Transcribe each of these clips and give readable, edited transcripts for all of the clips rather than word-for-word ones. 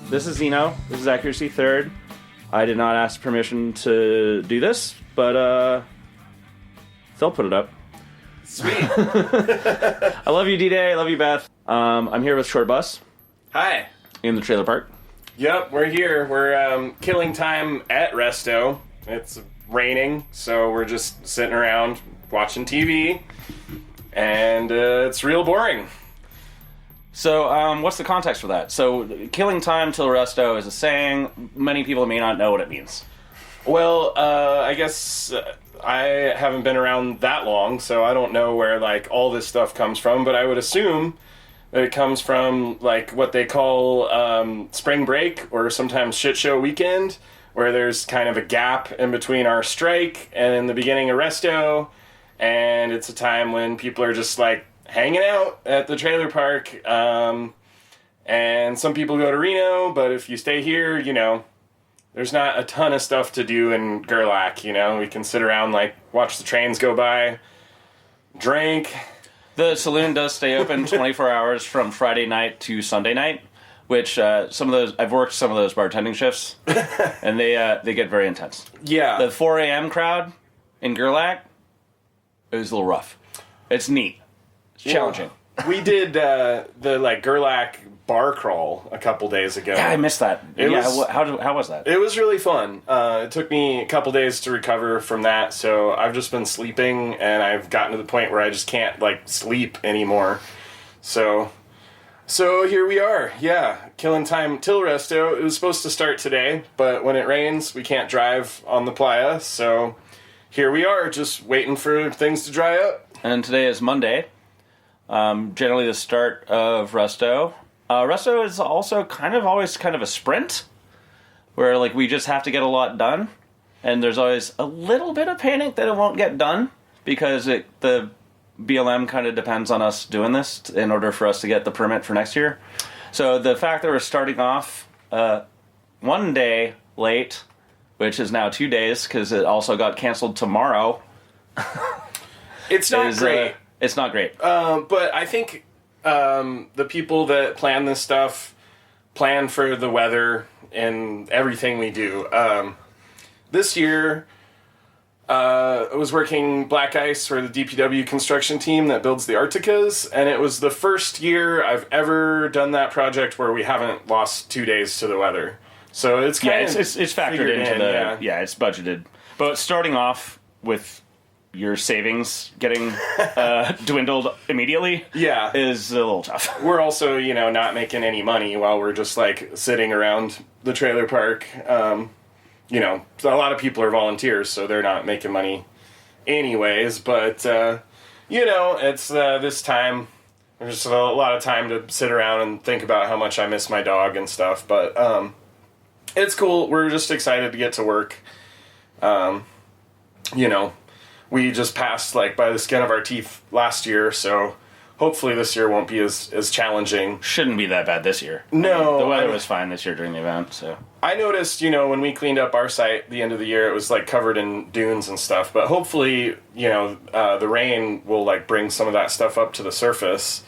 This is Xeno. This is Accuracy Third. I did not ask permission to do this, but they'll put it up. Sweet. I love you, D-Day. I love you, Beth. I'm here with Shortbus Hi. in the trailer park. Yep, we're here. We're killing time at Resto. It's raining, so we're just sitting around watching TV, and it's real boring. So, what's the context for that? So, killing time till Resto is a saying. Many people may not know what it means. Well, I guess I haven't been around that long, so I don't know where like all this stuff comes from, but I would assume that it comes from like what they call spring break or sometimes shit show weekend, where there's kind of a gap in between our strike and the beginning of Resto, and it's a time when people are just like hanging out at the trailer park, and some people go to Reno, but if you stay here, you know, there's not a ton of stuff to do in Gerlach, you know. We can sit around, like, watch the trains go by, drink. The saloon does stay open 24 hours from Friday night to Sunday night, which some of those, I've worked some of those bartending shifts, and they get very intense. Yeah. The 4 a.m. crowd in Gerlach, it was a little rough. It's neat. It's challenging. We did the like Gerlach bar crawl a couple days ago. Yeah, I missed that. How was that? It was really fun. It took me a couple days to recover from that, so I've just been sleeping, and I've gotten to the point where I just can't like sleep anymore. So here we are. Yeah, killing time till Resto. It was supposed to start today, but when it rains, we can't drive on the playa. So here we are, just waiting for things to dry up. And today is Monday. Generally the start of Resto. Resto is also always a sprint, where like we just have to get a lot done, and there's always a little bit of panic that it won't get done, because the BLM kind of depends on us doing this in order for us to get the permit for next year. So the fact that we're starting off 1 day late, which is now 2 days, because it also got canceled tomorrow. It's not great. It's not great. But I think the people that plan this stuff plan for the weather and everything we do. This year, I was working black ice for the DPW construction team that builds the Arcticas, and it was the first year I've ever done that project where we haven't lost 2 days to the weather. So it's it's factored into it's budgeted. But starting off with your savings getting dwindled immedially is a little tough. We're also, not making any money while we're just like sitting around the trailer park. A lot of people are volunteers, so they're not making money anyways, but it's this time there's just a lot of time to sit around and think about how much I miss my dog and stuff, but it's cool. We're just excited to get to work. We just passed like by the skin of our teeth last year, so hopefully this year won't be as challenging. Shouldn't be that bad this year. No. The weather was fine this year during the event, so. I noticed, when we cleaned up our site at the end of the year, it was like covered in dunes and stuff, but hopefully, the rain will like bring some of that stuff up to the surface.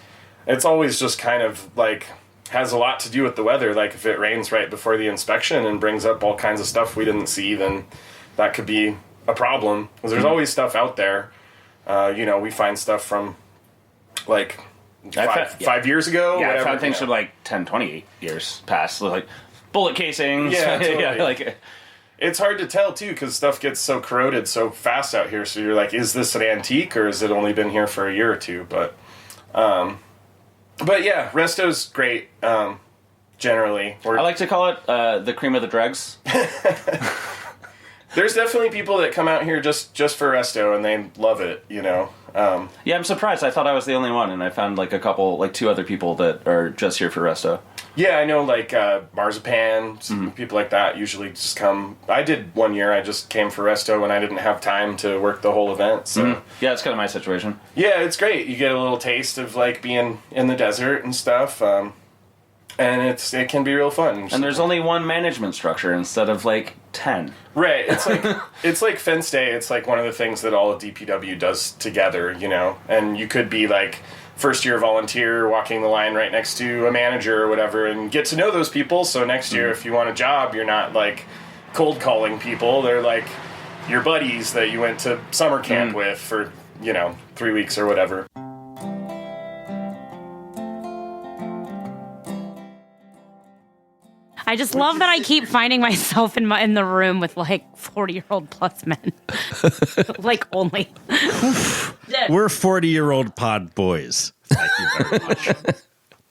It's always just kind of like has a lot to do with the weather. Like if it rains right before the inspection and brings up all kinds of stuff we didn't see, then that could be a problem, because there's always stuff out there. We find stuff from like 5 years ago. Yeah, whatever, I found things from like 10, 20 years past, like bullet casings. Yeah, totally. Yeah, it's hard to tell too, because stuff gets so corroded so fast out here. So you're like, is this an antique or has it only been here for a year or two? But yeah, Resto's great. Generally, I like to call it the cream of the dregs. There's definitely people that come out here just for Resto, and they love it, Yeah, I'm surprised. I thought I was the only one, and I found like two other people that are just here for Resto. Yeah, I know, like Marzipan, people like that usually just come. I did 1 year, I just came for Resto when I didn't have time to work the whole event, so. Yeah, it's kind of my situation. Yeah, it's great. You get a little taste of like being in the desert and stuff. And it can be real fun. And there's only one management structure instead of like 10. Right. It's like Fence Day. It's like one of the things that all of DPW does together, And you could be like first-year volunteer walking the line right next to a manager or whatever, and get to know those people. So next year, if you want a job, you're not like cold calling people. They're like your buddies that you went to summer camp with for 3 weeks or whatever. I just love that I keep finding myself in the room with like 40-year-old plus men. Like only. We're 40-year-old pod boys. Thank you very much.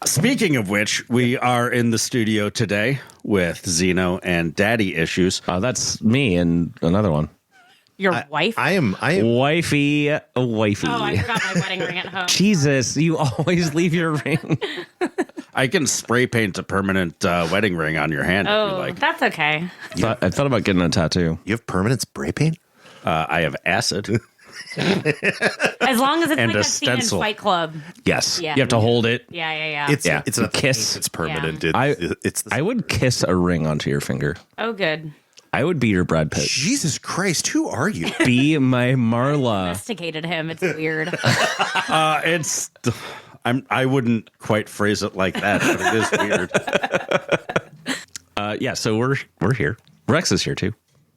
Speaking of which, we are in the studio today with Xeno and Daddy Issues. That's me and another one. Your wife? I am Wifey. Oh, I forgot my wedding ring at home. Jesus, you always leave your ring. I can spray paint a permanent wedding ring on your hand if you like. That's okay. I thought about getting a tattoo. You have permanent spray paint? I have acid. As long as it's And like a a scene in stencil. Fight Club. Yes. Yeah. You have to hold it. Yeah. It's a Kiss. It's permanent. Yeah. I would kiss a ring onto your finger. Oh, good. I would be your Brad Pitt. Jesus Christ, who are you? Be my Marla. Domesticated him. It's weird. I wouldn't quite phrase it like that, but it is weird. Yeah, so we're here. Rex is here too.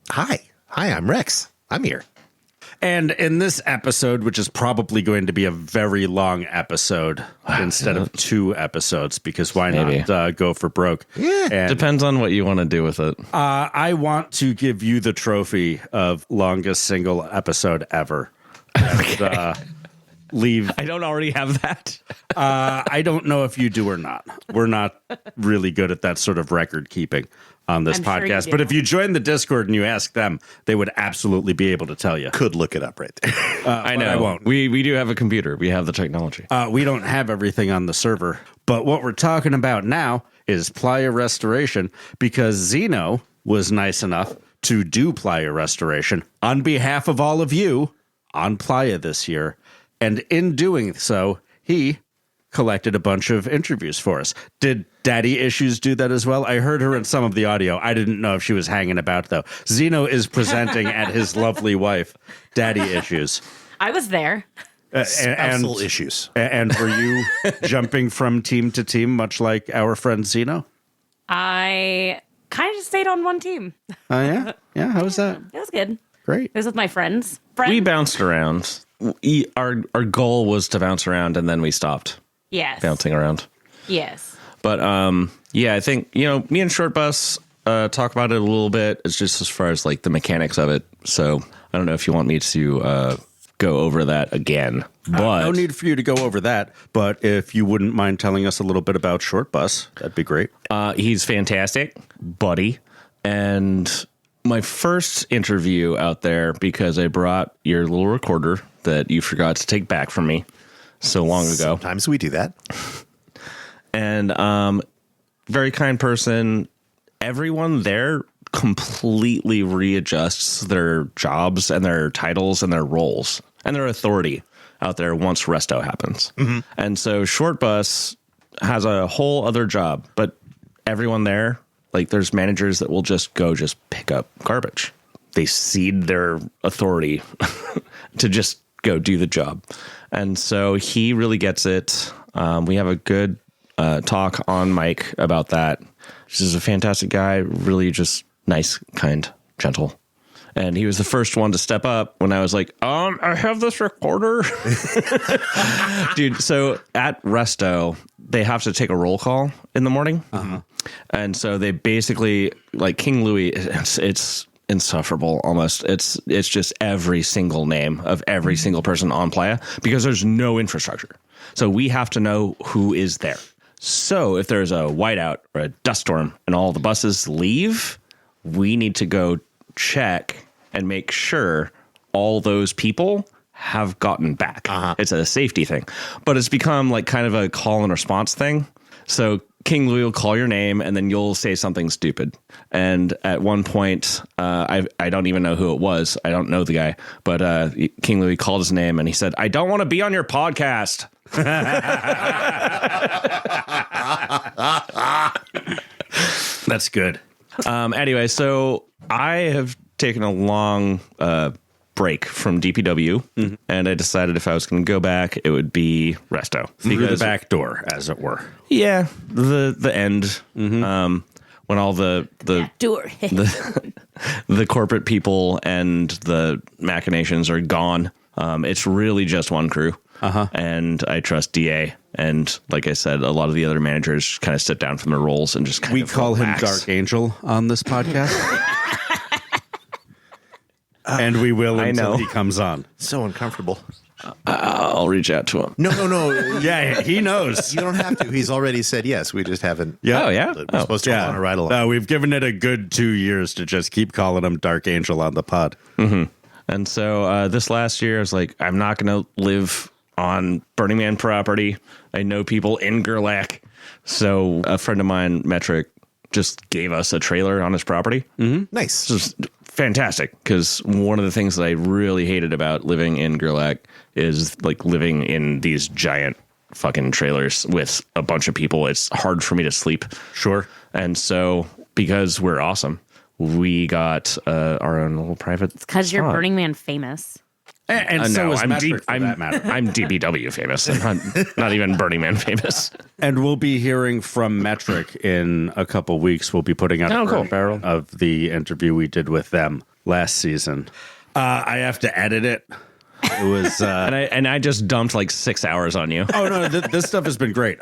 Hi, I'm Rex. I'm here. And in this episode, which is probably going to be a very long episode instead of 2 episodes, because why Maybe. not go for broke? Yeah. And Depends on what you want to do with it. I want to give you the trophy of longest single episode ever. And, leave. I don't already have that. I don't know if you do or not. We're not really good at that sort of record keeping on this I'm sure you podcast. do. But if you join the Discord and you ask them, they would absolutely be able to tell you. Could look it up right there. I know. I won't. We do have a computer. We have the technology. We don't have everything on the server. But what we're talking about now is Playa Restoration, because Xeno was nice enough to do Playa Restoration on behalf of all of you on Playa this year. And in doing so, he collected a bunch of interviews for us. Did Daddy Issues do that as well? I heard her in some of the audio. I didn't know if she was hanging about, though. Xeno is presenting at his lovely wife, Daddy Issues. I was there. Spousal issues. And were you jumping from team to team, much like our friend Xeno? I kind of just stayed on one team. Oh, yeah? Yeah, how was that? It was good. Great. It was with my friends. We bounced around. Our goal was to bounce around, and then we stopped Yes. bouncing around. Yes. But yeah, I think me and Shortbus talk about it a little bit. It's just as far as like the mechanics of it. So I don't know if you want me to go over that again. But No need for you to go over that, but if you wouldn't mind telling us a little bit about Shortbus, that'd be great. he's fantastic, buddy. And my first interview out there, because I brought your little recorder that you forgot to take back from me so long ago. Sometimes we do that. And very kind person. Everyone there completely readjusts their jobs and their titles and their roles and their authority out there once Resto happens. Mm-hmm. And so Shortbus has a whole other job, but everyone there, like there's managers that will just pick up garbage. They cede their authority to just go do the job. And so he really gets it. We have a good talk on mic about that. He's a fantastic guy, really just nice, kind, gentle. And he was the first one to step up when I was like, I have this recorder. Dude, so at Resto, they have to take a roll call in the morning. Uh-huh. And so they basically, like King Louis, it's insufferable almost. It's just every single name of every single person on Playa because there's no infrastructure. So we have to know who is there. So if there's a whiteout or a dust storm and all the buses leave, we need to go check and make sure all those people have gotten back. Uh-huh. It's a safety thing, but it's become like kind of a call and response thing. So King Louis will call your name and then you'll say something stupid. And at one point, I don't even know who it was. I don't know the guy, but King Louis called his name and he said, "I don't want to be on your podcast." That's good. Anyway, so I have taken a long break from DPW, and I decided if I was going to go back, it would be Resto. Through the back door, as it were. Yeah, the end. When all the Door. the corporate people and the machinations are gone, it's really just one crew. And I trust DA. And like I said, a lot of the other managers kind of sit down from their roles and just kind of call him relax. Dark Angel on this podcast. And we will until he comes on. So uncomfortable. I'll reach out to him. No. Yeah, he knows. You don't have to. He's already said yes. We just haven't. Yeah. Oh, yeah? We're supposed to go on a ride along. No, we've given it a good 2 years to just keep calling him Dark Angel on the pod. And so this last year, I was like, I'm not going to live on Burning Man property. I know people in Gerlach. So a friend of mine, Metric, just gave us a trailer on his property. Nice. This is fantastic, because one of the things that I really hated about living in Gerlach is like living in these giant fucking trailers with a bunch of people. It's hard for me to sleep. Sure. And so because we're awesome, we got our own little private. Because you're spot. Burning Man famous. And so No, is I'm Metric, for that matter. I'm DBW famous. I'm not even Burning Man famous. And we'll be hearing from Metric in a couple weeks. We'll be putting out a cool. barrel of the interview we did with them last season. I have to edit it. It was And I just dumped like 6 hours on you. oh no, this stuff has been great.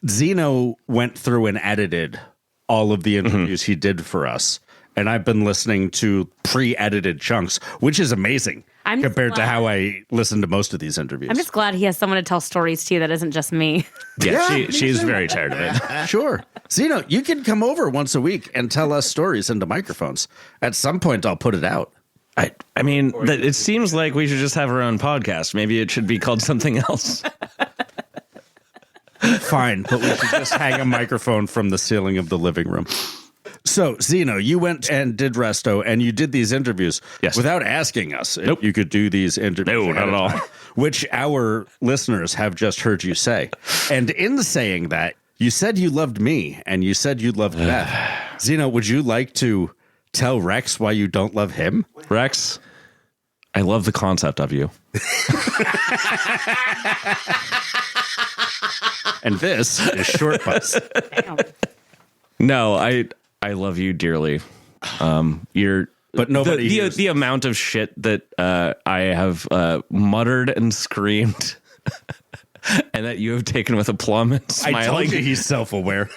Xeno went through and edited all of the interviews he did for us, and I've been listening to pre-edited chunks, which is amazing I'm compared to glad- how I listen to most of these interviews. I'm just glad he has someone to tell stories to that isn't just me. She's very tired of it. Sure. Xeno, you can come over once a week and tell us stories into microphones. At some point, I'll put it out. I mean, it seems like we should just have our own podcast. Maybe it should be called something else. Fine, but we should just hang a microphone from the ceiling of the living room. So, Xeno, you went and did Resto, and you did these interviews without asking us if you could do these interviews. No, not at all. Which our listeners have just heard you say. And in saying that, you said you loved me, and you said you loved Beth. Xeno, would you like to tell Rex why you don't love him? Rex, I love the concept of you. And this is Shortbus. No, I love you dearly. You're But nobody hears the amount of shit that I have muttered and screamed, and that you have taken with aplomb and smiling. I told you he's self-aware.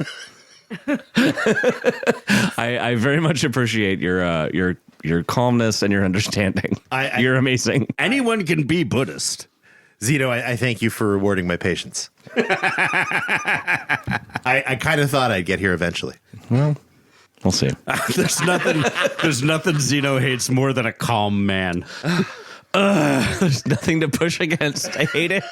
I very much appreciate your calmness and your understanding. You're amazing. Anyone can be Buddhist. Xeno, I thank you for rewarding my patience. I kind of thought I'd get here eventually. Well, we'll see. There's nothing Xeno hates more than a calm man. There's nothing to push against. I hate it.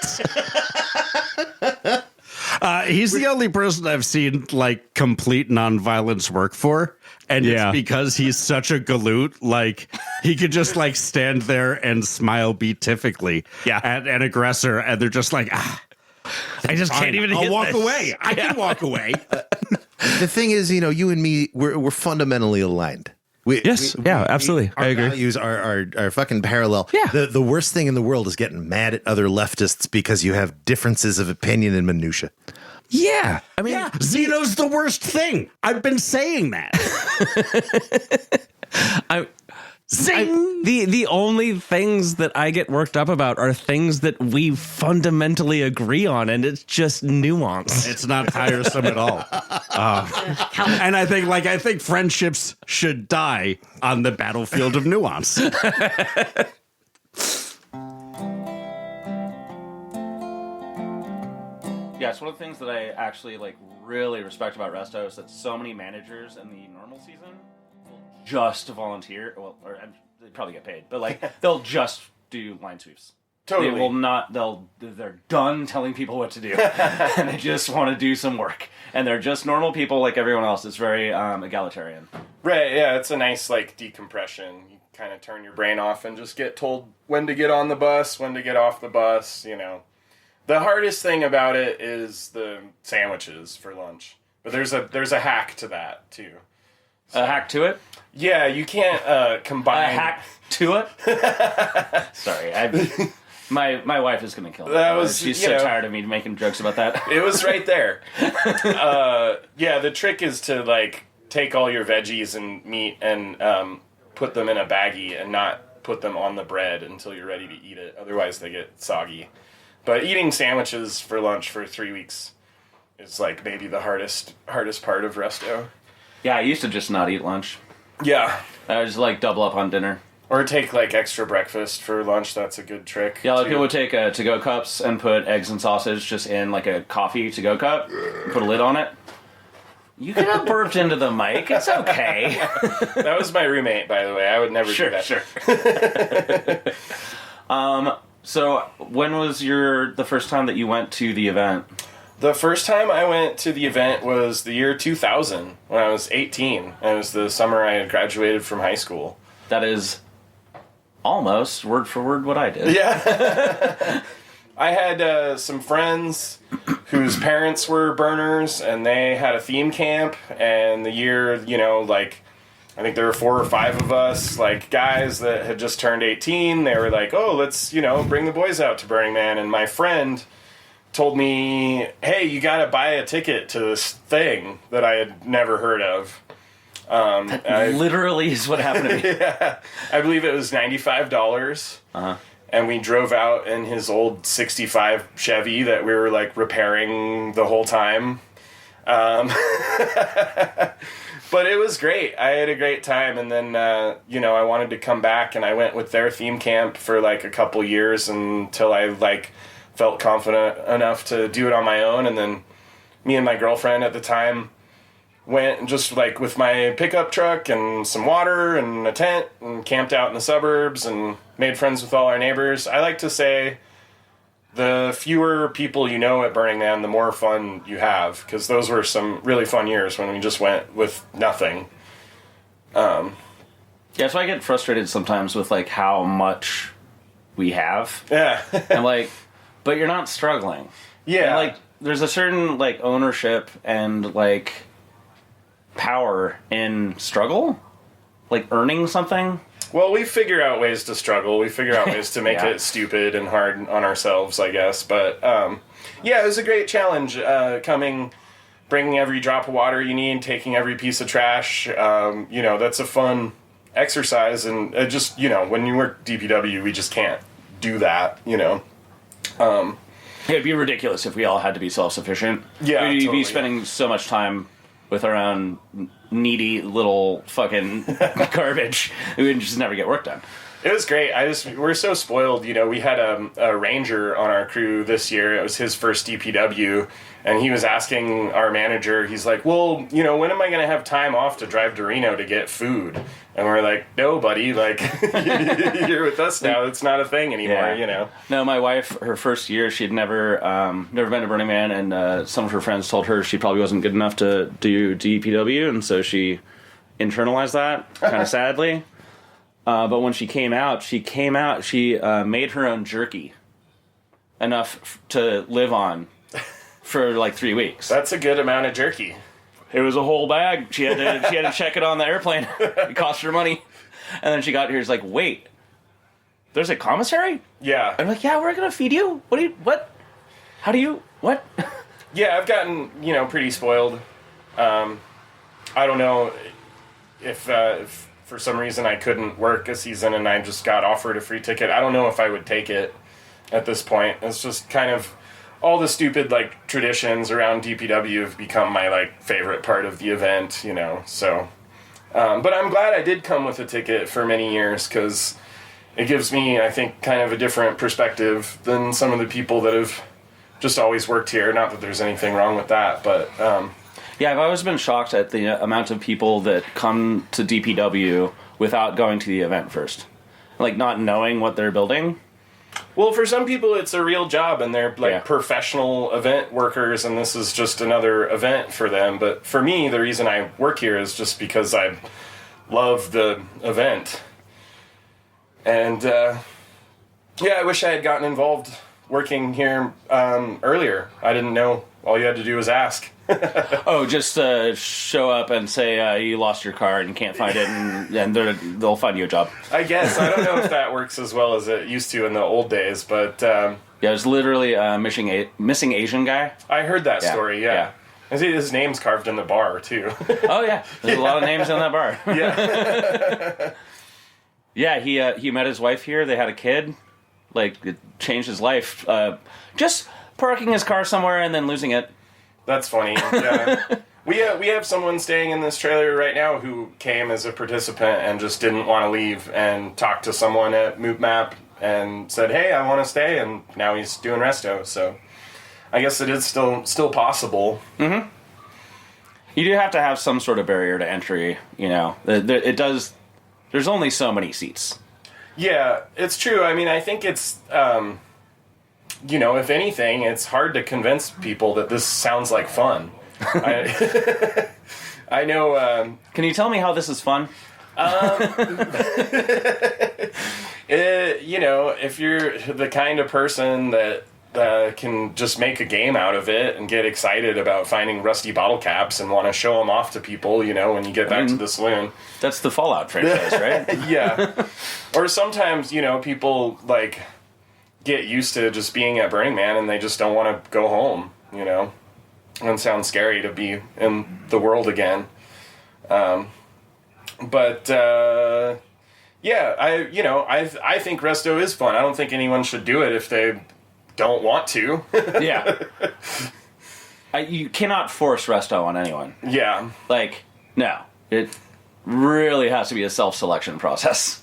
He's the only person I've seen like complete nonviolence work for. And it's because he's such a galoot, like he could just like stand there and smile beatifically at an aggressor, and they're just like, I just can't even. I'll walk away. I can walk away. The thing is, you and me, we're fundamentally aligned. Absolutely. Our I agree. values are fucking parallel. Yeah. The worst thing in the world is getting mad at other leftists because you have differences of opinion and minutia. Yeah. I mean, Xeno's the worst thing. I've been saying that. The only things that I get worked up about are things that we fundamentally agree on, and it's just nuance. It's not tiresome at all. And I think friendships should die on the battlefield of nuance. Yeah, it's one of the things that I actually really respect about Resto is that so many managers in the normal season will just volunteer. Well, or they probably get paid, but they'll just do line sweeps. Totally. They will not. They're done telling people what to do, and they just want to do some work. And they're just normal people like everyone else. It's very egalitarian. Right, yeah, it's a nice, decompression. You kind of turn your brain off and just get told when to get on the bus, when to get off the bus, The hardest thing about it is the sandwiches for lunch. But there's a hack to that, too. A hack to it? Yeah, you can't combine... A hack to it? Sorry, my wife is going to kill me. She's so tired of me making jokes about that. It was right there. Yeah, the trick is to, like, take all your veggies and meat and put them in a baggie and not put them on the bread until you're ready to eat it. Otherwise, they get soggy. But eating sandwiches for lunch for 3 weeks is, like, maybe the hardest part of Resto. Yeah, I used to just not eat lunch. Yeah. I would just, like, double up on dinner. Or take, like, extra breakfast for lunch. That's a good trick. Yeah, like people would take to-go cups and put eggs and sausage just in, like, a coffee to-go cup, put a lid on it. You could have burped into the mic. It's okay. That was my roommate, by the way. I would never do that. Sure. So, when was the first time that you went to the event? The first time I went to the event was the year 2000, when I was 18. And it was the summer I had graduated from high school. That is almost word for word what I did. Yeah. I had some friends whose parents were burners, and they had a theme camp, and the year, like, I think there were 4 or 5 of us, like, guys that had just turned 18. They were like, oh, let's, bring the boys out to Burning Man. And my friend told me, hey, you gotta buy a ticket to this thing that I had never heard of. Literally is what happened to me. Yeah, I believe it was $95. Uh-huh. And we drove out in his old 65 Chevy that we were, like, repairing the whole time. But it was great. I had a great time. And then, I wanted to come back, and I went with their theme camp for, like, a couple years until I, like, felt confident enough to do it on my own. And then me and my girlfriend at the time went just, like, with my pickup truck and some water and a tent and camped out in the suburbs and made friends with all our neighbors. I like to say the fewer people you know at Burning Man, the more fun you have, because those were some really fun years when we just went with nothing. Yeah, so I get frustrated sometimes with, like, how much we have. Yeah. And, like, but you're not struggling. Yeah. And, like, there's a certain, like, ownership and, like, power in struggle, like earning something. Well, we figure out ways to struggle. We figure out ways to make Yeah. it stupid and hard on ourselves, I guess. But yeah, it was a great challenge. Bringing every drop of water you need, taking every piece of trash. That's a fun exercise, and just when you work DPW, we just can't do that. It'd be ridiculous if we all had to be self-sufficient. Yeah, we'd totally. be spending so much time with our own needy little fucking garbage. We would just never get work done. It was great. We're so spoiled. We had a ranger on our crew this year. It was his first DPW, and he was asking our manager, he's like, well, when am I going to have time off to drive to Reno to get food? And we're like, no, buddy, like, you're with us now. It's not a thing anymore, No, my wife, her first year, she'd never been to Burning Man, and some of her friends told her she probably wasn't good enough to do DPW, and so she internalized that, kind of sadly. But when she came out, she made her own jerky, enough to live on for like 3 weeks. That's a good amount of jerky. It was a whole bag. She had to check it on the airplane. It cost her money. And then she got here. It's like, wait, there's a commissary? Yeah. I'm like, yeah, we're gonna feed you. What? How do you? What? Yeah, I've gotten pretty spoiled. I don't know if for some reason I couldn't work a season and I just got offered a free ticket. I don't know if I would take it at this point. It's just kind of all the stupid, like, traditions around DPW have become my, like, favorite part of the event, so. But I'm glad I did come with a ticket for many years, because it gives me, I think, kind of a different perspective than some of the people that have just always worked here. Not that there's anything wrong with that, but... Yeah, I've always been shocked at the amount of people that come to DPW without going to the event first. Like, not knowing what they're building. Well, for some people, it's a real job, and they're, like, Yeah. professional event workers, and this is just another event for them. But for me, the reason I work here is just because I love the event. And, yeah, I wish I had gotten involved working here earlier. I didn't know. All you had to do was ask. Oh, just show up and say you lost your car and you can't find it, and they'll find you a job. I guess. I don't know if that works as well as it used to in the old days, but... Yeah, it's literally a missing Asian guy. I heard that story, yeah. I see his name's carved in the bar, too. Oh, yeah. There's a lot of names in that bar. Yeah. Yeah, he met his wife here. They had a kid. Like, it changed his life. Just parking his car somewhere and then losing it. That's funny, yeah. We have someone staying in this trailer right now who came as a participant and just didn't want to leave and talked to someone at MoopMap and said, hey, I want to stay, and now he's doing Resto, so I guess it is still possible. Mm-hmm. You do have to have some sort of barrier to entry, you know. It does... There's only so many seats. Yeah, it's true. I mean, I think it's... you know, if anything, it's hard to convince people that this sounds like fun. I know... Can you tell me how this is fun? You know, if you're the kind of person that can just make a game out of it and get excited about finding rusty bottle caps and want to show them off to people, you know, when you get back to the saloon. That's the Fallout franchise, right? Yeah. Or sometimes, you know, people, like, get used to just being at Burning Man and they just don't want to go home, you know. And it sounds scary to be in the world again. Yeah, I think Resto is fun. I don't think anyone should do it if they don't want to. Yeah. You cannot force Resto on anyone. Yeah. Like, no. It really has to be a self-selection process.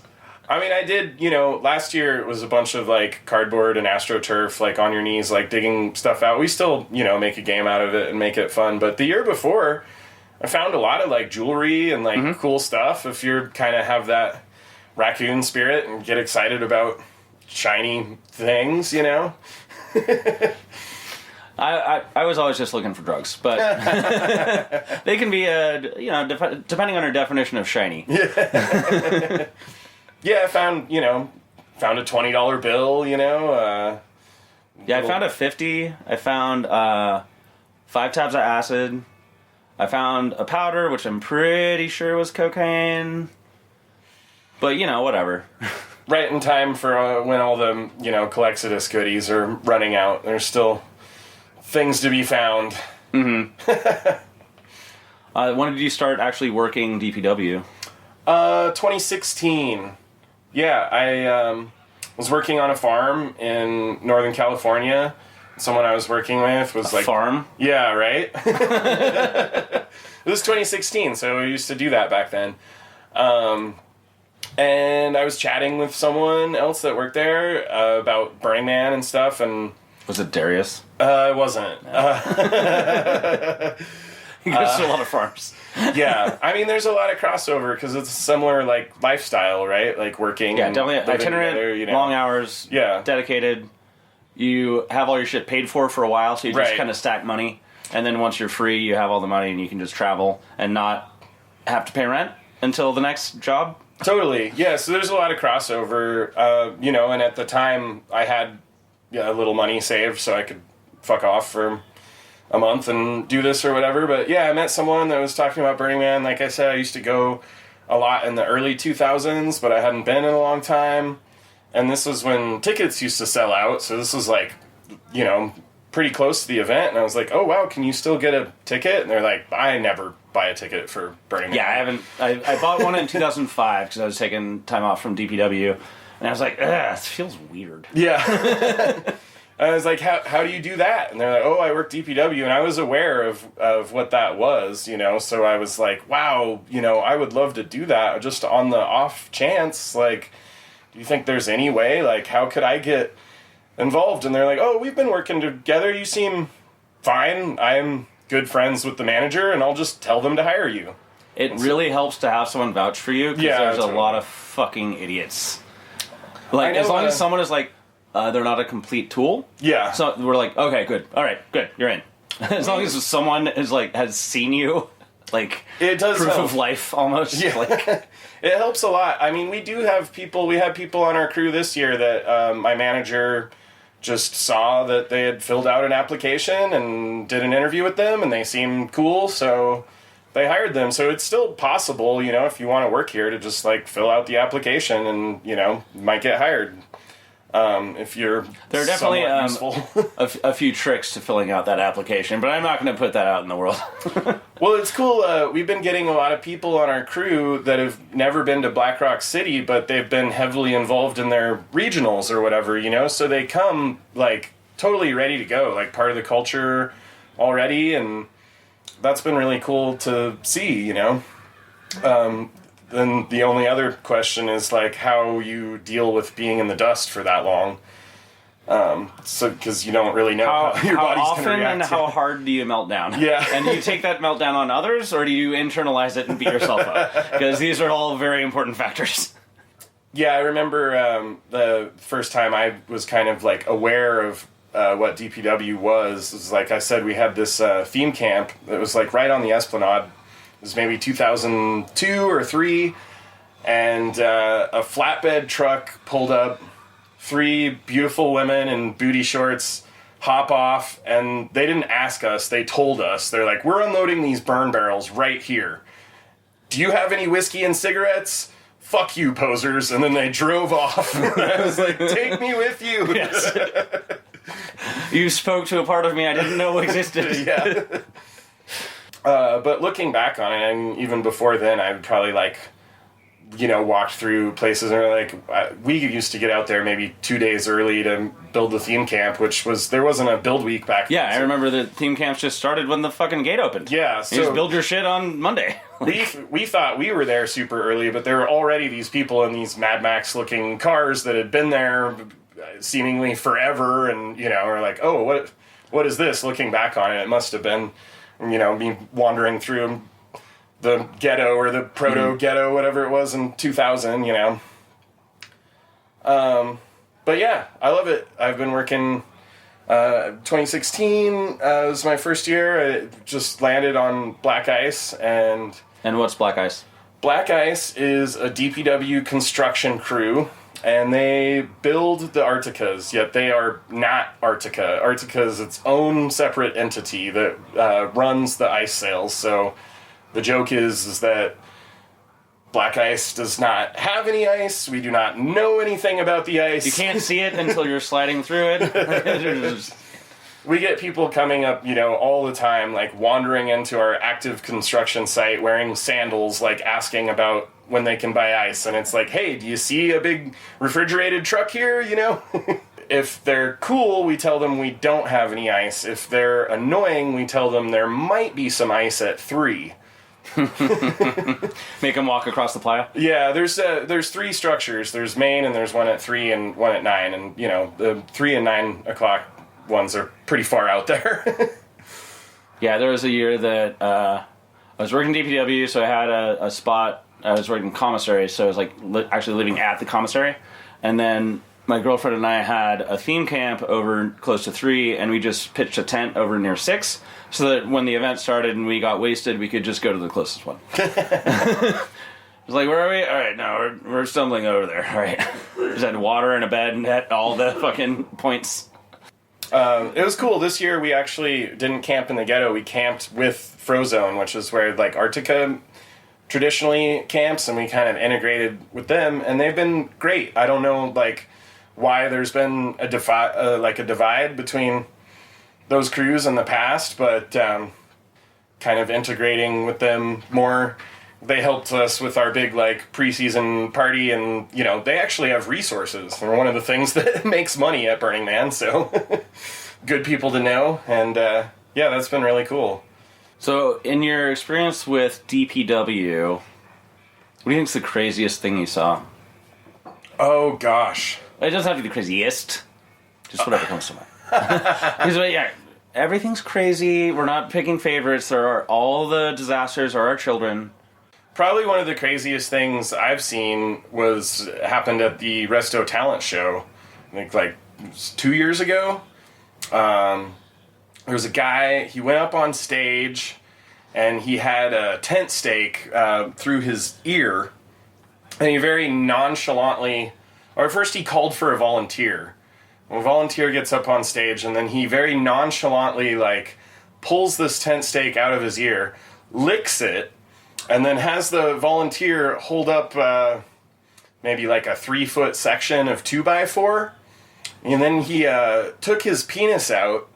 I mean, I did, you know, last year it was a bunch of, like, cardboard and AstroTurf, like, on your knees, like, digging stuff out. We still, you know, make a game out of it and make it fun. But the year before, I found a lot of, like, jewelry and, like, cool stuff. If you're kind of have that raccoon spirit and get excited about shiny things, you know? I was always just looking for drugs, but they can be, you know, depending on your definition of shiny. Yeah, I found a $20 bill, you know. Yeah, I found a 50. I found 5 tabs of acid. I found a powder, which I'm pretty sure was cocaine. But, you know, whatever. Right in time for when all the, you know, Colexodus goodies are running out. There's still things to be found. Mm-hmm. When did you start actually working DPW? 2016. Yeah, I was working on a farm in Northern California. Someone I was working with was like... farm? Yeah, right? It was 2016, so we used to do that back then. And I was chatting with someone else that worked there about Burning Man and stuff, and... Was it Darius? It wasn't. He goes to a lot of farms. Yeah, I mean, there's a lot of crossover because it's a similar, like, lifestyle, right? Like, working. Yeah, and definitely itinerant, together, you know. long hours, Yeah. dedicated. You have all your shit paid for a while, so you just Right. kind of stack money. And then once you're free, you have all the money and you can just travel and not have to pay rent until the next job. Totally, yeah, so there's a lot of crossover, you know, and at the time I had a little money saved so I could fuck off for a month and do this or whatever. But yeah, I met someone that was talking about Burning Man. Like I said, I used to go a lot in the early 2000s, but I hadn't been in a long time. And this was when tickets used to sell out, so this was like, you know, pretty close to the event. And I was like, oh wow, can you still get a ticket? And they're like, I never buy a ticket for Burning Man. Yeah, I haven't. I bought one in 2005 because I was taking time off from DPW, and I was like, ugh, this feels weird. Yeah. I was like, how do you do that? And they're like, oh, I work DPW. And I was aware of what that was, you know. So I was like, wow, you know, I would love to do that just on the off chance. Like, do you think there's any way? Like, how could I get involved? And they're like, oh, we've been working together. You seem fine. I'm good friends with the manager, and I'll just tell them to hire you. It really helps to have someone vouch for you because there's totally. a lot of fucking idiots. Like, I know, as long as someone is like, they're not a complete tool. Yeah. So we're like, okay, good. All right, good. You're in. As long as someone is like has seen you, like it does proof help. of life almost. Yeah. Like, It helps a lot. I mean, we do have people. We had people on our crew this year that my manager just saw that they had filled out an application and did an interview with them, and they seemed cool, so they hired them. So it's still possible, you know, if you want to work here, to just like fill out the application and, you know, might get hired. If you're there are definitely useful. a few tricks to filling out that application, but I'm not going to put that out in the world. Well, it's cool. We've been getting a lot of people on our crew that have never been to Black Rock City, but they've been heavily involved in their regionals or whatever, you know? So they come, like, totally ready to go, like, part of the culture already, and that's been really cool to see, you know? Then the only other question is, like, how you deal with being in the dust for that long. So, because you don't really know how your body's often going to react and to how it. hard do you melt down? Yeah. And do you take that meltdown on others, or do you internalize it and beat yourself up? Because these are all very important factors. Yeah, I remember the first time I was kind of, like, aware of what DPW was. It was like I said, we had this theme camp that was, like, right on the Esplanade. It was maybe 2002 or 3, and a flatbed truck pulled up. 3 beautiful women in booty shorts hop off, and they didn't ask us, they told us. They're like, we're unloading these burn barrels right here. Do you have any whiskey and cigarettes? Fuck you, posers. And then they drove off. I was like, take me with you. Yes. You spoke to a part of me I didn't know existed. Yeah. But looking back on it, and even before then, I would probably, like, you know, walked through places and we used to get out there maybe 2 days early to build the theme camp, there wasn't a build week back then. Yeah, I remember the theme camps just started when the fucking gate opened. Yeah, You just build your shit on Monday. we thought we were there super early, but there were already these people in these Mad Max looking cars that had been there seemingly forever, and, you know, are like, oh, what is this? Looking back on it, it must have been, you know, me wandering through the ghetto or the proto-ghetto, whatever it was in 2000, you know. But yeah, I love it. I've been working, 2016 was my first year. I just landed on Black Ice, and And what's Black Ice? Black Ice is a DPW construction crew, and they build the Arcticas, yet they are not Arctica. Arctica is its own separate entity that runs the ice sails, so the joke is that Black Ice does not have any ice. We do not know anything about the ice. You can't see it until you're sliding through it. We get people coming up, you know, all the time, like wandering into our active construction site wearing sandals, like asking about when they can buy ice. And it's like, hey, do you see a big refrigerated truck here, you know? If they're cool, we tell them we don't have any ice. If they're annoying, we tell them there might be some ice at 3. Make them walk across the playa. Yeah, there's 3 structures. There's main, and there's one at 3 and one at 9. And, you know, the 3 and 9 o'clock ones are pretty far out there. Yeah, there was a year that I was working DPW, so I had a spot. I was working Commissary, so I was like actually living at the Commissary. And then my girlfriend and I had a theme camp over close to 3, and we just pitched a tent over near 6, so that when the event started and we got wasted, we could just go to the closest one. It was like, where are we? All right, no, we're stumbling over there. All right. Just had water and a bed and at all the fucking points. It was cool. This year we actually didn't camp in the ghetto. We camped with Frozone, which is where, like, Arctica traditionally camps, and we kind of integrated with them, and they've been great. I don't know, like, why there's been a divide between those crews in the past, but kind of integrating with them more. They helped us with our big, like, preseason party, and, you know, they actually have resources. They're one of the things that makes money at Burning Man, so good people to know, and yeah, that's been really cool. So, in your experience with DPW, what do you think is the craziest thing you saw? Oh, gosh. It doesn't have to be the craziest. Just whatever comes to mind. Because, yeah, everything's crazy. We're not picking favorites. All the disasters are our children. Probably one of the craziest things I've seen happened at the Resto talent show. I think, like 2 years ago. There was a guy, he went up on stage, and he had a tent stake through his ear, and he very nonchalantly, or at first he called for a volunteer, A volunteer gets up on stage, and then he very nonchalantly, like, pulls this tent stake out of his ear, licks it, and then has the volunteer hold up maybe like a 3-foot section of 2x4. And then he took his penis out,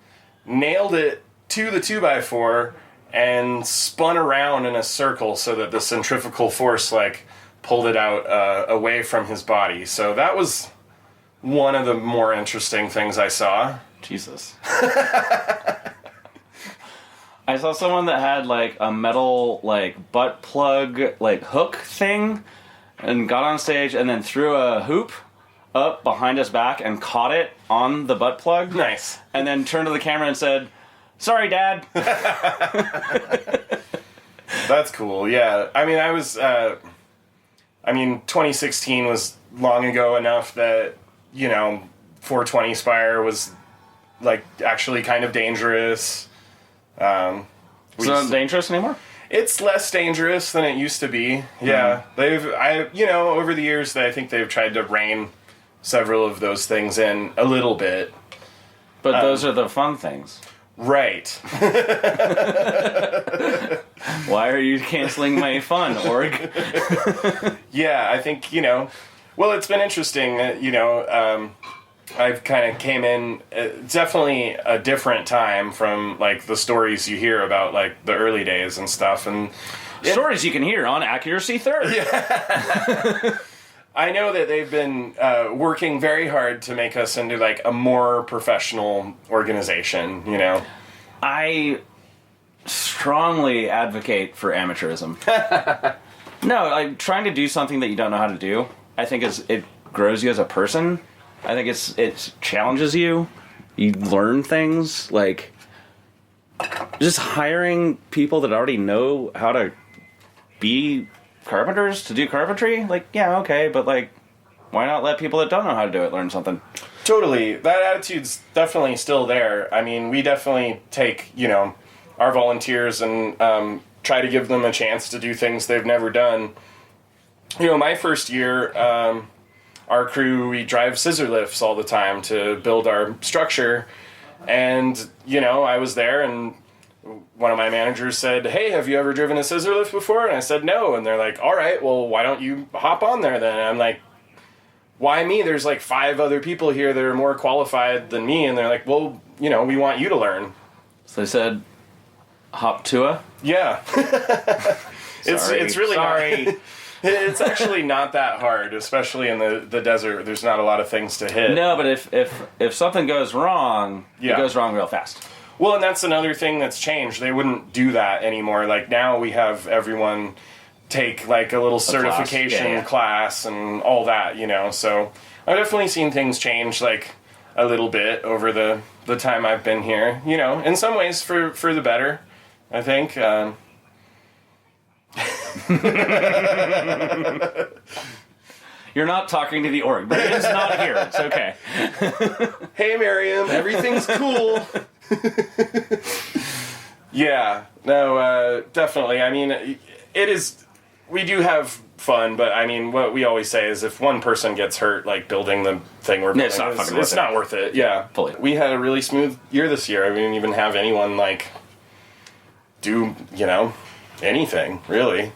nailed it to the 2x4, and spun around in a circle so that the centrifugal force, like, pulled it out away from his body. So that was one of the more interesting things I saw. Jesus. I saw someone that had, like, a metal, like, butt plug, like, hook thing, and got on stage and then threw a hoop up behind his back and caught it on the butt plug. Nice. And then turned to the camera and said, "Sorry, Dad." That's cool, yeah. I mean, 2016 was long ago enough that, 420 Spire was, like, actually kind of dangerous. It's not dangerous anymore? It's less dangerous than it used to be. Yeah. Over the years, I think they've tried to rein several of those things in a little bit. But those are the fun things. Right. Why are you canceling my fun, Org? Yeah, I think, well, it's been interesting that, I've kind of came in, definitely a different time from, like, the stories you hear about, like, the early days and stuff. And Stories you can hear on Accuracy Third. Yeah. I know that they've been working very hard to make us into, like, a more professional organization, I strongly advocate for amateurism. No, like, trying to do something that you don't know how to do, I think it grows you as a person. I think it challenges you. You learn things, like, just hiring people that already know how to be carpenters to do carpentry. Like, yeah, okay, but, like, why not let people that don't know how to do it learn something? Totally. That attitude's definitely still there. I mean, we definitely take, our volunteers and try to give them a chance to do things they've never done. My first year, our crew, we drive scissor lifts all the time to build our structure. And, I was there and one of my managers said, "Hey, have you ever driven a scissor lift before?" And I said, "No." And they're like, "All right, well, why don't you hop on there then?" And I'm like, "Why me? There's like 5 other people here that are more qualified than me." And they're like, "Well, we want you to learn." So they said, "Hop Tua?" Yeah. It's really sorry. not, it's actually not that hard, especially in the desert. There's not a lot of things to hit. No, but if something goes wrong, Yeah. It goes wrong real fast. Well, and that's another thing that's changed. They wouldn't do that anymore. Like, now we have everyone take, like, a little certification class and all that, So I've definitely seen things change, like, a little bit over the time I've been here. In some ways for the better, I think. You're not talking to the org. Brandon's not here. It's okay. Hey, Miriam, everything's cool. Yeah, no, definitely. I mean, it is. We do have fun, but I mean, what we always say is if one person gets hurt, like, building the thing we're building, It's not fucking worth it's it. not worth it. Yeah, Fully. We had a really smooth year this year. We didn't even have anyone, like, do anything really.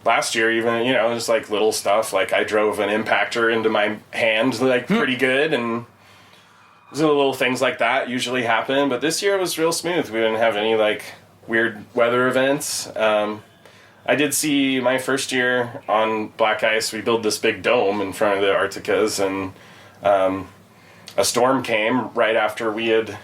Last year, even, just like little stuff. Like, I drove an impactor into my hand, like, pretty good, and little things like that usually happen. But this year it was real smooth. We didn't have any, like, weird weather events. I did see my first year on Black Ice, we built this big dome in front of the Arcticas, and a storm came right after we had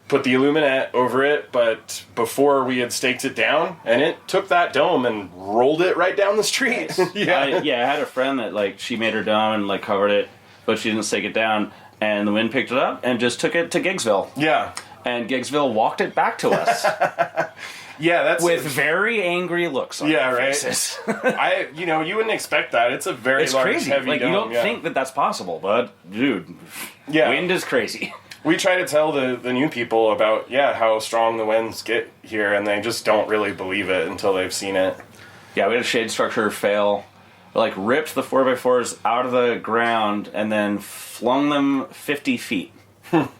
put the illuminate over it, but before we had staked it down, and it took that dome and rolled it right down the street. Yeah. I had a friend that, like, she made her dome and, like, covered it, but she didn't stake it down, and the wind picked it up and just took it to Giggsville. Yeah. And Giggsville walked it back to us. Yeah, that's with very angry looks on their right. faces. You wouldn't expect that. It's a very It's large, crazy. heavy Like, dome. you don't think that that's possible, but, dude, Yeah. wind is crazy. We try to tell the new people about, how strong the winds get here, and they just don't really believe it until they've seen it. Yeah, we had a shade structure fail. Like, ripped the 4x4s out of the ground and then flung them 50 feet.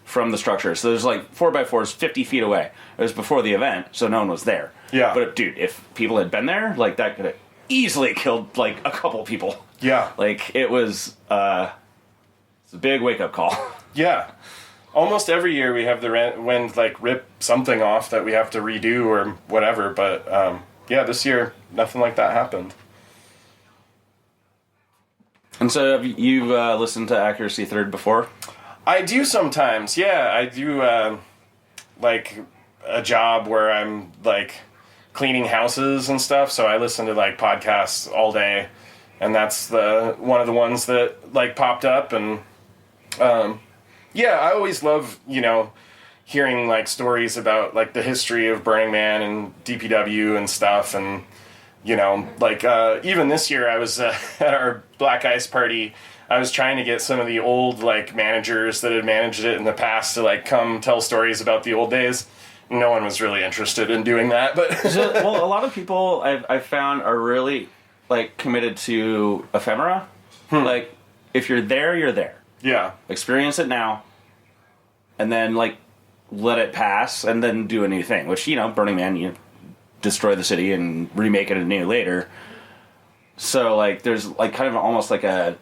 from the structure. So there's like 4x4s 50 feet away. It was before the event, so no one was there. Yeah. But dude, if people had been there, like that could have easily killed like a couple people. Yeah. Like it was it's a big wake up call. Yeah. Almost every year we have the wind like rip something off that we have to redo or whatever, but yeah, this year nothing like that happened. And so have you listened to Accuracy Third before? I do sometimes. Yeah, I do like a job where I'm like cleaning houses and stuff, so I listen to like podcasts all day, and that's one of the ones that like popped up. And yeah, I always love, hearing like stories about like the history of Burning Man and DPW and stuff. And like even this year I was at our Black Ice party. I was trying to get some of the old like managers that had managed it in the past to like come tell stories about the old days. No one was really interested in doing that, but Well, a lot of people I've found are really like committed to ephemera. Like if you're there, you're there. yeah, Experience it now, and then like let it pass, and then do a new thing. Which Burning Man, you destroy the city and remake it anew later. So like there's like kind of almost like a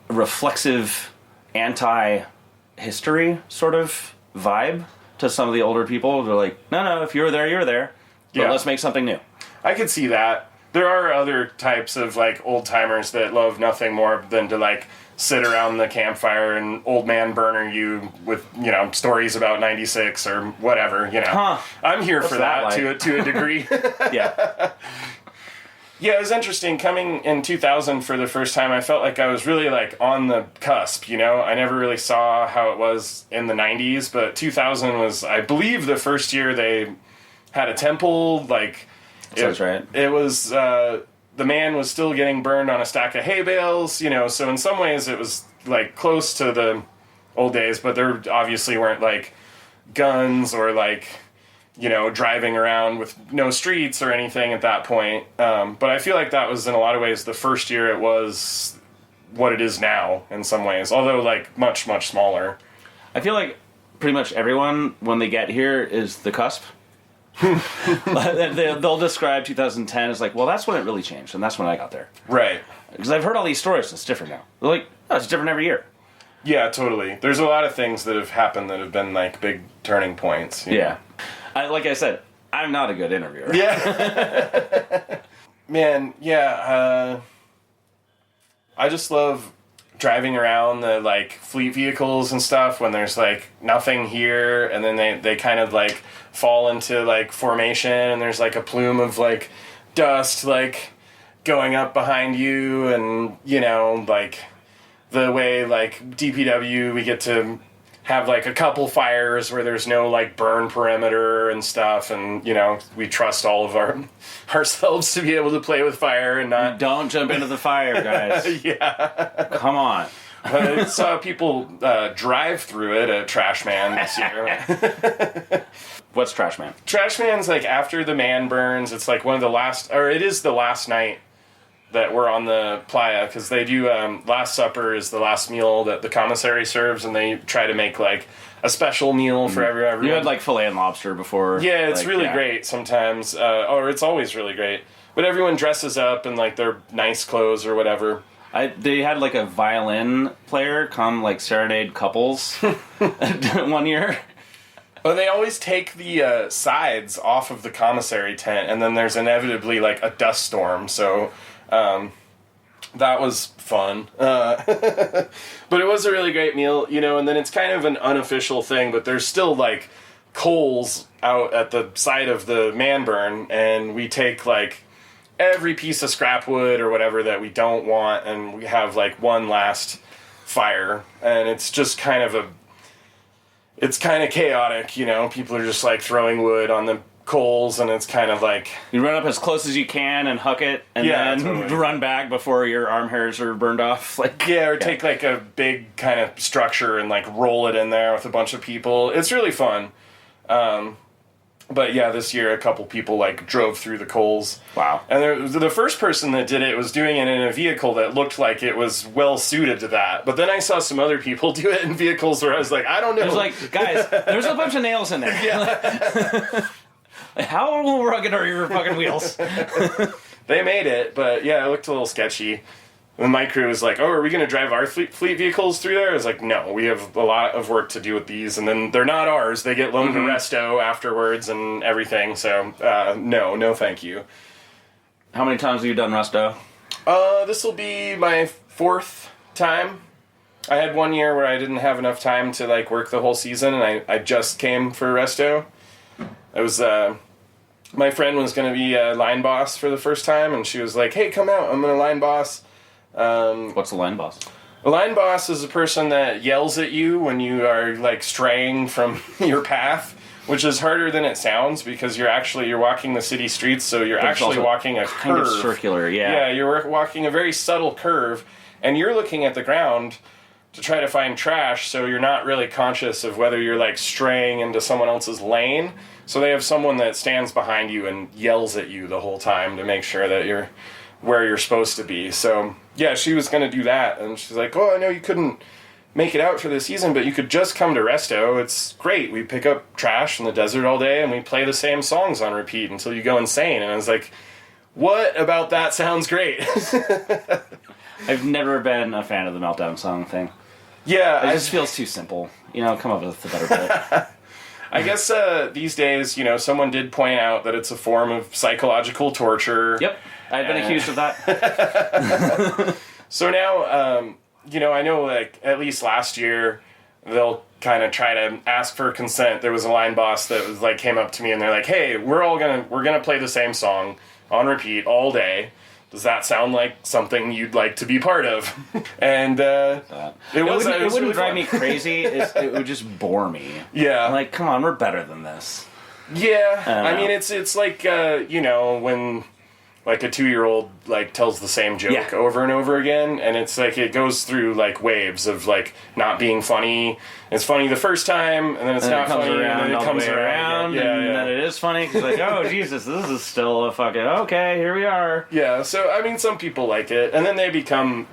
reflexive anti-history sort of vibe to some of the older people. They're like, no, if you were there, you were there. But Yeah. let's make something new. I could see that. There are other types of like old timers that love nothing more than to like sit around the campfire and old man burner you with stories about '96 or whatever. Huh. I'm here for that that like? to a degree. Yeah. Yeah, it was interesting coming in 2000 for the first time. I felt like I was really like on the cusp. I never really saw how it was in the 90s, but 2000 was, I believe, the first year they had a temple. Like, Sounds right. It was the man was still getting burned on a stack of hay bales. So in some ways it was like close to the old days, but there obviously weren't like guns or like driving around with no streets or anything at that point. But I feel like that was in a lot of ways the first year it was what it is now in some ways, although like much, much smaller. I feel like pretty much everyone, when they get here, is the cusp. They'll describe 2010 as like, well, that's when it really changed, and that's when I got there. Right. Because I've heard all these stories, it's different now. They're like, oh, it's different every year. Yeah, totally. There's a lot of things that have happened that have been like big turning points. Yeah. Like I said, I'm not a good interviewer. Yeah. Man, yeah. I just love driving around the like fleet vehicles and stuff when there's like nothing here, and then they kind of like fall into like formation, and there's like a plume of like dust like going up behind you, and like the way like DPW we get to have like a couple fires where there's no like burn perimeter and stuff, and we trust all of ourselves to be able to play with fire and not Don't jump into the fire, guys. yeah. Come on. I saw people drive through it at Trash Man this year. What's Trash Man? Trash Man's like after the man burns, it's like one of the last, or it is the last night that we're on the playa, because they do Last Supper is the last meal that the commissary serves, and they try to make like a special meal for everyone. You had like filet and lobster before. Yeah, it's like, really yeah. great sometimes, or it's always really great. But everyone dresses up in like their nice clothes or whatever. They had like a violin player come like serenade couples one year. Well, they always take the sides off of the commissary tent, and then there's inevitably like a dust storm, so that was fun. But it was a really great meal, and then it's kind of an unofficial thing, but there's still like coals out at the side of the man burn, and we take like every piece of scrap wood or whatever that we don't want, and we have like one last fire, and it's just kind of it's kind of chaotic, people are just like throwing wood on the coals, and it's kind of like You run up as close as you can and huck it, and Yeah, then totally. run back before your arm hairs are burned off. Like take like a big kind of structure and like roll it in there with a bunch of people. It's really fun. But yeah, this year a couple people like drove through the coals. Wow. And the first person that did it was doing it in a vehicle that looked like it was well suited to that. But then I saw some other people do it in vehicles where I was like, I don't know. It was like, guys, there's a bunch of nails in there. Yeah. How rugged are your fucking wheels? They made it, but yeah, it looked a little sketchy. And my crew was like, oh, are we going to drive our fleet vehicles through there? I was like, no, we have a lot of work to do with these. And then they're not ours. They get loaned to Resto afterwards and everything. So, no, thank you. How many times have you done Resto? This will be my 4th time. I had 1 year where I didn't have enough time to, like, work the whole season, and I just came for Resto. It was, my friend was going to be a line boss for the first time, and she was like, hey, come out, I'm going to line boss. What's the line boss? A line boss is a person that yells at you when you are like straying from your path, which is harder than it sounds because you're walking the city streets, so you're actually walking a kind curve. of circular, yeah. Yeah, you're walking a very subtle curve, and you're looking at the ground to try to find trash, so you're not really conscious of whether you're like straying into someone else's lane. So they have someone that stands behind you and yells at you the whole time to make sure that you're where you're supposed to be. So yeah, she was going to do that, and she's like, oh, I know you couldn't make it out for the season, but you could just come to Resto. It's great. We pick up trash in the desert all day, and we play the same songs on repeat until you go insane. And I was like, what about that sounds great? I've never been a fan of the Meltdown song thing. Yeah. It just feels too simple. Come up with a better bit. I guess these days, someone did point out that it's a form of psychological torture. Yep. I've been accused of that. So now, I know, like, at least last year, they'll kind of try to ask for consent. There was a line boss that was like, came up to me and they're like, hey, we're gonna play the same song on repeat all day. Does that sound like something you'd like to be part of? And it wouldn't really drive me crazy. It would just bore me. Yeah. I'm like, come on, we're better than this. Yeah. I mean, know. it's like, when like a 2-year-old like tells the same joke over and over again, and it's like it goes through like waves of like not being funny. It's funny the first time, and then it's not funny, and then it comes around, and then it is funny because like, oh Jesus, this is still a fucking okay. Here we are. Yeah. So I mean, some people like it, and then they become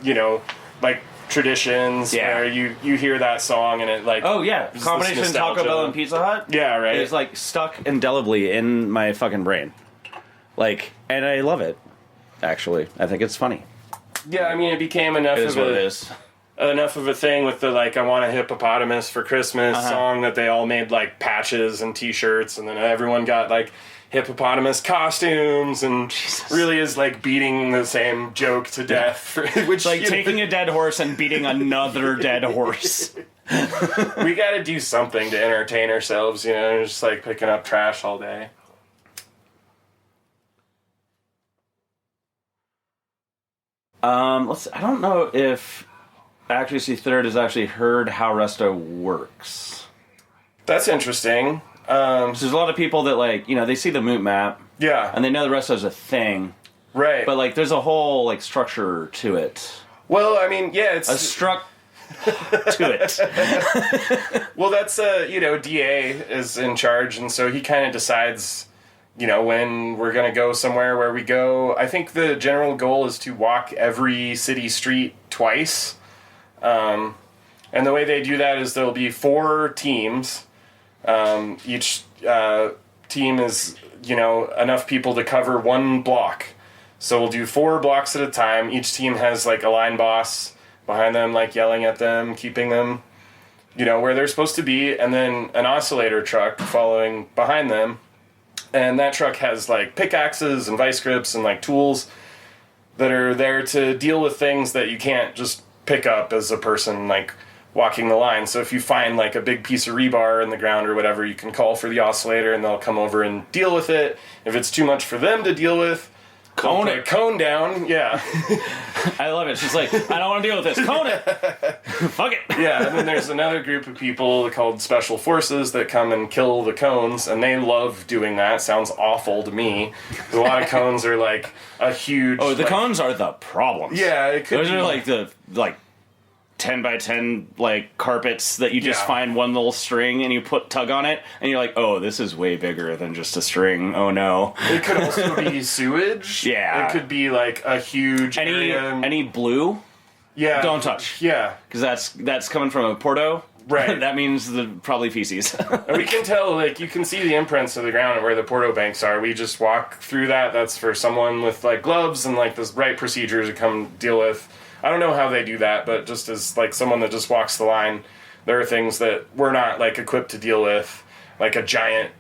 like traditions where you hear that song and it like combination Taco Bell and Pizza Hut. Yeah, right. It's like stuck indelibly in my fucking brain. Like, and I love it, actually. I think it's funny. Yeah, I mean, it became enough of a thing with the, like, I want a hippopotamus for Christmas song that they all made, like, patches and t-shirts, and then everyone got, like, hippopotamus costumes, and really is, like, beating the same joke to death. Which, like, taking a dead horse and beating another dead horse. We gotta do something to entertain ourselves, just, like, picking up trash all day. I don't know if Accuracy Third has actually heard how Resto works. That's interesting. There's a lot of people that, like, they see the moot map. Yeah. And they know the Resto's a thing. Right. But, like, there's a whole, like, structure to it. Well, I mean, yeah, it's... to it. Well, that's, DA is in charge, and so he kind of decides... when we're going to go somewhere where we go. I think the general goal is to walk every city street twice. And the way they do that is there'll be 4 teams. Each team is, enough people to cover 1 block. So we'll do 4 blocks at a time. Each team has, like, a line boss behind them, like, yelling at them, keeping them, where they're supposed to be. And then an oscillator truck following behind them. And that truck has, like, pickaxes and vice grips and, like, tools that are there to deal with things that you can't just pick up as a person, like, walking the line. So if you find, like, a big piece of rebar in the ground or whatever, you can call for the oscillator and they'll come over and deal with it. If it's too much for them to deal with, cone down, yeah. I love it. She's like, I don't want to deal with this. Cone it. Fuck it. Yeah, and then there's another group of people called Special Forces that come and kill the cones, and they love doing that. Sounds awful to me. A lot of cones are like a huge... Oh, the cones are the problem. Yeah, it could Those be. are like the 10 by 10 like carpets that you just Yeah. find one little string and you tug on it and you're like, oh, this is way bigger than just a string. Oh no. It could also be sewage. Yeah. It could be like a huge area. Any blue, Yeah. don't touch. Yeah. because that's coming from a Porto. Right. That means probably feces. And we can tell, like, you can see the imprints of the ground and where the Porto banks are. We just walk through that. That's for someone with, like, gloves and, like, the right procedures to come deal with. I don't know how they do that, but just as, like, someone that just walks the line, there are things that we're not, like, equipped to deal with. Like a giant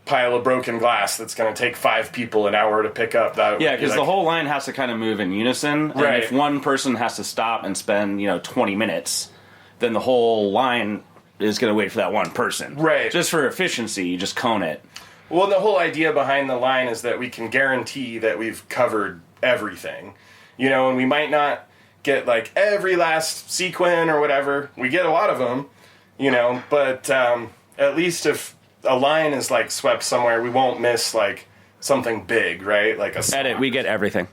pile of broken glass that's going to take 5 people an hour to pick up. That Yeah, because the whole line has to kind of move in unison. And Right. if one person has to stop and spend, 20 minutes, then the whole line is going to wait for that one person. Right. Just for efficiency, you just cone it. Well, the whole idea behind the line is that we can guarantee that we've covered everything. And we might not get, like, every last sequin or whatever. We get a lot of them, but at least if a line is, like, swept somewhere, we won't miss, like, something big, right? Like a Edit, we get everything.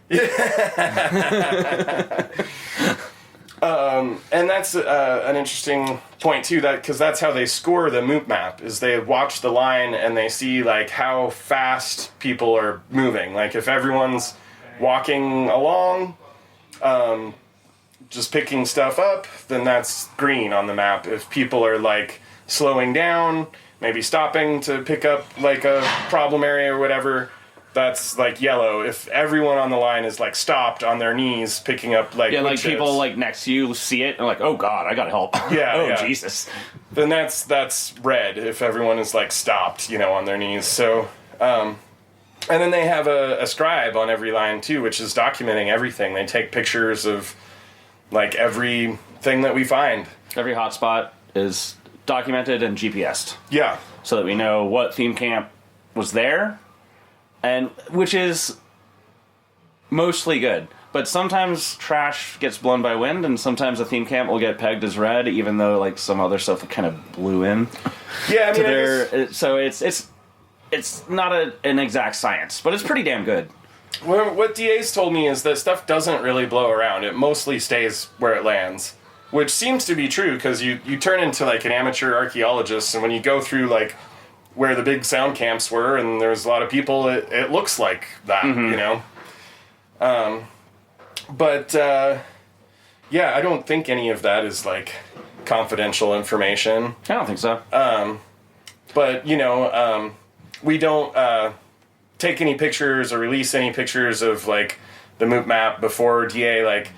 And that's an interesting point too, because that's how they score the moot map. Is they watch the line and they see like how fast people are moving. Like if everyone's walking along, just picking stuff up, then that's green on the map. If people are like slowing down, maybe stopping to pick up like a problem area or whatever, that's like yellow. If everyone on the line is like stopped on their knees picking up like Yeah, wood like chips, people like next to you see it and like, oh god, I gotta help. Yeah, oh yeah. Jesus. then that's red. If everyone is like stopped, on their knees. So, and then they have a scribe on every line too, which is documenting everything. They take pictures of like everything that we find. Every hotspot is documented and GPS'd Yeah. so that we know what theme camp was there, and which is mostly good. But sometimes trash gets blown by wind, and sometimes a theme camp will get pegged as red, even though like some other stuff kind of blew in Yeah, I to mean, their. So it's not an exact science, but it's pretty damn good. what DA's told me is that stuff doesn't really blow around. It mostly stays where it lands, which seems to be true because you turn into like an amateur archaeologist, and when you go through like where the big sound camps were and there's a lot of people, it looks like that, But yeah, I don't think any of that is like confidential information. I don't think so. But we don't take any pictures or release any pictures of like the moot map before DA like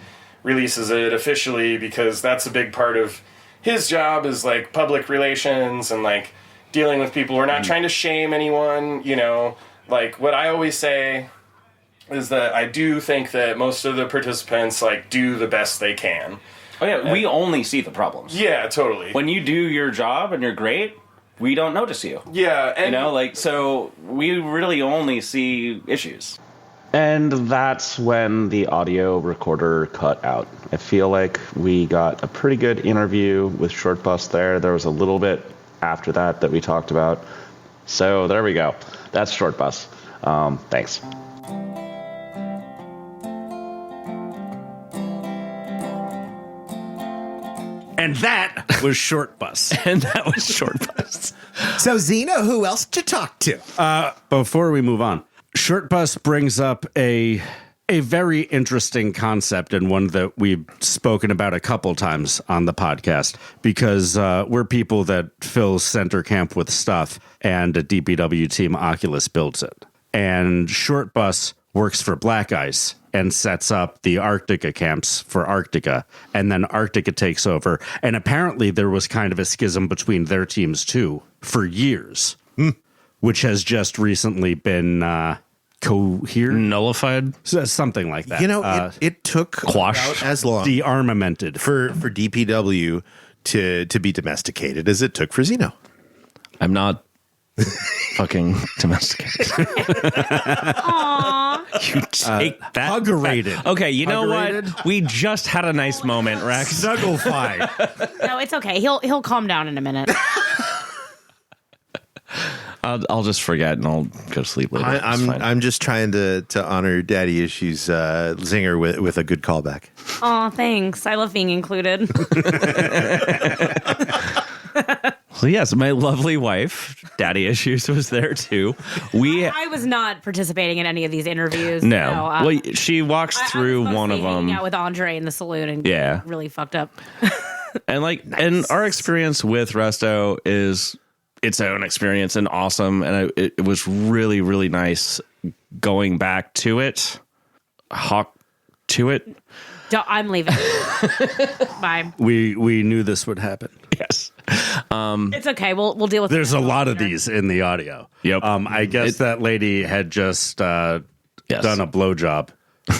releases it officially, because that's a big part of his job is like public relations and like dealing with people. We're not trying to shame anyone, like what I always say is that I do think that most of the participants like do the best they can. Oh yeah, we only see the problems. Yeah, totally. When you do your job and you're great, we don't notice you. Yeah, and So we really only see issues. And that's when the audio recorder cut out. I feel like we got a pretty good interview with Shortbus there. There was a little bit after that we talked about. So there we go. That's Shortbus. Thanks. And that was Shortbus. And that was Shortbus. So, Xeno, who else to talk to? Before we move on, Shortbus brings up a very interesting concept, and one that we've spoken about a couple times on the podcast, because we're people that fill center camp with stuff, and a DPW team Oculus builds it. And Shortbus works for Black Ice and sets up the Arctica camps for Arctica, and then Arctica takes over. And apparently there was kind of a schism between their teams too for years, which has just recently been cohered, Nullified? something like that. It took Quashed. about as long De-armamented. for DPW to be domesticated as it took for Xeno. I'm not fucking domesticated. Aww. You take that. Hug-rated. Okay, you know Hug-rated? what? We just had a nice moment, Rex. Snuggle fight. No, it's okay. He'll calm down in a minute. I'll just forget and I'll go to sleep later. It's fine. I'm just trying to honor Daddy Issues zinger with a good callback. Oh, thanks. I love being included. So yes, my lovely wife, Daddy Issues, was there too. I was not participating in any of these interviews. No. Well, she walks through one of them. Hanging out with Andrej in the saloon and really fucked up. And and our experience with Resto is its own experience and awesome. And it was really, really nice going back to it. Hawk to it. I'm leaving. Bye. We knew this would happen. Yes. It's okay. We'll deal with it. There's a lot of these in the audio. Yep. I guess that lady had just done a blowjob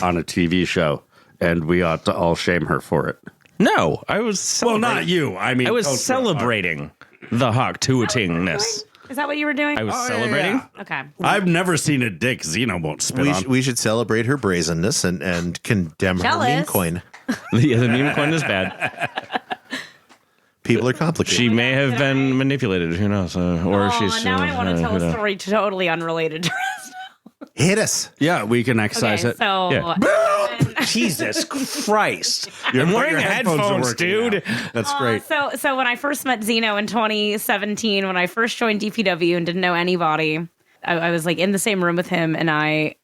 on a TV show, and we ought to all shame her for it. No, I was Well, not you. I mean, I was celebrating the hawk-to-itingness. Is that what you were doing? I was celebrating. yeah. Okay. I've never seen a dick Xeno won't spit on. We should celebrate her brazenness and condemn her meme Jealous. coin. Yeah, the meme coin is bad. People are complicated. She may have been manipulated. Who knows? Or she's. Now I want to tell who a knows? story totally unrelated to Hit us. Yeah, we can excise it. So Yeah. Jesus Christ! I'm wearing Your headphones are headphones, working dude. now. That's great. So when I first met Xeno in 2017, when I first joined DPW and didn't know anybody, I was like in the same room with him, and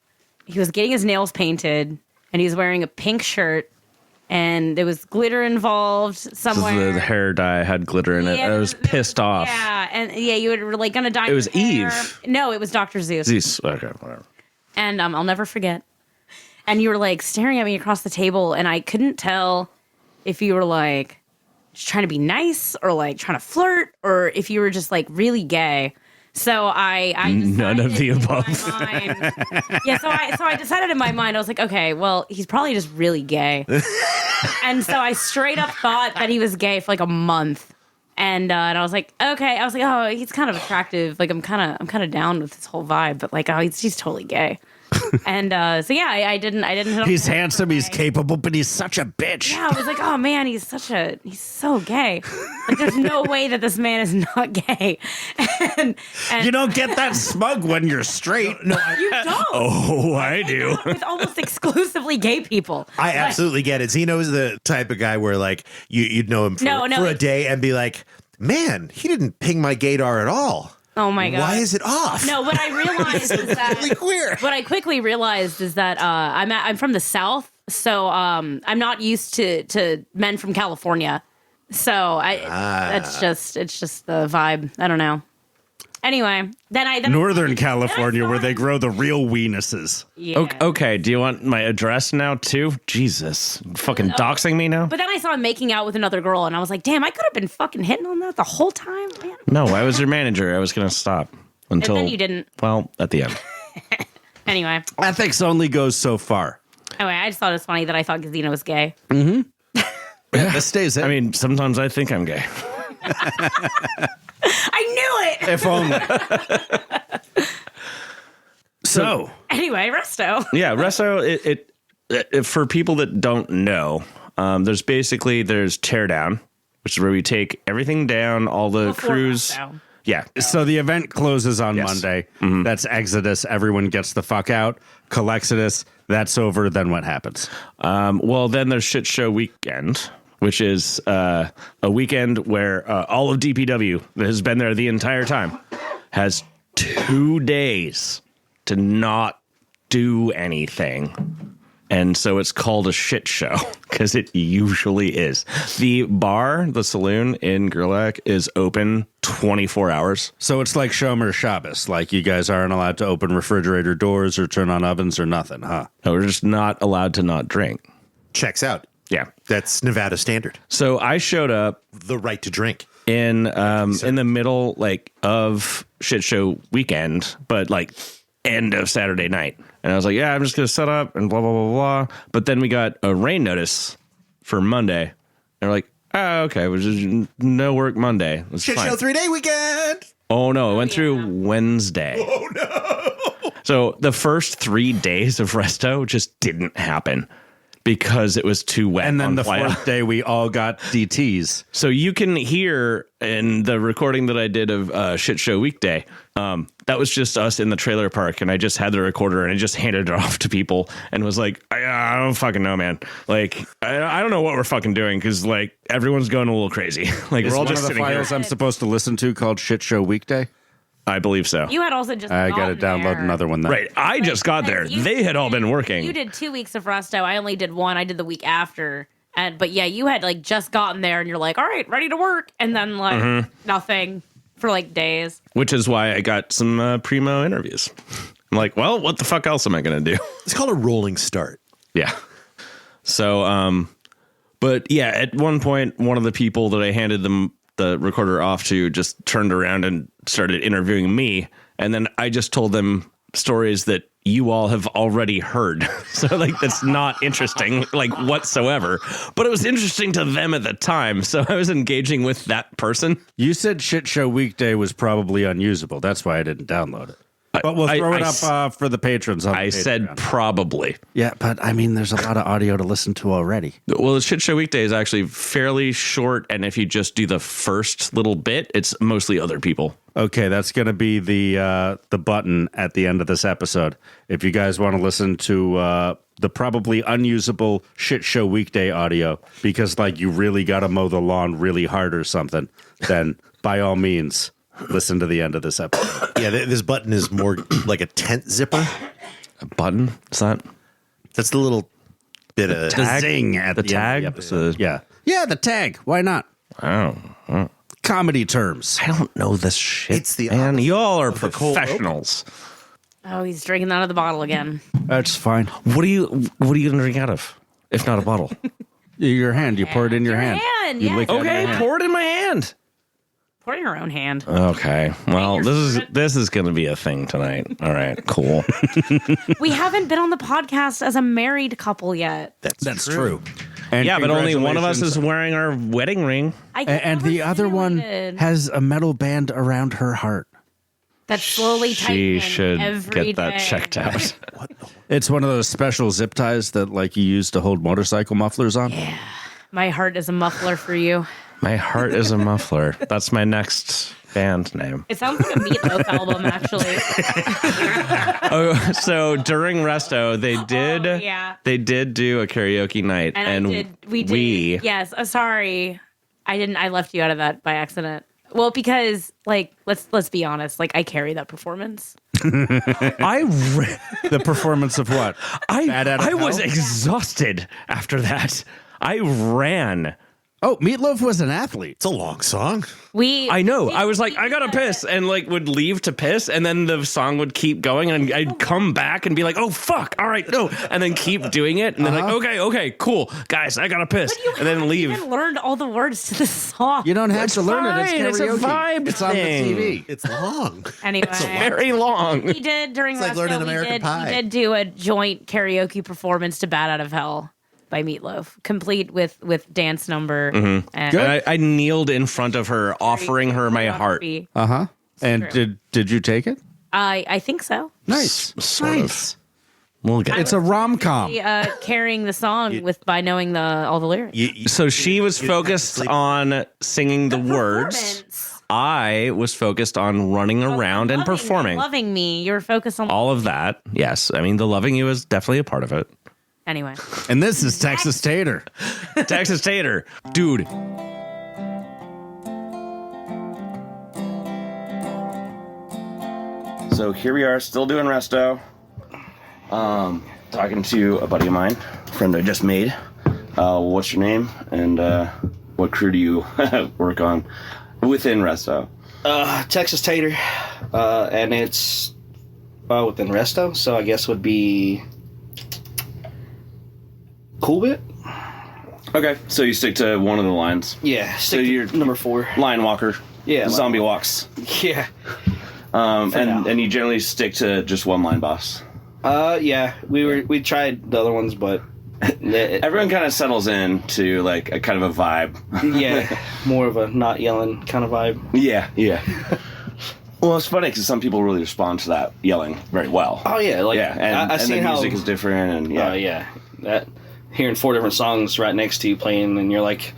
he was getting his nails painted, and he was wearing a pink shirt, and there was glitter involved somewhere. The hair dye had glitter in it. I was pissed off. Yeah, and you were like gonna dye. It was your hair. Eve. No, it was Dr. Zeus. Zeus. Okay, whatever. And I'll never forget. And you were like staring at me across the table, and I couldn't tell if you were like just trying to be nice or like trying to flirt, or if you were just like really gay. So I None of the decided in above. my mind- yeah, so I decided in my mind, I was like, okay, well, he's probably just really gay. And so I straight up thought that he was gay for like a month. And I was like, okay. I was like, oh, he's kind of attractive. Like I'm kind of down with this whole vibe, but like, oh, he's totally gay. And so yeah, I didn't hit on He's him. handsome, he's capable, but he's such a bitch. Yeah, I was like, oh man, he's so gay. Like there's no way that this man is not gay. And You don't get that smug when you're straight. No, you don't. Oh, I do. With almost exclusively gay people. I absolutely get it. Zeno's the type of guy where like you'd know him for a day and be like, man, he didn't ping my gaydar at all. Oh my god. Why is it off? No, what I realized is that Really queer. what I quickly realized is that I'm from the South, so I'm not used to men from California. So it's just the vibe. I don't know. Anyway, then Northern California, where they grow the real weenuses. yeah. Okay, do you want my address now too? Jesus, fucking doxing me now? But then I saw him making out with another girl, and I was like, damn, I could have been fucking hitting on that the whole time, man. No, I was your manager. I was gonna stop until. And then you didn't. Well, at the end. Anyway, Ethics only goes so far. I just thought it was funny that I thought Xeno was gay. This stays in. I mean, sometimes I think I'm gay. I knew it. if only. So, Anyway, Resto. Yeah, Resto. It for people that don't know, there's teardown, which is where we take everything down, all the Before crews. Resto. Yeah. so the event closes on Yes. Monday. That's Exodus. Everyone gets the fuck out. Colexodus. That's over. Then what happens? Well, then there's Shit Show Weekend, which is a weekend where all of DPW that has been there the entire time has 2 days to not do anything. And so it's called a shit show because it usually is. The bar, the saloon in Gerlach is open 24 hours. So it's like Shomer Shabbos. Like you guys aren't allowed to open refrigerator doors or turn on ovens or nothing, huh? No, we're just not allowed to not drink. Checks out. Yeah. That's Nevada standard. So I showed up The right to drink. in the middle of shit show weekend, but like end of Saturday night. And I was like, yeah, I'm just going to set up and blah, blah, blah, blah. But then we got a rain notice for Monday. And we're like, oh, okay, which is no work Monday. That's Shit fine. show 3-day weekend. Oh, no, it went through Wednesday. Oh, no. So the first 3 days of Resto just didn't happen because it was too wet. And then on the Playa. fourth day, we all got DTs. So you can hear in the recording that I did of Shit Show Weekday, that was just us in the trailer park, and I just had the recorder and I just handed it off to people and was like, I don't fucking know, man. Like, I don't know what we're fucking doing because like everyone's going a little crazy. Like Is we're all one just of the sitting here. files I'm supposed to listen to called Shit Show Weekday? I believe so. You had also just I got to gotten download there. another one then. Right. I just got there. They had all been working. You did 2 weeks of Resto. I only did one. I did the week after. But yeah, you had like just gotten there and you're like, all right, ready to work. And then like nothing for like days. Which is why I got some primo interviews. I'm like, well, what the fuck else am I going to do? It's called a rolling start. Yeah. So, but yeah, at one point, one of the people that I handed them the recorder off to just turned around and started interviewing me. And then I just told them stories that you all have already heard. So like, that's not interesting, like whatsoever, but it was interesting to them at the time. So I was engaging with that person. You said Shit Show Weekday was probably unusable. That's why I didn't download it. But we'll throw it up for the patrons. On I the said Patreon. probably. Yeah, but I mean, there's a lot of audio to listen to already. Well, the Shit Show Weekday is actually fairly short. And if you just do the first little bit, it's mostly other people. Okay, that's going to be the button at the end of this episode. If you guys want to listen to the probably unusable Shit Show Weekday audio because like you really got to mow the lawn really hard or something, then by all means, listen to the end of this episode. Yeah, this button is more like a tent zipper. A button? Is that That's the little bit of The zing at the the end of tag? the episode. Yeah, the tag. Why not? Oh, Comedy terms. I don't know this shit. It's the man. opposite Y'all are of the cold professionals. Oh, he's drinking out of the bottle again. That's fine. What are you gonna drink out of? If not a bottle. Your hand. You pour it in your hand. You yes. lick it in Okay, your hand. pour it in my hand. Pour it in your own hand. Okay. Well, your this is gonna be a thing tonight. All right, cool. We haven't been on the podcast as a married couple yet. That's true. And Yeah, but only one of us is congratulations. wearing our wedding ring. And the other one has a metal band around her heart. that's slowly She tightening should every get that day. checked out. It's one of those special zip ties that like you use to hold motorcycle mufflers on. My heart is a muffler for you. My heart is a muffler. That's my next band name. It sounds like a Meatloaf album, actually. Oh, so during Resto, they did yeah. they did do a karaoke night, And we did. Yes. Sorry, I left you out of that by accident. Well, because like let's be honest, like I carry that performance. The performance of what? Bad out of I was Hell? exhausted after that. I ran. Oh, Meatloaf was an athlete. It's a long song. I know. I was like, I gotta piss, and like would leave to piss, and then the song would keep going, and I'd come back and be like, oh fuck, all right, no, and then keep doing it, and then like, okay, cool, guys, I gotta piss, and then leave. I learned all the words to the song. You don't have to learn it. fine. It's It's a karaoke. vibe It's on the thing. TV. It's long. Anyway, Very long. we did during It's like Resto, learning American Pie. We did do a joint karaoke performance to "Bad Out of Hell" by Meatloaf, complete with dance number. And And I kneeled in front of her, offering her my heart. Uh-huh. And true. did you take it? I think so. Nice. Sort nice. of. We'll get It's a rom-com. Carrying the song by knowing all the lyrics. So she was focused on singing the words. Performance. I was focused on running around and performing. Loving me. You were focused on All of that. Yes. I mean, the loving you is definitely a part of it. anyway. And this is Texas Tater. Texas Tater. Dude. So here we are, still doing Resto. Talking to a buddy of mine, a friend I just made. What's your name and what crew do you work on within Resto? Texas Tater, and it's within Resto, so I guess would be Cool Bit. Okay, so you stick to one of the lines. Yeah, stick to you're number 4. Line walker. Yeah, line Zombie walks. Yeah, And you generally stick to just one line boss. yeah, we tried the other ones, but Everyone kind of settles in to like a kind of a vibe. yeah, more of a not yelling kind of vibe. Yeah. Well, it's funny because some people really respond to that yelling very well. Oh yeah, like Yeah, and I the seen how music is different, and yeah. yeah, that hearing 4 different songs right next to you playing, and you're like,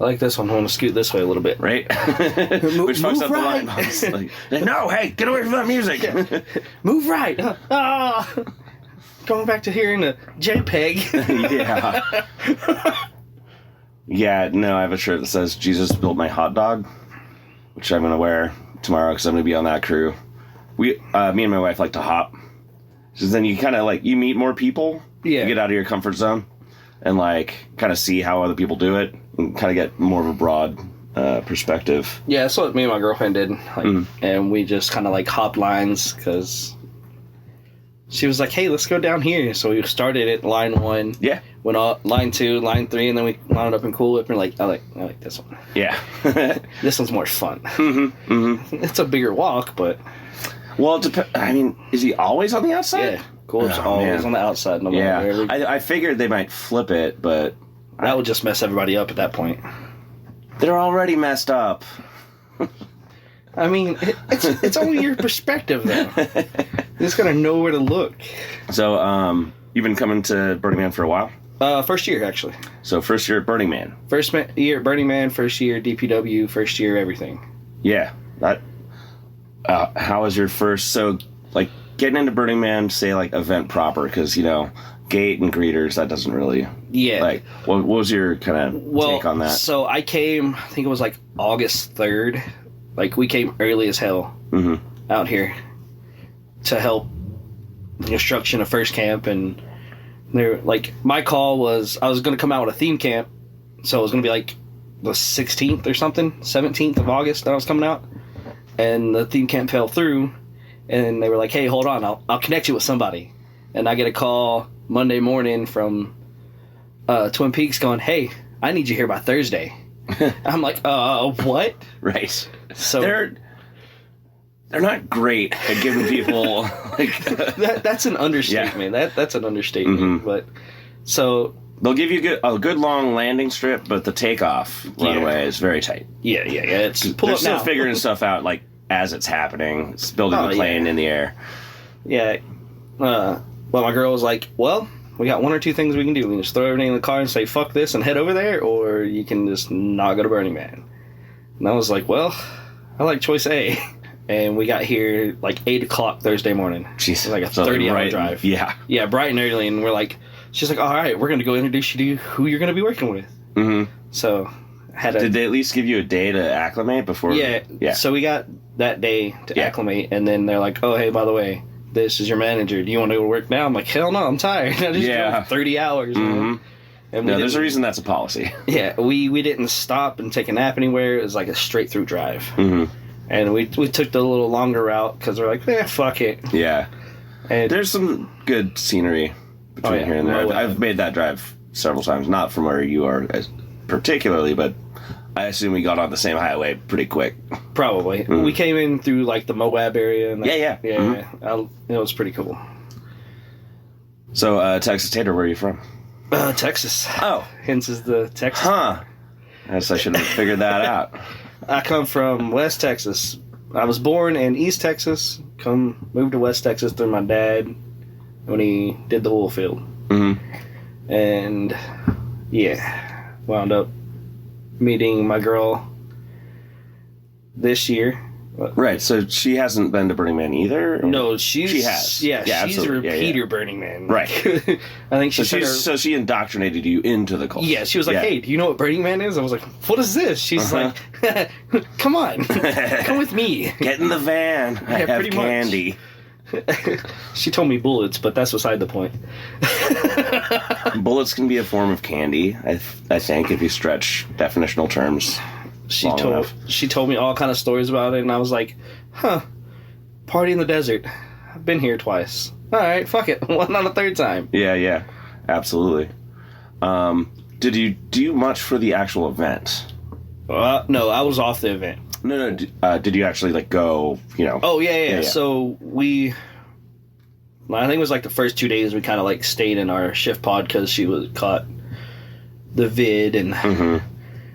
I like this one. I want to scoot this way a little bit. Right? Which fucks up right. the line. Like, no, hey, get away from that music. Yeah. Move right. Going back to hearing a JPEG. Yeah. Yeah, no, I have a shirt that says Jesus built my hot dog, which I'm going to wear tomorrow because I'm going to be on that crew. Me and my wife like to hop. So then you kind of like, you meet more people. Yeah. You get out of your comfort zone and like kind of see how other people do it and kind of get more of a broad perspective. Yeah, that's what me and my girlfriend did. Like, and we just kind of like hopped lines because she was like, hey, let's go down here. So we started at line 1. Yeah. Went on line 2, line 3, and then we wound up in Cool Whip and like, I like this one. Yeah. This one's more fun. It's a bigger walk, but... Well, I mean, is he always on the outside? Yeah. Cool Whip's always on the outside. No matter where. I figured they might flip it, but... That would just mess everybody up at that point. They're already messed up. I mean, it's only your perspective, though. You just gotta know where to look. So, you've been coming to Burning Man for a while? First year, actually. So, first year at Burning Man. First year at Burning Man, first year DPW, first year everything. Yeah. How was your first... So, like, getting into Burning Man, say, like, event proper, because, you know, gate and greeters, that doesn't really... Yeah. Like, what was your kind of take on that? So, I came, I think it was, like, August 3rd. Like, we came early as hell out here to help the construction of first camp, and they're like, my call was I was going to come out with a theme camp, so it was going to be like the 16th or something, 17th of August that I was coming out, and the theme camp fell through, and they were like, hey, hold on, I'll connect you with somebody, and I get a call Monday morning from Twin Peaks going, hey, I need you here by Thursday. I'm like, what? Right. So they're not great at giving people like that's an understatement. Yeah. That's an understatement. But so they'll give you a good long landing strip, but the takeoff right away is very tight. Yeah. It's pull they're up still now. figuring stuff out like as it's happening. It's building the plane in the air. Yeah. Well, my girl was like, well, we got 1 or 2 things we can do. We can just throw everything in the car and say, fuck this, and head over there, or you can just not go to Burning Man. And I was like, well, I like choice A. And we got here like 8 o'clock Thursday morning. Jeez. Like a 30-hour drive. Yeah. Yeah, bright and early. And we're like, she's like, all right, we're going to go introduce you to who you're going to be working with. Mm-hmm. So, did they at least give you a day to acclimate before? Yeah. So we got that day to acclimate, and then they're like, oh, hey, by the way, this is your manager. Do you want to go to work now? I'm like, hell no, I'm tired. I just drove 30 hours. And there's a reason that's a policy. Yeah, we didn't stop and take a nap anywhere. It was like a straight through drive. And we took the little longer route because we're like, fuck it. Yeah. And there's some good scenery between here and there. I've made that drive several times, not from where you are particularly, but I assume we got on the same highway pretty quick. Probably. We came in through like the Moab area. And Yeah. It was pretty cool. So, Texas Tater, where are you from? Texas. Oh. Hence is the Texas. Huh. I guess I should have figured that out. I come from West Texas. I was born in East Texas. Moved to West Texas through my dad when he did the oil field. And, wound up meeting my girl this year. Right, so she hasn't been to Burning Man either? No, she has. Yeah, she's absolutely. a repeater Burning Man. Right. I think so she indoctrinated you into the culture. Yeah, she was like, hey, do you know what Burning Man is? I was like, what is this? She's like, come on, come with me. Get in the van. I have pretty candy. She told me bullets, but that's beside the point. Bullets can be a form of candy, I think, if you stretch definitional terms. She told me all kind of stories about it, and I was like, party in the desert. I've been here twice. All right, fuck it. One on the third time. Yeah, absolutely. Did you do much for the actual event? No, I was off the event. No. Did you actually like go? Oh yeah. So I think it was like the first 2 days we kind of like stayed in our shift pod because she was caught the vid and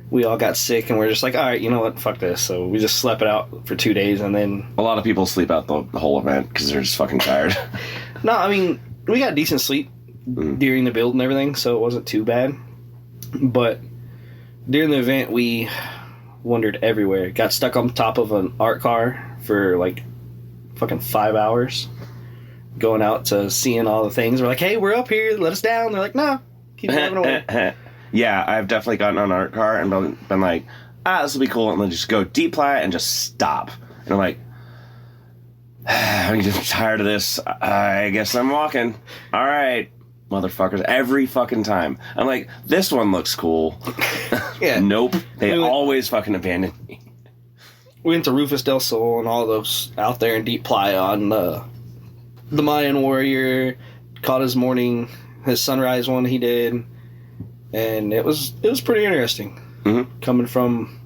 we all got sick and we're just like, all right, you know what, fuck this. So we just slept it out for 2 days and then a lot of people sleep out the whole event because they're just fucking tired. No, I mean we got decent sleep during the build and everything, so it wasn't too bad. But during the event, we wandered everywhere. Got stuck on top of an art car for like fucking 5 hours, going out to seeing all the things. We're like, hey, we're up here, let us down. They're like, no, keep driving away. Yeah, I've definitely gotten on an art car and been like, this will be cool, and then just go deep playa and just stop. And I'm like, I'm just tired of this. I guess I'm walking. All right, motherfuckers. Every fucking time. I'm like, this one looks cool. Yeah. Nope. They always fucking abandon me. We went to Rufus del Sol and all those out there in deep playa on the Mayan Warrior. Caught his sunrise one he did. And it was pretty interesting. Mm-hmm. Coming from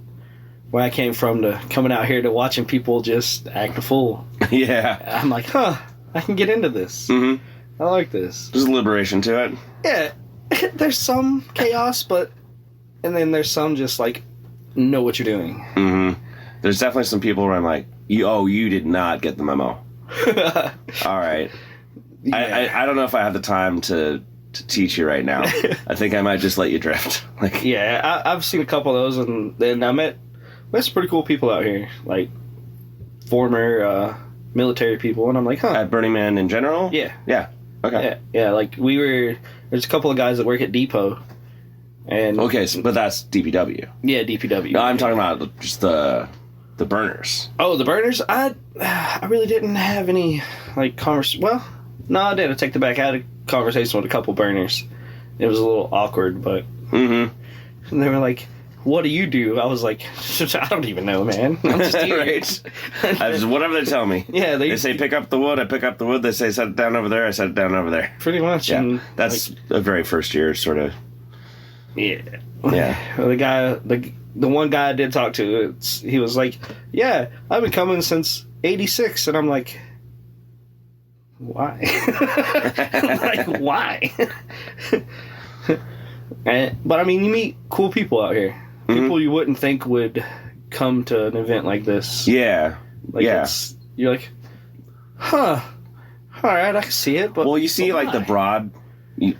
where I came from to coming out here to watching people just act a fool. Yeah. I'm like, I can get into this. Mm-hmm. I like this. There's a liberation to it. Yeah. There's some chaos, and then there's some just like, know what you're doing. Mm-hmm. There's definitely some people where I'm like, you did not get the memo. All right. Yeah. I don't know if I have the time to teach you right now. I think I might just let you drift. Like, yeah, I've seen a couple of those, and then I met some pretty cool people out here, like former military people, and I'm like, At Burning Man in general? Yeah. Yeah. Okay. Yeah, like there's a couple of guys that work at Depot, and... Okay, but that's DPW. Yeah, DPW. No, I'm talking about just the burners. Oh, the burners? I really didn't have any, like, Well, no, I did. I take the back. I had a conversation with a couple burners. It was a little awkward, but... Mm-hmm. And they were like, what do you do? I was like, I don't even know, man. I'm just here. Right. Whatever they tell me. Yeah, they say pick up the wood, I pick up the wood. They say set it down over there, I set it down over there. Pretty much. Yeah, and that's a very first year sort of... Yeah. Yeah. Well, the one guy I did talk to, he was like, yeah, I've been coming since 86. And I'm like... Why? Like, why? But I mean, you meet cool people out here. People you wouldn't think would come to an event like this. Yeah. Like, yeah. You're like, all right, I can see it. But well, you see, like, the broad,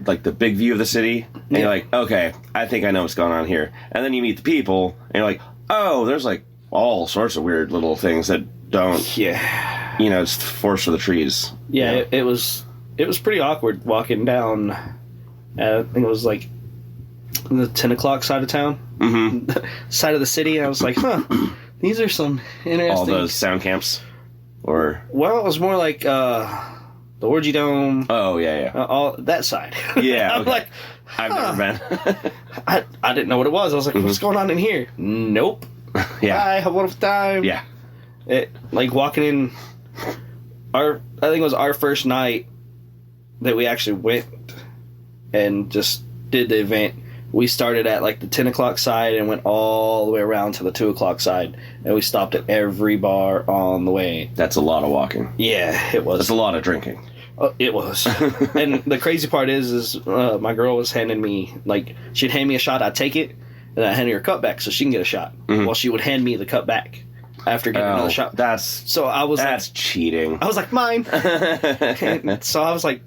like the big view of the city, and you're like, okay, I think I know what's going on here. And then you meet the people, and you're like, oh, there's like all sorts of weird little things that don't. Yeah. It's forest for the trees. Yeah, it was pretty awkward walking down. I think it was like the 10 o'clock side of town, side of the city. And I was like, these are some interesting. All those sound camps, or well, it was more like the Orgy Dome. Oh yeah. All that side. Yeah, I'm okay. like, I've never been. I didn't know what it was. I was like, what's going on in here? Nope. Yeah. Bye, have a wonderful time. Yeah. It like walking in. I think it was our first night that we actually went and just did the event. We started at like the 10 o'clock side and went all the way around to the 2 o'clock side, and we stopped at every bar on the way. That's a lot of walking. Yeah, it was. That's a lot of drinking. It was. And the crazy part is my girl was handing me, like, she'd hand me a shot, I'd take it, and I'd hand her a cup back so she can get a shot. Well, she would hand me the cup back after getting another shot. That's cheating. I was like, mine. And so I was like,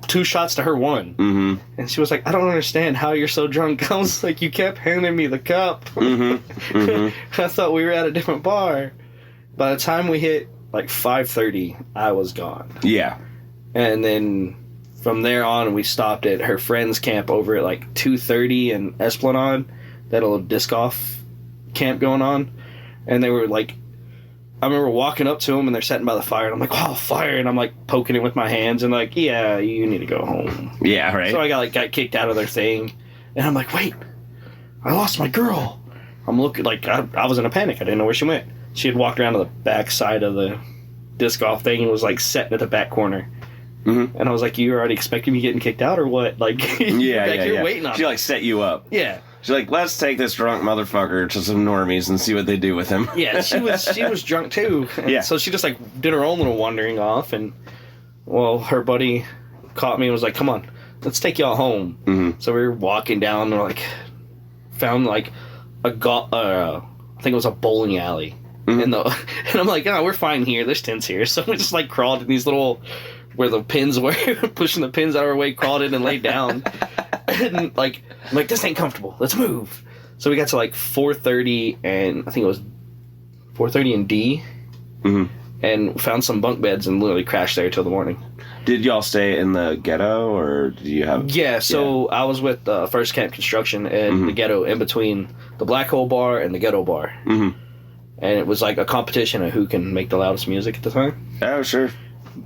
2 shots to her 1. And she was like, I don't understand how you're so drunk. I was like, you kept handing me the cup. I thought we were at a different bar. By the time we hit like 5:30, I was gone. Yeah. And then from there on, we stopped at her friend's camp over at like 2:30 in Esplanade. They had a little disc golf camp going on. And they were like, I remember walking up to them and they're sitting by the fire, and I'm like, oh, fire. And I'm like poking it with my hands and like, yeah, you need to go home. Yeah, right. So I got kicked out of their thing. And I'm like, wait, I lost my girl. I'm looking like I was in a panic. I didn't know where she went. She had walked around to the back side of the disc golf thing and was like sitting at the back corner. And I was like, you already expecting me getting kicked out or what? Like, you're waiting on me. She like set you up. Yeah. She's like, let's take this drunk motherfucker to some normies and see what they do with him. Yeah, she was drunk too. And so she just like did her own little wandering off, and well, her buddy caught me and was like, come on, let's take y'all home. So we were walking down and like found like I think it was a bowling alley. And I'm like, oh, we're fine here. There's tents here. So we just like crawled in these little where the pins were, pushing the pins out of our way, crawled in and laid down. And like, I'm like, this ain't comfortable. Let's move. So we got to like 4:30, and I think it was 4:30 in D, and found some bunk beds and literally crashed there till the morning. Did y'all stay in the ghetto, or did you have... Yeah, so I was with First Camp Construction in the ghetto, in between the Black Hole Bar and the Ghetto Bar. And it was like a competition of who can make the loudest music at the time. Oh, sure.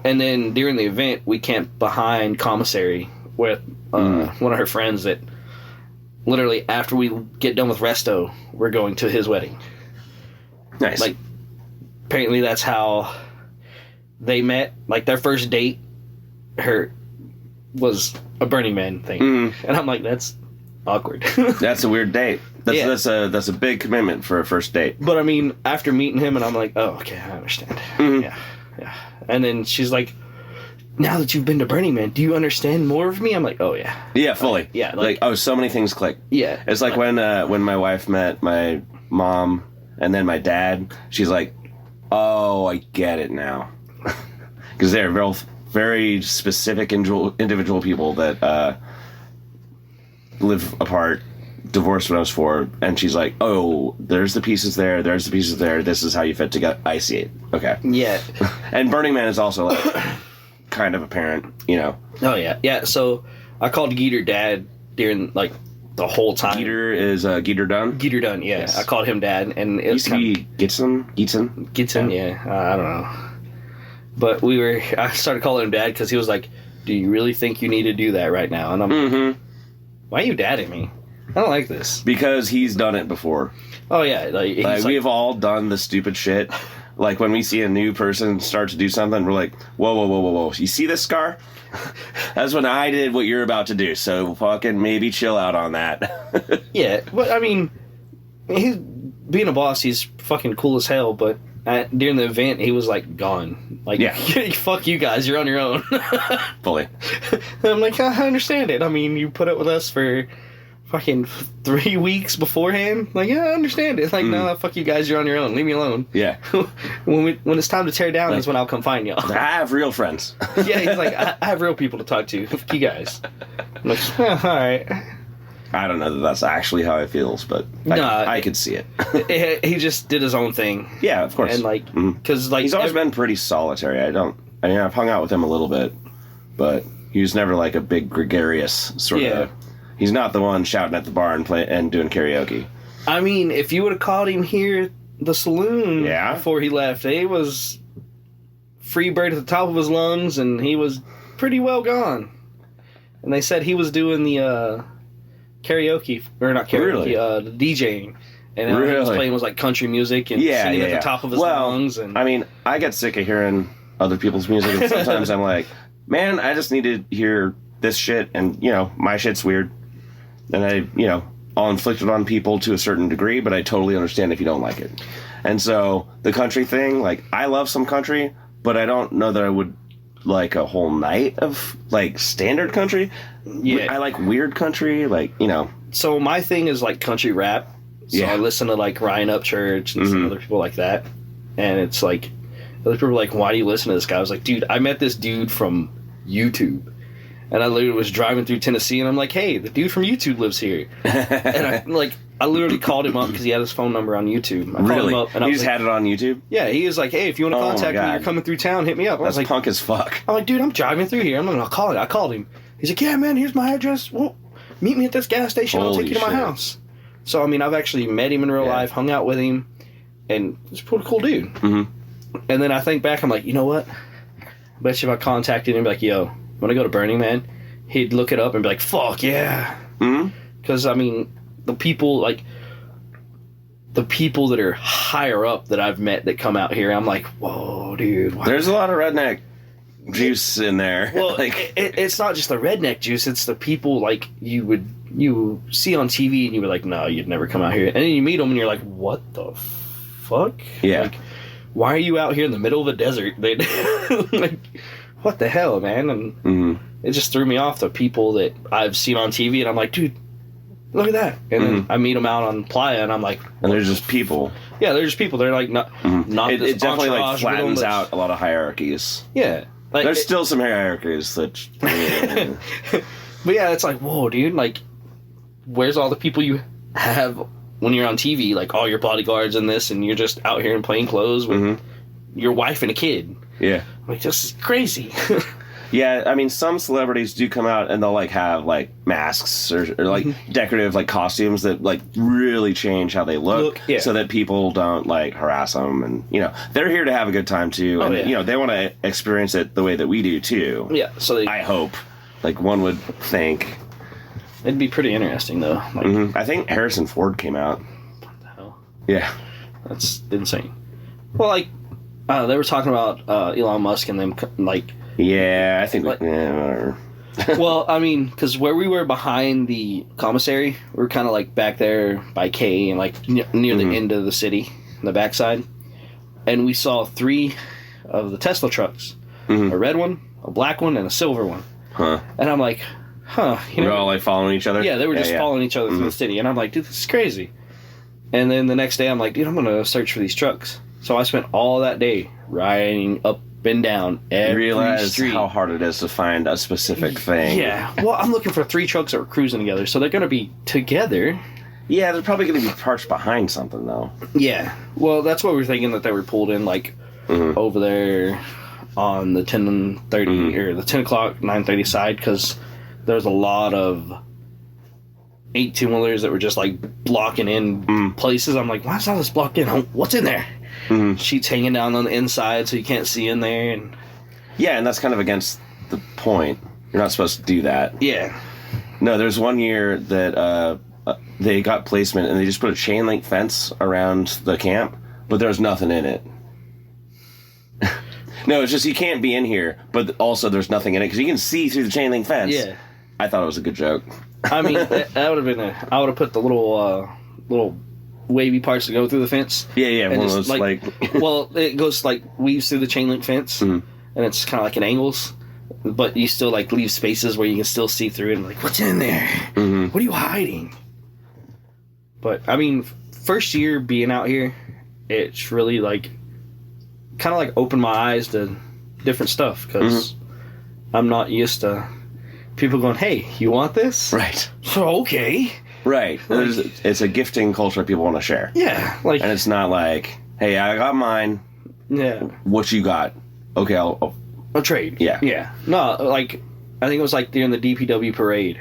And then during the event, we camped behind Commissary with one of her friends that literally after we get done with Resto, we're going to his wedding. Nice. Like, apparently that's how they met. Like, their first date was a Burning Man thing. And I'm like, that's awkward. That's a weird date. That's a big commitment for a first date. But I mean, after meeting him, and I'm like, oh, okay, I understand. Yeah. And then she's like, now that you've been to Burning Man, do you understand more of me? I'm like, oh yeah. Yeah, fully. Like, oh, so many things click. Yeah. It's like when my wife met my mom and then my dad, she's like, oh, I get it now. Because they're both very specific individual people that live apart, divorced when I was 4, and she's like, oh, there's the pieces there, there's the pieces there, this is how you fit together. I see it. Okay. Yeah. And Burning Man is also like kind of apparent, you know. Oh yeah. Yeah, so I called Geeter Dad during like the whole time. Geeter is Geeter Dunn? Geeter Dunn, yeah. Yes. I called him Dad, and it Used to be Gitson? Gitson, yeah. I don't know. But I started calling him Dad because he was like, do you really think you need to do that right now? And I'm like, why are you dadding me? I don't like this. Because he's done it before. Oh, yeah. Like we have all done the stupid shit. Like, when we see a new person start to do something, we're like, whoa. You see this scar? That's when I did what you're about to do, so fucking maybe chill out on that. Yeah, but I mean, being a boss, he's fucking cool as hell, but during the event, he was like gone. Like, yeah. Fuck you guys, you're on your own. Fully. And I'm like, I understand it. I mean, you put up with us for fucking 3 weeks beforehand. Like, yeah, I understand it. Like, no, fuck you guys, you're on your own. Leave me alone. Yeah. when it's time to tear down is when I'll come find y'all. I have real friends. Yeah, he's like, I have real people to talk to. Fuck you guys. I'm like, all right. I don't know that that's actually how it feels, but I could see it. He just did his own thing. Yeah, of course. And like, because like he's always been pretty solitary. I've hung out with him a little bit, but he was never like a big gregarious sort of. He's not the one shouting at the bar and doing karaoke. I mean, if you would have caught him here at the saloon before he left, he was Freebird at the top of his lungs, and he was pretty well gone. And they said he was doing the karaoke, or not karaoke, the DJing. And what he was playing was like country music and singing at the top of his lungs. And I mean, I get sick of hearing other people's music, and sometimes I'm like, man, I just need to hear this shit, and, you know, my shit's weird. And I'll inflict it on people to a certain degree, but I totally understand if you don't like it. And so, the country thing, like, I love some country, but I don't know that I would like a whole night of, like, standard country. Yeah. I like weird country, like, you know. So, my thing is, like, country rap. So I listen to, like, Ryan Upchurch and some other people like that. And it's like, other people are like, why do you listen to this guy? I was like, dude, I met this dude from YouTube. And I literally was driving through Tennessee, and I'm like, hey, the dude from YouTube lives here. And I literally called him up because he had his phone number on YouTube. I called him up, and you just had it on YouTube? Yeah, he was like, hey, if you want to contact me, you're coming through town, hit me up. I was That's like, punk as fuck. I'm like, dude, I'm driving through here. I'm going to call it. I called him. He's like, yeah, man, here's my address. Well, meet me at this gas station. I'll take you to my house. So, I mean, I've actually met him in real life, hung out with him, and he's a pretty cool dude. Mm-hmm. And then I think back, I'm like, you know what? I bet you if I contacted him, be like, yo, want to go to Burning Man? He'd look it up and be like, fuck yeah. Because, I mean, the people that are higher up that I've met that come out here, I'm like, whoa, dude. There's a lot of redneck juice in there. Well, it's not just the redneck juice. It's the people, like, you see on TV and you were like, no, you'd never come out here. And then you meet them and you're like, what the fuck? Yeah. Like, why are you out here in the middle of a desert? Like, what the hell, man? And it just threw me off, the people that I've seen on TV, and I'm like, dude, look at that. And then I meet them out on Playa, and I'm like, and they're just people. Yeah, they're just people. They're like not it definitely like flattens out a lot of hierarchies. Yeah, Like, There's still some hierarchies that. But yeah, it's like, whoa, dude. Like, where's all the people you have when you're on TV? Like, all your bodyguards and this, and you're just out here in plain clothes with your wife and a kid. Yeah. Like, this is crazy. Yeah, I mean, some celebrities do come out and they'll like have like masks or like decorative like costumes that like really change how they look, so that people don't like harass them, and they're here to have a good time too, and they want to experience it the way that we do too. Yeah, so I hope, like one would think, it'd be pretty interesting though. Like, I think Harrison Ford came out. What the hell? Yeah, that's insane. Well, like they were talking about Elon Musk and them like. Yeah, I think whatever. Well, I mean, because where we were behind the commissary, we were kind of like back there by K and like near the end of the city, the backside, and we saw 3 of the Tesla trucks, a red one, a black one, and a silver one. Huh? And I'm like, We're all like following each other. Yeah, they were just following each other through the city, and I'm like, dude, this is crazy. And then the next day, I'm like, dude, I'm gonna search for these trucks. So I spent all that day riding up and down every street. How hard it is to find a specific thing. Yeah. Well, I'm looking for 3 trucks that were cruising together, so they're going to be together. Yeah, they're probably going to be parked behind something, though. Yeah. Well, that's what we're thinking, that they were pulled in, like, over there on the 10:30 or the 10 o'clock, 9:30 side, because there's a lot of 18-wheelers that were just, like, blocking in places. I'm like, why is all this blocked in? What's in there? Sheets hanging down on the inside so you can't see in there, and and that's kind of against the point. You're not supposed to do that. Yeah. No, there's one year that they got placement and they just put a chain link fence around the camp, but there's nothing in it. No, it's just you can't be in here, but also there's nothing in it because you can see through the chain link fence. Yeah. I thought it was a good joke. I mean, that would have been I would have put the little wavy parts that go through the fence. Yeah, one of those like well, it goes like weaves through the chain link fence, and it's kind of like in angles, but you still like leave spaces where you can still see through it. And like, what's in there? What are you hiding? But I mean, first year being out here, it's really like kind of like opened my eyes to different stuff because I'm not used to people going, "Hey, you want this?" Right. So okay. Right. It's a gifting culture people want to share. Yeah. Like, and it's not like, hey, I got mine. Yeah. What you got? Okay, I'll trade. Yeah. Yeah. No, like, I think it was like during the DPW parade.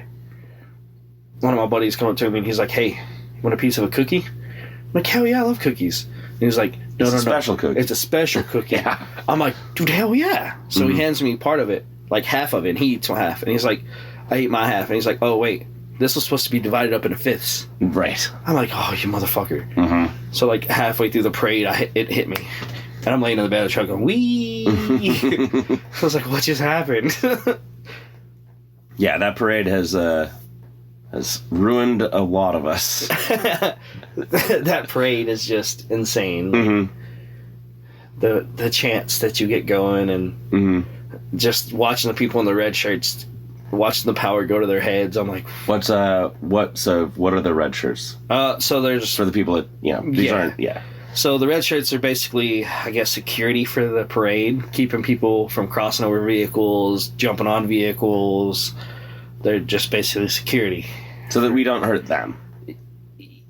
One of my buddies come up to me and he's like, hey, you want a piece of a cookie? I'm like, hell yeah, I love cookies. And he's like, no, it's a special cookie. It's a special cookie. Yeah. I'm like, dude, hell yeah. So he hands me part of it, like half of it, and he eats my half. And he's like, I eat my half. And he's like, oh, wait. This was supposed to be divided up into fifths. Right. I'm like, oh, you motherfucker. So, like, halfway through the parade, it hit me. And I'm laying in the bed of the truck going, wee! I was like, what just happened? Yeah, that parade has ruined a lot of us. That parade is just insane. The chants that you get going and just watching the people in the red shirts, watching the power go to their heads. I'm like, what are the red shirts? So there's for the people that these aren't. So the red shirts are basically, I guess, security for the parade, keeping people from crossing over vehicles, jumping on vehicles. They're just basically security, so that we don't hurt them.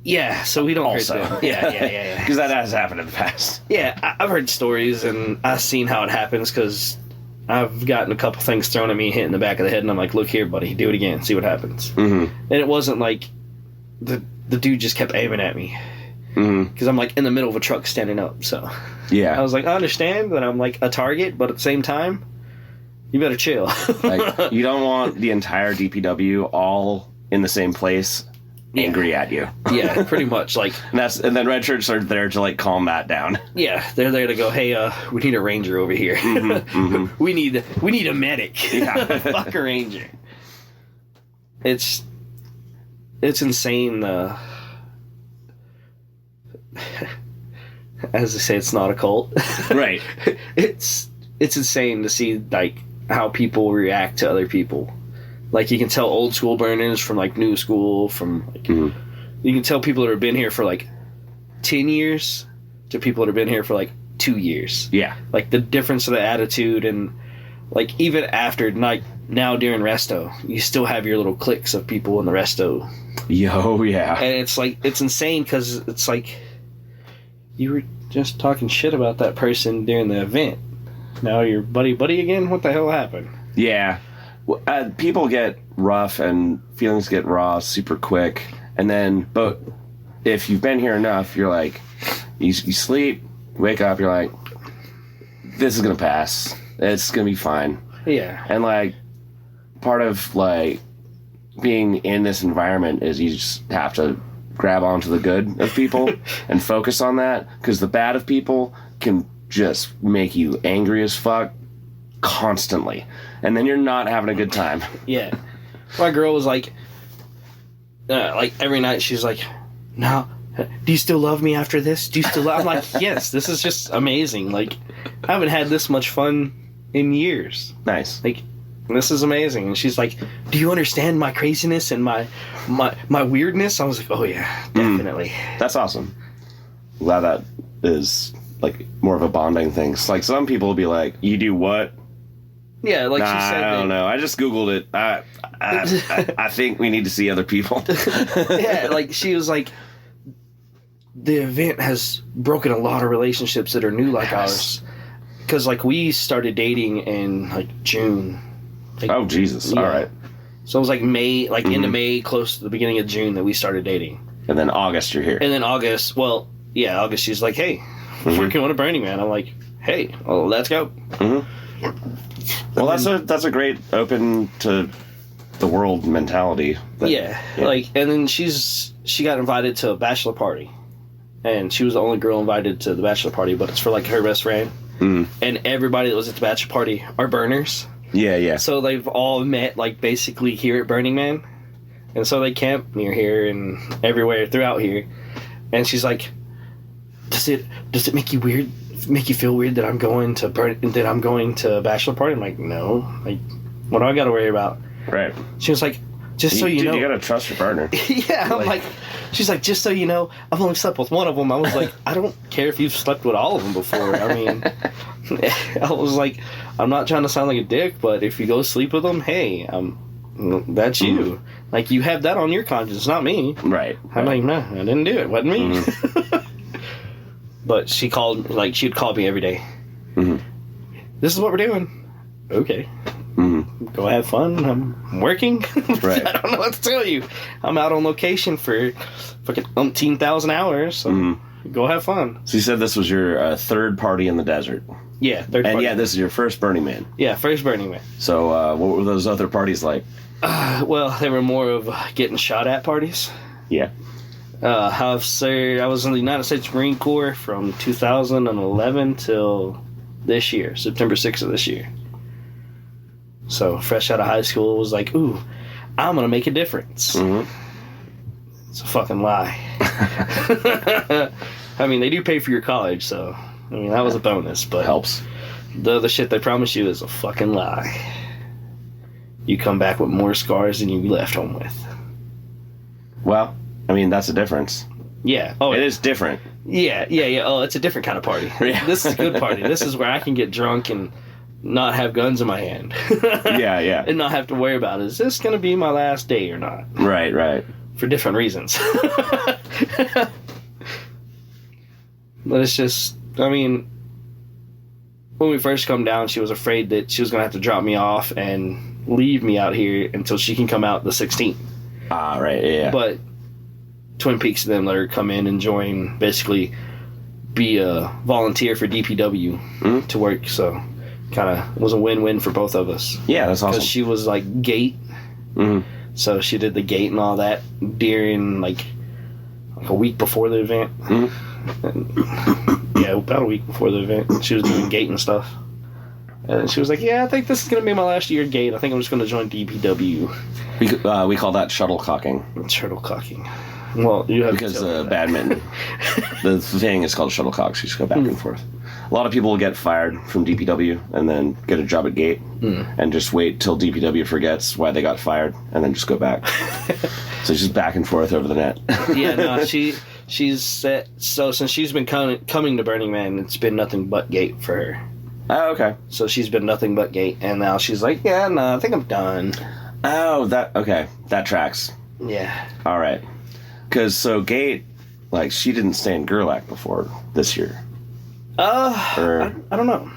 Yeah, so we don't hurt them. Yeah. Because that has happened in the past. Yeah, I've heard stories and I've seen how it happens because I've gotten a couple things thrown at me, hit in the back of the head, and I'm like, look here, buddy, do it again, see what happens. And it wasn't like the dude just kept aiming at me. Because I'm like in the middle of a truck standing up, so. Yeah. I was like, I understand that I'm like a target, but at the same time, you better chill. Like, you don't want the entire DPW all in the same place angry at you. Yeah, pretty much. Like, and then red shirts are there to like calm that down. Yeah, they're there to go, hey, we need a ranger over here. We need a medic. Yeah. Fuck a ranger. It's insane. As they say, it's not a cult. Right. It's insane to see like how people react to other people. Like, you can tell old school burners from like new school, from like you can tell people that have been here for like 10 years to people that have been here for like 2 years. Yeah. Like the difference of the attitude, and like even after now during Resto, you still have your little cliques of people in the Resto. Yo, yeah. And it's like, it's insane because it's like you were just talking shit about that person during the event. Now you're buddy again? What the hell happened? Yeah. People get rough and feelings get raw super quick. And then, but if you've been here enough, you're like, you sleep, wake up, you're like, this is going to pass. It's going to be fine. Yeah. And like, part of like being in this environment is you just have to grab onto the good of people and focus on that, because the bad of people can just make you angry as fuck constantly, and then you're not having a good time. Yeah. My girl was like every night she's like, no, do you still love me after this? Do you still I'm like, yes, this is just amazing. Like, I haven't had this much fun in years. Nice. Like, this is amazing. And she's like, do you understand my craziness and my weirdness? I was like, oh yeah, definitely. That's awesome. Glad that is like more of a bonding thing. It's like some people will be like, you do what? Yeah, like she said. I don't know. I just Googled it. I think we need to see other people. Yeah, like she was like, the event has broken a lot of relationships that are new like ours. Because like we started dating in like June. Like, oh Jesus! Yeah. All right. So it was like May, like into May, close to the beginning of June that we started dating. And then August, you're here. And then August, August, she's like, hey, we're going to Burning Man. I'm like, hey, well, let's go. Well, that's a great open to the world mentality. Yeah, like, and then she got invited to a bachelor party, and she was the only girl invited to the bachelor party, but it's for like her best friend, and everybody that was at the bachelor party are burners. Yeah. So they've all met like basically here at Burning Man, and so they camp near here and everywhere throughout here. And she's like, does it make you weird? Make you feel weird that I'm going to a bachelor party? I'm like, no. Like, what do I got to worry about? Right. She was like, just so you know, you gotta trust your partner. Yeah, I'm like, she's like, just so you know, I've only slept with one of them. I was like, I don't care if you've slept with all of them before. I mean, I was like, I'm not trying to sound like a dick, but if you go sleep with them, hey, that's you. Like, you have that on your conscience, not me. Right. I'm like, no, I didn't do it. Wasn't me. But she called, like, she'd call me every day. This is what we're doing. Okay. Go have fun. I'm working. Right. I don't know what to tell you. I'm out on location for fucking 18,000 hours. So go have fun. So you said this was your third party in the desert. Yeah, third party. And yeah, this is your first Burning Man. Yeah, first Burning Man. So what were those other parties like? Well, they were more of getting shot at parties. Yeah. I was in the United States Marine Corps from 2011 till this year, September 6th of this year. So, fresh out of high school, was like, ooh, I'm going to make a difference. It's a fucking lie. I mean, they do pay for your college, so, I mean, that was a bonus, but helps. The other shit they promise you is a fucking lie. You come back with more scars than you left home with. Well, I mean, that's a difference. Yeah. Oh, it is different. Yeah. Oh, it's a different kind of party. Yeah. This is a good party. This is where I can get drunk and not have guns in my hand. Yeah. And not have to worry about, is this going to be my last day or not? Right. For different reasons. But it's just, I mean, when we first come down, she was afraid that she was going to have to drop me off and leave me out here until she can come out the 16th. Ah, right, yeah. But Twin Peaks then let her come in and join, basically be a volunteer for DPW to work, so kind of was a win-win for both of us. Yeah, that's awesome. Because she was like gate, so she did the gate and all that during like a week before the event. And, yeah, about a week before the event, she was doing gate and stuff. And she was like, yeah, I think this is going to be my last year gate. I think I'm just going to join DPW. We call that shuttlecocking. Shuttlecocking. Well, you have because badminton. The thing is called shuttlecock, so you just go back and forth. A lot of people will get fired from DPW and then get a job at Gate and just wait till DPW forgets why they got fired and then just go back. So it's just back and forth over the net. Yeah, no, she's set. So since she's been coming to Burning Man, it's been nothing but Gate for her. Oh, okay. So she's been nothing but gate, and now she's like, yeah, no, I think I'm done. Oh, that tracks. Yeah. All right. Because so Gate, like, she didn't stay in Gerlach before this year. I don't know.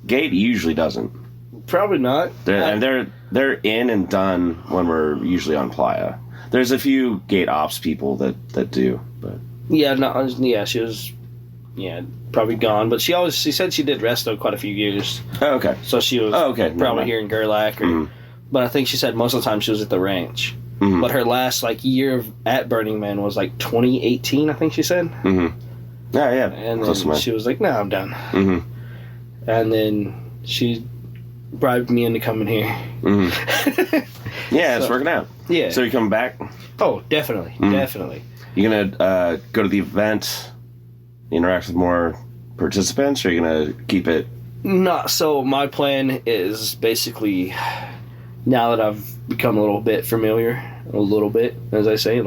Gate usually doesn't. Probably not. They're in and done when we're usually on Playa. There's a few Gate ops people that do, but she was probably gone. But she said she did Resto quite a few years. oh, okay. So she was probably here in Gerlach, but I think she said most of the time she was at the ranch. Mm-hmm. But her last year at Burning Man was 2018, I think she said. Mm-hmm. Yeah. And then she was like, "No, I'm done." Mm-hmm. And then she bribed me into coming here. Mm-hmm. Yeah, it's working out. Yeah. So you coming back? Oh, definitely, definitely. You gonna go to the event, interact with more participants, or are you gonna keep it? No. So my plan is basically, now that I've become a little bit familiar, as I say,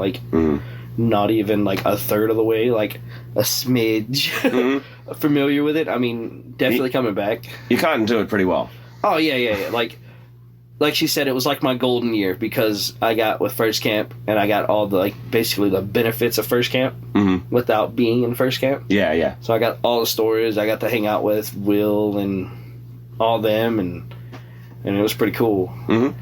not even a third of the way, a smidge familiar with it. I mean, definitely coming back. You caught into it pretty well. Oh yeah. Like she said, it was my golden year because I got with first camp and I got all the basically the benefits of first camp without being in first camp. Yeah. So I got all the stories. I got to hang out with Will and all them, and it was pretty cool. Mm-hmm.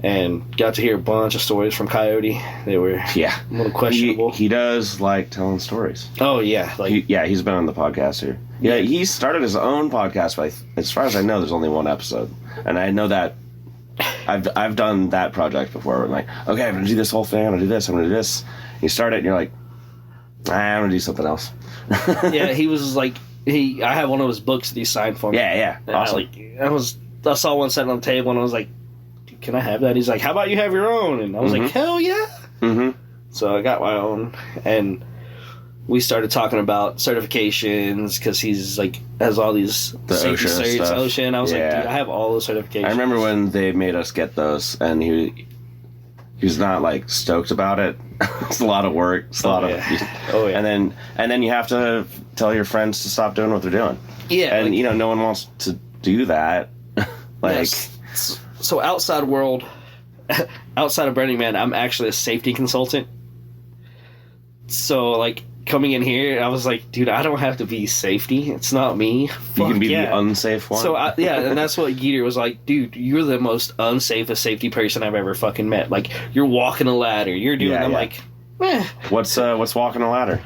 And got to hear a bunch of stories from Coyote. They were a little questionable. He does like telling stories. Oh yeah, he's been on the podcast here. Yeah, he started his own podcast, but as far as I know, there's only one episode, and I know that I've done that project before. I'm like, okay, I'm gonna do this whole thing. I'm gonna do this. I'm gonna do this. You start it, and you're like, I'm gonna do something else. Yeah, he was I have one of his books that he signed for me. Yeah, awesome. I saw one sitting on the table, and I was like, can I have that? He's like, how about you have your own? And I was like, hell yeah. Mm-hmm. So I got my own, and we started talking about certifications because he's has all these OSHA certs, stuff. OSHA, and I was like, dude, I have all those certifications. I remember when they made us get those, and he was not stoked about it. It's a lot of work. It's a lot of and then you have to tell your friends to stop doing what they're doing. Yeah, and no one wants to do that. So outside of Burning Man, I'm actually a safety consultant. So coming in here, I was like, dude, I don't have to be safety. It's not me. You can be the unsafe one. So and that's what Geeter was like, dude, you're the most unsafest safety person I've ever fucking met. You're walking a ladder. You're doing. I'm like, What's walking a ladder?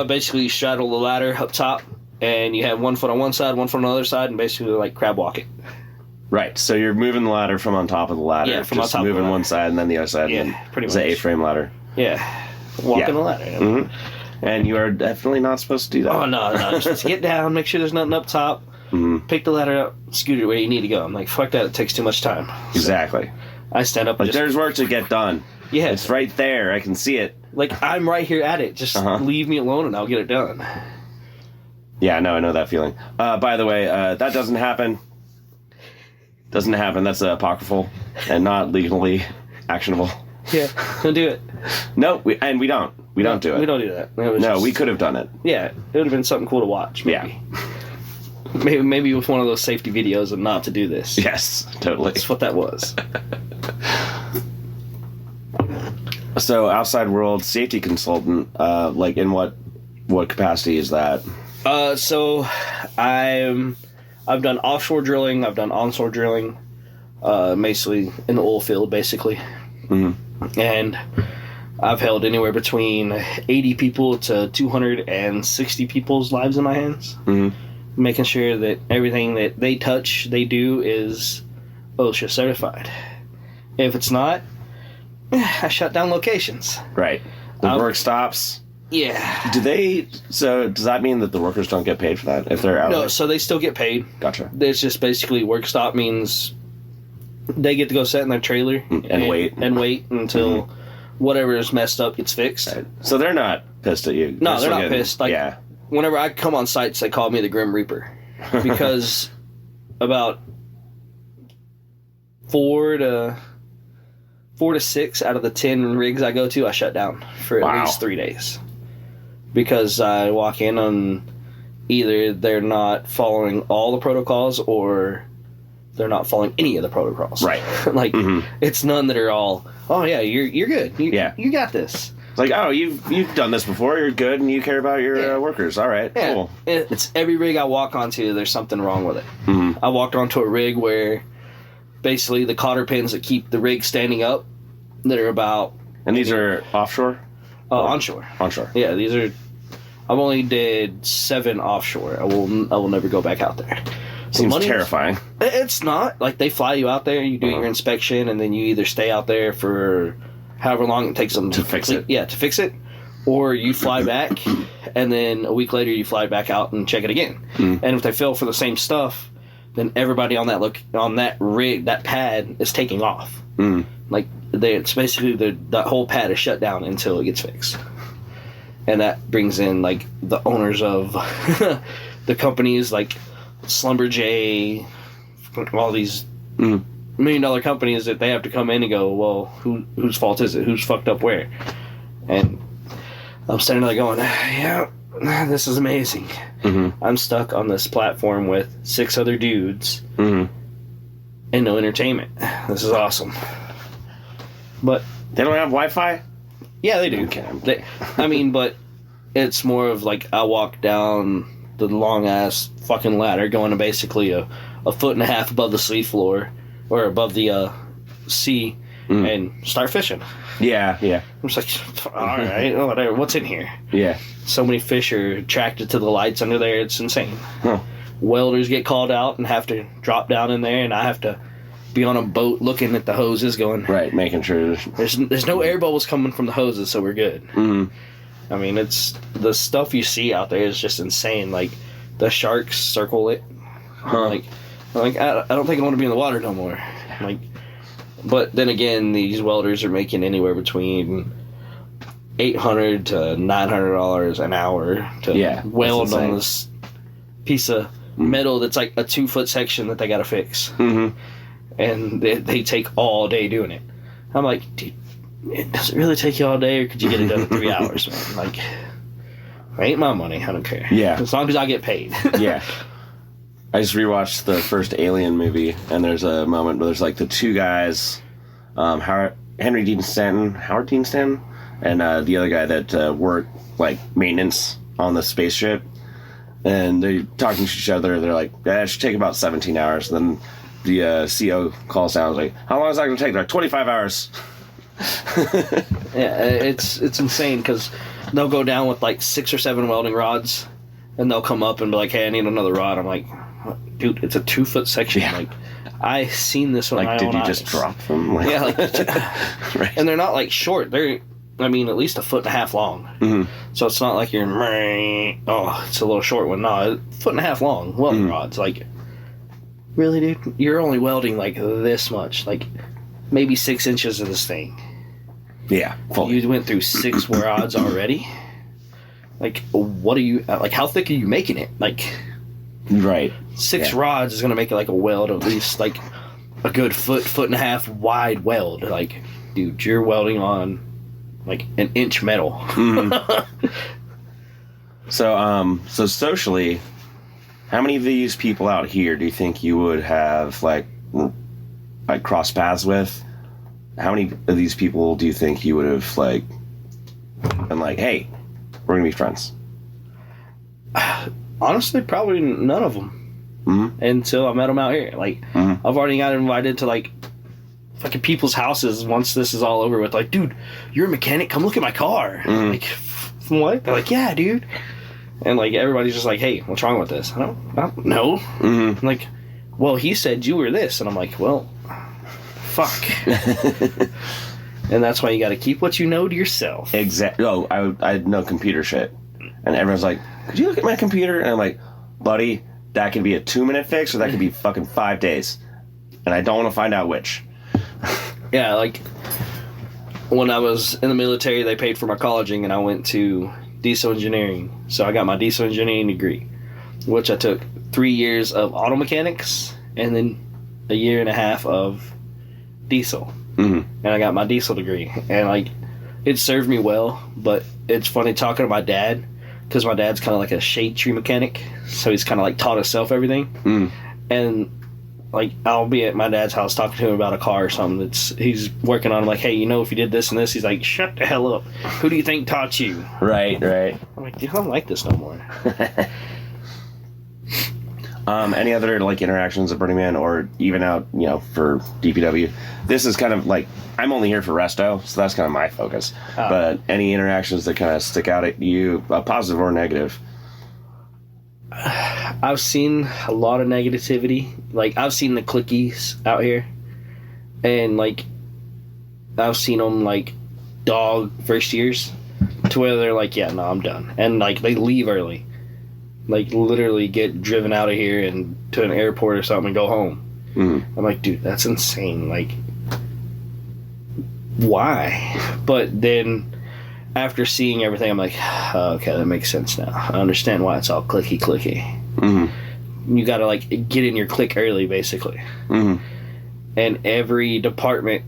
Basically you straddle the ladder up top, and you have 1 foot on one side, 1 foot on the other side, and basically crab walk it. Right, so you're moving the ladder from on top of the ladder. Yeah, from just on top moving of the one side and then the other side. Yeah, pretty much. It's an A-frame ladder. Yeah, walking the ladder. Mm-hmm. And you are definitely not supposed to do that. Oh, no. Just get down, make sure there's nothing up top, pick the ladder up, scoot it where you need to go. I'm like, fuck that, it takes too much time. Exactly. So I stand up and there's work to get done. Yeah. It's right there, I can see it. I'm right here at it. Just leave me alone and I'll get it done. Yeah, no, I know that feeling. By the way, that doesn't happen. Doesn't happen. That's apocryphal and not legally actionable. Yeah, don't do it. No, we don't. We don't do it. We don't do that. We could have done it. Yeah, it would have been something cool to watch. Maybe. Yeah. Maybe with one of those safety videos of not to do this. Yes, totally. That's what that was. So, outside world safety consultant, in what capacity is that? So I've done offshore drilling. I've done onshore drilling, basically in the oil field, basically. Mm-hmm. And I've held anywhere between 80 people to 260 people's lives in my hands, making sure that everything that they touch, they do is OSHA certified. If it's not, I shut down locations. Right. The work stops. Yeah. So does that mean that the workers don't get paid for that if they're out? No, so they still get paid. Gotcha. It's just basically work stop means they get to go sit in their trailer and wait until whatever is messed up gets fixed. Right. So they're not pissed at you. No, they're not pissed. Whenever I come on sites, they call me the Grim Reaper because about 4 to 6 out of the 10 rigs I go to, I shut down for at least 3 days. Because I walk in on either they're not following all the protocols or they're not following any of the protocols. Right. Like, it's none that are all, oh yeah, you're good. You got this. It's like, oh, you've done this before. You're good, and you care about your workers. All right, cool. It's every rig I walk onto, there's something wrong with it. I walked onto a rig where basically the cotter pins that keep the rig standing up, that are about... And these are offshore? Onshore. Onshore. Yeah, these are... I've only did 7 offshore. I will never go back out there. Seems terrifying. It's not. Like, they fly you out there, you do your inspection, and then you either stay out there for however long it takes them to fix it. Yeah, to fix it. Or you fly back, and then a week later you fly back out and check it again. And if they fail for the same stuff, then everybody on that rig, that pad, is taking off. Like, it's basically that whole pad is shut down until it gets fixed. And that brings in, like, the owners of the companies, like Slumberjay, all these $1 million companies that they have to come in and go, well, whose fault is it? Who's fucked up where? And I'm standing there going, yeah, this is amazing. I'm stuck on this platform with 6 other dudes and no entertainment. This is awesome. But they don't have Wi-Fi? Yeah, they do. Okay. But it's more of like I walk down the long ass fucking ladder going to basically a 1.5 feet above the sea floor or above the sea and start fishing. Yeah. I'm just like, all right, whatever. What's in here? Yeah. So many fish are attracted to the lights under there. It's insane. Welders get called out and have to drop down in there, and I have to be on a boat looking at the hoses going... Right, making sure... There's no air bubbles coming from the hoses, so we're good. I mean, it's... The stuff you see out there is just insane. Like, the sharks circle it. Like I don't think I want to be in the water no more. Like, but then again, these welders are making anywhere between $800 to $900 an hour to weld on this piece of metal that's like a 2-foot section that they got to fix. And they take all day doing it. I'm like, dude, does it really take you all day, or could you get it done in 3 hours, man? Like, ain't my money. I don't care. Yeah. As long as I get paid. Yeah. I just rewatched the first Alien movie, and there's a moment where there's like the 2 guys, Howard Dean Stanton, and the other guy that worked like maintenance on the spaceship, and they're talking to each other. They're like, "It should take about 17 hours." And then the CO calls down, like, "How long is that going to take?" They're like, 25 hours. Yeah, it's insane because they'll go down with like 6 or 7 welding rods, and they'll come up and be like, "Hey, I need another rod." I'm like, dude, it's a 2-foot section. Yeah. Like, I seen this with my own eyes. Like, did you just drop them? Like, yeah, like, right. And they're not like short. They're, at least 1.5 feet long. So it's not like you're, it's a little short one. No, 1.5 feet long welding rods. Like, really, dude? You're only welding like this much, like maybe 6 inches of this thing. Yeah, fully. You went through 6 rods already. Like, what are you? Like, how thick are you making it? Like, right, 6 rods is gonna make it like a weld, at least like a good 1.5 feet wide weld. Like, dude, you're welding on like an inch metal. So socially, how many of these people out here do you think you would have like crossed paths with? How many of these people do you think you would have like been like, "Hey, we're gonna be friends"? Honestly, probably none of them. Until I met them out here. Like, I've already got invited to like fucking people's houses once this is all over with. Like, dude, you're a mechanic. Come look at my car. Like, from what? They're like, yeah, dude. And like everybody's just like, hey, what's wrong with this? I don't know. I'm like, well, he said you were this, and I'm like, well, fuck. And that's why you got to keep what you know to yourself. Exactly. Oh, I know computer shit, and everyone's like, could you look at my computer? And I'm like, buddy, that could be a 2-minute fix, or that could be fucking 5 days, and I don't want to find out which. Yeah, like when I was in the military, they paid for my colleging, and I went to diesel engineering. So I got my diesel engineering degree, which I took 3 years of auto mechanics and then a 1.5 years of diesel. And I got my diesel degree, and like it served me well. But it's funny talking to my dad, because my dad's kind of like a shade tree mechanic, so he's kind of like taught himself everything. And like I'll be at my dad's house talking to him about a car or something he's working on. I'm like, hey, you know, if you did this and this, he's like, shut the hell up. Who do you think taught you? Right. I'm like, dude, I don't like this no more. Any other like interactions at Burning Man, or even out, you know, for DPW? This is kind of like, I'm only here for Resto, so that's kind of my focus. But any interactions that kind of stick out at you, positive or negative? I've seen a lot of negativity. Like, I've seen the clickies out here, and like I've seen them like dog first years to where they're like, yeah, no, I'm done, and like they leave early, like literally get driven out of here and to an airport or something and go home. I'm like, dude, that's insane. Like, why? But then after seeing everything, I'm like, oh, okay, that makes sense now. I understand why it's all clicky. You gotta like get in your click early, basically. And every department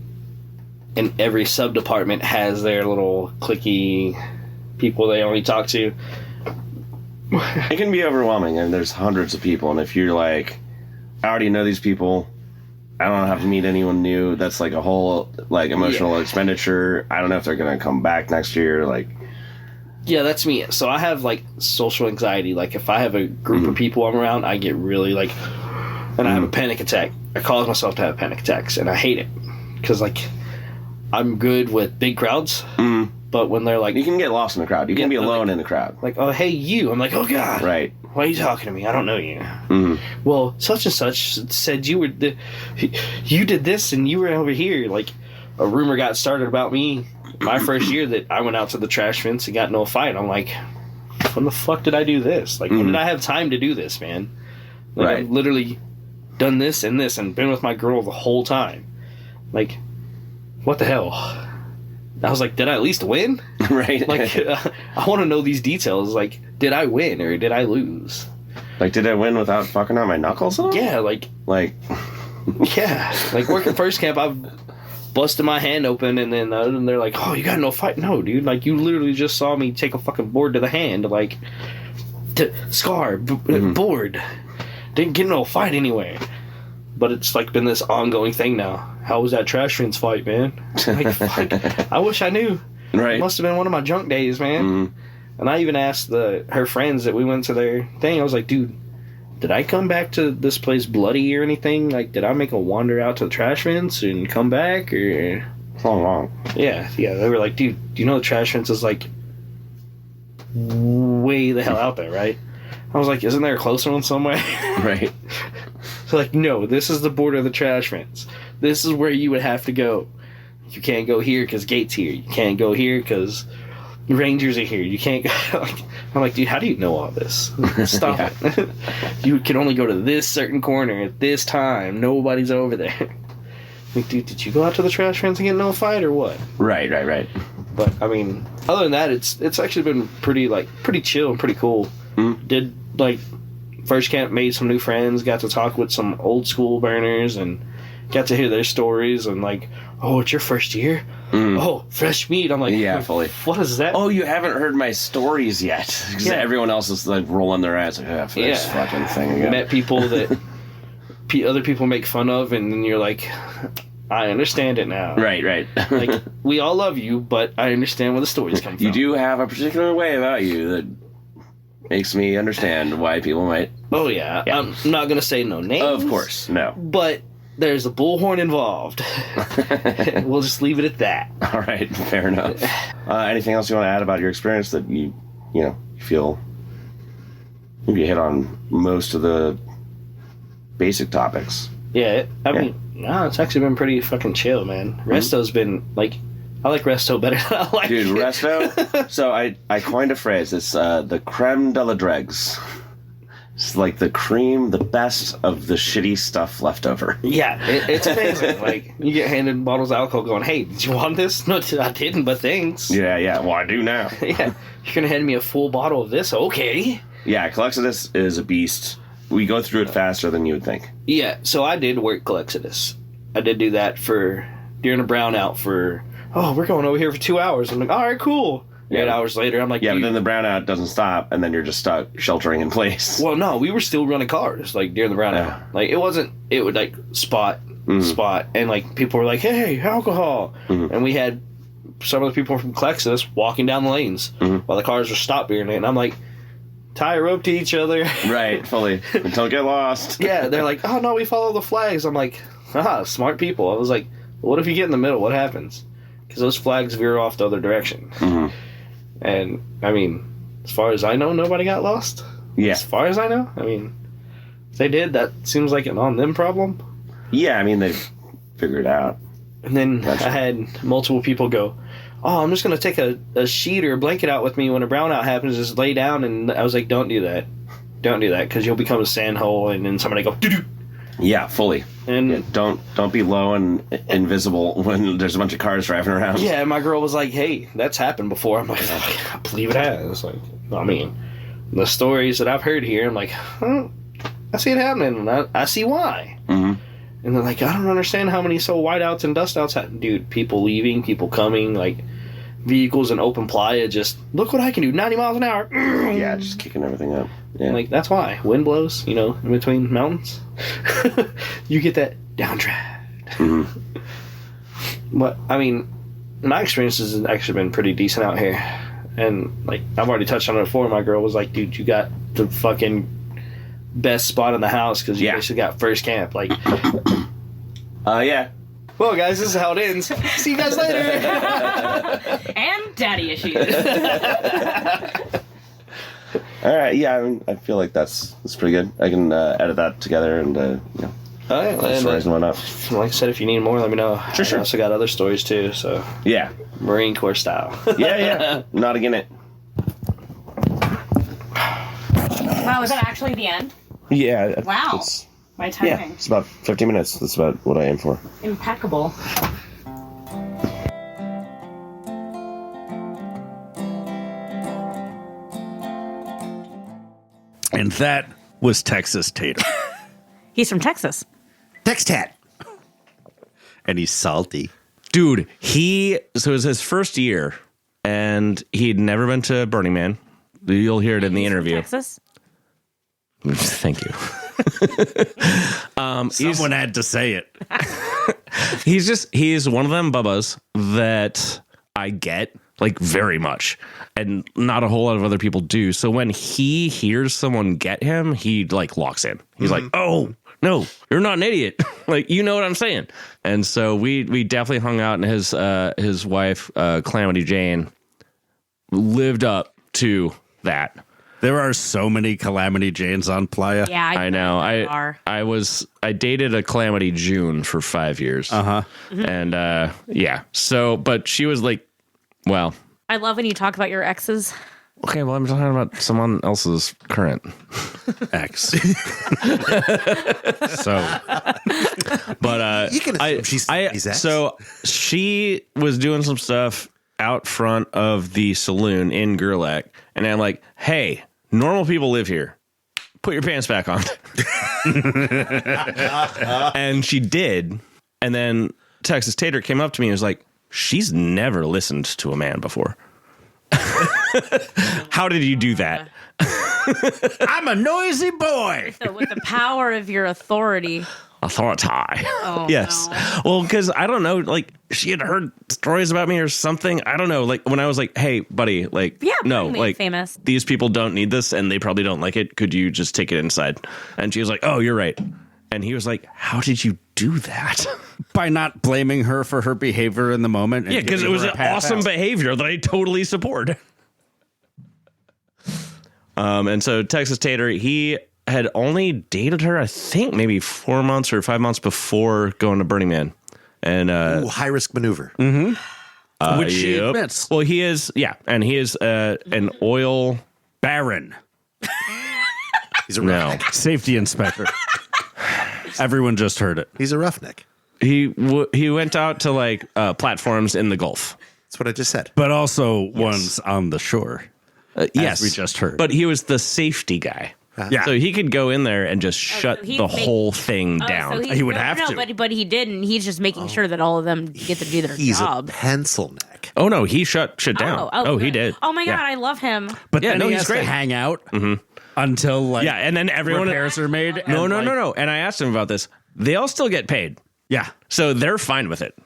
and every sub department has their little clicky people they only talk to. It can be overwhelming, and there's hundreds of people, and if you're like, I already know these people, I don't have to meet anyone new, that's like a whole like emotional expenditure. I don't know if they're gonna come back next year. Like, yeah, that's me. So I have like social anxiety. Like, if I have a group of people I'm around, I get really like, and I have a panic attack. I cause myself to have panic attacks, and I hate it because like I'm good with big crowds, but when they're like, you can get lost in the crowd. You can be alone in the crowd. Like, oh, hey, you. I'm like, oh God, right? Why are you talking to me? I don't know you. Well, such and such said you were you did this and you were over here. Like, a rumor got started about me my first year that I went out to the trash fence and got into a fight. I'm like, when the fuck did I do this? Like, when did I have time to do this, man? Like, I've literally done this and been with my girl the whole time. Like, what the hell? I was like, did I at least win? Right. Like, I want to know these details. Like, did I win or did I lose? Like, did I win without fucking out my knuckles at all? Yeah, like, yeah. Like, working first camp, I've busted my hand open, and then they're like, oh, you got no fight? No, dude. Like, you literally just saw me take a fucking board to the hand. Like, scar, board. Didn't get no fight anywhere. But it's like been this ongoing thing now. How was that trash fence fight, man? Like, fuck, I wish I knew. Right. It must have been one of my junk days, man. And I even asked her friends that we went to their thing. I was like, dude, did I come back to this place bloody or anything? Like, did I make a wander out to the trash fence and come back? Or it's long. Yeah. They were like, dude, do you know the trash fence is like way the hell out there, right? I was like, isn't there a closer one somewhere? Right. So like, no, this is the border of the trash fence. This is where you would have to go. You can't go here because gate's here. You can't go here because rangers are here. You can't go. I'm like, dude, how do you know all this? Stop it. You can only go to this certain corner at this time. Nobody's over there. Like, dude, did you go out to the trash fence and get no fight or what? Right. But I mean, other than that, it's actually been pretty chill and pretty cool. Did like first camp, made some new friends, got to talk with some old school burners and got to hear their stories, and like, oh, it's your first year? Oh, fresh meat. I'm like, yeah, fully. What is that? Oh, you haven't heard my stories yet. Because everyone else is like rolling their eyes like, for this fucking thing again. Met people that other people make fun of, and then you're like, I understand it now. Right. Like, we all love you, but I understand where the stories come from. You do have a particular way about you that makes me understand why people might. Oh, yeah. I'm not going to say no names. Of course, no. But there's a bullhorn involved. We'll just leave it at that. All right, fair enough. Anything else you want to add about your experience that you feel maybe you hit on most of the basic topics? Yeah, I mean, no, it's actually been pretty fucking chill, man. Resto's been, like, I like Resto better than I like Dude, Resto? So I coined a phrase. It's the creme de la dregs. It's like the cream, the best of the shitty stuff left over. Yeah, it's amazing. Like, you get handed bottles of alcohol going, hey, did you want this? No, I didn't, but thanks. Yeah. Well, I do now. Yeah. You're going to hand me a full bottle of this? Okay. Yeah, Colexodus is a beast. We go through it faster than you would think. Yeah, so I did work Colexodus. I did do that during a brownout for, we're going over here for 2 hours. I'm like, all right, cool. 8 hours later, I'm like, yeah, dude. but then the brownout doesn't stop, and then you're just stuck sheltering in place. Well, no, we were still running cars like during the brownout. Yeah. Like it would like spot, and like people were like, "Hey, alcohol," and we had some of the people from Clexus walking down the lanes while the cars were stop being it, and I'm like, tie a rope to each other, Right, fully. Don't get lost. Yeah, they're like, "Oh no, we follow the flags." I'm like, smart people. I was like, what if you get in the middle? What happens? Because those flags veer off the other direction. And, I mean, as far as I know, nobody got lost. Yeah. As far as I know. I mean, if they did, that seems like an on-them problem. Yeah, I mean, they figured it out. And then I had multiple people go, "Oh, I'm just going to take a sheet or a blanket out with me when a brownout happens, just lay down." And I was like, don't do that. Don't do that, because you'll become a sand hole, and then somebody go, doo-doo. Yeah, fully. And yeah, don't be low and invisible when there's a bunch of cars driving around. yeah, my girl was like, "Hey, that's happened before." I'm like, "I believe it has." Like, I mean, the stories that I've heard here, I'm like, I see it happening, and I see why. And they're like, "I don't understand how many whiteouts and dust outs happen." Dude, people leaving, people coming, like vehicles in open playa, just look what I can do, 90 miles an hour. Yeah, just kicking everything up. Yeah. Like, that's why. Wind blows, in between mountains. You get that downdraft. But, I mean, my experience has actually been pretty decent out here. And, like, I've already touched on it before. My girl was like, "Dude, you got the fucking best spot in the house because you basically got first camp." Like, yeah. Well, guys, this is how it ends. See you guys later. And daddy issues. All right, yeah, I mean, I feel like that's pretty good. I can edit that together and, All right, stories and whatnot. Like I said, if you need more, let me know. Sure. I also got other stories, too, so Yeah. Marine Corps style. Yeah. Not again it. Wow, is that actually the end? Yeah. Wow. My timing. It's about 15 minutes. That's about what I aim for. Impeccable. And that was Texas Tater. He's from Texas. Textat. And he's salty. Dude, so it was his first year, and he'd never been to Burning Man. You'll hear it in the He's from interview. Texas? Thank you. Someone had to say it. He's one of them bubbas that I get, like, very much, and not a whole lot of other people do. So when he hears someone get him, he, like, locks in. He's like, "Oh, no, you're not an idiot." Like, you know what I'm saying? And so we definitely hung out, and his wife, Calamity Jane, lived up to that. There are so many Calamity Janes on Playa. Yeah, I know. are. I dated a Calamity June for 5 years. And yeah. So, but she was like, well. I love when you talk about your exes. Okay, well, I'm talking about someone else's current Ex. So, but You can assume she's somebody's ex. so she was doing some stuff out front of the saloon in Gerlach, and I'm like, "Hey, normal people live here. Put your pants back on." And she did. And then Texas Tater came up to me and was like, "She's never listened to a man before. How did you do that?" I'm a noisy boy. So with the power of your authority. Authority. Oh, Yes. no. Well, because I don't know, like, she had heard stories about me or something. I don't know. Like, when I was like, "Hey, buddy, like, Yeah, no, pretty like, famous. these people don't need this and they probably don't like it. Could you just take it inside?" And she was like, "Oh, you're right." And he was like, "How did you do that?" By not blaming her for her behavior in the moment. Yeah, because it was an awesome behavior that I totally support. And so Texas Tater, he had only dated her, I think, maybe 4 months or 5 months before going to Burning Man. And Ooh, high risk maneuver. Which she yep. admits. Well, he is, and he is an oil Baron. He's a no. roughneck. Safety inspector. Everyone just heard it. He's a roughneck. He went out to like platforms in the Gulf. That's what I just said. But also ones on the shore. Yes, we just heard. But he was the safety guy. Yeah. So he could go in there and just shut so he's the making- whole thing down. So He would have to. but he didn't. He's just making sure that all of them get to do their He's job. a pencil neck. Oh no, he shut shit down. He good. did. Oh my Yeah. god, I love him. But Yeah, then no, he he's has great. to hang out until like Yeah, and then everyone repairs are made. No, and, no, like- no, no. And I asked him about this. They all still get paid. Yeah. So they're fine with it.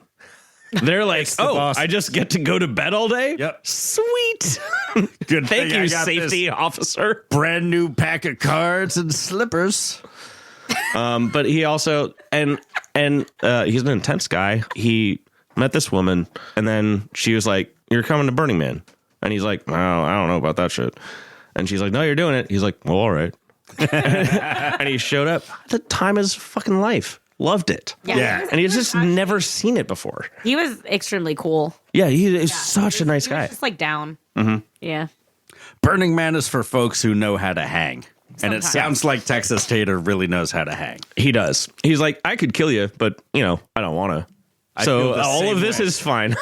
They're like, the oh, boss. I just get to go to bed all day? Yep. Sweet. Good Thank thing I you, got safety this officer. brand new pack of cards and slippers. But he also, and he's an intense guy. He met this woman, and then she was like, you're coming to Burning Man. And he's like, oh, I don't know about that shit. And she's like, no, you're doing it. He's like, well, all right. And he showed up. The time of his fucking life. Loved it. Yeah. And he's just never seen it before. He was extremely cool. Yeah, he is such a nice He was guy. just like down. Yeah. Burning Man is for folks who know how to hang. And it Sometimes. sounds like Texas Tater really knows how to hang. He does. He's like, I could kill you, but, I don't want to. So feel the all same of this way. is fine.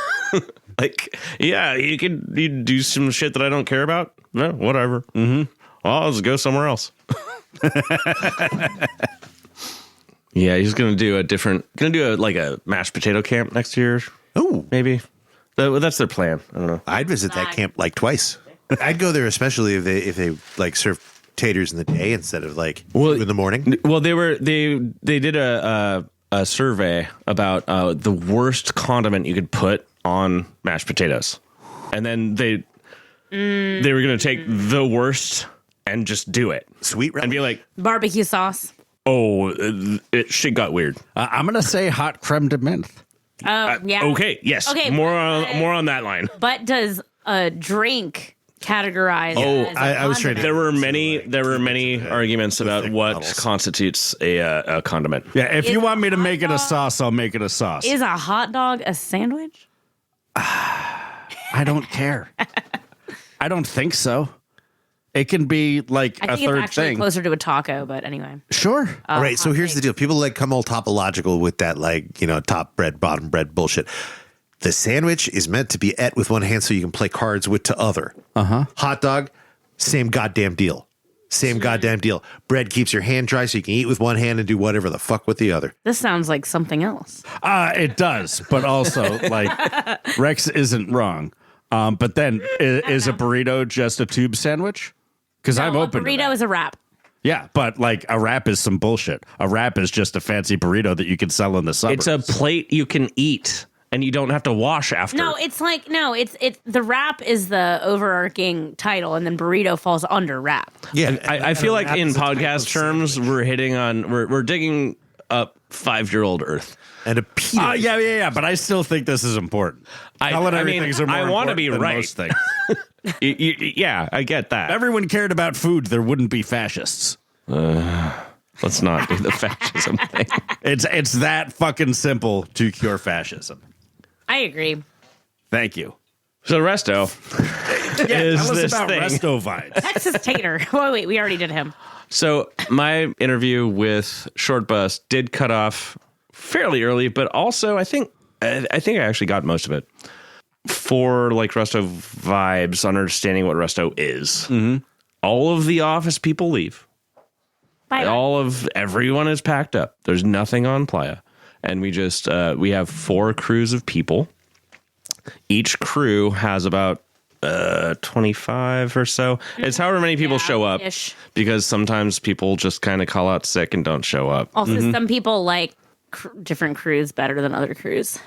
Like, yeah, you do some shit that I don't care about. No, whatever. Mm-hmm. Well, I'll just go somewhere else. Yeah, he's gonna do a mashed potato camp next year. Oh, Maybe that's their plan. I don't know. I'd visit that camp like twice. I'd go there, especially if they like serve taters in the day instead of like 2 in the morning. Well, they did a survey about the worst condiment you could put on mashed potatoes, and then they were gonna take the worst and just do it Sweet and be like, Barbecue sauce. oh, shit got weird. I'm going to say hot creme de menthe. Yeah. Okay, yes. Okay, more but- on that line. But does a drink categorize? Oh, as a I was trying to- condiment? There were many arguments about thick what bottles. constitutes a condiment. Yeah, if Is you want me to hot make it a dog- sauce, I'll make it a sauce. Is a hot dog a sandwich? I don't care. I don't think so. It can be like I a think it's third actually thing. closer to a taco, but anyway. Sure. All right, so hot here's the take. deal. People like come all topological with that, like, top bread, bottom bread bullshit. The sandwich is meant to be ate with one hand so you can play cards with the other. Hot dog, same goddamn deal. Same goddamn deal. Bread keeps your hand dry so you can eat with one hand and do whatever the fuck with the other. This sounds like something else. It does, but also like Rex isn't wrong. But then is a burrito just a tube sandwich? Because I'm No, open. a burrito to that. is a wrap. Yeah, but like a wrap is some bullshit. A wrap is just a fancy burrito that you can sell in the suburbs. It's a plate you can eat, and you don't have to wash after. No, it's the wrap is the overarching title, and then burrito falls under wrap. Yeah, I feel like in podcast terms, we're digging up 5-year-old Earth. and a pita. Yeah. But I still think this is important. Culinary things are more I want to important be than right. most things. Yeah, I get that. Everyone cared about food. There wouldn't be fascists. Let's not do the fascism thing. It's that fucking simple to cure fascism. I agree. Thank you. So Resto is Tell us this about thing. Resto vibes. Texas Tater. Oh, wait, we already did him. So my interview with Shortbus did cut off fairly early, but also I think I actually got most of it for like Resto vibes, understanding what Resto is. Mm-hmm. All of the office people leave. Bye. Everyone is packed up. There's nothing on Playa, and we just we have 4 crews of people. Each crew has about 25 or so. It's however many people show up, ish. because sometimes people just kind of call out sick and don't show up. Also, some people like different crews better than other crews.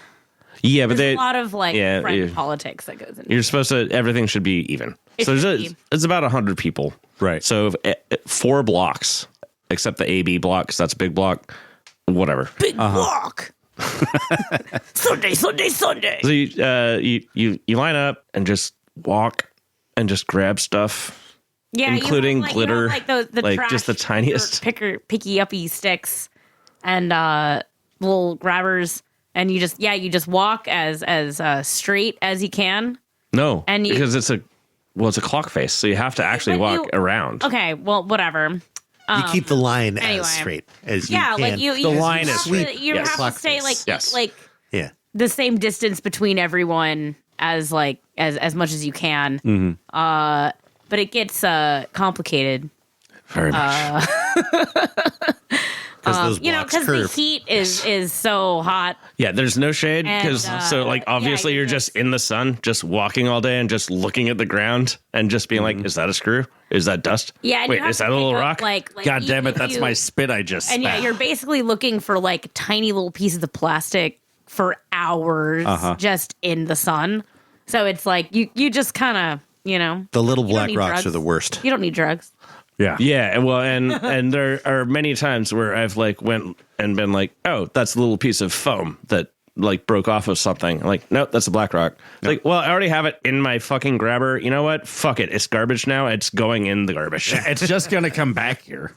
Yeah, but There's a lot of like yeah, friend yeah. politics that goes into You're supposed to. Everything should be even. It So should be. it's about 100 people. Right. So 4 blocks, except the AB block, 'cause that's a big block. Whatever. big walk. Sunday. So you line up and just walk and just grab stuff. Yeah, Including you have, glitter, like the like, trash just the tiniest. picky uppy sticks and little grabbers, and you just walk as straight as you can. No, And you- because it's a clock face, so you have to actually But walk you- around. Okay, well, whatever. You keep the line anyway. as straight as you Yeah, can. like you The line have is to- sweet. You Yes. have Clock to stay face. like Yes. like Yeah. the same distance between everyone as much as you can. Mm-hmm. But it gets complicated. Very much. Because because the heat is so hot. Yeah, there's no shade because And, obviously yeah, you're just in the sun, just walking all day and just looking at the ground and just being like, is that a screw? Is that dust? Yeah, and you Wait, have is to that a little pick up, rock? Like, God damn even it, if that's you- my spit I just And yeah, spat. you're basically looking for like tiny little pieces of plastic for hours just in the sun. So it's like you just kind of, the little you don't black need rocks drugs. are the worst. You don't need drugs. Yeah. Yeah, well, and there are many times where I've like went and been like, oh, that's a little piece of foam that like broke off of something. I'm like, nope, that's a black rock. It's like, well, I already have it in my fucking grabber. You know what? Fuck it. It's garbage now. It's going in the garbage. It's just going to come back here.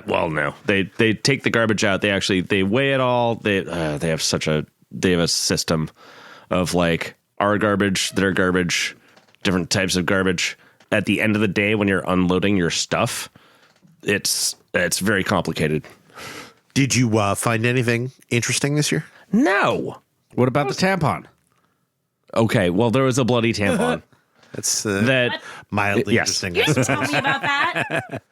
Well, no, they take the garbage out. They weigh it all. They have a system of like our garbage, their garbage, different types of garbage. At the end of the day, when you're unloading your stuff, it's very complicated. Did you find anything interesting this year? No. What about the tampon? Okay, well, there was a bloody tampon. That's that mildly yes. interesting. You didn't tell me about that.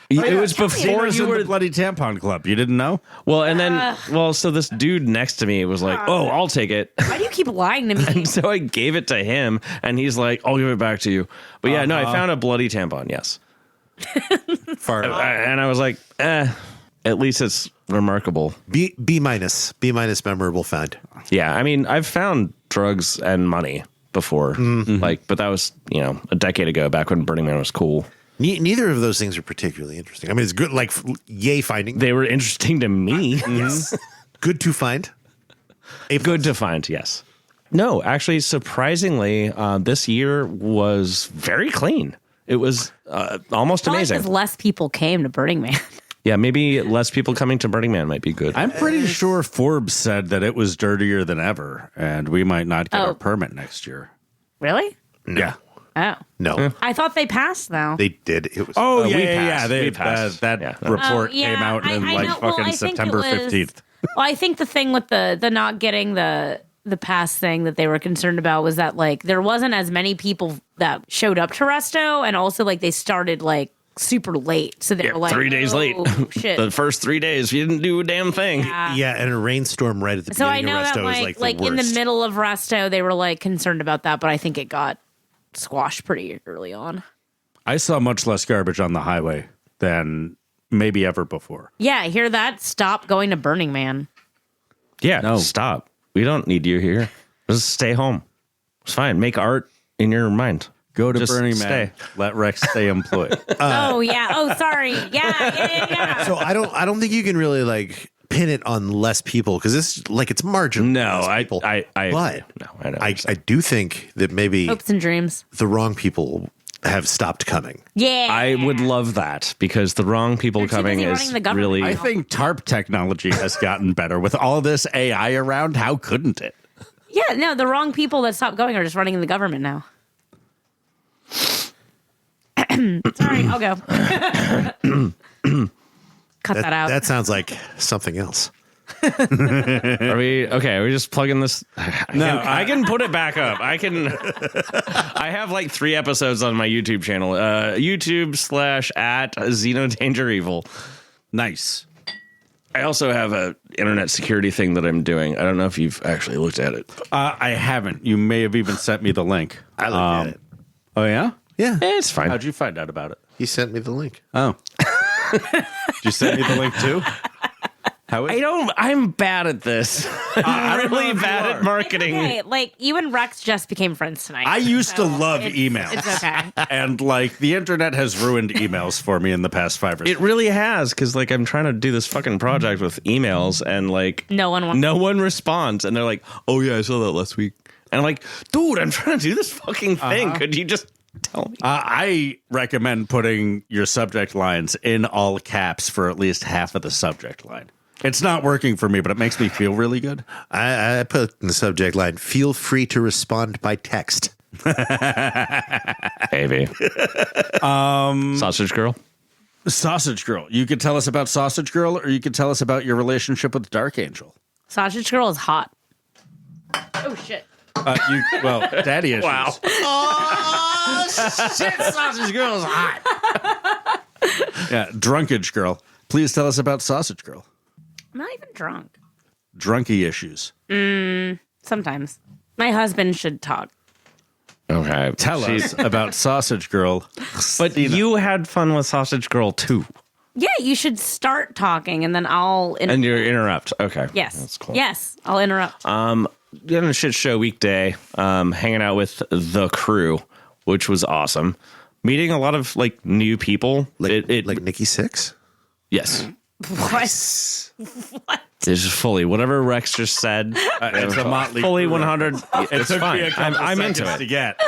it was tell me. before was you in were the bloody tampon club. You didn't know? well, and then so this dude next to me was like, "Oh, I'll take it." Why do you keep lying to me? And so I gave it to him, and he's like, "I'll give it back to you." But yeah, no, I found a bloody tampon. Yes, Far and I was like, at least it's remarkable. B minus memorable find. Yeah, I mean, I've found drugs and money before, like, but that was a decade ago, back when Burning Man was cool. Neither of those things are particularly interesting. I mean, it's good. Like, yay finding. They were interesting to me. Yes, good to find. Good to find. Yes. No, actually, surprisingly, this year was very clean. It was almost amazing. Because less people came to Burning Man. Yeah, maybe less people coming to Burning Man might be good. I'm pretty sure Forbes said that it was dirtier than ever, and we might not get our permit next year. Really? Yeah. Oh. No, I thought they passed though. they did. It was. Oh, we yeah. passed. They, We passed. that Yeah. report Yeah, came out in I like know. Well, fucking I think September it was- 15th. Well, I think the thing with the not getting the pass thing that they were concerned about was that like there wasn't as many people that showed up to Resto, and also like they started like super late, so they were like 3 days late. "Oh, shit. The first 3 days, you didn't do a damn thing. Yeah, and a rainstorm right at the So I beginning know of that Resto is like the in the worst. middle of Resto, they were like concerned about that, but I think it got squashed pretty early on. I saw much less garbage on the highway than maybe ever before. Yeah, I hear that. Stop going to Burning Man. Yeah, No. stop. We don't need you here. Just stay home. It's fine. Make art in your mind. Go to Just Burning stay. Man. Let Rex stay employed. Oh yeah. Oh sorry. Yeah. So I don't think you can really like pin it on less people because it's marginal. No, less I people. but I no, I know. I do think that maybe Hopes and dreams. the wrong people have stopped coming. Yeah. I would love that because the wrong people They're too coming busy is running the government. really. I think TARP technology has gotten better. With all this AI around, how couldn't it? Yeah, no, the wrong people that stopped going are just running the government now. Sorry, I'll go. Cut that out. That sounds like something else. Are we okay? Are we just plugging this? I can put it back up. I can. I have like 3 episodes on my YouTube channel. YouTube / at Xeno Danger Evil. Nice. I also have a internet security thing that I'm doing. I don't know if you've actually looked at it. I haven't. You may have even sent me the link. I looked at it. Oh, yeah? Yeah, It's fine. How'd you find out about it? he sent me the link. Oh. Did you send me the link too? How is I'm bad at this. I'm really bad at marketing. Okay, like you and Rex just became friends tonight. I used to So love it's- emails. It's okay. And like the internet has ruined emails for me in the past 5 or 6 It really has, because like I'm trying to do this fucking project with emails and like No one wants. no one responds, and they're like, "Oh yeah, I saw that last week," and I'm like, "Dude, I'm trying to do this fucking thing. Could you just tell me?" I recommend putting your subject lines in all caps for at least half of the subject line. It's not working for me, but it makes me feel really good. I put in the subject line, feel free to respond by text. Baby, sausage girl. Sausage Girl. You could tell us about Sausage Girl, or you could tell us about your relationship with Dark Angel. Sausage Girl is hot. Oh shit. Daddy issues. Wow. Shit, Sausage Girl's hot. Yeah, drunkage girl. Please tell us about Sausage Girl. I'm not even drunk. Drunky issues. Sometimes. My husband should talk. Okay. Tell us about Sausage Girl. But you had fun with Sausage Girl too. Yeah, you should start talking and then I'll... And you interrupt. Okay. Yes. That's cool. Yes, I'll interrupt. Doing a shit show weekday, hanging out with the crew, which was awesome. Meeting a lot of like new people. Like Nikki Sixx? Yes. What? It's just fully whatever Rex just said. It's a motley fully crew. 100. It's Took fine. me a couple I'm into seconds it. to get.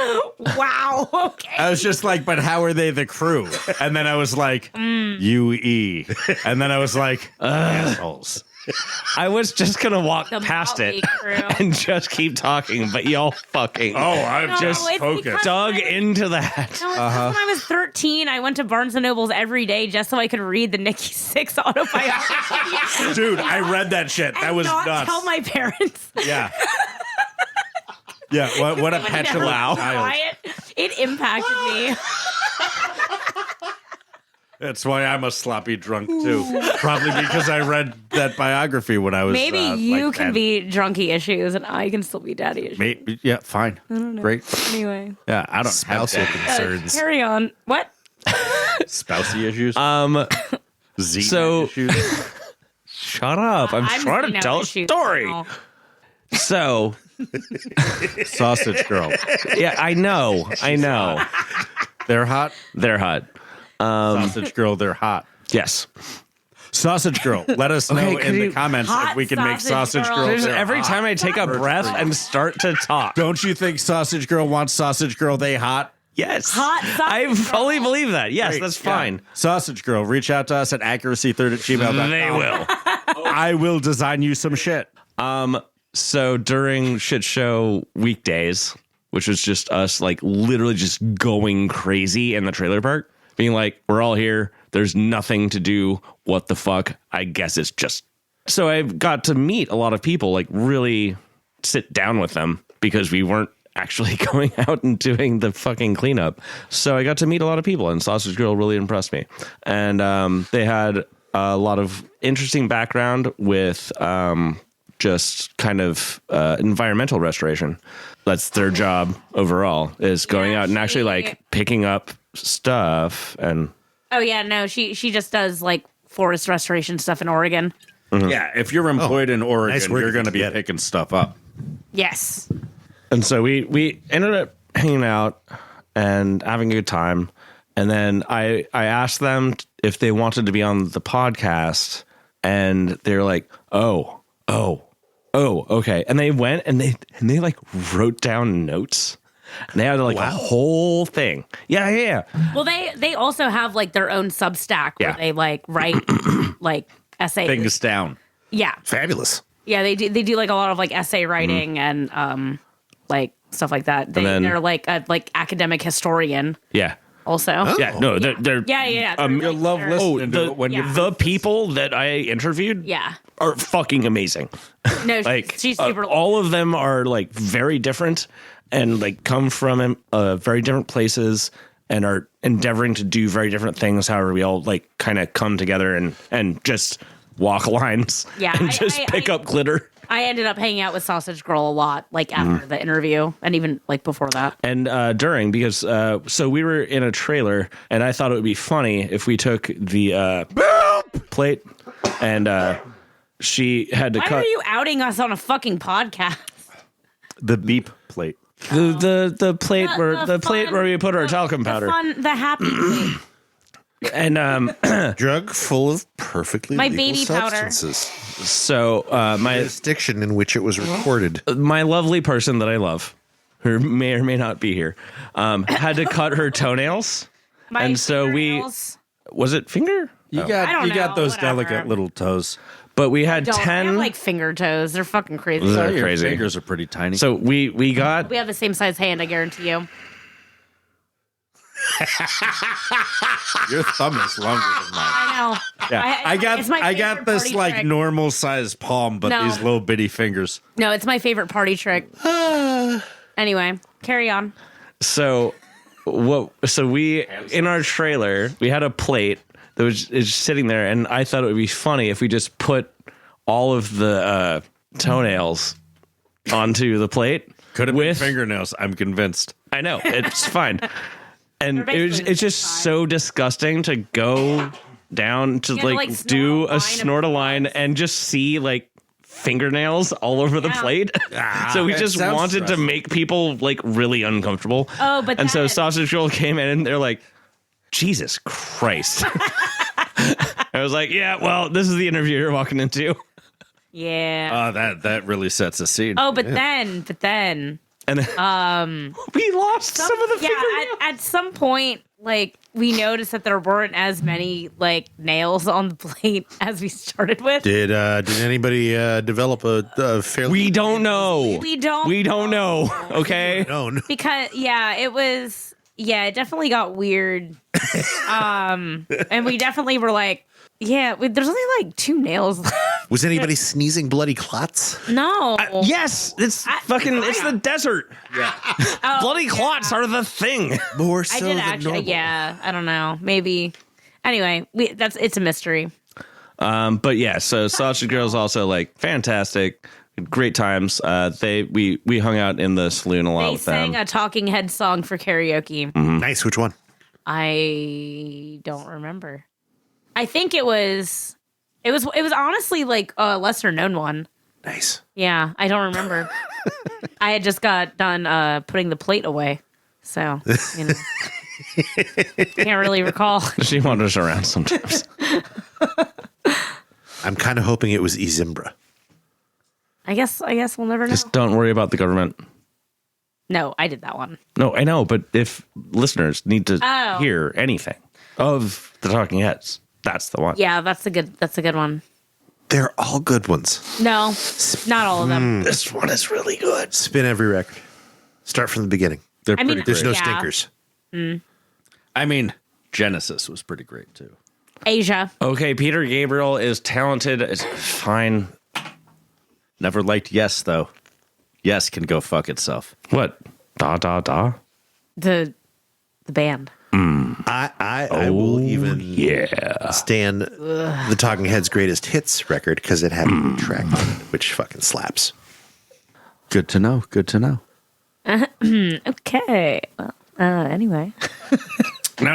Wow, okay. I was just like, but how are they the crew? And then I was like, UE. And then I was like, assholes. I was just gonna walk The past Motley it Crew. and just keep talking, but y'all fucking I'm No, just it's focused. because- dug into that. No, it's just when I was 13, I went to Barnes & Noble's every day just so I could read the Nikki Sixx autobiography. Dude, I read that shit. That and was not nuts. tell my parents. Yeah. Yeah, what a petulant child. Quiet. It impacted me. That's why I'm a sloppy drunk, too. Probably because I read that biography when I was Maybe you like can 10. be drunky issues and I can still be daddy issues. Maybe, yeah, fine. Great. Anyway. Yeah, I don't Spousal have concerns. Carry on. What? spousy issues. Z so- issues. Shut up. I'm trying to tell a story. now. So, Sausage Girl. yeah, I know. They're hot. They're hot. Sausage Girl, they're hot. Yes. Sausage Girl, let us know Okay, in could the you- comments Hot if we can make Sausage Sausage Girl. Girl. There's they're every hot. time I take a breath and start to talk. Don't you think Sausage Girl wants Sausage Girl, they hot? Yes. Hot I sausage fully girl. believe that. Yes, Great, that's yeah. fine. Sausage Girl, reach out to us at accuracy3rd@gmail.com. They will. I will design you some shit. So during shit show weekdays, which was just us like literally just going crazy in the trailer park, being like, we're all here. There's nothing to do. What the fuck? I guess it's just. So I got to meet a lot of people, like really sit down with them because we weren't actually going out and doing the fucking cleanup. So I got to meet a lot of people and Sausage Girl really impressed me. And they had a lot of interesting background with just kind of environmental restoration. That's their job overall, is going out and actually like picking up stuff. And Oh, yeah, no, she just does like forest restoration stuff in Oregon. Yeah, if you're employed in Oregon, nice work you're if going to you be get it. picking stuff up. Yes. And so we ended up hanging out and having a good time. And then I asked them if they wanted to be on the podcast, and they're like, oh, okay. And they went and they like wrote down notes. And they had like a whole thing. Yeah. Well, they also have like their own Substack where Yeah. they like write like essays. Things down. Yeah. Fabulous. Yeah, they do like a lot of like essay writing and like stuff like that. They're like a like academic historian Yeah. also. Yeah. No, they're Yeah. You'll love listening to it when you. yeah. the people that I interviewed Yeah. are fucking amazing. No, Like she's super. all of them are like very different and like come from very different places and are endeavoring to do very different things. However, we all like kind of come together and just walk lines Yeah, and just pick up glitter. I ended up hanging out with Sausage Girl a lot, like after the interview, and even like before that. And during, because so we were in a trailer, and I thought it would be funny if we took the plate, and she had to Why cut are you outing us on a fucking podcast? The beep plate. the plate The plate fun- where we put our talcum powder, The happy plate. and Drug full of perfectly My legal baby powder. substances. so my Jurisdiction in which it was recorded. my lovely person that I love, who may or may not be here, had to cut her toenails. My And so fingernails. Was it finger? You I got don't you got know, those whatever. delicate little toes. But we had Don't. I 10. have like finger toes. They're fucking crazy. They're Your crazy. fingers are pretty tiny. So we got We have the same size hand, I guarantee you. your thumb is longer than mine. I know. Yeah, it's my I got favorite this party like trick. normal sized palm, but No. these little bitty fingers. No, it's my favorite party trick. Anyway, carry on. so we in our trailer we had a plate that was is sitting there, and I thought it would be funny if we just put all of the toenails onto the plate. Could have been fingernails. I'm convinced. I know, it's fine. And basically it's just fine. so disgusting to go down to like do a snort a line and just see like fingernails all over the plate. So we just wanted to make people like really uncomfortable. Oh, but and so Sausage Roll came in and they're like, Jesus Christ. I was like, yeah, well, this is the interview you're walking into. Yeah. That really sets a scene. Oh, but then And then we lost some of the fingernails. at some point, like we noticed that there weren't as many like nails on the plate as we started with. Did anybody develop a fairly? We don't know. We don't. We don't know. Okay. known? Because it definitely got weird. And we definitely were like, there's only like 2 nails left. Was anybody sneezing bloody clots? No. Yes, it's the desert. Oh, Bloody clots are the thing. More so I did than actually. normal. Yeah, I don't know. Maybe. Anyway, it's a mystery. But yeah, so Sausage Girl's also like fantastic, great times. We hung out in the saloon a lot They with them. sang a Talking Heads song for karaoke. Nice. Which one? I don't remember. I think it was honestly like a lesser known one. Nice. Yeah, I don't remember. I had just got done putting the plate away, so can't really recall. She wanders around sometimes. I'm kind of hoping it was Izimbra. I guess we'll never know. Just don't worry about the government. No, I did that one. No, I know, but if listeners need to hear anything of the Talking Heads, that's the one. Yeah, that's a good one. They're all good ones. No, not all of them. This one is really good. Spin every record. Start from the beginning. They're I mean, pretty There's great. no stinkers. I mean, Genesis was pretty great too. Asia. Okay, Peter Gabriel is talented. It's fine. Never liked Yes though. Yes can go fuck itself. What? Da da da. The band. I will even stand the Talking Heads' greatest hits record because it had a new track on it, which fucking slaps. Good to know. Good to know. Okay. Well, anyway. No.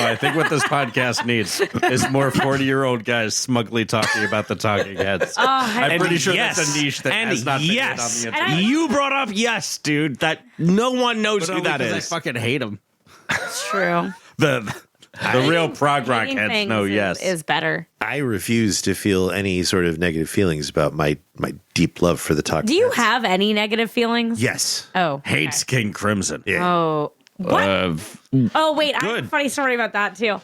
I think what this podcast needs is more 40-year-old guys smugly talking about the Talking Heads. I'm pretty sure that's a niche that has not been hit on the internet. You brought up Yes, dude. That no one knows But who only that 'cause I is. fucking hate them. It's true. The real prog rock Hating heads things know Yes. is better. I refuse to feel any sort of negative feelings about my deep love for the Talking Do you Heads. have any negative feelings? Yes. Oh. Hates King Crimson. Yeah. Oh. What? Oh wait, I have a good. funny story about that too.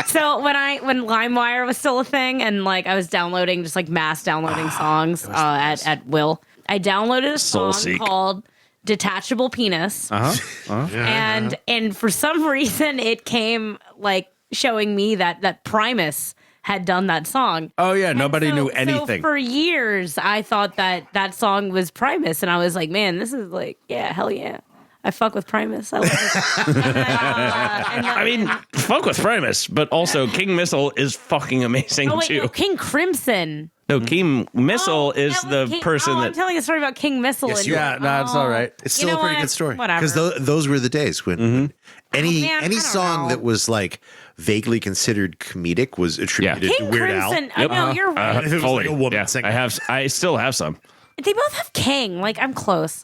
So when LimeWire was still a thing, and like I was downloading, just like mass downloading songs at will, I downloaded a song Soulseek. called "Detachable Penis," and for some reason it came like showing me that Primus had done that song. Oh yeah, nobody So- knew So anything. for years, I thought that song was Primus, and I was like, man, this is like, yeah, hell yeah. I fuck with Primus. I love it. I mean, fuck with Primus, but also King Missile is fucking amazing oh wait, too. no, King Crimson. No, King Missile is that was the King- person I'm that. telling a story about King Missile. Yes, and- you yeah, no, it's all right. It's You still a know pretty what? good story. Whatever. Because those were the days when any man, I any don't song know. that was like vaguely considered comedic was attributed King to Weird Crimson. Al. I know you're right. If it was Fully. like a woman Yeah, singing. I still have some. They both have King. Like I'm close.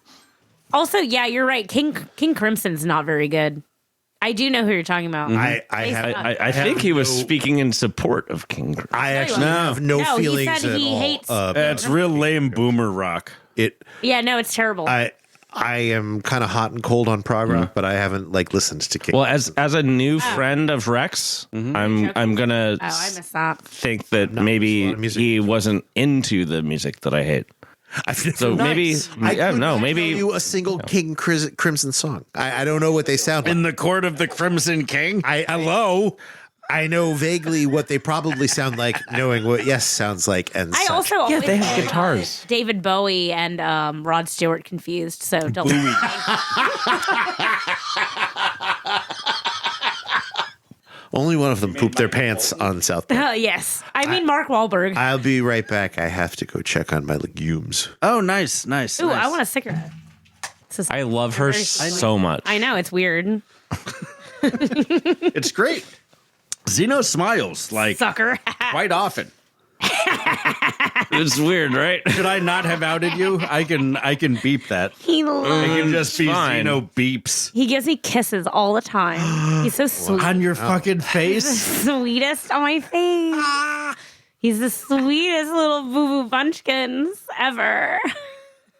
Also, yeah, you're right. King Crimson's not very good. I do know who you're talking about. I think he was speaking in support of King. I actually No. have no No, he feelings said at he all. hates- It's real lame boomer rock. Yeah, no, it's terrible. I am kind of hot and cold on prog rock, but I haven't like listened to King. Well, as a new friend of Rex, I'm gonna I missed that. think that a maybe lot of music. he wasn't into the music that I hate. So maybe, I yeah, could no, not maybe tell you a single King Crimson song. I don't know what they sound like. In the court of the Crimson King? Hello. I know vaguely what they probably sound like, knowing what Yes sounds like, and I such. also always they have get guitars. David Bowie and Rod Stewart confused. So don't. Only one of them pooped their pants on South Park. Yes. I mean, Mark Wahlberg. I'll be right back. I have to go check on my legumes. Oh, nice. Ooh, I want a cigarette. I love her so much. I know, it's weird. It's great. Xeno smiles like Sucker. quite often. It's weird, right? Should I not have outed you? I can beep that. He It loves. can just be fine. Xeno beeps He gives me kisses all the time. He's so sweet. on your fucking face. Sweetest on my face. He's the sweetest little boo boo bunchkins ever.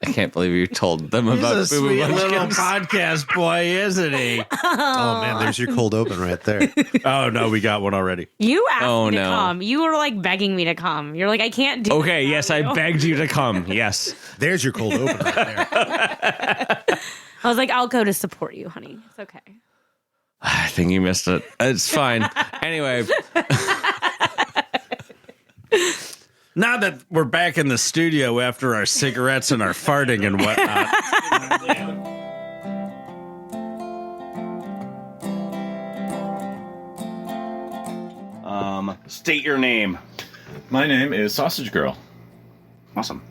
I can't believe you told them He's about a Boo sweet Boo little Munchkins. podcast boy, isn't he? Oh, man, there's your cold open right there. Oh no, we got one already. You asked Oh, me to no. come. You were like begging me to come. You're like, I can't do Okay, this yes, without I you. begged you to come. Yes. There's your cold open right there. I was like, I'll go to support you, honey. It's okay. I think you missed it. It's fine. Anyway, Now that we're back in the studio after our cigarettes and our farting and whatnot, State your name. My name is Sausage Girl. Awesome.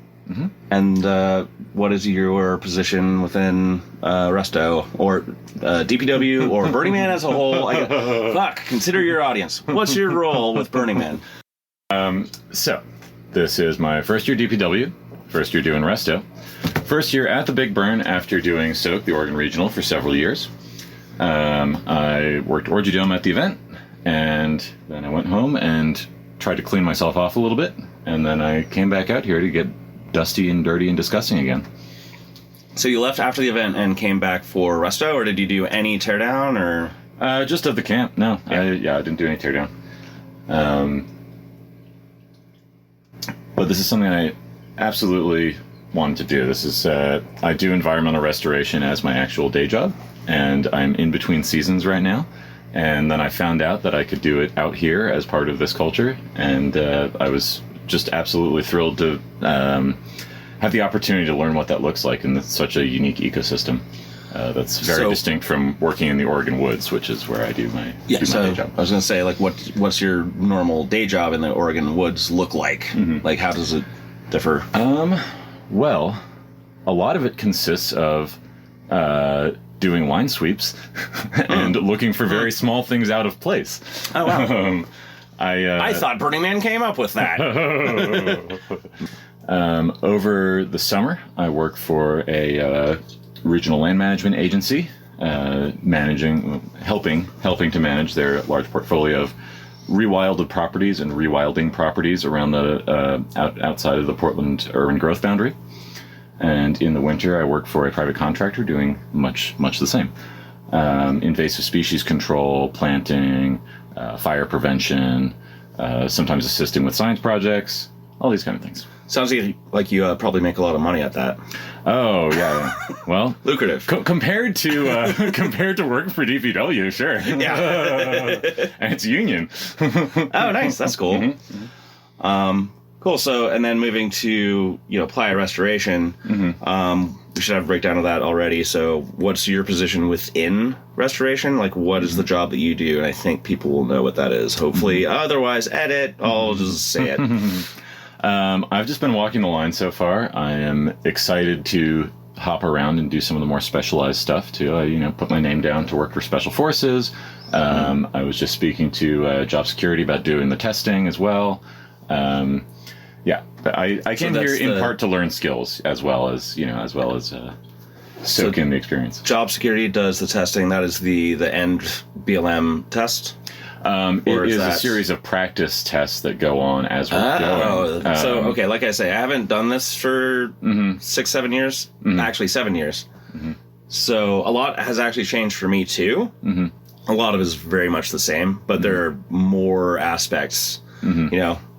And what is your position within Resto or DPW or Burning Man as a whole? Fuck, consider your audience. What's your role with Burning Man? So, this is my first year DPW, first year doing Resto, first year at the Big Burn after doing Soak, the Oregon Regional, for several years. I worked Orgy Dome at the event, and then I went home and tried to clean myself off a little bit, and then I came back out here to get dusty and dirty and disgusting again. So you left after the event and came back for Resto, or did you do any teardown, or? Just of the camp, no. I didn't do any teardown. But this is something I absolutely wanted to do. This is, I do environmental restoration as my actual day job, and I'm in between seasons right now. And then I found out that I could do it out here as part of this culture, and I was just absolutely thrilled to have the opportunity to learn what that looks like in such a unique ecosystem. That's very distinct from working in the Oregon woods, which is where I do my day job. I was going to say, like, what's your normal day job in the Oregon woods look like? Mm-hmm. Like, how does it differ? Well, a lot of it consists of doing line sweeps and looking for very small things out of place. Oh, wow. I thought Burning Man came up with that. Over the summer, I work for a regional land management agency, helping to manage their large portfolio of rewilded properties and rewilding properties around the outside of the Portland urban growth boundary. And in the winter, I work for a private contractor doing much the same. Invasive species control, planting, fire prevention, sometimes assisting with science projects, all these kind of things. Sounds like you probably make a lot of money at that. Oh, yeah. Well, Lucrative. Compared to working for DPW, sure. Yeah. And it's union. Oh, nice. That's cool. Mm-hmm. Cool. So, and then moving to, Playa Restoration, we should have a breakdown of that already. So what's your position within restoration? Like, what is the job that you do? And I think people will know what that is, hopefully. Otherwise, edit. I'll just say it. I've just been walking the line so far. I am excited to hop around and do some of the more specialized stuff too. I, put my name down to work for Special Forces. I was just speaking to Job Security about doing the testing as well. Yeah, but I came here in part to learn skills as well as soak in the experience. Job Security does the testing. That is the end BLM test. It is a series of practice tests that go on as we're going. So, okay, like I say, I haven't done this for 6-7 years. Actually, 7 years. So a lot has actually changed for me, too. A lot of it is very much the same, but there are more aspects.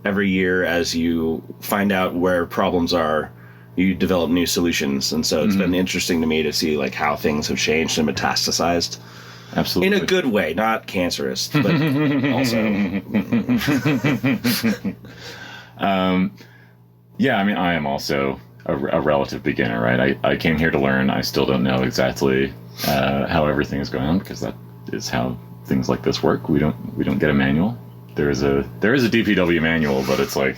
Every year as you find out where problems are, you develop new solutions. And so it's been interesting to me to see like how things have changed and metastasized. Absolutely. In a good way, not cancerous, but also. Yeah, I mean, I am also a relative beginner, right? I came here to learn. I still don't know exactly how everything is going on because that is how things like this work. We don't get a manual. There is a DPW manual, but it's like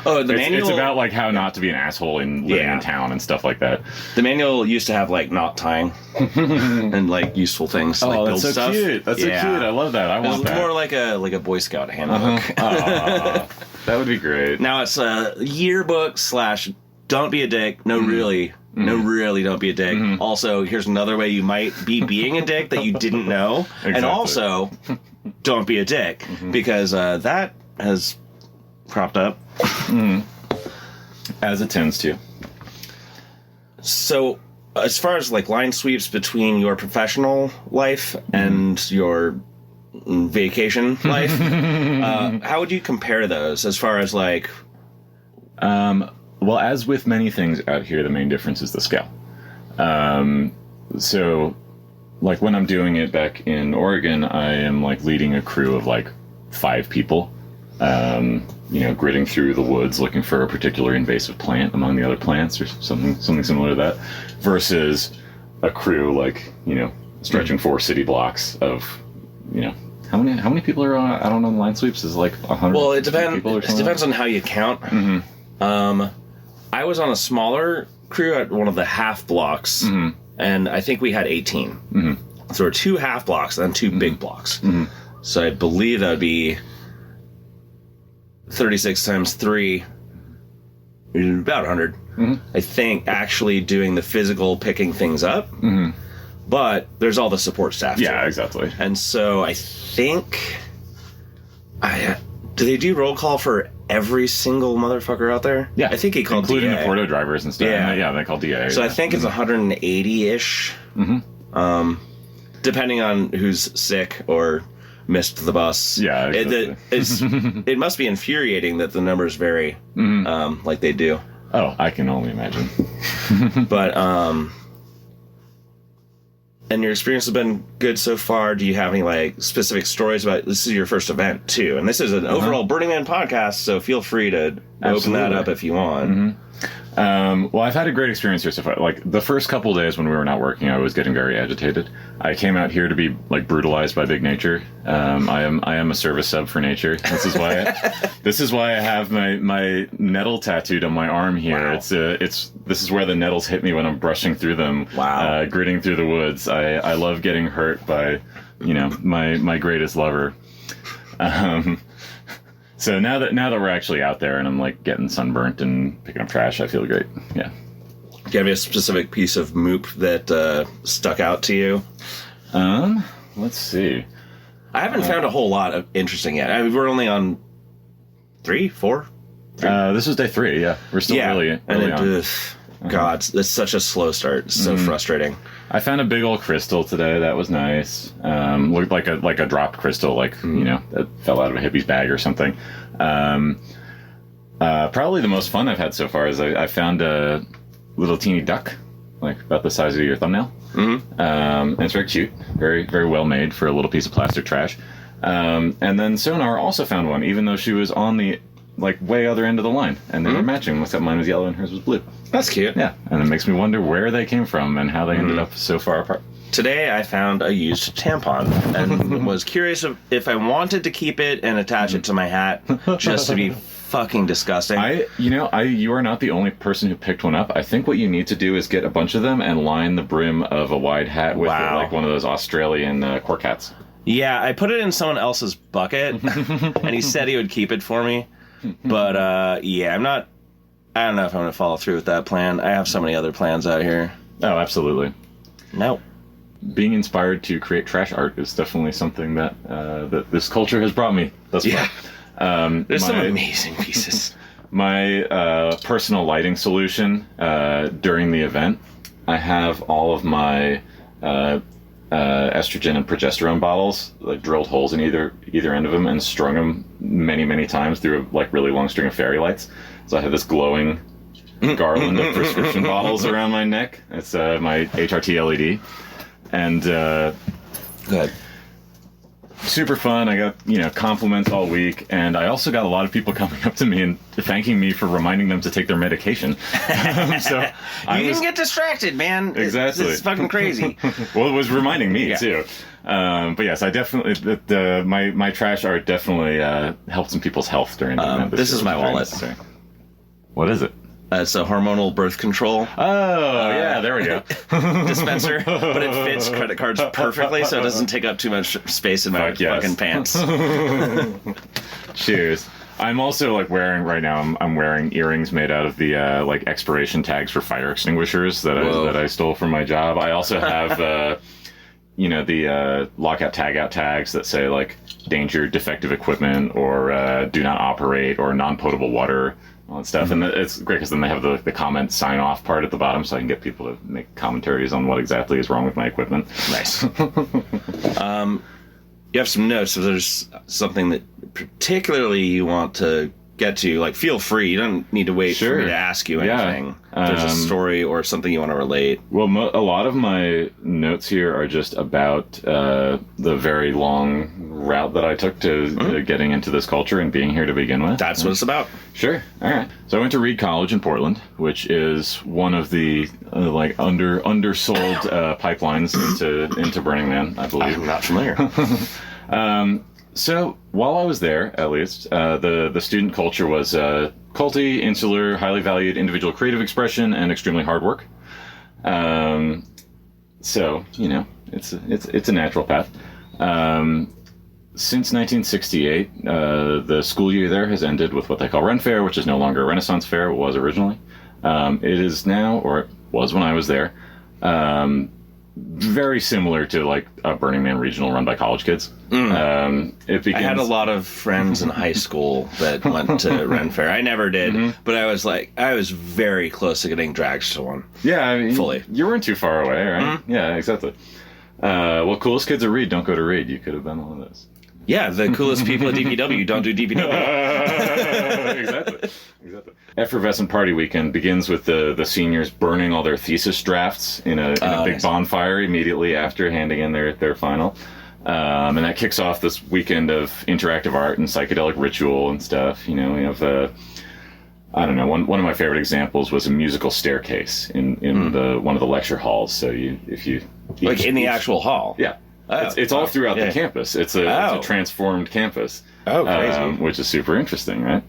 Oh, the manual. It's about like how not to be an asshole in living in town and stuff like that. The manual used to have like knot tying and like useful things. To, like, Oh, build that's so stuff. cute. That's so cute. I love that. I It was want that. more like a Boy Scout handbook. Aw, that would be great. Now it's a yearbook / don't be a dick. No, really. No, really, don't be a dick. Also, here's another way you might be being a dick that you didn't know. Exactly. And also, don't be a dick. Because that has cropped up. As it tends to. So, as far as like line sweeps between your professional life and your vacation life, how would you compare those as far as like... Well, as with many things out here, the main difference is the scale. So, like when I'm doing it back in Oregon, I am like leading a crew of like 5 people, gridding through the woods looking for a particular invasive plant among the other plants or something similar to that, versus a crew like, stretching 4 city blocks of, how many people are on? I don't know. The line sweeps is like 100. Well, it depends. People or It something. depends on how you count. I was on a smaller crew at one of the half blocks, and I think we had 18. So there were 2 half blocks and then 2 big blocks. So I believe that would be 36 times 3, about 100. I think actually doing the physical picking things up, but there's all the support staff. Yeah, too. exactly. And so I think do they do roll call for every single motherfucker out there? Yeah, I think he called including DA. the Porto drivers and stuff. Yeah. They call DA. So I think it's 180-ish. Depending on who's sick or missed the bus. Yeah, exactly. It must be infuriating that the numbers vary like they do. Oh, I can only imagine. But and your experience has been good so far. Do you have any like specific stories about this is your first event too? And this is an overall Burning Man podcast, so feel free to open that up if you want. Well, I've had a great experience here so far. Like the first couple of days when we were not working, I was getting very agitated. I came out here to be like brutalized by big nature. I am a service sub for nature. This is why I have my nettle tattooed on my arm here. Wow. This is where the nettles hit me when I'm brushing through them. Wow. Gritting through the woods. I love getting hurt by, my greatest lover. So now that we're actually out there and I'm like getting sunburnt and picking up trash, I feel great. Yeah. Do you have a specific piece of moop that stuck out to you? Let's see. I haven't found a whole lot of interesting yet. I mean, we're only on 3, 4. This is day 3. Yeah, we're still early on. God, it's such a slow start. It's so frustrating. I found a big old crystal today. That was nice. Looked like a dropped crystal, that fell out of a hippie's bag or something. Probably the most fun I've had so far is I found a little teeny duck, like about the size of your thumbnail. And it's very cute, very very well made for a little piece of plastic trash. And then Sonar also found one, even though she was on the way other end of the line, and they were matching, except mine was yellow and hers was blue. That's cute. Yeah, and it makes me wonder where they came from and how they ended up so far apart. Today I found a used tampon and was curious if I wanted to keep it and attach it to my hat just to be fucking disgusting. You are not the only person who picked one up. I think what you need to do is get a bunch of them and line the brim of a wide hat with one of those Australian cork hats. Yeah, I put it in someone else's bucket and he said he would keep it for me. But I don't know if I'm going to follow through with that plan. I have so many other plans out here. Oh, absolutely. No. Being inspired to create trash art is definitely something that that this culture has brought me thus far. There's some amazing pieces. My personal lighting solution during the event, I have all of my estrogen and progesterone bottles, drilled holes in either end of them and strung them many times through a really long string of fairy lights. So I have this glowing garland of prescription bottles around my neck. It's my HRT LED. And good. super fun. I got, compliments all week. And I also got a lot of people coming up to me and thanking me for reminding them to take their medication. So you didn't get distracted, man. Exactly. It's fucking crazy. Well, it was reminding me too. But yes, I definitely, my trash art definitely helped some people's health during the event. This is my wallet. What is it? It's a hormonal birth control. Oh, yeah, there we go. Dispenser, but it fits credit cards perfectly, so it doesn't take up too much space in my fucking pants. Cheers. I'm also wearing right now. I'm wearing earrings made out of the expiration tags for fire extinguishers that I stole from my job. I also have the lockout tagout tags that say danger, defective equipment, or do not operate, or non-potable water. All that stuff, and it's great because then they have the comment sign off part at the bottom, so I can get people to make commentaries on what exactly is wrong with my equipment. Nice. You have some notes. If there's something that particularly you want to get to, feel free. You don't need to wait for me to ask you anything. If there's a story or something you want to relate. Well, a lot of my notes here are just about the very long route that I took to getting into this culture and being here to begin with. That's what it's about. Sure. All right. So I went to Reed College in Portland, which is one of the undersold pipelines into Burning Man, I believe. I'm not familiar. So while I was there, at least, the student culture was culty, insular, highly valued individual creative expression, and extremely hard work. So it's a natural path. Since 1968, the school year there has ended with what they call Ren Fair, which is no longer a Renaissance Fair. It was originally. It is now, or it was when I was there, very similar to a Burning Man regional run by college kids. It begins... I had a lot of friends in high school that went to Ren Fair. I never did, but I was very close to getting dragged to one. Yeah, I mean, fully. You weren't too far away, right? Yeah, exactly. Well, coolest kids at Reed don't go to Reed. You could have been one of those. Yeah, the coolest people at DPW don't do DPW. Exactly. Effervescent party weekend begins with the seniors burning all their thesis drafts in a big bonfire immediately after handing in their final. And that kicks off this weekend of interactive art and psychedelic ritual and stuff. We have I don't know. One of my favorite examples was a musical staircase in one of the lecture halls. So if you in the actual hall. Yeah. It's all throughout the campus. It's a transformed campus. Oh, crazy! Which is super interesting, right?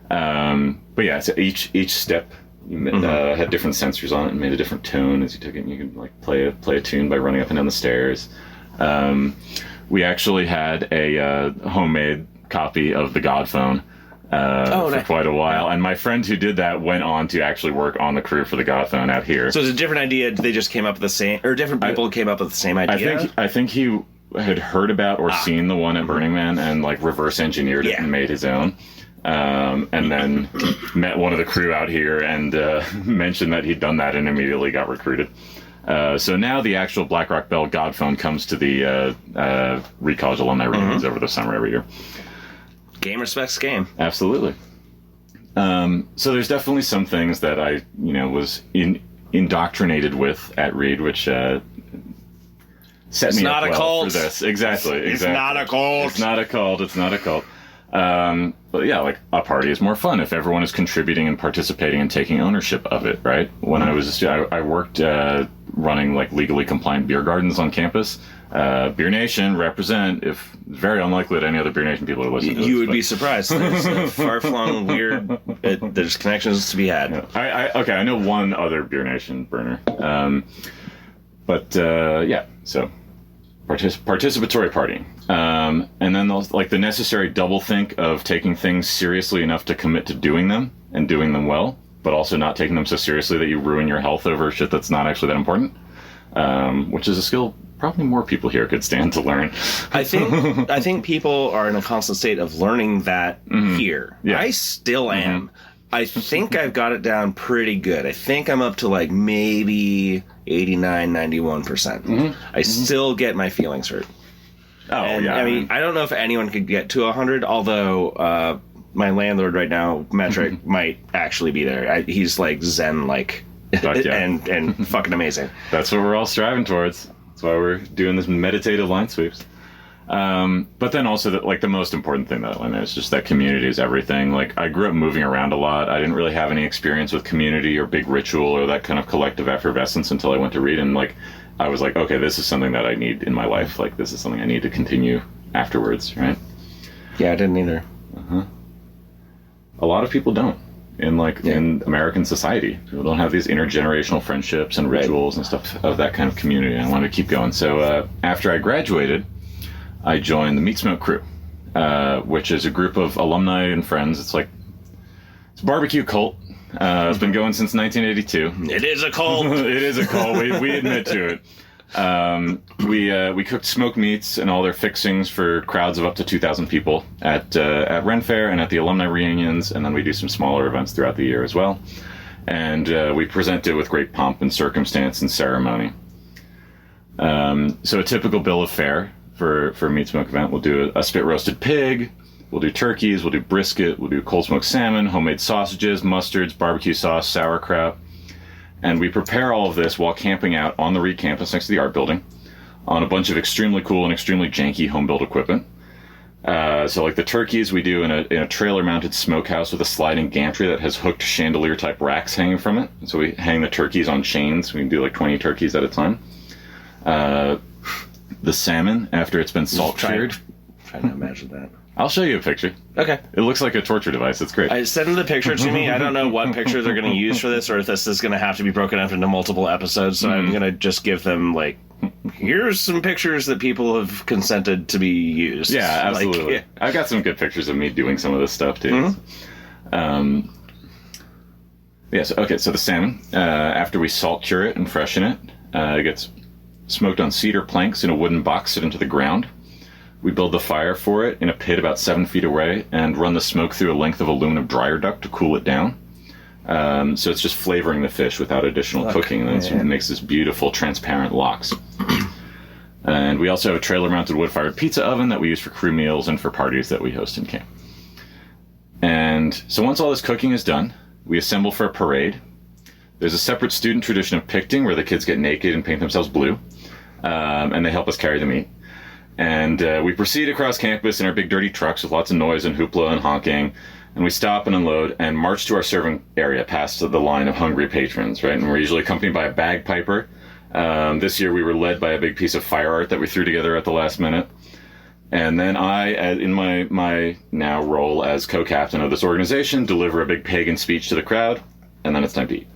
But yeah, so each step had different sensors on it and made a different tone as you took it. And you could play a tune by running up and down the stairs. We actually had a homemade copy of the God Phone for quite a while, and my friend who did that went on to actually work on the crew for the God Phone out here. So it's a different idea. They just came up with the same, or different people came up with the same idea. I think he had heard about or seen the one at Burning Man and reverse engineered it and made his own. And then met one of the crew out here and mentioned that he'd done that and immediately got recruited. So now the actual Black Rock Bell God Phone comes to the Reed College alumni reunions over the summer every year. Game respects game. Absolutely. So there's definitely some things that I, was indoctrinated with at Reed, which set me up well for this. Exactly. It's not a cult. It's not a cult. It's not a cult. But yeah, a party is more fun if everyone is contributing and participating and taking ownership of it, right? When I was a student, I worked running legally compliant beer gardens on campus. Beer Nation, represent. If very unlikely that any other Beer Nation people are listening to this. You would be surprised. There's a far-flung weird... there's connections to be had. Yeah. I know one other Beer Nation burner. So participatory partying. And then the necessary double think of taking things seriously enough to commit to doing them and doing them well, but also not taking them so seriously that you ruin your health over shit that's not actually that important, which is a skill probably more people here could stand to learn. I think people are in a constant state of learning that here. Yeah. I still am. I think I've got it down pretty good. I think I'm up to maybe 89, 91%. I still get my feelings hurt. Oh, yeah. I mean, I don't know if anyone could get to 100, although my landlord right now, Metric, might actually be there. He's zen, and fucking amazing. That's what we're all striving towards. That's why we're doing this meditative line sweeps. But then also the most important thing that I learned is just that community is everything. Like, I grew up moving around a lot. I didn't really have any experience with community or big ritual or that kind of collective effervescence until I went to read. And like, I was like, okay, this is something that I need in my life. Like, this is something I need to continue afterwards, right? Yeah, I didn't either. A lot of people don't. In American society, people don't have these intergenerational friendships and rituals and stuff of that kind of community. I wanted to keep going. So after I graduated, I joined the Meat Smoke crew, which is a group of alumni and friends. It's a barbecue cult. It's been going since 1982. It is a cult. It is a cult. We admit to it. We cooked smoked meats and all their fixings for crowds of up to 2,000 people at Ren Fair and at the alumni reunions, and then we do some smaller events throughout the year as well. And we present it with great pomp and circumstance and ceremony. So a typical bill of fare for a meat smoke event, we'll do a spit roasted pig, we'll do turkeys, we'll do brisket, we'll do cold smoked salmon, homemade sausages, mustards, barbecue sauce, sauerkraut. And we prepare all of this while camping out on the Reed campus next to the art building on a bunch of extremely cool and extremely janky home-built equipment. So like the turkeys we do in a trailer-mounted smokehouse with a sliding gantry that has hooked chandelier-type racks hanging from it. So we hang the turkeys on chains. We can do like 20 turkeys at a time. The salmon, after it's been salt cured. Trying to imagine that. I'll show you a picture. Okay. It looks like a torture device. It's great. Send the picture to me. I don't know what picture they're going to use for this, or if this is going to have to be broken up into multiple episodes. So I'm going to just give them, like, here's some pictures that people have consented to be used. Yeah, absolutely. Like, I've got some good pictures of me doing some of this stuff, too. So the salmon, after we salt cure it and freshen it, it gets smoked on cedar planks in a wooden box set into the ground. We build the fire for it in a pit about 7 feet away and run the smoke through a length of aluminum dryer duct to cool it down. So it's just flavoring the fish without additional cooking, and then it makes this beautiful transparent lox. And we also have a trailer-mounted wood-fired pizza oven that we use for crew meals and for parties that we host in camp. And so once all this cooking is done, we assemble for a parade. There's a separate student tradition of picting where the kids get naked and paint themselves blue, and they help us carry the meat. And we proceed across campus in our big dirty trucks with lots of noise and hoopla and honking. And we stop and unload and march to our serving area past the line of hungry patrons, right? And we're usually accompanied by a bagpiper. This year we were led by a big piece of fire art that we threw together at the last minute. And then I, in my now role as co-captain of this organization, deliver a big pagan speech to the crowd. And then it's time to eat.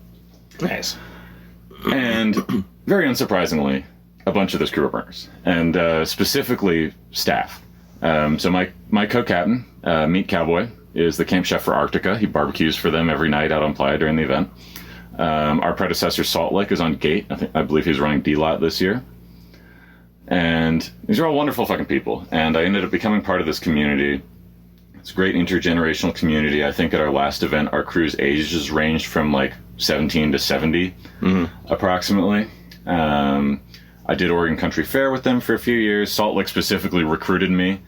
Nice. And very unsurprisingly, a bunch of this crew are burners, and specifically staff. So my co-captain, Meat Cowboy, is the camp chef for Arctica. He barbecues for them every night out on Playa during the event. Our predecessor, Salt Lick, is on gate. I believe he's running D-Lot this year. And these are all wonderful fucking people. And I ended up becoming part of this community. It's a great intergenerational community. I think at our last event, our crew's ages ranged from like 17 to 70, approximately. I did Oregon Country Fair with them for a few years. Salt Lick specifically recruited me.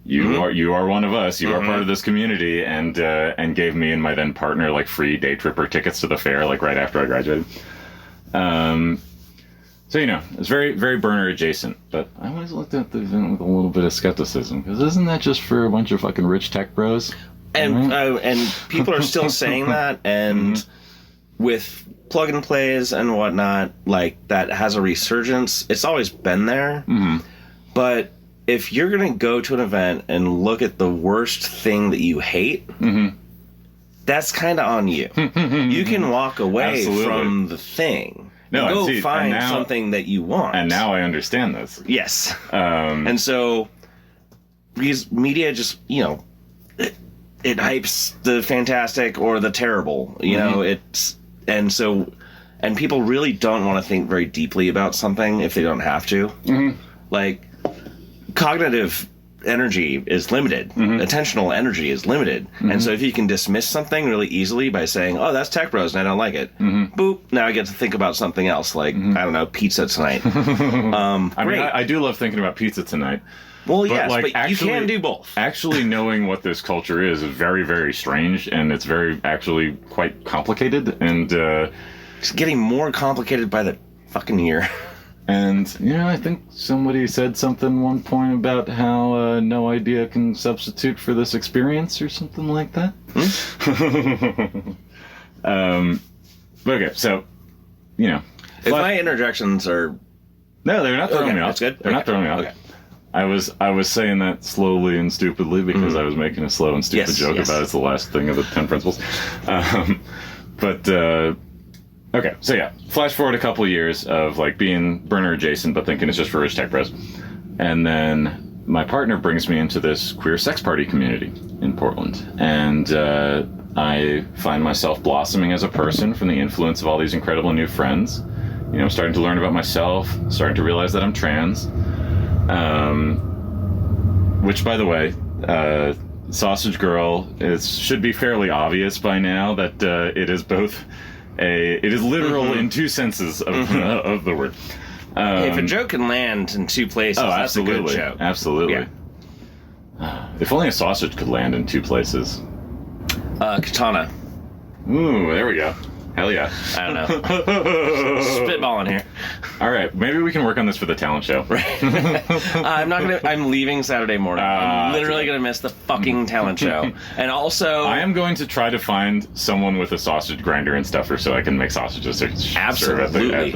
You are one of us. You are part of this community, and gave me and my then partner like free day tripper tickets to the fair like right after I graduated. So it's very very burner adjacent. But I always looked at the event with a little bit of skepticism, because isn't that just for a bunch of fucking rich tech bros? And people are still saying that, and with plug and plays and whatnot, like, that has a resurgence. It's always been there. But if you're going to go to an event and look at the worst thing that you hate, that's kind of on you. You can walk away from the thing. No, go find something that you want. And now I understand this. Yes. And so, because media just, it hypes the fantastic or the terrible. And people really don't want to think very deeply about something if they don't have to. Like, cognitive energy is limited. Attentional energy is limited. And so if you can dismiss something really easily by saying, oh, that's tech bros and I don't like it. Boop. Now I get to think about something else, like, I don't know, pizza tonight. I mean, I do love thinking about pizza tonight. Well, yes, but you can do both. Actually knowing what this culture is very, very strange, and it's actually quite complicated, and it's getting more complicated by the fucking year. And, I think somebody said something one point about how no idea can substitute for this experience or something like that. Okay, so, If my interjections are... No, they're not throwing me off. That's good? They're not throwing me off. Okay. I was saying that slowly and stupidly because I was making a slow and stupid joke about it's the last thing of the 10 principles. Okay, so yeah, flash forward a couple of years of like being burner adjacent, but thinking it's just for rich tech bros. And then my partner brings me into this queer sex party community in Portland. And I find myself blossoming as a person from the influence of all these incredible new friends. Starting to learn about myself, starting to realize that I'm trans. Which, by the way, Sausage Girl should be fairly obvious by now that it is both it is literal in two senses of the word. If a joke can land in two places, that's a good joke. Absolutely. Yeah. If only a sausage could land in two places. Katana. Ooh, there we go. Hell yeah. I don't know. Spitballing here. All right, maybe we can work on this for the talent show. I'm leaving Saturday morning. I'm literally gonna miss the fucking talent show. And also, I am going to try to find someone with a sausage grinder and stuffer so I can make sausages. Absolutely.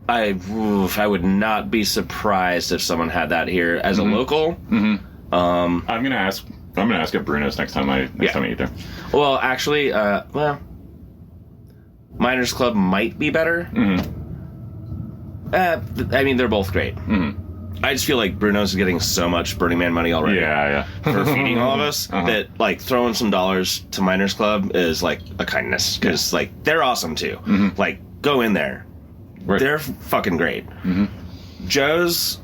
I would not be surprised if someone had that here as a local. I'm gonna ask at Bruno's next time I eat there. Well, actually, Miners Club might be better. I mean, they're both great. I just feel like Bruno's is getting so much Burning Man money already. Yeah. For feeding all of us that like throwing some dollars to Miners Club is like a kindness because like they're awesome too. Like go in there, they're fucking great. Joe's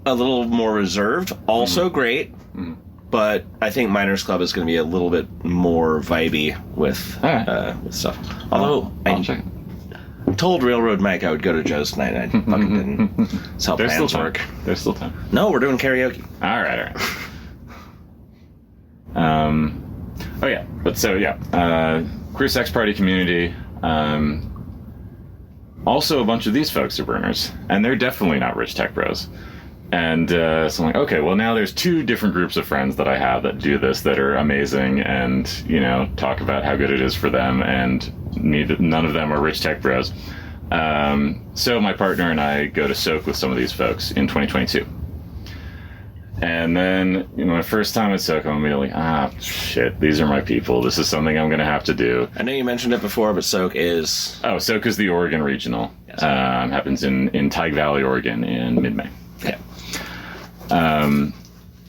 a little more reserved, also great. But I think Miners Club is going to be a little bit more vibey with stuff. Although I told Railroad Mike I would go to Joe's tonight, and I fucking didn't. So There's still plans time. work. There's still time. No, we're doing karaoke. All right. Queer sex party community. Also, a bunch of these folks are burners, and they're definitely not rich tech bros. And so I'm like, okay, well now there's two different groups of friends that I have that do this that are amazing and, talk about how good it is for them, and none of them are rich tech bros. So my partner and I go to soak with some of these folks in 2022. And then, my first time at soak, I'm immediately like, shit, these are my people. This is something I'm going to have to do. I know you mentioned it before, but soak is... Oh, soak is the Oregon Regional. Yes. Happens in Tyke Valley, Oregon in mid-May. Yeah.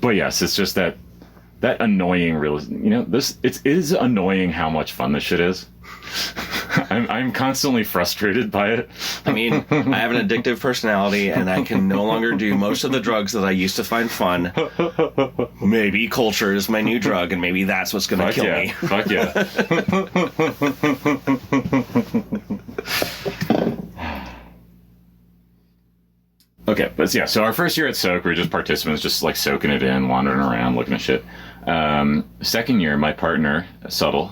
But yes, it's just that annoying it is annoying how much fun this shit is. I'm constantly frustrated by it. I mean, I have an addictive personality and I can no longer do most of the drugs that I used to find fun. Maybe culture is my new drug and maybe that's what's going to kill me. Fuck yeah. Okay, but yeah, so our first year at Soak, we were just participants, just like soaking it in, wandering around, looking at shit. Second year, my partner, Subtle,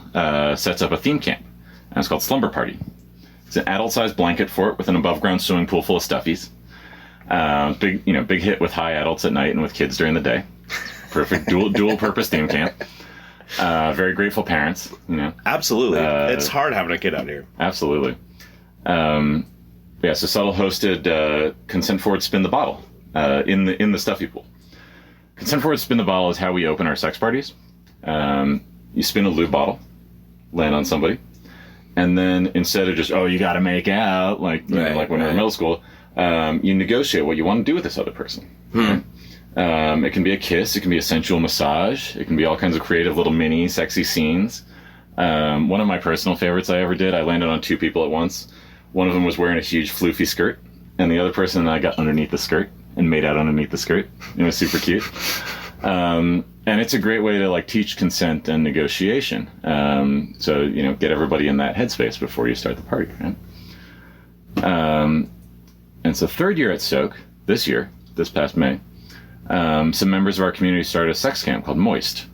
sets up a theme camp, and it's called Slumber Party. It's an adult-sized blanket fort with an above-ground swimming pool full of stuffies. Big hit with high adults at night and with kids during the day. Perfect dual-purpose theme camp. Very grateful parents, Absolutely. It's hard having a kid out here. Absolutely. So Subtle hosted Consent Forward Spin the Bottle in the stuffy pool. Consent Forward Spin the Bottle is how we open our sex parties. You spin a lube bottle, land on somebody, and then instead of just, you got to make out, like when we were in middle school, you negotiate what you want to do with this other person. Right? It can be a kiss, it can be a sensual massage, it can be all kinds of creative little mini sexy scenes. One of my personal favorites I ever did, I landed on two people at once. One of them was wearing a huge floofy skirt, and the other person and I got underneath the skirt and made out underneath the skirt. It was super cute. And it's a great way to like teach consent and negotiation. So, get everybody in that headspace before you start the party, right? And so third year at Soak, this past May, some members of our community started a sex camp called Moist.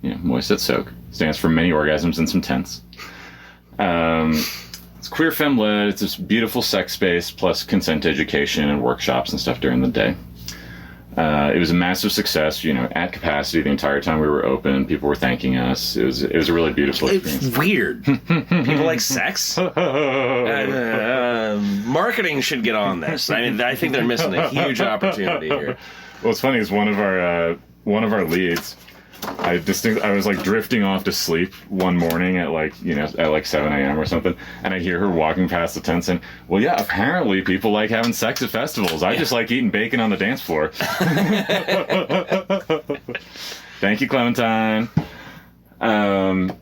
Moist at Soak. Stands for Many Orgasms and Some Tents. It's queer femme led. It's this beautiful sex space plus consent education and workshops and stuff during the day. It was a massive success, at capacity the entire time we were open. People were thanking us. It was a really beautiful experience. It's weird. People like sex. Marketing should get on this. I mean, I think they're missing a huge opportunity here. What's funny is one of our leads. I was like drifting off to sleep one morning at like 7 a.m. or something, and I hear her walking past the tent saying, "Well, yeah, apparently people like having sex at festivals. I just like eating bacon on the dance floor." Thank you, Clementine. But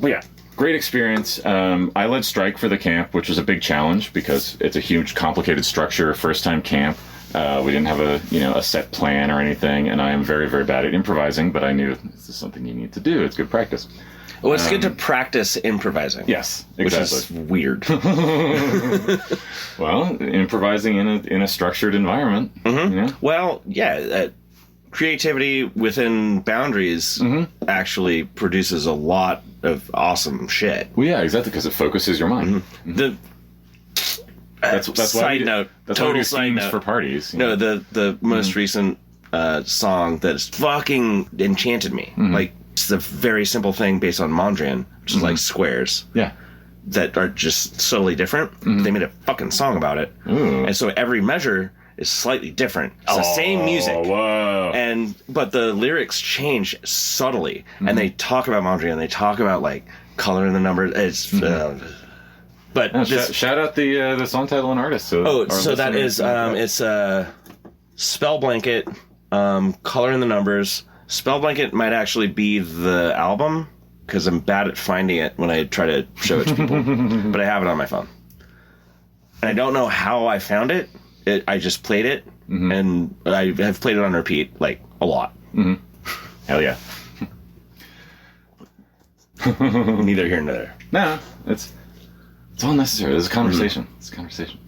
yeah, great experience. I led strike for the camp, which was a big challenge because it's a huge, complicated structure, first time camp. We didn't have a set plan or anything, and I am very, very bad at improvising, but I knew this is something you need to do. It's good practice. Well, it's good to practice improvising. Yes, exactly. Which is weird. Well, improvising in a structured environment. Well, yeah, creativity within boundaries actually produces a lot of awesome shit. Well, yeah, exactly, because it focuses your mind. That's side note. That's total why we do side themes note for parties. No, the most recent song that's fucking enchanted me. Like, it's a very simple thing based on Mondrian, which is like squares. Yeah. That are just subtly different. They made a fucking song about it. Ooh. And so every measure is slightly different. It's the same music. Whoa. But the lyrics change subtly. And they talk about Mondrian, they talk about like color in the numbers. It's but shout out the song title and artist. So that is it's Spell Blanket, Color in the Numbers. Spell Blanket might actually be the album because I'm bad at finding it when I try to show it to people, but I have it on my phone. And I don't know how I found it. I just played it, and I have played it on repeat like a lot. Hell yeah. Neither here nor there. No, it's all necessary. It's a conversation. It's a conversation.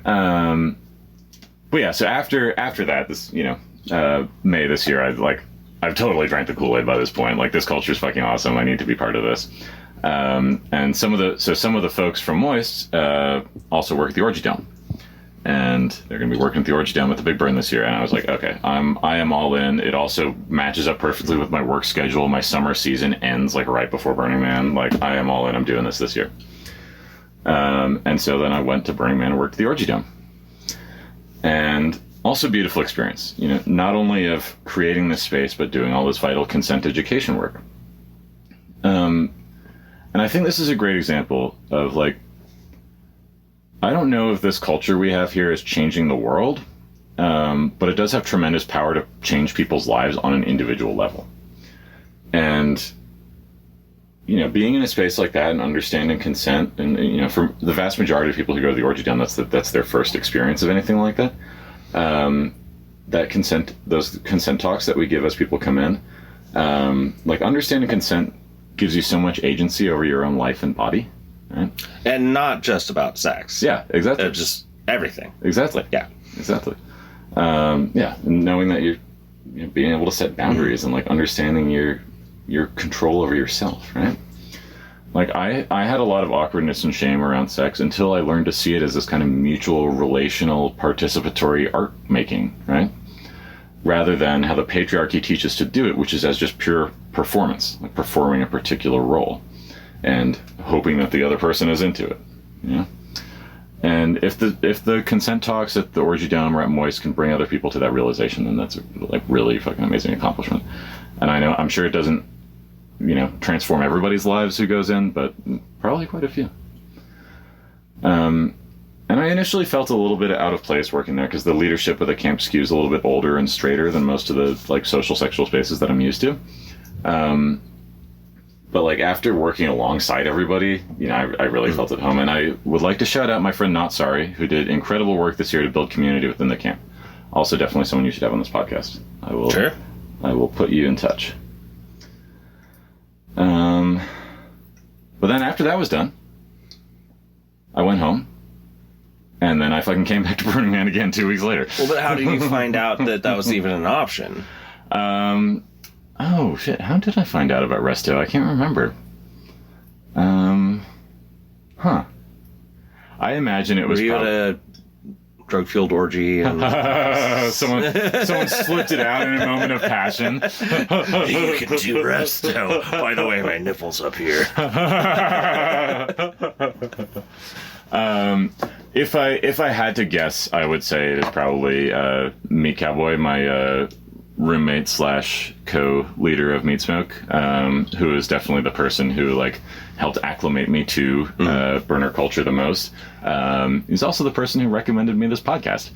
But yeah, so after that, this May this year, I've totally drank the Kool-Aid by this point. Like, this culture is fucking awesome. I need to be part of this. And some of the folks from Moist also work at the Orgy Dome, and they're going to be working at the Orgy Dome at the Big Burn this year. And I was like, okay, I am all in. It also matches up perfectly with my work schedule. My summer season ends like right before Burning Man. Like, I am all in. I'm doing this year. And so then I went to Burning Man and worked at the Orgy Dome. And also beautiful experience, not only of creating this space, but doing all this vital consent education work. And I think this is a great example of, like, I don't know if this culture we have here is changing the world, but it does have tremendous power to change people's lives on an individual level. And being in a space like that and understanding consent, and for the vast majority of people who go to the Orgy Dome, that's their first experience of anything like that. Those consent talks that we give as people come in, like, understanding consent gives you so much agency over your own life and body, right? And not just about sex. Yeah, exactly. Just everything. Exactly. Yeah, exactly. And knowing that you're being able to set boundaries and, like, understanding your control over yourself, right? Like, I had a lot of awkwardness and shame around sex until I learned to see it as this kind of mutual, relational, participatory art making, right? Rather than how the patriarchy teaches to do it, which is as just pure performance, like performing a particular role and hoping that the other person is into it, And if the consent talks at the Orgy Dome or at Moist can bring other people to that realization, then that's a, like, really fucking amazing accomplishment. And I'm sure it doesn't, transform everybody's lives who goes in, but probably quite a few. And I initially felt a little bit out of place working there because the leadership of the camp skews a little bit older and straighter than most of the, like, social sexual spaces that I'm used to. But, like, after working alongside everybody, I really felt at home. And I would like to shout out my friend Not Sorry, who did incredible work this year to build community within the camp. Also, definitely someone you should have on this podcast. I will put you in touch. But then after that was done, I went home, and then I fucking came back to Burning Man again 2 weeks later. Well, but how did you find out that was even an option? Oh shit! How did I find out about Resto? I can't remember. Huh. I imagine it was Were you probably... at a drug-fueled orgy? And someone slipped it out in a moment of passion. you can do Resto. By the way, my nipple's up here. If I had to guess, I would say it is probably Meat Cowboy, my roommate slash co-leader of Meat Smoke, who is definitely the person who like helped acclimate me to burner culture the most. He's also the person who recommended me this podcast.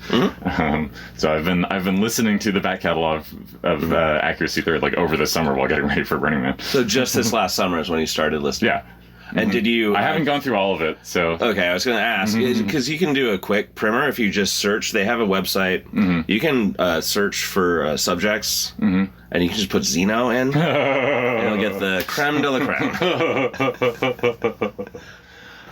So I've been listening to the back catalog of Accuracy Third like over the summer while getting ready for Burning Man. So just this last summer is when you started listening. Yeah. And did you? I haven't gone through all of it, so Okay, I was going to ask because you can do a quick primer if you just search. They have a website. You can search for subjects, and you can just put Xeno in, and you'll get the creme de la creme.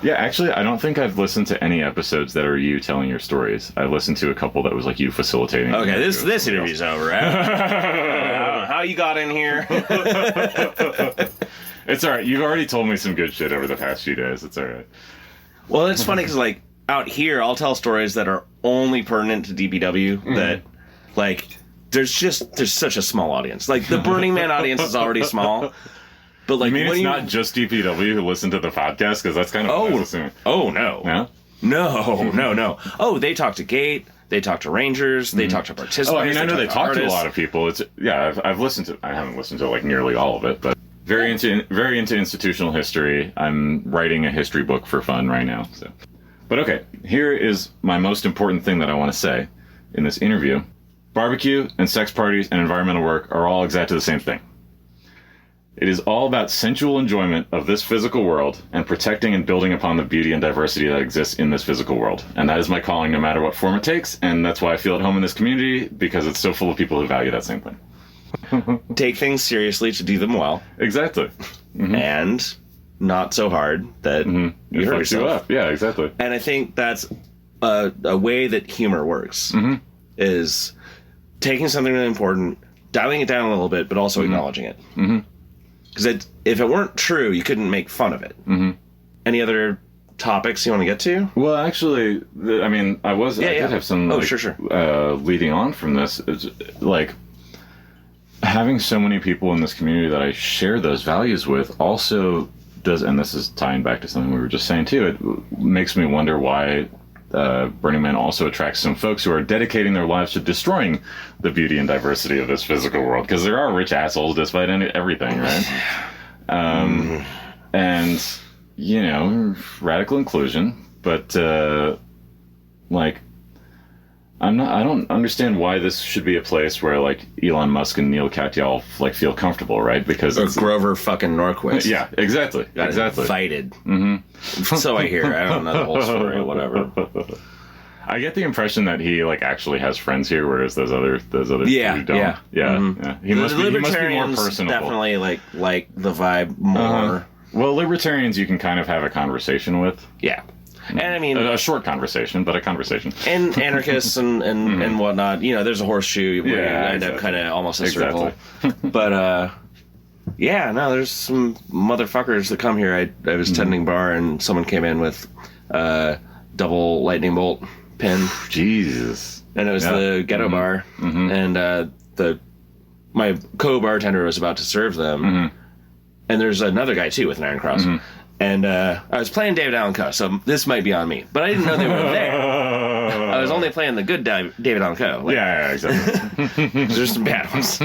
Yeah, actually, I don't think I've listened to any episodes that are you telling your stories. I listened to a couple that was like you facilitating. Okay, this interview's over. Right? I don't know how you got in here. It's all right. You've already told me some good shit over the past few days. It's all right. Well, it's funny because like out here, I'll tell stories that are only pertinent to DPW. That like there's such a small audience. Like the Burning Man audience is already small. But like, I mean, it's not just DPW who listen to the podcast because that's kind of what I was assuming. Oh no, no. Oh, they talk to Gate. They talk to Rangers. They talk to participants. Oh, I mean, I know they talk to a artists. lot of people. It's I've listened to. I haven't listened to like nearly all of it, but very into institutional history. I'm writing a history book for fun right now. So, but okay, here is my most important thing that I want to say in this interview: barbecue and sex parties and environmental work are all exactly the same thing. It is all about sensual enjoyment of this physical world and protecting and building upon the beauty and diversity that exists in this physical world. And that is my calling no matter what form it takes, and that's why I feel at home in this community, because it's so full of people who value that same thing. Take things seriously to do them well. Exactly. And not so hard that you It hurt fucks you yourself. up. Yeah, exactly. And I think that's a way that humor works, is taking something really important, dialing it down a little bit, but also acknowledging it. Because if it weren't true, you couldn't make fun of it. Any other topics you want to get to? Well, actually, I mean, I did have some sure. leading on from this. It's like having so many people in this community that I share those values with also does, and this is tying back to something we were just saying too, it makes me wonder why Burning Man also attracts some folks who are dedicating their lives to destroying the beauty and diversity of this physical world, because there are rich assholes despite everything, right? And you know, radical inclusion, but like I don't understand why this should be a place where like Elon Musk and Neil Katyal like feel comfortable, right? Because Or Grover fucking Norquist. yeah, exactly, Got exactly. invited. So I hear. I don't know the whole story or whatever. I get the impression that he like actually has friends here, whereas those other Yeah, two don't. yeah. Yeah. He must be more Libertarians personable. definitely like the vibe more. Well, libertarians you can kind of have a conversation with. Yeah. And I mean, A short conversation, but a conversation. and anarchists and whatnot. You know, there's a horseshoe where you end up exactly. kind of almost a Exactly. circle. But yeah, no, there's some motherfuckers that come here. I was tending bar and someone came in with double lightning bolt pin, Jesus. and it was the ghetto bar, and my co-bartender was about to serve them, and there's another guy too with an iron cross. And I was playing David Allan Coe, so this might be on me. But I didn't know they were there. I was only playing the good David Allan Coe. Like, Yeah, exactly. there's some bad ones.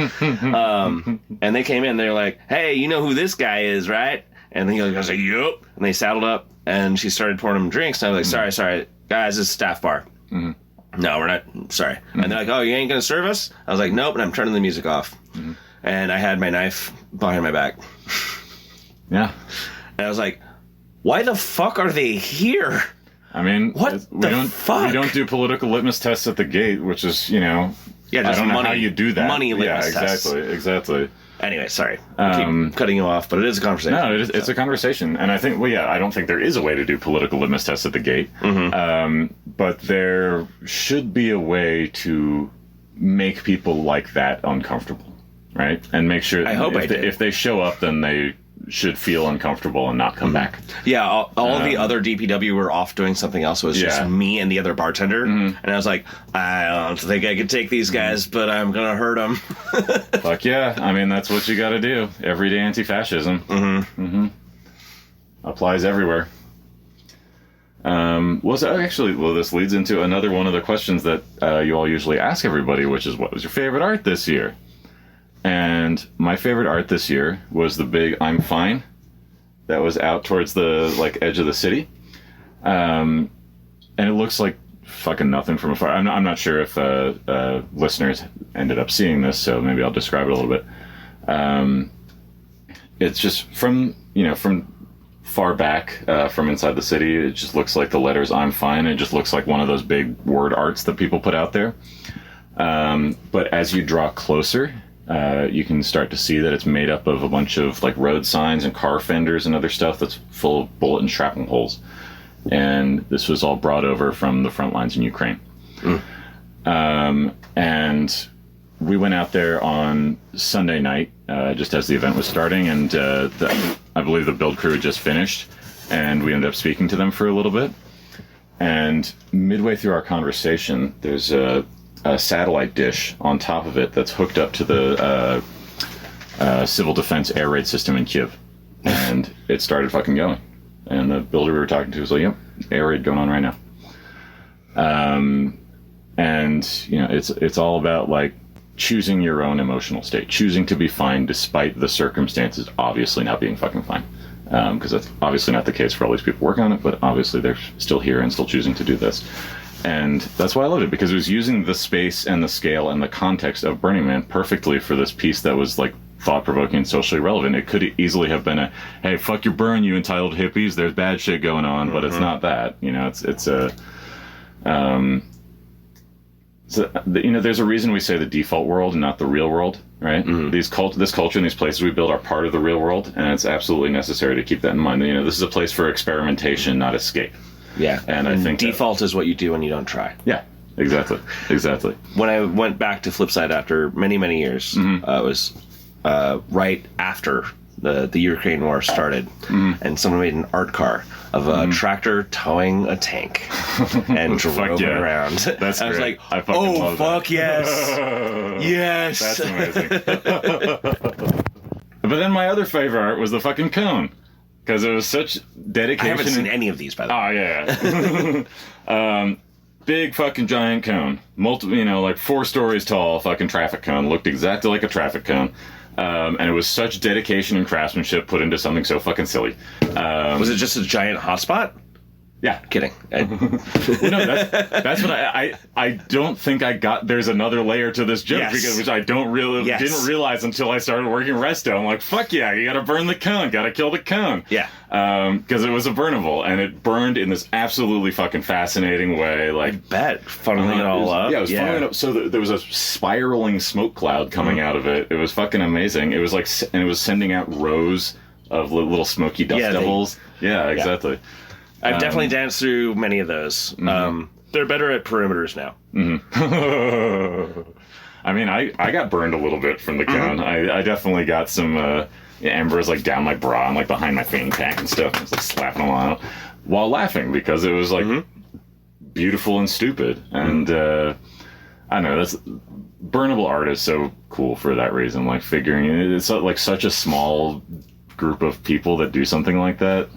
And they came in, they were like, hey, you know who this guy is, right? And he was like, yup. And they saddled up, and she started pouring them drinks. And I was like, sorry, guys, this is staff bar. No, we're not, sorry. And they're like, oh, you ain't going to serve us? I was like, nope, and I'm turning the music off. And I had my knife behind my back. Yeah. And I was like, why the fuck are they here? I mean, What the fuck? We don't do political litmus tests at the gate, which is, you know, Yeah, I just don't know money, how you do that. Money litmus tests. Exactly. Anyway, sorry. I keep cutting you off, but it is a conversation. No, it's a conversation. And I think, I don't think there is a way to do political litmus tests at the gate. But there should be a way to make people like that uncomfortable, right? And make sure I hope if they show up, then they should feel uncomfortable and not come back. Yeah, all of the other DPW were off doing something else. It was just me and the other bartender. And I was like, I don't think I could take these guys, but I'm going to hurt them. Fuck yeah. I mean, that's what you got to do. Everyday anti-fascism. Applies everywhere. This leads into another one of the questions that you all usually ask everybody, which is, what was your favorite art this year? And my favorite art this year was the big "I'm Fine" that was out towards the edge of the city, and it looks like fucking nothing from afar. I'm not sure if listeners ended up seeing this, so maybe I'll describe it a little bit. It's just from far back from inside the city, it just looks like the letters "I'm Fine." It just looks like one of those big word arts that people put out there. But as you draw closer, you can start to see that it's made up of a bunch of road signs and car fenders and other stuff that's full of bullet and shrapnel holes. And this was all brought over from the front lines in Ukraine. And we went out there on Sunday night, just as the event was starting, and I believe the build crew had just finished, and we ended up speaking to them for a little bit. And midway through our conversation, there's a satellite dish on top of it that's hooked up to the civil defense air raid system in Kiev, and it started fucking going. And the builder we were talking to was like, "Yep, air raid going on right now." And it's all about choosing your own emotional state, choosing to be fine despite the circumstances obviously not being fucking fine, because that's obviously not the case for all these people working on it, but obviously they're still here and still choosing to do this. And that's why I loved it, because it was using the space and the scale and the context of Burning Man perfectly for this piece that was thought-provoking and socially relevant. It could easily have been hey, fuck your burn, you entitled hippies, there's bad shit going on, but it's not that. There's a reason we say the default world and not the real world, right? This culture and these places we build are part of the real world, and it's absolutely necessary to keep that in mind. This is a place for experimentation, not escape. Yeah, and I think default is what you do when you don't try. Yeah, exactly. When I went back to Flipside after many, many years, it was right after the Ukraine war started, and someone made an art car of a tractor towing a tank and drove it around. That's I was great. like, love fuck that. yes. Yes. That's amazing. But then my other favorite art was the fucking cone. Because it was such dedication. I haven't seen any of these, by the way. Oh, yeah. Big fucking giant cone. Multiple, 4 stories tall fucking traffic cone. Looked exactly like a traffic cone. And it was such dedication and craftsmanship put into something so fucking silly. Was it just a giant hotspot? Yeah. Kidding. That's what I don't think I got. There's another layer to this joke, which I didn't realize until I started working Resto. I'm like, fuck yeah, you gotta burn the cone, gotta kill the cone. Yeah. Because it was a burnable, and it burned in this absolutely fucking fascinating way. I bet. Funneling it all up. Yeah, it was funneling up. So there was a spiraling smoke cloud coming out of it. It was fucking amazing. It was and it was sending out rows of little smoky dust devils. Yeah, exactly. Yeah. I've definitely danced through many of those. They're better at perimeters now. I mean, I got burned a little bit from the cone. I definitely got some embers down my bra and behind my fanny pack and stuff. I was slapping them on while laughing because it was beautiful and stupid. And I don't know, that's burnable art is so cool for that reason. Figuring it's such a small group of people that do something like that.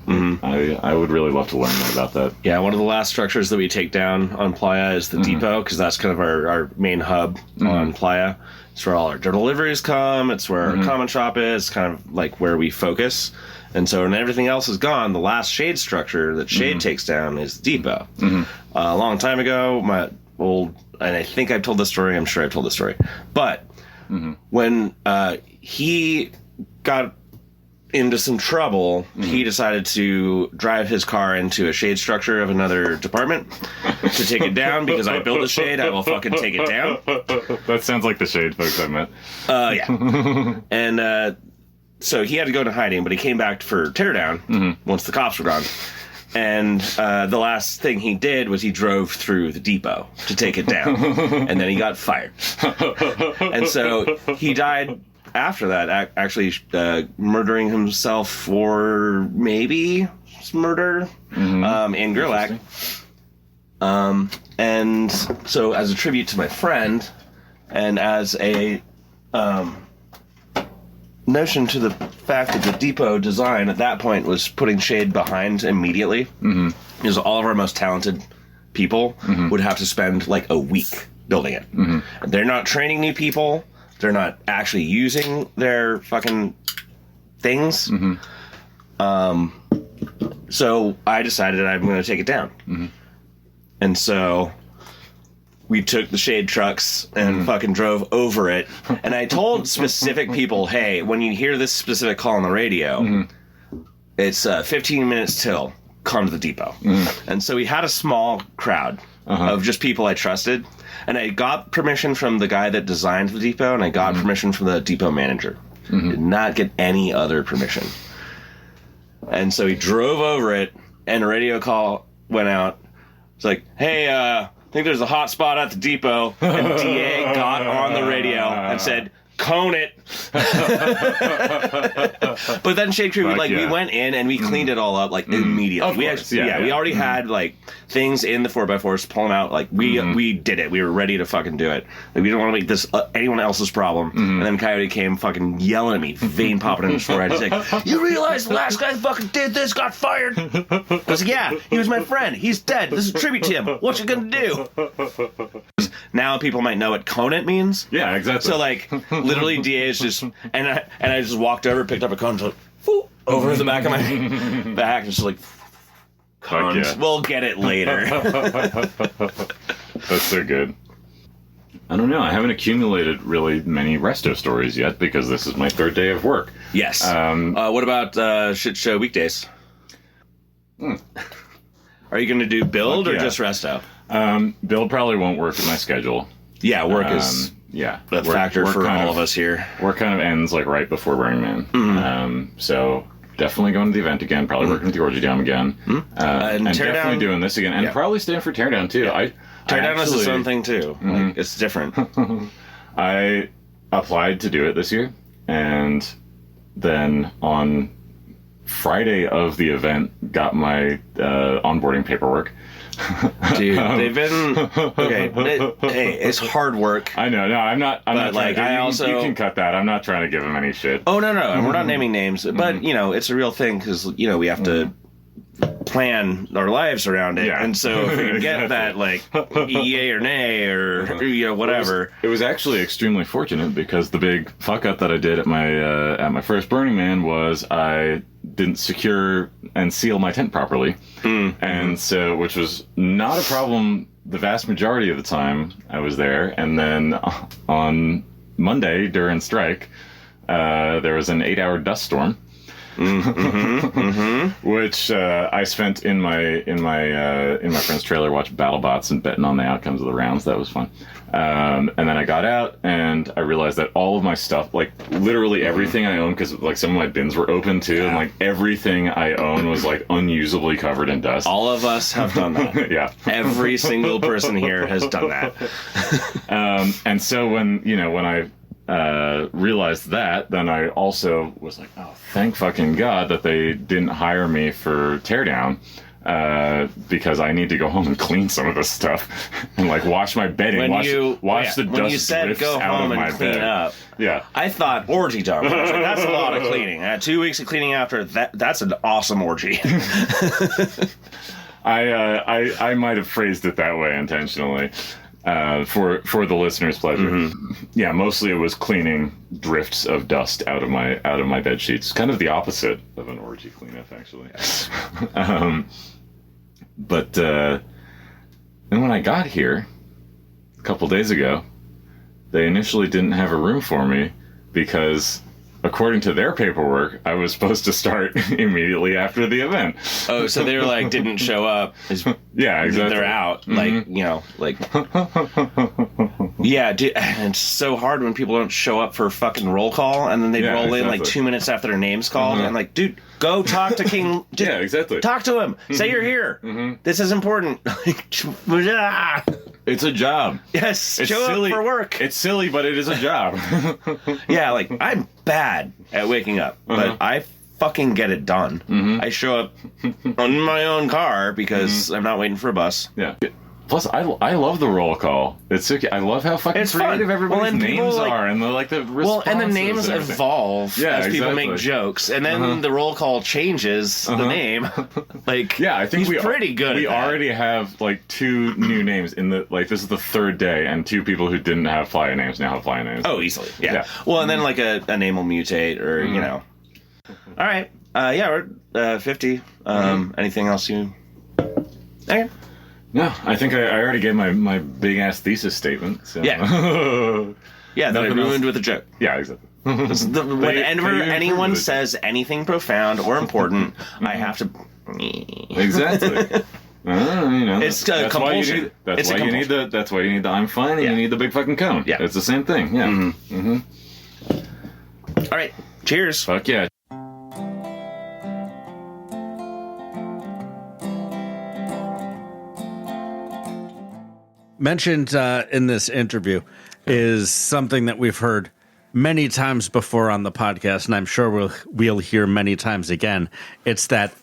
I would really love to learn more about that. Yeah, one of the last structures that we take down on Playa is the depot, because that's kind of our main hub on Playa. It's where all our deliveries come. It's where our common shop is, kind of where we focus. And so when everything else is gone, the last Shade structure that Shade takes down is the depot. A long time ago, and I think I've told this story, I'm sure I've told this story, but when he got into some trouble, he decided to drive his car into a shade structure of another department to take it down, because I built a shade, I will fucking take it down. That sounds like the shade folks I met. Yeah. And so he had to go into hiding, but he came back for teardown once the cops were gone. And the last thing he did was he drove through the depot to take it down. And then he got fired. And so he died after that, actually murdering himself for maybe murder in Gerlach. And so as a tribute to my friend, and as a notion to the fact that the depot design at that point was putting shade behind immediately, because all of our most talented people would have to spend like a week building it. They're not training new people. They're not actually using their fucking things. So I decided I'm going to take it down. And so we took the shade trucks and fucking drove over it. And I told specific people, hey, when you hear this specific call on the radio, it's 15 minutes till, come to the depot. And so we had a small crowd of just people I trusted. And I got permission from the guy that designed the depot, and I got permission from the depot manager. Did not get any other permission. And so he drove over it, and a radio call went out. It's like, hey, I think there's a hot spot at the depot. And DA got on the radio and said, cone it. But then Shade Crew, we went in and we cleaned it all up like immediately. We already had like things in the 4x4s, pull them out. Like we did it. We were ready to fucking do it. Like we didn't want to make this anyone else's problem. And then Coyote came fucking yelling at me, vein popping in his forehead. He's like, you realize the last guy fucking did this got fired? I was like, yeah, he was my friend. He's dead. This is a tribute to him. What you gonna do? Now people might know what cone it means. Yeah, exactly. So like literally DA is just and I just walked over, picked up a cone, like, over the back of my back, and just like cones. Yeah. We'll get it later. That's so good. I don't know. I haven't accumulated really many Resto stories yet because this is my third day of work. Yes. What about shit show weekdays? Are you going to do build or just Resto? Build probably won't work with my schedule. Yeah, work is a factor for all of us here. Work kind of ends like right before Burning Man. So definitely going to the event again, probably working at the Orgy Dome again. And definitely doing this again. And probably staying for Teardown too. Yeah. Teardown is its own thing too. Like, it's different. I applied to do it this year, and then on Friday of the event got my onboarding paperwork. Dude, they've been okay. Hey, it's hard work. I know. No, I'm not. I'm not like. You can cut that. I'm not trying to give them any shit. Oh no, and we're not naming names, but you know, it's a real thing because you know we have to plan our lives around it, and so if we can get that like yay or nay or you know whatever. It was actually extremely fortunate because the big fuck up that I did at my first Burning Man was I didn't secure and seal my tent properly, and so which was not a problem the vast majority of the time I was there. And then on Monday during strike, there was an 8-hour dust storm. Which I spent in my friend's trailer watching BattleBots and betting on the outcomes of the rounds. That was fun. And then I got out and I realized that all of my stuff, like literally everything I own, because like some of my bins were open too, and like everything I own was like unusably covered in dust. All of us have done that. Yeah, every single person here has done that. And so when I realized that, then I also was like, oh, thank fucking God that they didn't hire me for Teardown, because I need to go home and clean some of this stuff and like wash my bedding, wash the when dust you said drifts go out home of my and clean bed. up. Yeah, I thought orgy dome. I was like, that's a lot of cleaning. 2 weeks of cleaning after that. That's an awesome orgy. I might have phrased it that way intentionally. For the listener's pleasure. Yeah, mostly it was cleaning drifts of dust out of my bed sheets. Kind of the opposite of an orgy cleanup, actually. But then when I got here a couple days ago, they initially didn't have a room for me because, according to their paperwork, I was supposed to start immediately after the event. Oh, so they were like, didn't show up. Yeah, exactly. They're out. Like, you know, like. Yeah, dude, and it's so hard when people don't show up for fucking roll call and then they roll in like 2 minutes after their name's called. And like, dude, go talk to King. Yeah, exactly. Talk to him. Say you're here. This is important. It's a job. Yes, It's show silly up for work. It's silly, but it is a job. Yeah, like I'm bad at waking up, but I fucking get it done. I show up on my own car because I'm not waiting for a bus. Yeah. Plus, I love the roll call. It's so, I love how fucking It's fun. creative everybody's Well, and people, names like- are, and the responses. Well, and the names and everything. evolve Yeah, as people exactly. make jokes, and then the roll call changes the name. Like, Yeah, I think he's pretty good. We at that. already have like 2 new names in the this is the 3rd day, and 2 people who didn't have flyer names now have flyer names. Oh, easily. Yeah. Yeah. Well, and then like a name will mutate, or you know. All right. Yeah, we're 50. Anything else you? Okay. No, I think I already gave my big ass thesis statement. So. Yeah. Yeah, that I Nothing ruined else? with a joke. Yeah, exactly. Whenever you anyone improve it. says anything profound or important, I have to. Exactly. You know, It's that's why you compulsion. need. That's It's a why you need compulsion. the. That's why you need the. I'm fine, and Yeah. you need the big fucking cone. Yeah. It's the same thing. Yeah. All right. Cheers. Fuck yeah. Mentioned in this interview is something that we've heard many times before on the podcast, and I'm sure we'll hear many times again. It's that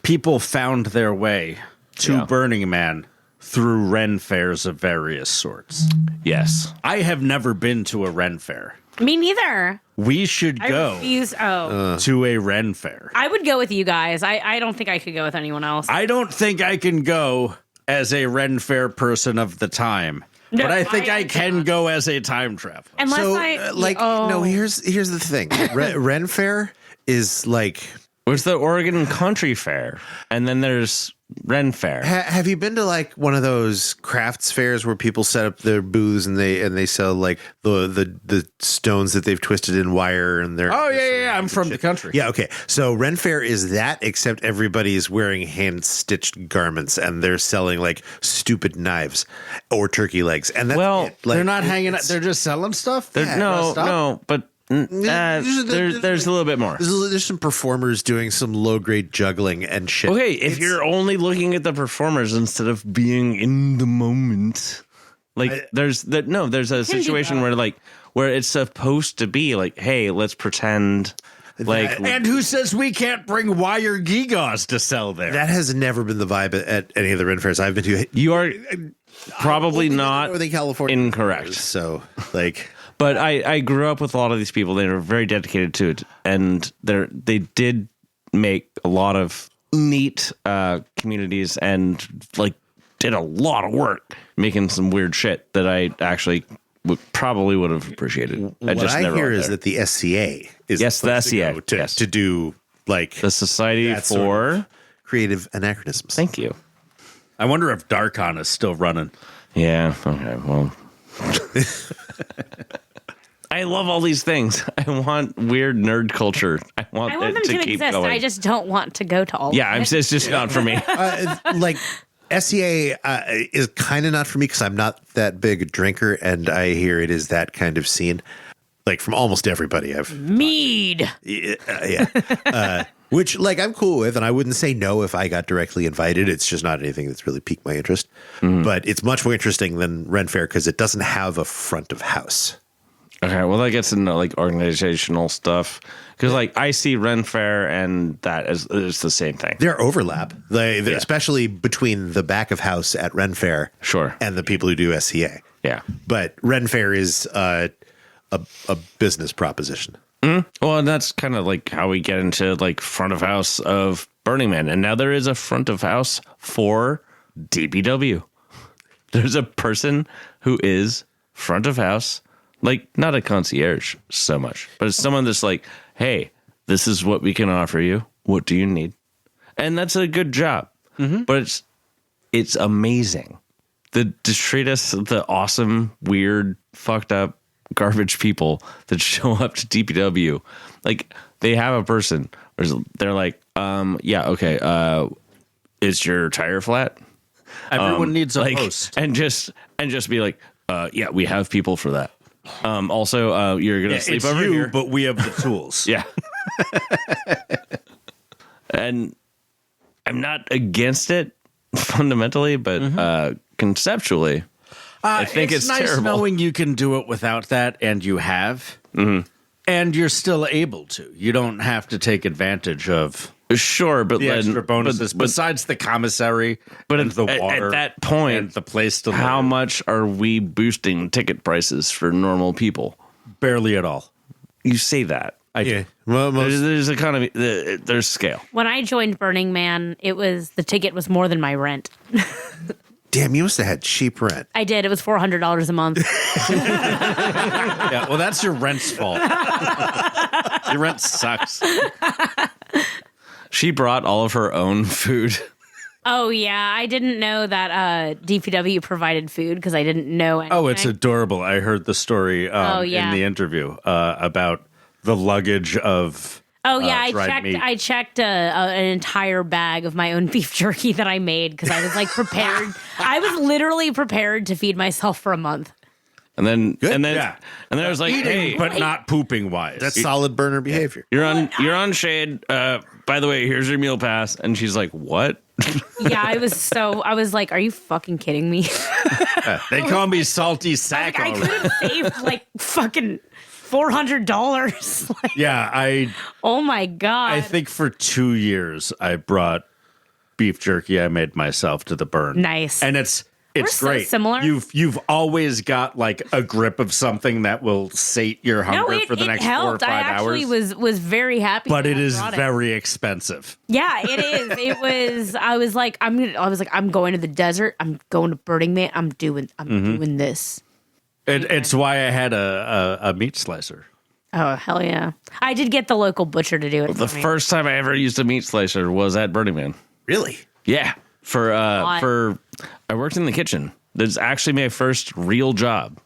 people found their way to Burning Man through Ren fairs of various sorts. Yes. I have never been to a Ren fair. Me neither. We should I go refuse. to a Ren fair. I would go with you guys. I don't think I could go with anyone else. I don't think I can go as a Ren fair person of the time, No, but I think I I can go as a time traveler. Unless So, I no, here's the thing. Ren Fair is like. There's the Oregon Country Fair, and then there's Ren Fair. Have you been to like one of those crafts fairs where people set up their booths and they sell like the stones that they've twisted in wire and they're Oh yeah. I'm from the country. Yeah, okay. So Ren Fair is that, except everybody is wearing hand-stitched garments and they're selling like stupid knives or turkey legs. And that's Well, it. Like, They're not hanging out. it's- They're just selling stuff. No, but there's a little bit more. There's some performers doing some low-grade juggling and shit. Okay, if you're only looking at the performers instead of being in the moment, like there's a situation where it's supposed to be like, hey, let's pretend like And who says we can't bring wire gewgaws to sell there? That has never been the vibe at any of the Ren Fairs I've been to. you are probably not Northern California. incorrect. So, like... But I grew up with a lot of these people. They were very dedicated to it, and they did make a lot of neat communities and like did a lot of work making some weird shit that I actually probably would have appreciated. What just I never hear went is there. that the SCA is Yes, the place to SCA, go to, yes. to do like the Society that sort for. of creative anachronisms. Thank you. I wonder if Darkon is still running. Yeah. Okay. Well. I love all these things. I want weird nerd culture. I want them it to keep exist. going. I just don't want to go to all. yeah, of it. it's just not for me. Like SCA is kind of not for me because I'm not that big a drinker, and I hear it is that kind of scene. Like from almost everybody I've mead. which like I'm cool with, and I wouldn't say no if I got directly invited. It's just not anything that's really piqued my interest. But it's much more interesting than Ren Fair because it doesn't have a front of house. Okay, well, that gets into like organizational stuff because, like, I see Ren Fair and that is the same thing. There overlap, especially between the back of house at Ren Fair, Sure. and the people who do SCA. Yeah. But Ren Fair is a business proposition. Well, and that's kind of like how we get into like front of house of Burning Man, and now there is a front of house for DPW. There's a person who is front of house. Like, not a concierge so much, but it's someone that's like, hey, this is what we can offer you. What do you need? And that's a good job. But it's amazing. To treat us, the awesome, weird, fucked up, garbage people that show up to DPW. Like, they have a person. They're like, yeah, okay, is your tire flat? Everyone needs a Like, host. and just be like, yeah, we have people for that. Also, you're gonna sleep It's over you, here. but we have the tools. Yeah. And I'm not against it fundamentally, but conceptually, I think it's nice terrible. knowing you can do it without that, and you have, and you're still able to. You don't have to take advantage of Sure, but the then, extra bonuses besides the commissary, but and the at water. At that point, and the place to how live. much are we boosting ticket prices for normal people? Barely at all. You say that. Yeah. Well, There's economy. There's scale. When I joined Burning Man, the ticket was more than my rent. damn, you must have had cheap rent. I did. It was $400 a month. Yeah, well, that's your rent's fault. Your rent sucks. She brought all of her own food. Oh yeah, I didn't know that DPW provided food because I didn't know anything. Oh, it's adorable. I heard the story in the interview about the luggage of. Oh yeah, dried meat. I checked an entire bag of my own beef jerky that I made because I was like prepared. I was literally prepared to feed myself for a month. And then Yeah. and then I was like, hey, but not pooping wise. That's solid burner behavior. you're on shade. By the way, here's your meal pass. And she's like, what? Yeah, I was like, are you fucking kidding me? They call me salty sack. I could have saved like fucking $400. Like, Yeah, oh my god. I think for 2 years I brought beef jerky I made myself to the burn. Nice. And it's so great. similar. You've always got like a grip of something that will sate your hunger for the next 4 or 5 I actually hours. was very happy. But that it I is brought very expensive. Yeah, it is. It was. I was like, I'm going to the desert. I'm going to Burning Man. I'm doing this. It's why I had a meat slicer. Oh hell yeah! I did get the local butcher to do it. The for me. first time I ever used a meat slicer was at Burning Man. Really? Yeah. I worked in the kitchen. That's actually my first real job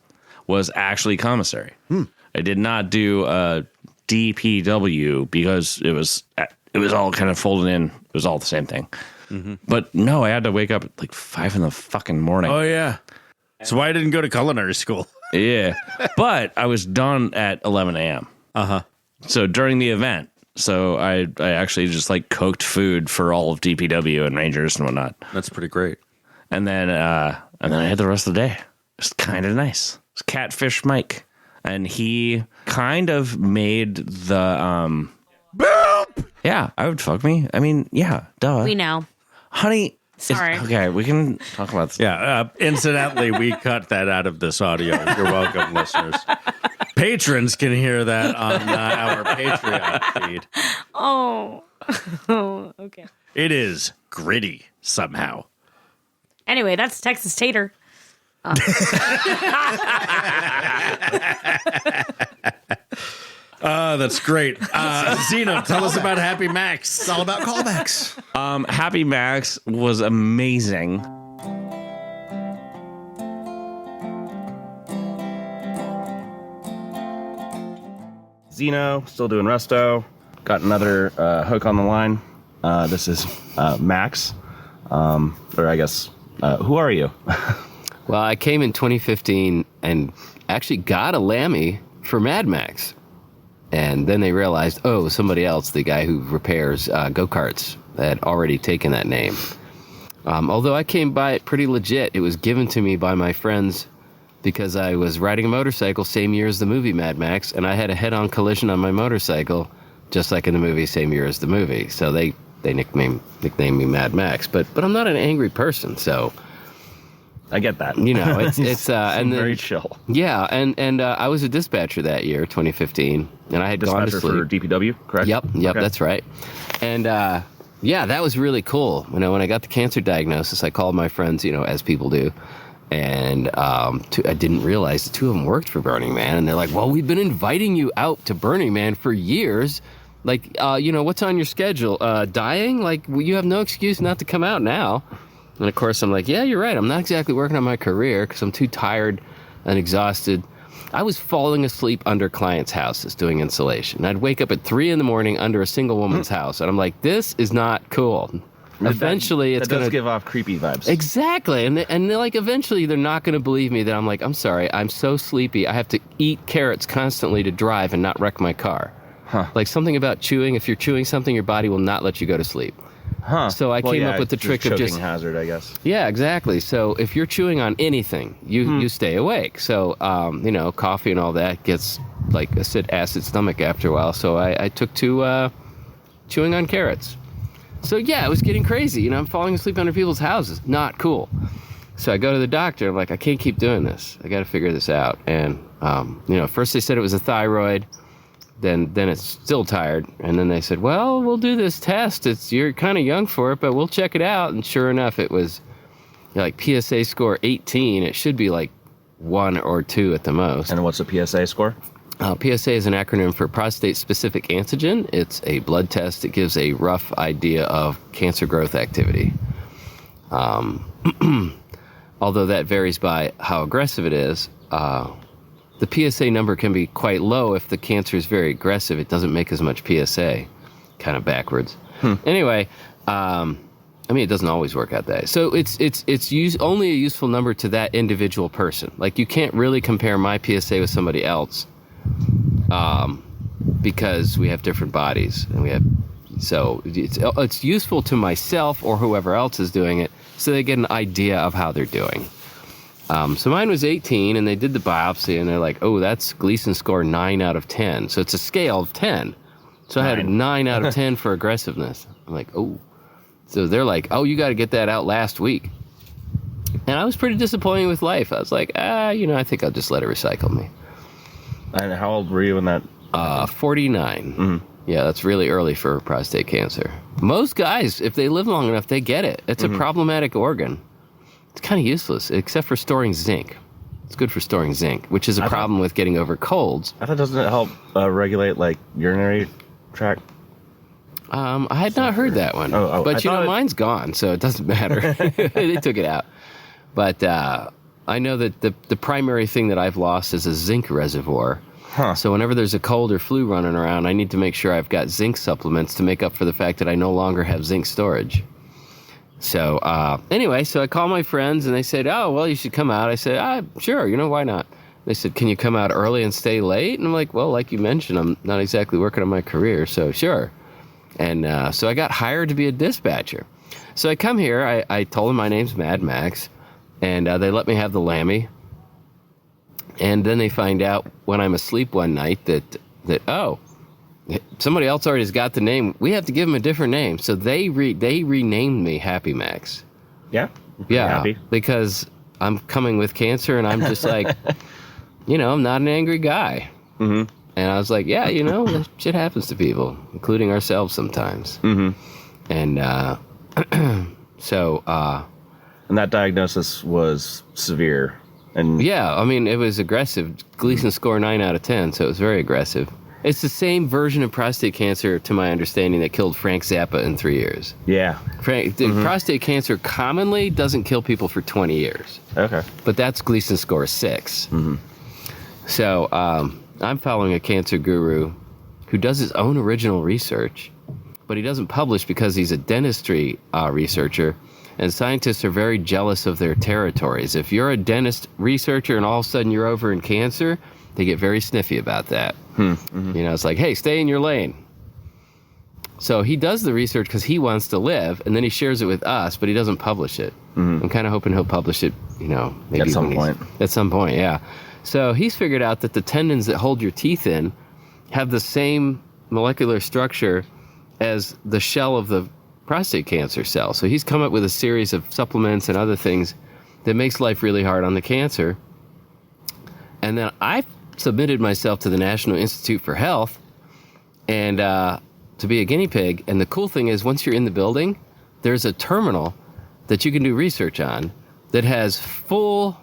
was actually commissary. I did not do DPW because it was all kind of folded in. It was all the same thing. But no, I had to wake up at like 5 in the fucking morning. Oh yeah. So why I didn't go to culinary school? Yeah. But I was done at 11 a.m. So during the event. So I actually just like cooked food for all of DPW and Rangers and whatnot. That's pretty great. And then I had the rest of the day. It's kind of nice. It's Catfish Mike. And he kind of made the Boop! yeah, I would fuck me. I mean, yeah, duh. We know. Honey. Sorry. Okay, we can talk about this. Yeah. Incidentally, we cut that out of this audio. You're welcome, listeners. Patrons can hear that on our Patreon feed. Oh. Okay. It is gritty somehow. Anyway, that's Texas Tater. That's great. Xeno, tell us about Happy Max. It's all about callbacks. Happy Max was amazing. Xeno, still doing Resto. Got another hook on the line. This is Max. Or I guess, who are you? Well, I came in 2015 and actually got a Lammy for Mad Max. And then they realized, oh, somebody else, the guy who repairs go-karts, had already taken that name. Although I came by it pretty legit. It was given to me by my friends because I was riding a motorcycle same year as the movie Mad Max, and I had a head-on collision on my motorcycle, just like in the movie, same year as the movie. So they nicknamed me Mad Max. But I'm not an angry person, so... I get that. You know, it's and then, very chill. Yeah, and I was a dispatcher that year, 2015, and I had gone to Dispatcher sleep. for DPW, correct? Yep, Okay. That's right. And yeah, that was really cool. You know, when I got the cancer diagnosis, I called my friends, you know, as people do, and I didn't realize the two of them worked for Burning Man, and they're like, "Well, we've been inviting you out to Burning Man for years. Like, you know, what's on your schedule? Dying? Like, well, you have no excuse not to come out now." And of course, I'm like, yeah, you're right. I'm not exactly working on my career because I'm too tired and exhausted. I was falling asleep under clients' houses doing insulation. I'd wake up at 3 a.m. under a single woman's house. And I'm like, this is not cool. Eventually, it's going to give off creepy vibes. Exactly. And they're like, eventually, they're not going to believe me that I'm like, I'm sorry, I'm so sleepy. I have to eat carrots constantly to drive and not wreck my car. Like something about chewing. If you're chewing something, your body will not let you go to sleep. Huh. So I came up with the trick of choking just hazard, I guess. Yeah, exactly. So if you're chewing on anything, you stay awake. So coffee and all that gets like acid stomach after a while. So I took to chewing on carrots. So yeah, it was getting crazy. I'm falling asleep under people's houses. Not cool. So I go to the doctor. I'm like, I can't keep doing this. I got to figure this out. And first they said it was a thyroid. Then it's still tired. And then they said, well, we'll do this test. You're kind of young for it, but we'll check it out. And sure enough, it was like PSA score 18. It should be like 1 or 2 at the most. And what's a PSA score? PSA is an acronym for prostate-specific antigen. It's a blood test. It gives a rough idea of cancer growth activity. Although that varies by how aggressive it is. The PSA number can be quite low if the cancer is very aggressive. It doesn't make as much PSA, kind of backwards. Anyway, it doesn't always work out that way. So it's only a useful number to that individual person. Like you can't really compare my PSA with somebody else, because we have different bodies and so it's useful to myself or whoever else is doing it, so they get an idea of how they're doing. So mine was 18, and they did the biopsy, and they're like, oh, that's Gleason score 9 out of 10. So it's a scale of 10. So I had a 9 out of 10 for aggressiveness. I'm like, oh. So they're like, oh, you got to get that out last week. And I was pretty disappointed with life. I was like, I think I'll just let it recycle me. And how old were you when that? 49. Mm-hmm. Yeah, that's really early for prostate cancer. Most guys, if they live long enough, they get it. It's a problematic organ. It's kind of useless, except for storing zinc. It's good for storing zinc, which is a problem with getting over colds. I thought, doesn't it help regulate like urinary tract? I had not heard that one. But mine's gone, so it doesn't matter. They took it out. But I know that the primary thing that I've lost is a zinc reservoir. Huh. So whenever there's a cold or flu running around, I need to make sure I've got zinc supplements to make up for the fact that I no longer have zinc storage. So anyway, so I called my friends and they said, oh, well, you should come out. I said, sure, why not? They said, can you come out early and stay late? And I'm like, well, like you mentioned, I'm not exactly working on my career, so sure. And so I got hired to be a dispatcher. So I come here, I told them my name's Mad Max, and they let me have the Lammy. And then they find out when I'm asleep one night that somebody else already has got the name. We have to give them a different name. So they renamed me Happy Max. Yeah? Yeah, happy? Because I'm coming with cancer, and I'm just like, I'm not an angry guy. Mm-hmm. And I was like, yeah, that shit happens to people, including ourselves sometimes. Mm-hmm. And so... and that diagnosis was severe. And yeah, it was aggressive. Gleason score 9 out of 10, so it was very aggressive. It's the same version of prostate cancer, to my understanding, that killed Frank Zappa in 3 years. Yeah. Prostate cancer commonly doesn't kill people for 20 years. Okay. But that's Gleason score 6. Mm-hmm. So I'm following a cancer guru who does his own original research, but he doesn't publish because he's a dentistry researcher, and scientists are very jealous of their territories. If you're a dentist researcher and all of a sudden you're over in cancer, they get very sniffy about that. Mm-hmm. It's like, hey, stay in your lane. So he does the research because he wants to live, and then he shares it with us, but he doesn't publish it. Mm-hmm. I'm kind of hoping he'll publish it, maybe at some point. At some point, yeah. So he's figured out that the tendons that hold your teeth in have the same molecular structure as the shell of the prostate cancer cell. So he's come up with a series of supplements and other things that makes life really hard on the cancer. And then I submitted myself to the National Institute for Health and to be a guinea pig. And the cool thing is, once you're in the building, there's a terminal that you can do research on that has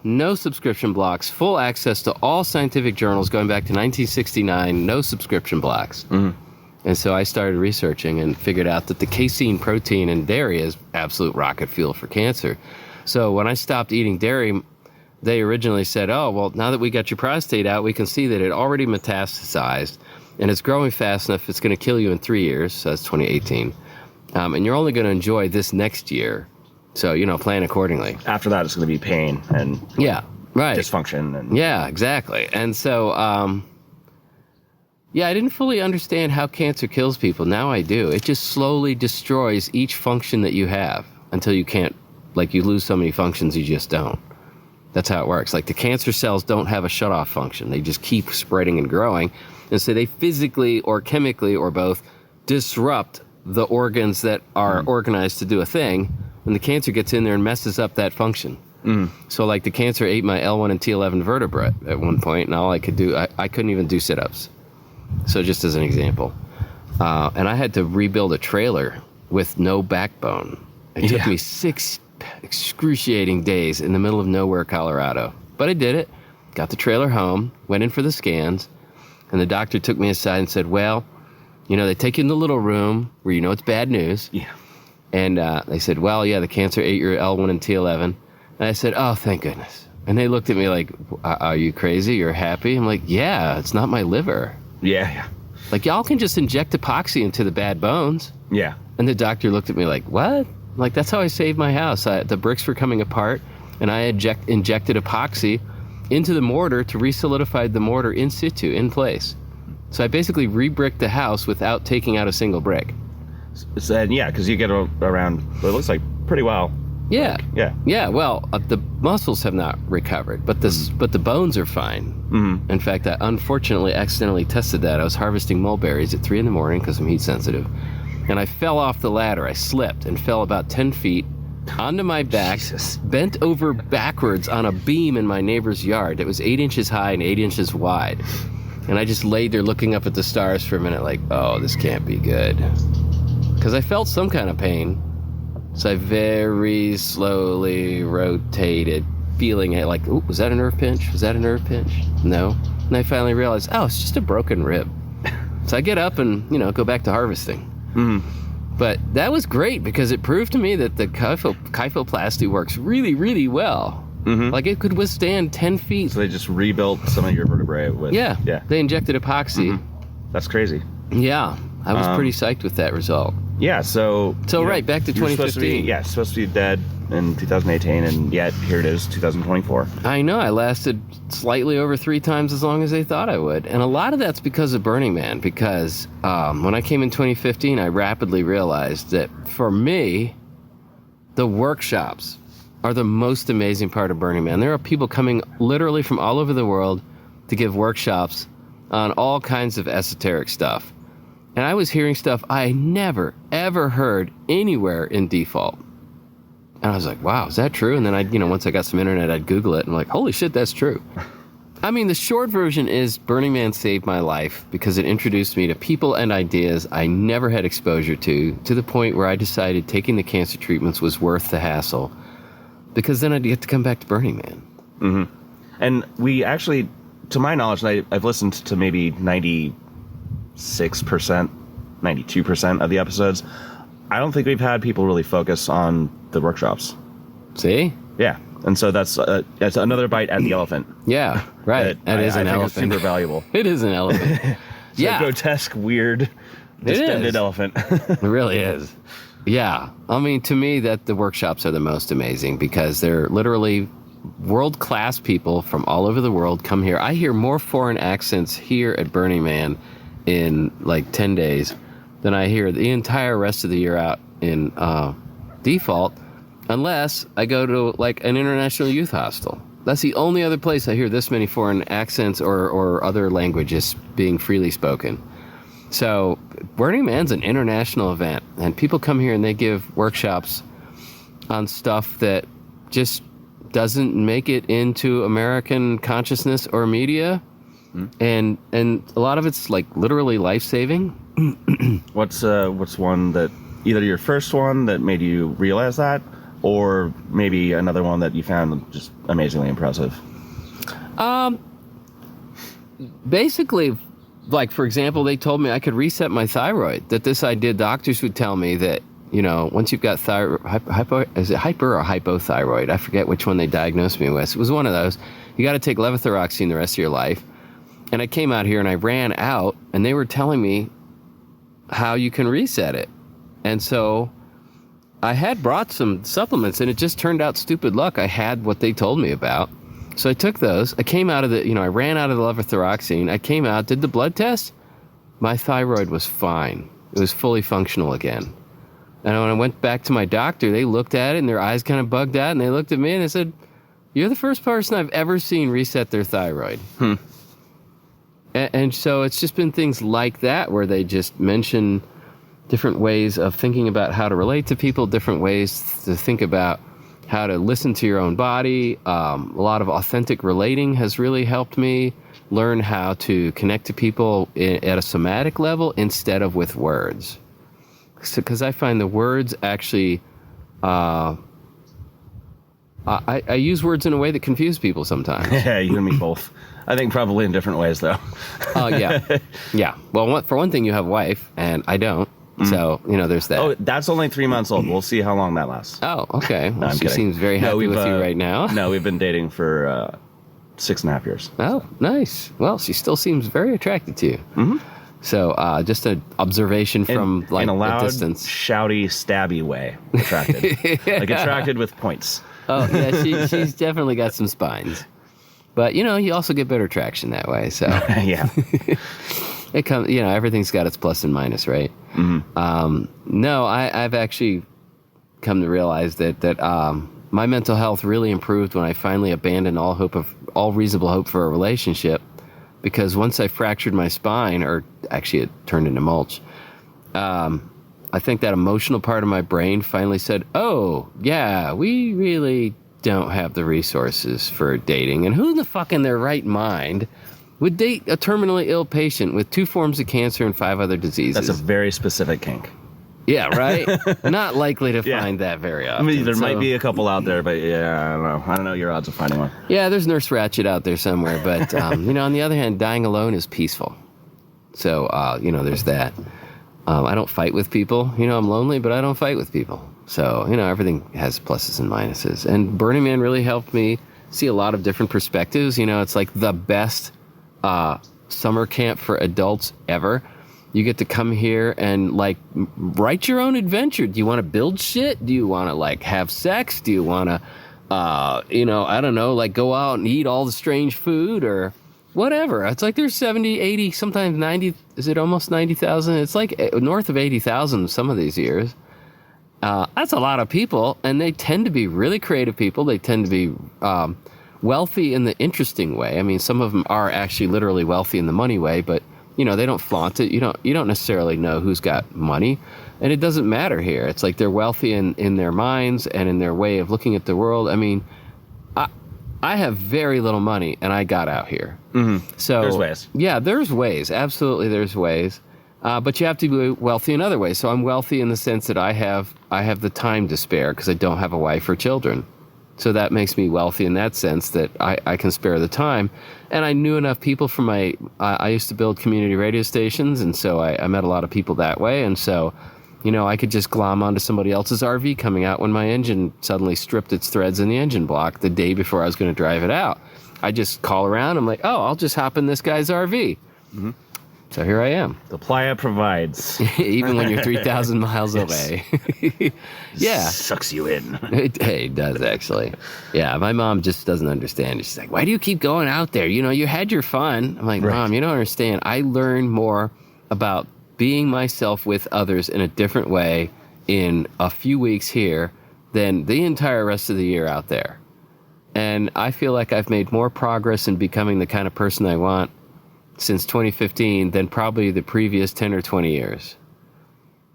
no subscription blocks, full access to all scientific journals going back to 1969, no subscription blocks. Mm-hmm. And so I started researching and figured out that the casein protein in dairy is absolute rocket fuel for cancer. So when I stopped eating dairy, they originally said, oh, well, now that we got your prostate out, we can see that it already metastasized, and it's growing fast enough, it's going to kill you in 3 years. So that's 2018. And you're only going to enjoy this next year. So, plan accordingly. After that, it's going to be pain and yeah, right. dysfunction. And yeah, exactly. And so... Yeah, I didn't fully understand how cancer kills people. Now I do. It just slowly destroys each function that you have until you can't, like you lose so many functions you just don't. That's how it works. Like the cancer cells don't have a shut-off function. They just keep spreading and growing. And so they physically or chemically or both disrupt the organs that are organized to do a thing. And the cancer gets in there and messes up that function. So like the cancer ate my L1 and T11 vertebrae at one point, and all I could do, I couldn't even do sit-ups. So just as an example. And I had to rebuild a trailer with no backbone. It took me 6 excruciating days in the middle of nowhere, Colorado. But I did it. Got the trailer home, went in for the scans, and the doctor took me aside and said, well, you know, they take you in the little room where you know it's bad news. Yeah. And they said, well, yeah, the cancer ate your L1 and T11. And I said, oh, thank goodness. And they looked at me like, are you crazy? You're happy? I'm like, yeah, it's not my liver. Yeah. Like, y'all can just inject epoxy into the bad bones. Yeah. And the doctor looked at me like, what? Like, that's how I saved my house. The bricks were coming apart, and I injected epoxy into the mortar to re-solidify the mortar in situ, in place. So I basically re-bricked the house without taking out a single brick. So, yeah, because you get around, it looks like pretty well. Yeah. Yeah. Yeah, well, the muscles have not recovered, but the bones are fine. Mm-hmm. In fact, I unfortunately accidentally tested that. I was harvesting mulberries at 3 a.m. because I'm heat sensitive. And I fell off the ladder. I slipped and fell about 10 feet onto my back, bent over backwards on a beam in my neighbor's yard that was 8 inches high and 8 inches wide. And I just laid there looking up at the stars for a minute like, oh, this can't be good. Because I felt some kind of pain. So I very slowly rotated, feeling it like, ooh, was that a nerve pinch? Was that a nerve pinch? No. And I finally realized, oh, it's just a broken rib. So I get up and, go back to harvesting. Mm-hmm. But that was great because it proved to me that the kyphoplasty works really, really well. Mm-hmm. Like it could withstand 10 feet. So they just rebuilt some of your vertebrae with... Yeah. They injected epoxy. Mm-hmm. That's crazy. Yeah. I was pretty psyched with that result. Yeah, so right, back to 2015. Supposed to be dead in 2018, and yet here it is, 2024. I know, I lasted slightly over 3 times as long as they thought I would. And a lot of that's because of Burning Man, because when I came in 2015, I rapidly realized that for me, the workshops are the most amazing part of Burning Man. There are people coming literally from all over the world to give workshops on all kinds of esoteric stuff. And I was hearing stuff I never, ever heard anywhere in default. And I was like, wow, is that true? And then once I got some internet, I'd Google it and I'm like, holy shit, that's true. I mean, the short version is Burning Man saved my life because it introduced me to people and ideas I never had exposure to the point where I decided taking the cancer treatments was worth the hassle because then I'd get to come back to Burning Man. Mm-hmm. And we actually, to my knowledge, I've listened to maybe 96%, 92% of the episodes. I don't think we've had people really focus on the workshops. See? Yeah. And so that's another bite at the elephant. Yeah, right. That is an elephant. It's super valuable. It is an elephant. It's a grotesque, weird, distended elephant. It really is. Yeah. I mean, to me, that the workshops are the most amazing because they're literally world-class people from all over the world come here. I hear more foreign accents here at Burning Man in like 10 days than I hear the entire rest of the year out in default, unless I go to like an international youth hostel. That's the only other place I hear this many foreign accents or other languages being freely spoken. So Burning Man's an international event, and people come here and they give workshops on stuff that just doesn't make it into American consciousness or media. And a lot of it's like literally life-saving. What's one that either your first one that made you realize that, or maybe another one that you found just amazingly impressive? Basically, like for example, they told me I could reset my thyroid. That this idea, doctors would tell me that once you've got is it hyper or hypothyroid? I forget which one they diagnosed me with. It was one of those. You got to take levothyroxine the rest of your life. And I came out here and I ran out and they were telling me how you can reset it. And so I had brought some supplements and it just turned out stupid luck. I had what they told me about. So I took those. I came out of I ran out of the levothyroxine. I came out, did the blood test. my thyroid was fine. It was fully functional again. And when I went back to my doctor, they looked at it and their eyes kind of bugged out, and they looked at me and they said, "You're the first person I've ever seen reset their thyroid." And so it's just been things like that where they just mention different ways of thinking about how to relate to people, different ways to think about how to listen to your own body. A lot of authentic relating has really helped me learn how to connect to people at a somatic level instead of with words. Because I find the words actually, I use words in a way that confuse people sometimes. Yeah, you and me both. I think probably in different ways, though. Oh, yeah. Yeah. Well, for one thing, you have a wife, and I don't. So, there's that. Oh, that's only 3 months old. We'll see how long that lasts. Oh, okay. Well, I'm she kidding. seems very happy with you right now. No, we've been dating for 6.5 years. Oh, nice. Well, she still seems very attracted to you. Mm-hmm. So, just an observation from in a loud, a distance. shouty, stabby way. Attracted. Like attracted with points. Oh, yeah, she's definitely got some spines. But, you also get better traction that way. So, Yeah. it comes, everything's got its plus and minus, right? Mm-hmm. No, I've actually come to realize that my mental health really improved when I finally abandoned all reasonable hope for a relationship. Because once I fractured my spine, or actually it turned into mulch, I think that emotional part of my brain finally said, "Oh, yeah, we really don't have the resources for dating. And who the fuck in their right mind would date a terminally ill patient with 2 forms of cancer and 5 other diseases?" That's a very specific kink. Yeah, right? Not likely to find that very often. I mean, there might be a couple out there, but yeah, I don't know. I don't know your odds of finding one. Yeah, there's Nurse Ratched out there somewhere. But, on the other hand, dying alone is peaceful. So, there's that. I don't fight with people. I'm lonely, but I don't fight with people. So, everything has pluses and minuses. And Burning Man really helped me see a lot of different perspectives. It's like the best summer camp for adults ever. You get to come here and, write your own adventure. Do you want to build shit? Do you want to, have sex? Do you want to, I don't know, go out and eat all the strange food or whatever? It's like there's 70, 80, sometimes 90. Is it almost 90,000? It's like north of 80,000 some of these years. That's a lot of people, and they tend to be really creative people. They tend to be wealthy in the interesting way. I mean, some of them are actually literally wealthy in the money way, but they don't flaunt it. You don't necessarily know who's got money, and it doesn't matter here. It's like they're wealthy in their minds and in their way of looking at the world. I mean, I have very little money, and I got out here. Mm-hmm. So there's ways. Yeah, there's ways. Absolutely, there's ways. But you have to be wealthy in other ways. So I'm wealthy in the sense that I have the time to spare because I don't have a wife or children. So that makes me wealthy in that sense that I can spare the time. And I knew enough people from I used to build community radio stations, and so I met a lot of people that way. And so, I could just glom onto somebody else's RV coming out when my engine suddenly stripped its threads in the engine block the day before I was going to drive it out. I just call around. I'm like, oh, I'll just hop in this guy's RV. Mm-hmm. So here I am. The Playa provides. Even when you're 3,000 miles away. Yeah. Sucks you in. It does, actually. Yeah, my mom just doesn't understand. She's like, why do you keep going out there? You had your fun. I'm like, Mom, you don't understand. I learned more about being myself with others in a different way in a few weeks here than the entire rest of the year out there. And I feel like I've made more progress in becoming the kind of person I want since 2015 than probably the previous 10 or 20 years.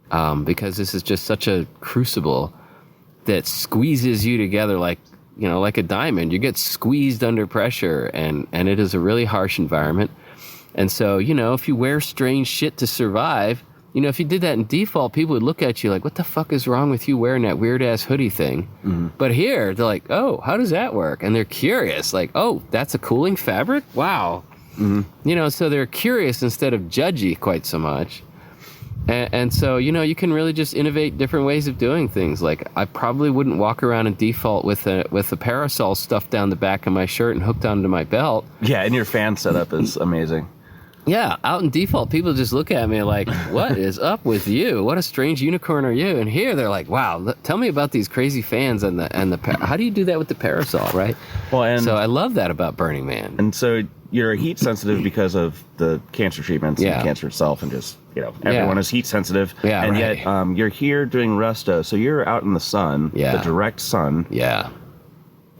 Because this is just such a crucible that squeezes you together like a diamond. You get squeezed under pressure, and it is a really harsh environment. And so, if you wear strange shit to survive, if you did that in default, people would look at you like, what the fuck is wrong with you wearing that weird-ass hoodie thing? Mm-hmm. But here, they're like, oh, how does that work? And they're curious, like, oh, that's a cooling fabric? Wow. Mm-hmm. So they're curious instead of judgy quite so much. And so, you can really just innovate different ways of doing things. Like, I probably wouldn't walk around in default with a parasol stuffed down the back of my shirt and hooked onto my belt. Yeah, and your fan setup is amazing. Yeah, out in default, people just look at me like, what is up with you? What a strange unicorn are you? And here they're like, wow, tell me about these crazy fans and the how do you do that with the parasol, right? Well, and so I love that about Burning Man. And so you're heat sensitive because of the cancer treatments and cancer itself, and just everyone is heat sensitive. Yeah, and right. yet you're here doing Resto, so you're out in the sun, the direct sun. Yeah.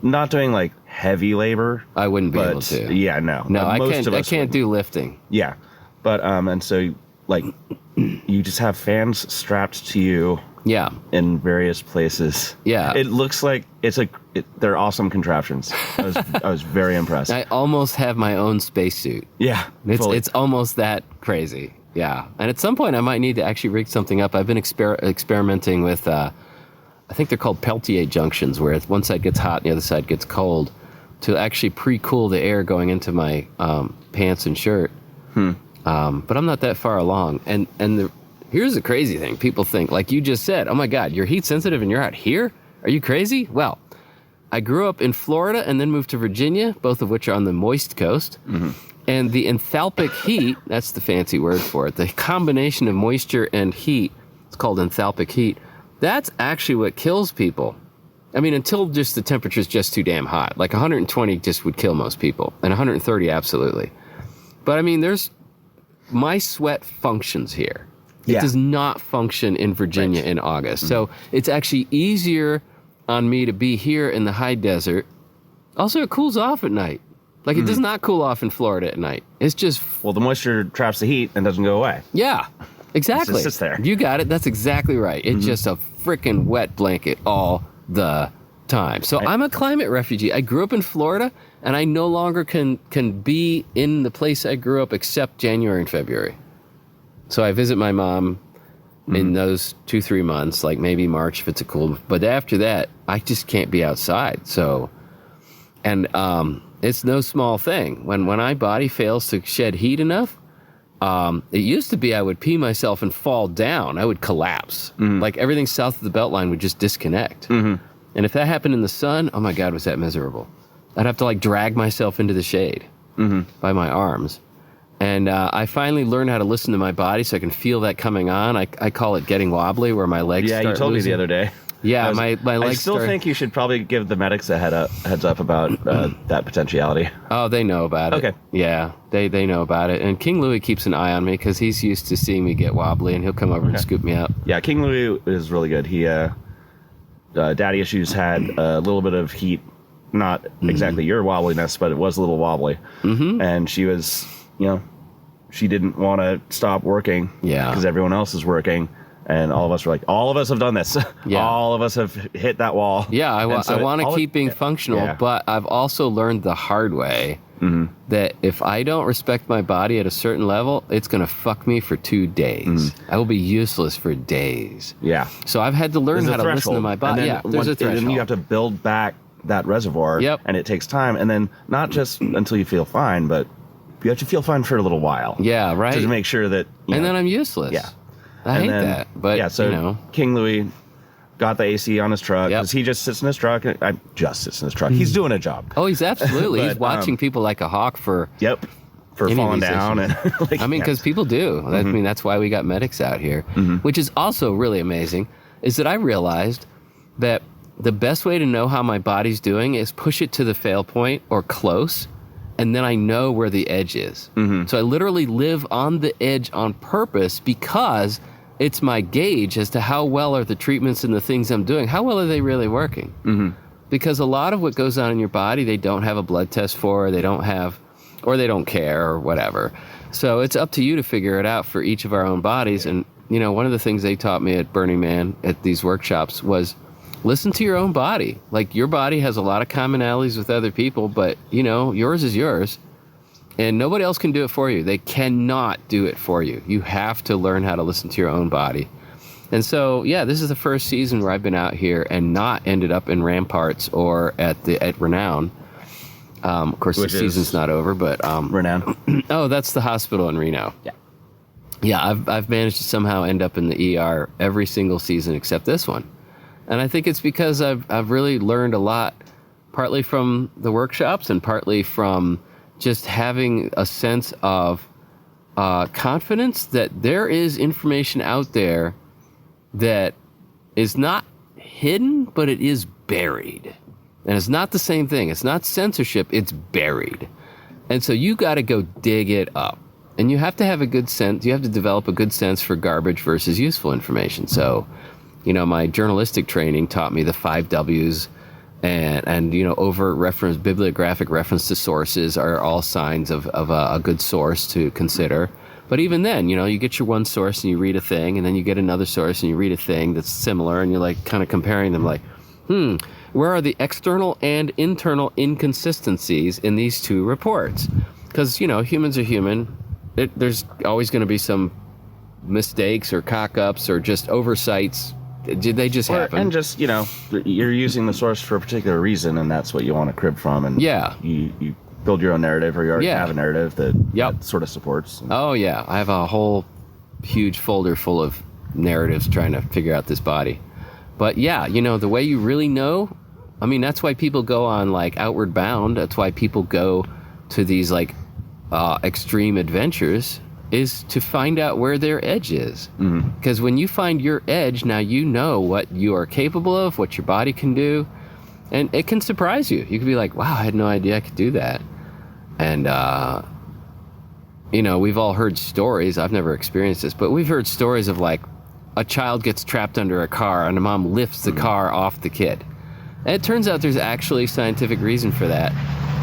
Not doing like heavy labor. I wouldn't be able to. Yeah, no. No, I most can't. of I us can't wouldn't. do lifting. Yeah, but and so like you just have fans strapped to you. Yeah. In various places. Yeah. It looks like they're awesome contraptions. I was very impressed. I almost have my own spacesuit. Yeah. It's almost that crazy. Yeah. And at some point I might need to actually rig something up. I've been experimenting with, I think they're called Peltier junctions, where one side gets hot and the other side gets cold, to actually pre-cool the air going into my pants and shirt. But I'm not that far along. And here's the crazy thing. People think, like you just said, oh my God, you're heat sensitive and you're out here? Are you crazy? Well, I grew up in Florida and then moved to Virginia, both of which are on the moist coast. Mm-hmm. And the enthalpic heat, that's the fancy word for it, the combination of moisture and heat, it's called enthalpic heat, that's actually what kills people. I mean, until just the temperature's just too damn hot. Like 120 just would kill most people, and 130 absolutely. But I mean, my sweat functions here. It does not function in Virginia in August. So it's actually easier on me to be here in the high desert. Also, it cools off at night. Like, it does not cool off in Florida at night. It's just... Well, the moisture traps the heat and doesn't go away. Yeah, exactly. It just sits there. You got it. That's exactly right. It's just a freaking wet blanket all the time. So I'm a climate refugee. I grew up in Florida, and I no longer can be in the place I grew up except January and February. So I visit my mom in those 2-3 months, like maybe March if it's a cool. But after that, I just can't be outside. So, and it's no small thing. When my body fails to shed heat enough, it used to be I would pee myself and fall down. I would collapse. Like everything south of the Beltline would just disconnect. And if that happened in the sun, oh my God, was that miserable. I'd have to like drag myself into the shade by my arms. And I finally learned how to listen to my body so I can feel that coming on. I call it getting wobbly, where my legs start you told losing. me the other day. Yeah, my legs I still think you should probably give the medics a heads up about that potentiality. Oh, they know about it. Okay. Yeah, they know about it. And King Louie keeps an eye on me because he's used to seeing me get wobbly, and he'll come over and scoop me up. Yeah, King Louie is really good. He, Daddy Issues had a little bit of heat, not exactly your wobbliness, but it was a little wobbly. And she was, she didn't want to stop working because everyone else is working. And all of us were like, all of us have done this. Yeah. All of us have hit that wall. Yeah, I want to keep being functional, but I've also learned the hard way that if I don't respect my body at a certain level, it's going to fuck me for 2 days. I will be useless for days. Yeah. So I've had to learn how to listen to my body. Yeah, there's a threshold. And then you have to build back that reservoir. Yep. And it takes time. And then not just until you feel fine, but you have to feel fine for a little while. Yeah, right. To make sure that... And then I'm useless. Yeah. I hate that. But, yeah, so King Louie got the AC on his truck because he just sits in his truck. He's doing a job. Oh, he's absolutely. But, he's watching people like a hawk for... Yep. For falling down. And because people do. I mean, that's why we got medics out here. Which is also really amazing, is that I realized that the best way to know how my body's doing is push it to the fail point or close, and then I know where the edge is. So I literally live on the edge on purpose because it's my gauge as to how well are the treatments and the things I'm doing, how well are they really working? Because a lot of what goes on in your body, they don't have a blood test for, or they don't care or whatever. So it's up to you to figure it out for each of our own bodies. And, one of the things they taught me at Burning Man at these workshops was listen to your own body. Like, your body has a lot of commonalities with other people, but, yours is yours. And nobody else can do it for you. They cannot do it for you. You have to learn how to listen to your own body. And so, this is the first season where I've been out here and not ended up in Ramparts or at Renown. Of course, the season's not over, but... Renown. Oh, that's the hospital in Reno. Yeah, I've managed to somehow end up in the ER every single season except this one. And I think it's because I've really learned a lot, partly from the workshops and partly from just having a sense of confidence that there is information out there that is not hidden, but it is buried. And it's not the same thing. It's not censorship. It's buried. And so you got to go dig it up. And you have to have a good sense. You have to develop a good sense for garbage versus useful information. So, my journalistic training taught me the 5 W's and overt reference, bibliographic reference to sources are all signs of a good source to consider. But even then, you get your one source and you read a thing, and then you get another source and you read a thing that's similar, and you're like kind of comparing them like, where are the external and internal inconsistencies in these two reports? Because, humans are human. There's always going to be some mistakes or cock-ups or just oversights. They just happen. And just, you're using the source for a particular reason, and that's what you want to crib from. And you build your own narrative, or you already have a narrative that sort of supports. Oh, yeah. I have a whole huge folder full of narratives trying to figure out this body. But yeah, the way you really know, I mean, that's why people go on like Outward Bound. That's why people go to these like extreme adventures, is to find out where their edge is. Because when you find your edge, now you know what you are capable of, what your body can do, and it can surprise you. You can be like, wow, I had no idea I could do that. And, we've all heard stories. I've never experienced this, but we've heard stories of like a child gets trapped under a car and a mom lifts the car off the kid. And it turns out there's actually scientific reason for that.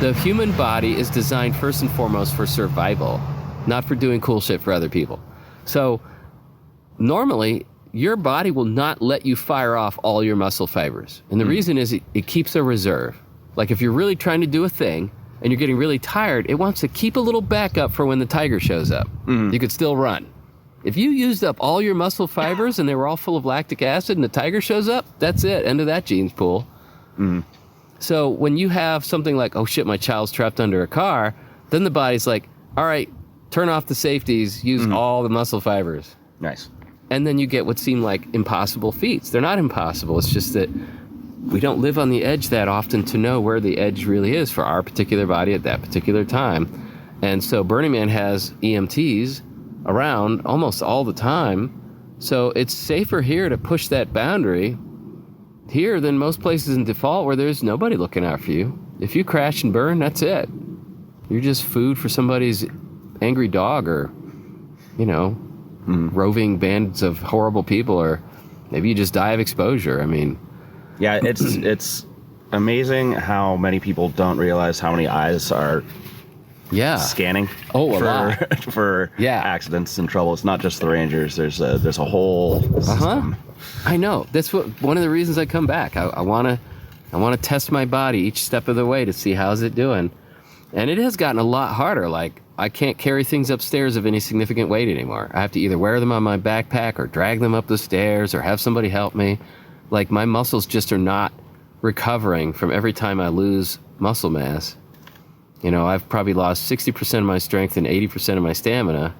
The human body is designed first and foremost for survival, not for doing cool shit for other people. So normally, your body will not let you fire off all your muscle fibers. And the reason is it keeps a reserve. Like if you're really trying to do a thing and you're getting really tired, it wants to keep a little backup for when the tiger shows up. You could still run. If you used up all your muscle fibers and they were all full of lactic acid and the tiger shows up, that's it, end of that genes pool. So when you have something like, oh shit, my child's trapped under a car, then the body's like, all right, turn off the safeties, use all the muscle fibers. Nice. And then you get what seem like impossible feats. They're not impossible. It's just that we don't live on the edge that often to know where the edge really is for our particular body at that particular time. And so Burning Man has EMTs around almost all the time. So it's safer here to push that boundary here than most places in default where there's nobody looking out for you. If you crash and burn, that's it. You're just food for somebody's angry dog or, roving bands of horrible people, or maybe you just die of exposure. I mean, yeah, it's amazing how many people don't realize how many eyes are scanning for accidents and trouble. It's not just the Rangers. There's a whole system. I know. That's one of the reasons I come back. I want to test my body each step of the way to see how's it doing. And it has gotten a lot harder. Like, I can't carry things upstairs of any significant weight anymore. I have to either wear them on my backpack or drag them up the stairs or have somebody help me. Like, my muscles just are not recovering from every time I lose muscle mass. I've probably lost 60% of my strength and 80% of my stamina,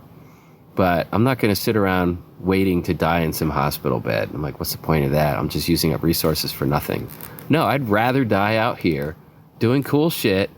but I'm not going to sit around waiting to die in some hospital bed. I'm like, what's the point of that? I'm just using up resources for nothing. No, I'd rather die out here doing cool shit.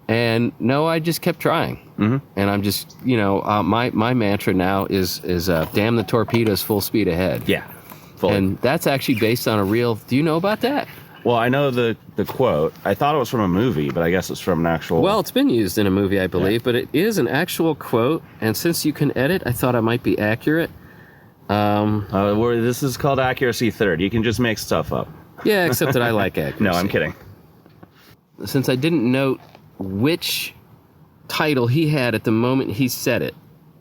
And no, I just kept trying. And I'm just, my mantra now is damn the torpedoes, full speed ahead. Yeah. Fully. And that's actually based on a real, do you know about that? Well, I know the quote. I thought it was from a movie, but I guess it's from an actual... Well, it's been used in a movie, I believe, but it is an actual quote. And since you can edit, I thought it might be accurate. This is called Accuracy Third. You can just make stuff up. Yeah, except that I like accuracy. No, I'm kidding. Since I didn't note which title he had at the moment he said it,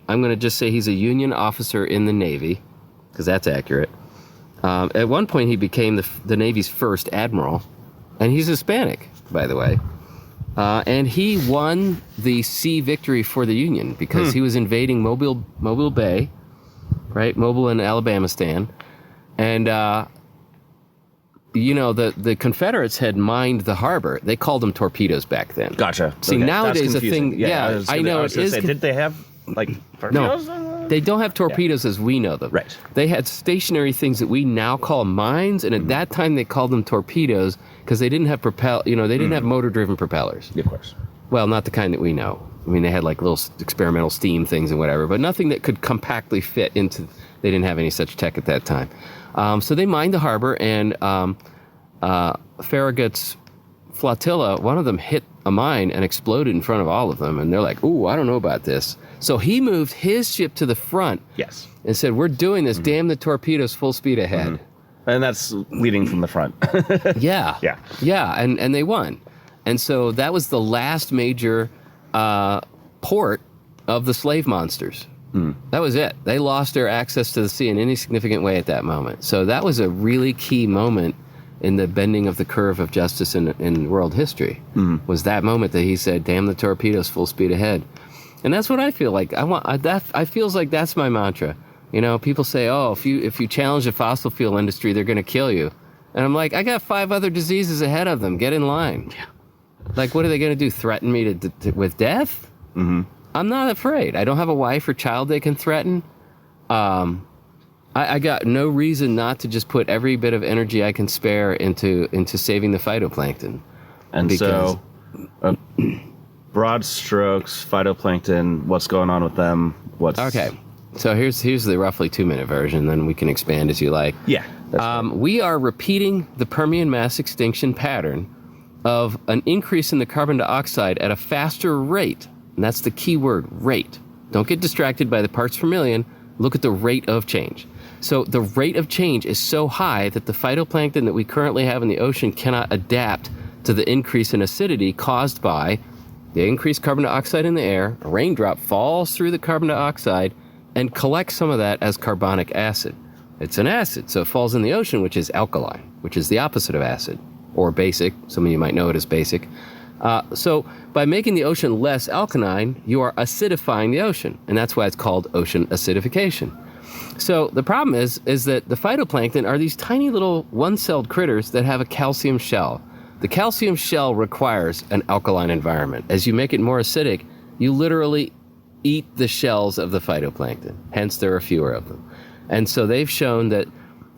I'm going to just say he's a Union officer in the Navy, because that's accurate. At one point, he became the Navy's first admiral, and he's Hispanic, by the way. And he won the sea victory for the Union because he was invading Mobile Bay, right? Mobile and Alabamistan. And, the Confederates had mined the harbor. They called them torpedoes back then. Gotcha. See, Okay. nowadays a thing... Yeah, I know it is... Did they have, torpedoes? No, they don't have torpedoes as we know them. Right. They had stationary things that we now call mines, and at that time they called them torpedoes because they didn't have they didn't have motor-driven propellers. Of course. Well, not the kind that we know. I mean, they had like little experimental steam things and whatever, but nothing that could compactly fit into... They didn't have any such tech at that time. So they mined the harbor, and Farragut's flotilla, one of them hit a mine and exploded in front of all of them. And they're like, ooh, I don't know about this. So he moved his ship to the front. Yes. And said, we're doing this. Damn the torpedoes, full speed ahead. And that's leading from the front. Yeah. Yeah. Yeah, and they won. And so that was the last major port of the slave monsters. That was it. They lost their access to the sea in any significant way at that moment. So that was a really key moment in the bending of the curve of justice in world history. Was that moment that he said, damn the torpedoes, full speed ahead. And that's what I feel like. I feels like that's my mantra. You know, people say, oh, if you challenge the fossil fuel industry, they're going to kill you. And I'm like, I got 5 other diseases ahead of them. Get in line. Like, what are they going to do? Threaten me with death? I'm not afraid. I don't have a wife or child they can threaten. I got no reason not to just put every bit of energy I can spare into saving the phytoplankton. And so, broad strokes, phytoplankton, what's going on with them? Okay. So here's the roughly 2-minute version, then we can expand as you like. Yeah. We are repeating the Permian mass extinction pattern of an increase in the carbon dioxide at a faster rate. And that's the key word, rate. Don't get distracted by the parts per million. Look at the rate of change. So the rate of change is so high that the phytoplankton that we currently have in the ocean cannot adapt to the increase in acidity caused by the increased carbon dioxide in the air. A raindrop falls through the carbon dioxide and collects some of that as carbonic acid. It's an acid, so it falls in the ocean, which is alkaline, which is the opposite of acid, or basic. Some of you might know it as basic. So by making the ocean less alkaline, you are acidifying the ocean, and that's why it's called ocean acidification. So the problem is that the phytoplankton are these tiny little one-celled critters that have a calcium shell. The calcium shell requires an alkaline environment. As you make it more acidic, you literally eat the shells of the phytoplankton. Hence, there are fewer of them. And so they've shown that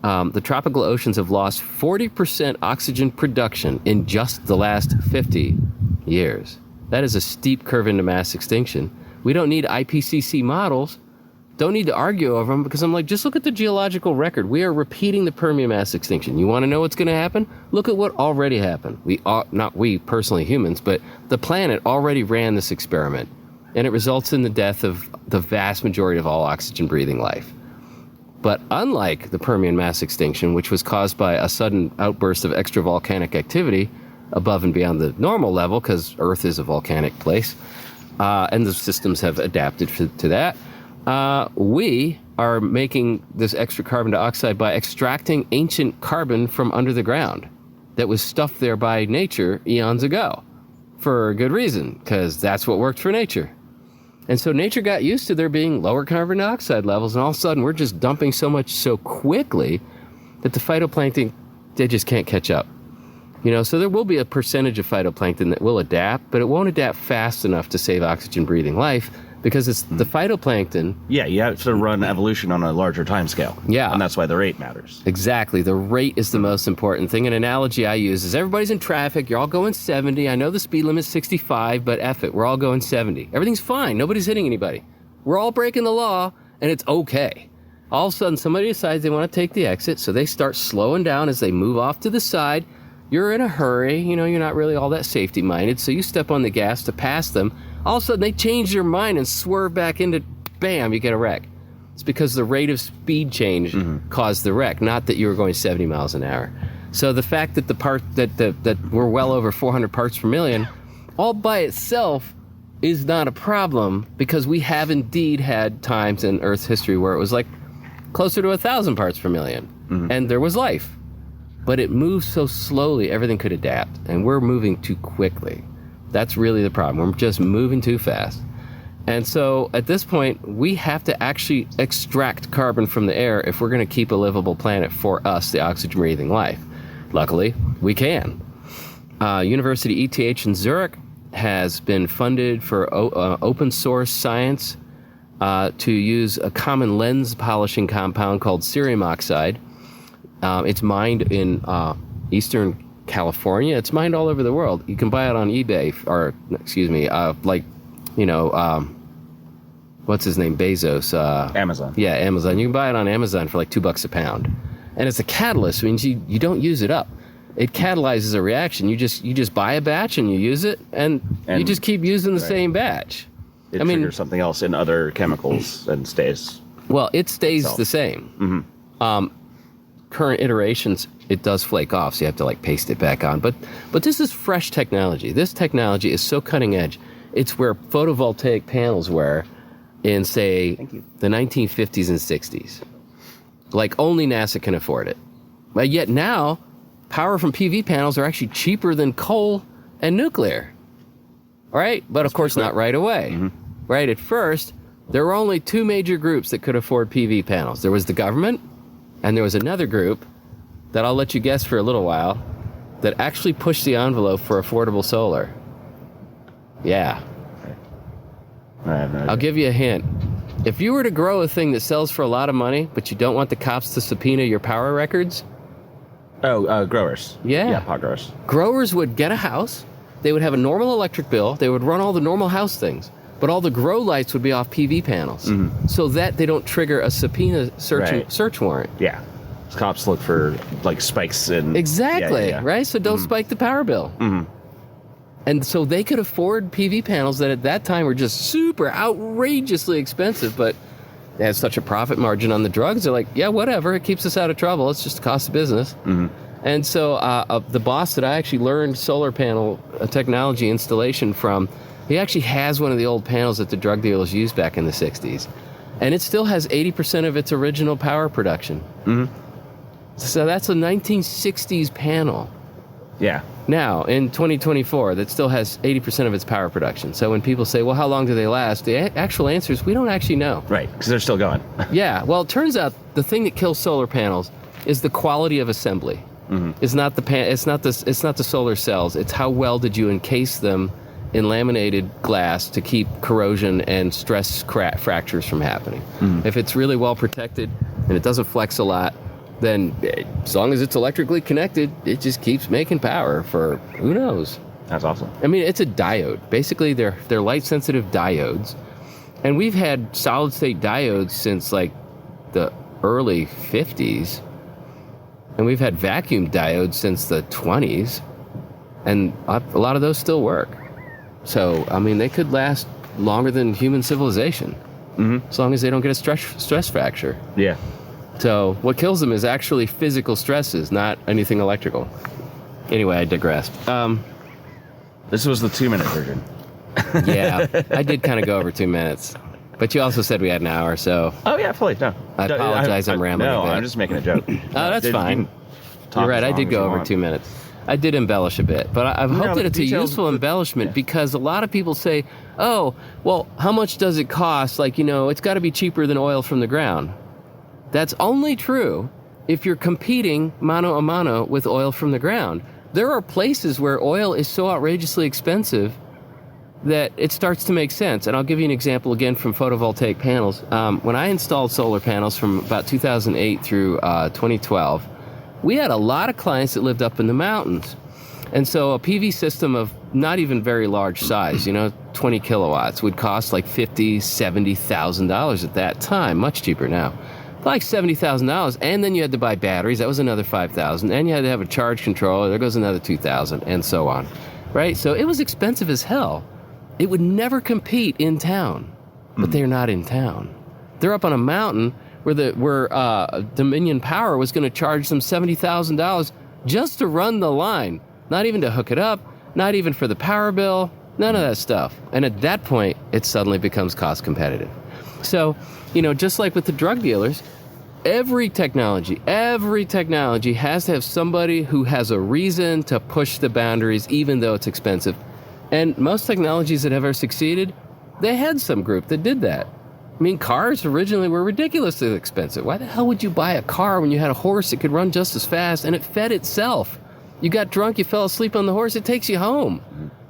the tropical oceans have lost 40% oxygen production in just the last 50 years. That is a steep curve into mass extinction. We don't need IPCC models. Don't need to argue over them, because I'm like, just look at the geological record. We are repeating the Permian mass extinction. You want to know what's going to happen? Look at what already happened. Not we personally, humans, but the planet already ran this experiment. And it results in the death of the vast majority of all oxygen-breathing life. But unlike the Permian mass extinction, which was caused by a sudden outburst of extravolcanic activity above and beyond the normal level, because Earth is a volcanic place, and the systems have adapted to that, we are making this extra carbon dioxide by extracting ancient carbon from under the ground that was stuffed there by nature eons ago. For a good reason, because that's what worked for nature. And so nature got used to there being lower carbon dioxide levels, and all of a sudden we're just dumping so much so quickly that the phytoplankton, they just can't catch up. You know, so there will be a percentage of phytoplankton that will adapt, but it won't adapt fast enough to save oxygen-breathing life, because it's the phytoplankton. Yeah, you have to run evolution on a larger time scale. Yeah. And that's why the rate matters. Exactly. The rate is the most important thing. An analogy I use is everybody's in traffic. You're all going 70. I know the speed limit's 65, but F it. We're all going 70. Everything's fine. Nobody's hitting anybody. We're all breaking the law, and it's okay. All of a sudden, somebody decides they want to take the exit, so they start slowing down as they move off to the side. You're in a hurry. You know, you're not really all that safety-minded, so you step on the gas to pass them. All of a sudden, they change their mind and swerve back into, bam, you get a wreck. It's because the rate of speed change caused the wreck, not that you were going 70 miles an hour. So the fact that that we're well over 400 parts per million, all by itself is not a problem, because we have indeed had times in Earth's history where it was like closer to 1,000 parts per million, and there was life. But it moves so slowly, everything could adapt, and we're moving too quickly. That's really the problem. We're just moving too fast. And so at this point, we have to actually extract carbon from the air if we're going to keep a livable planet for us, the oxygen-breathing life. Luckily, we can. University ETH in Zurich has been funded for open source science to use a common lens polishing compound called cerium oxide. It's mined in Eastern California. It's mined all over the world. You can buy it on eBay, or what's his name? Bezos. Amazon. Yeah, Amazon. You can buy it on Amazon for like $2 a pound. And it's a catalyst. It means you don't use it up. it catalyzes a reaction. You just buy a batch and you use it, and you just keep using the same batch. It triggers something else in other chemicals and stays. Well, it stays the same. Current iterations, it does flake off, so you have to like paste it back on. But this is fresh technology. This technology is so cutting edge. It's where photovoltaic panels were in, say, the 1950s and 60s. Like, only NASA can afford it. But yet now, power from PV panels are actually cheaper than coal and nuclear. Right? But of course, not right away. Right? At first, there were only two major groups that could afford PV panels. There was the government, and there was another group that I'll let you guess for a little while that actually pushed the envelope for affordable solar. Yeah. I'll give you a hint. If you were to grow a thing that sells for a lot of money, but you don't want the cops to subpoena your power records. Growers. Yeah, pot growers. Growers would get a house. They would have a normal electric bill. They would run all the normal house things. But all the grow lights would be off PV panels. So that they don't trigger a subpoena search warrant. Yeah. Cops look for like spikes in. Exactly, right? So don't spike the power bill. And so they could afford PV panels that at that time were just super outrageously expensive, but they had such a profit margin on the drugs. They're like, yeah, whatever. It keeps us out of trouble. It's just the cost of business. And so the boss that I actually learned solar panel technology installation from, he actually has one of the old panels that the drug dealers used back in the 60s. And it still has 80% of its original power production. So that's a 1960s panel. Yeah. Now, in 2024, that still has 80% of its power production. So when people say, well, how long do they last? The actual answer is we don't actually know. Right, because they're still going. Yeah, well, it turns out the thing that kills solar panels is the quality of assembly. It's not the solar cells. It's how well did you encase them in laminated glass to keep corrosion and stress fractures from happening. If it's really well protected and it doesn't flex a lot, then as long as it's electrically connected, it just keeps making power for who knows. That's awesome. I mean, it's a diode. Basically, they're light-sensitive diodes. And we've had solid-state diodes since, like, the early 50s. And we've had vacuum diodes since the 20s. And a lot of those still work. So, I mean, they could last longer than human civilization. As long as they don't get a stress fracture. Yeah. So what kills them is actually physical stresses, not anything electrical. Anyway, I digressed. This was the 2-minute version. Yeah, I did kind of go over 2 minutes. But you also said we had an hour, so... Oh, yeah, fully. No. I apologize, I'm rambling No, a bit. I'm just making a joke. Oh, that's fine. You're right, I did go over 2 minutes. I did embellish a bit, but I hope that it's a useful embellishment because a lot of people say, oh, well, how much does it cost? Like, it's got to be cheaper than oil from the ground. That's only true if you're competing mano a mano with oil from the ground. There are places where oil is so outrageously expensive that it starts to make sense. And I'll give you an example again from photovoltaic panels. When I installed solar panels from about 2008 through 2012, we had a lot of clients that lived up in the mountains. And so a PV system of not even very large size, 20 kilowatts would cost like $50,000, $70,000 at that time, much cheaper now. Like $70,000, and then you had to buy batteries. That was another $5,000, and you had to have a charge controller. There goes another $2,000, and so on, right? So it was expensive as hell. It would never compete in town, but they're not in town. They're up on a mountain where Dominion Power was going to charge them $70,000 just to run the line, not even to hook it up, not even for the power bill, none of that stuff. And at that point, it suddenly becomes cost competitive. So, just like with the drug dealers, every technology has to have somebody who has a reason to push the boundaries, even though it's expensive. And most technologies that have ever succeeded, they had some group that did that. I mean, cars originally were ridiculously expensive. Why the hell would you buy a car when you had a horse that could run just as fast and it fed itself? You got drunk, you fell asleep on the horse, it takes you home.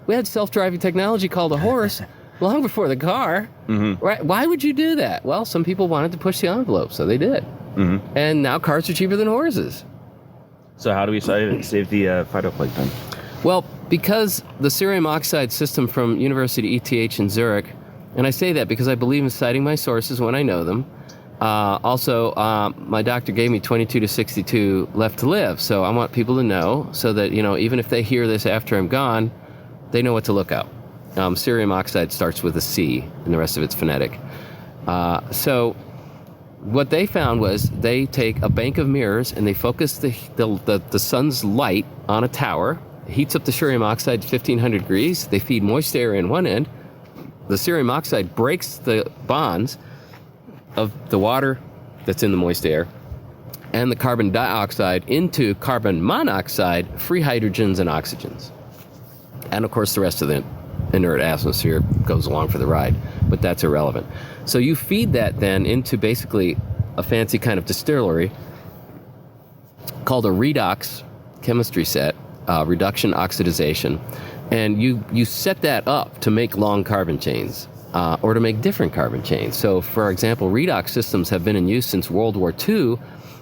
We had self-driving technology called a horse long before the car. Right? Why would you do that? Well, some people wanted to push the envelope, so they did. And now cars are cheaper than horses. So how do we save the phytoplankton? Well, because the cerium oxide system from University ETH in Zurich, and I say that because I believe in citing my sources when I know them, Also, my doctor gave me 22 to 62 left to live. So I want people to know so that, even if they hear this after I'm gone, they know what to look up. Cerium oxide starts with a C, and the rest of it's phonetic. So what they found was they take a bank of mirrors and they focus the sun's light on a tower, heats up the cerium oxide to 1500 degrees. They feed moist air in one end. The cerium oxide breaks the bonds of the water that's in the moist air and the carbon dioxide into carbon monoxide, free hydrogens and oxygens. And of course, the rest of the inert atmosphere goes along for the ride, but that's irrelevant. So you feed that then into basically a fancy kind of distillery called a redox chemistry set, reduction oxidization, and you set that up to make long carbon chains. Or to make different carbon chains. So, for example, redox systems have been in use since World War II,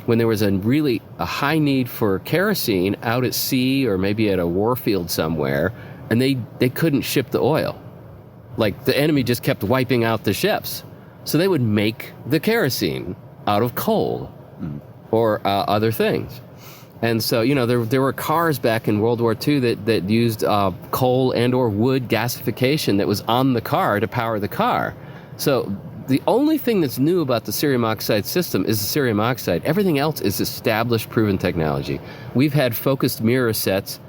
when there was a high need for kerosene out at sea or maybe at a war field somewhere, and they couldn't ship the oil. Like, the enemy just kept wiping out the ships. So they would make the kerosene out of coal or other things. And so, there were cars back in World War II that used coal and or wood gasification that was on the car to power the car. So the only thing that's new about the cerium oxide system is the cerium oxide. Everything else is established, proven technology. We've had focused mirror sets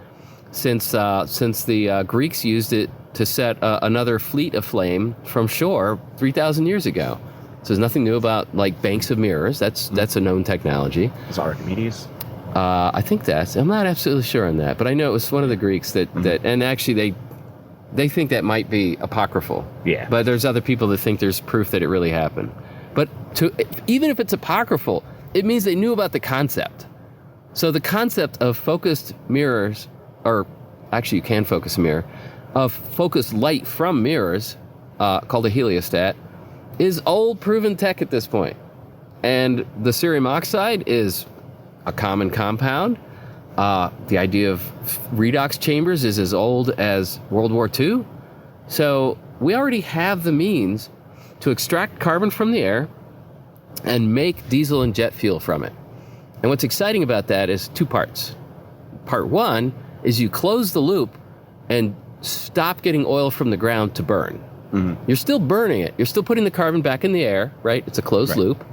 since the Greeks used it to set another fleet aflame from shore 3,000 years ago. So there's nothing new about like banks of mirrors. That's a known technology. Is Archimedes? I think I'm not absolutely sure on that, but I know it was one of the Greeks that and actually they think that might be apocryphal. Yeah. But there's other people that think there's proof that it really happened. But even if it's apocryphal, it means they knew about the concept. So the concept of focused mirrors, or actually you can focus a mirror, of focused light from mirrors, called a heliostat, is old proven tech at this point. And the cerium oxide is a common compound. The idea of redox chambers is as old as World War II. So we already have the means to extract carbon from the air and make diesel and jet fuel from it. And what's exciting about that is two parts. Part one is you close the loop and stop getting oil from the ground to burn. Mm-hmm. You're still burning it. You're still putting the carbon back in the air, right? It's a closed loop.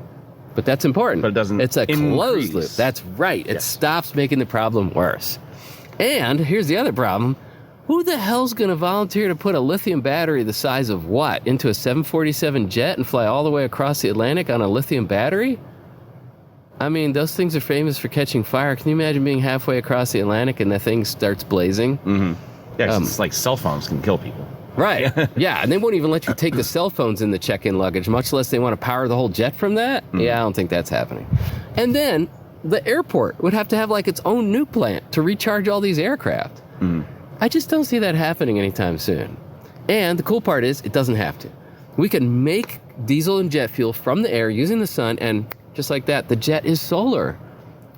But that's important. But it doesn't It's a closed increase. loop. That's right. It stops making the problem worse. And here's the other problem. Who the hell's going to volunteer to put a lithium battery the size of what into a 747 jet and fly all the way across the Atlantic on a lithium battery? I mean, those things are famous for catching fire. Can you imagine being halfway across the Atlantic and the thing starts blazing? Mm-hmm. Yeah, 'cause it's like cell phones can kill people. Right. Yeah, and they won't even let you take the cell phones in the check-in luggage, much less they want to power the whole jet from that. Yeah, I don't think that's happening. And then the airport would have to have like its own nuke plant to recharge all these aircraft. I just don't see that happening anytime soon. And the cool part is it doesn't have to. We can make diesel and jet fuel from the air using the sun, and just like that, the jet is solar.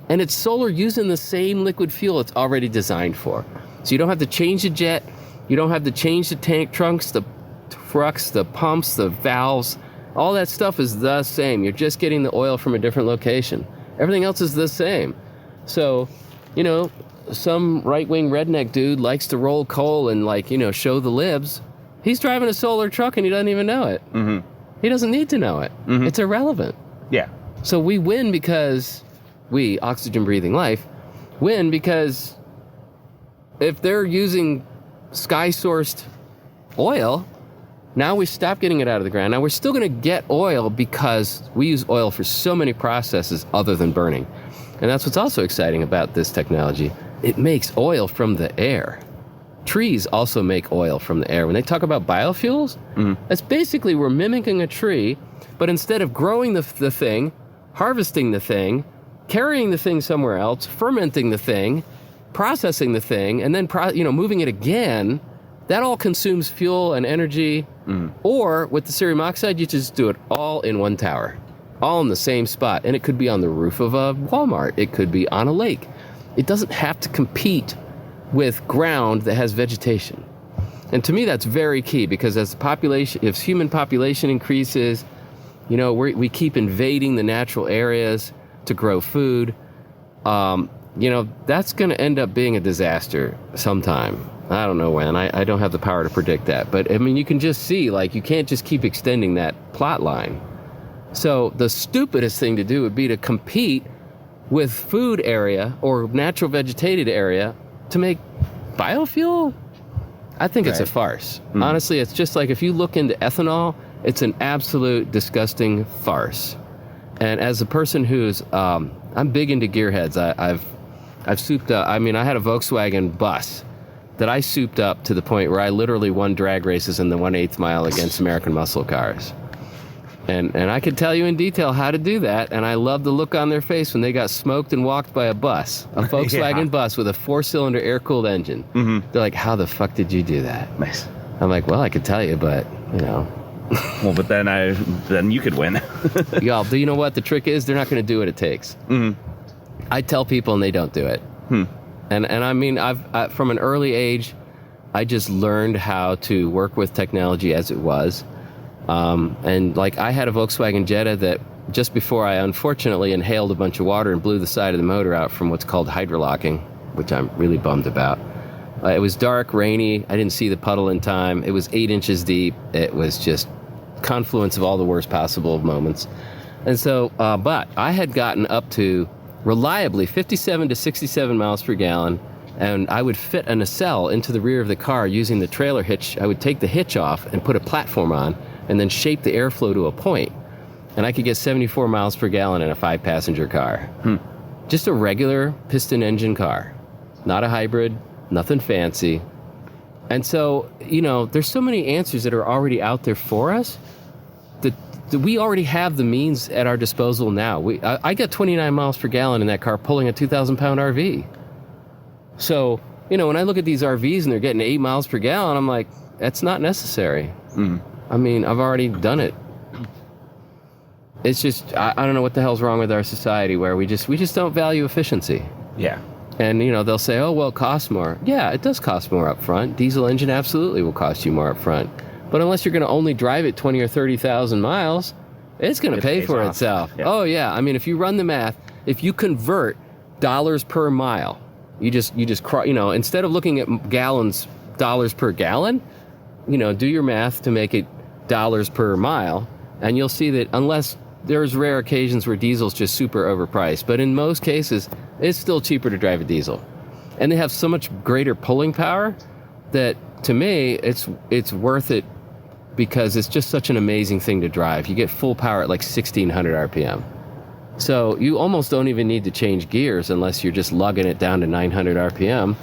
And it's solar using the same liquid fuel it's already designed for. So you don't have to change the jet. You don't have to change the tank trunks, the trucks, the pumps, the valves. All that stuff is the same. You're just getting the oil from a different location. Everything else is the same. So, some right-wing redneck dude likes to roll coal and, show the libs. He's driving a solar truck and he doesn't even know it. Mm-hmm. He doesn't need to know it. Mm-hmm. It's irrelevant. Yeah. So we win because we, oxygen-breathing life, win because if they're using sky-sourced oil, now we stop getting it out of the ground. Now we're still going to get oil because we use oil for so many processes other than burning. And that's what's also exciting about this technology. It makes oil from the air. Trees also make oil from the air. When they talk about biofuels, that's basically we're mimicking a tree, but instead of growing the thing, harvesting the thing, carrying the thing somewhere else, fermenting the thing, processing the thing, and then moving it again, that all consumes fuel and energy. Or with the cerium oxide, you just do it all in one tower, all in the same spot. And it could be on the roof of a Walmart. It could be on a lake. It doesn't have to compete with ground that has vegetation. And to me, that's very key, because as human population increases, we keep invading the natural areas to grow food. That's going to end up being a disaster sometime. I don't know when. I don't have the power to predict that. But, I mean, you can just see, like, you can't just keep extending that plot line. So the stupidest thing to do would be to compete with food area or natural vegetated area to make biofuel. I think it's a farce. Honestly, it's just like if you look into ethanol, it's an absolute disgusting farce. And as a person who's, I'm big into gearheads. I've souped up. I mean, I had a Volkswagen bus that I souped up to the point where I literally won drag races in the 1/8 mile against American muscle cars. And I could tell you in detail how to do that, and I love the look on their face when they got smoked and walked by a bus, a Volkswagen bus with a 4-cylinder air-cooled engine. They're like, how the fuck did you do that? Nice. I'm like, well, I could tell you, but, Well, but then you could win. Y'all, do you know what the trick is? They're not going to do what it takes. I tell people and they don't do it. And I mean, I've from an early age, I just learned how to work with technology as it was. And like I had a Volkswagen Jetta that just before I unfortunately inhaled a bunch of water and blew the side of the motor out from what's called hydrolocking, which I'm really bummed about. It was dark, rainy. I didn't see the puddle in time. It was 8 inches deep. It was just confluence of all the worst possible moments. And so, but I had gotten up to reliably 57 to 67 miles per gallon, and I would fit a nacelle into the rear of the car using the trailer hitch. I would take the hitch off and put a platform on and then shape the airflow to a point. And I could get 74 miles per gallon in a 5-passenger car. Just a regular piston engine car. Not a hybrid, nothing fancy. And so, there's so many answers that are already out there for us that we already have the means at our disposal now. I got 29 miles per gallon in that car pulling a 2,000-pound RV. So, when I look at these RVs and they're getting 8 miles per gallon, I'm like, that's not necessary. I mean, I've already done it. It's just, I don't know what the hell's wrong with our society where we just don't value efficiency. Yeah. And, they'll say, oh, well, it costs more. Yeah, it does cost more up front. Diesel engine absolutely will cost you more up front. But unless you're going to only drive it 20 or 30,000 miles, it's going to pay for itself. Yeah. Oh, yeah. I mean, if you run the math, if you convert dollars per mile, you just instead of looking at gallons, dollars per gallon, do your math to make it dollars per mile, and you'll see that unless there's rare occasions where diesel's just super overpriced, but in most cases, it's still cheaper to drive a diesel. And they have so much greater pulling power that, to me, it's worth it because it's just such an amazing thing to drive. You get full power at like 1,600 RPM. So you almost don't even need to change gears unless you're just lugging it down to 900 RPM.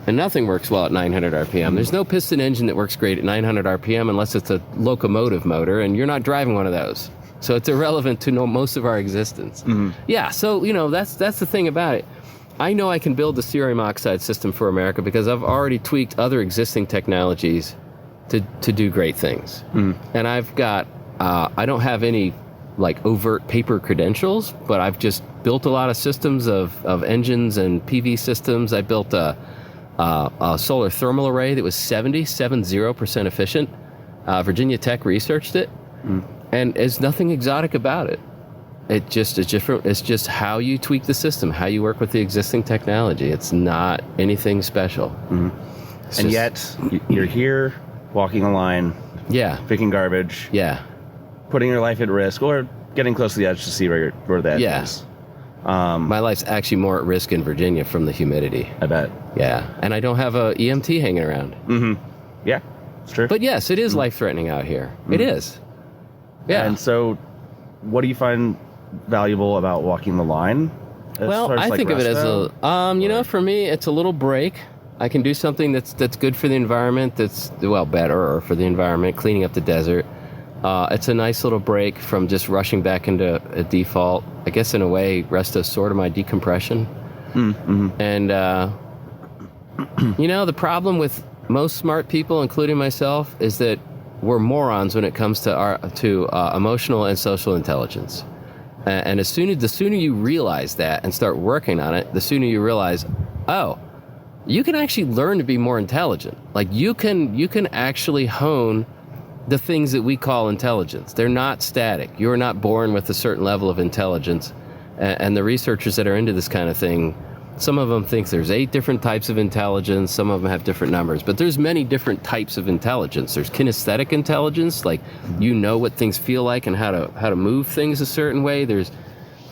And nothing works well at 900 RPM. There's no piston engine that works great at 900 RPM unless it's a locomotive motor, and you're not driving one of those. So it's irrelevant to most of our existence. Yeah, so, that's the thing about it. I know I can build the cerium oxide system for America because I've already tweaked other existing technologies to do great things. And I've got, I don't have any like overt paper credentials, but I've just built a lot of systems of engines and PV systems. I built a solar thermal array that was 70% efficient. Virginia Tech researched it, and there's nothing exotic about it. It just is different. It's just how you tweak the system, how you work with the existing technology. It's not anything special. And yet, you're here, walking a line, picking garbage, putting your life at risk, or getting close to the edge to see where the edge is. My life's actually more at risk in Virginia from the humidity. I bet. Yeah, and I don't have a EMT hanging around. Yeah, it's true. But yes, it is life-threatening out here. It is. Yeah. And so, what do you find valuable about walking the line? Well, I think of it as a, for me, it's a little break. I can do something that's good for the environment, that's, better for the environment, cleaning up the desert. It's a nice little break from just rushing back into a default. I guess in a way, Resto's sort of my decompression. And, the problem with most smart people, including myself, is that we're morons when it comes to emotional and social intelligence. And the sooner you realize that and start working on it, the sooner you realize, oh, you can actually learn to be more intelligent. Like you can actually hone the things that we call intelligence. They're not static. You're not born with a certain level of intelligence. And the researchers that are into this kind of thing, some of them think there's 8 different types of intelligence. Some of them have different numbers. But there's many different types of intelligence. There's kinesthetic intelligence, like you know what things feel like and how to move things a certain way. There's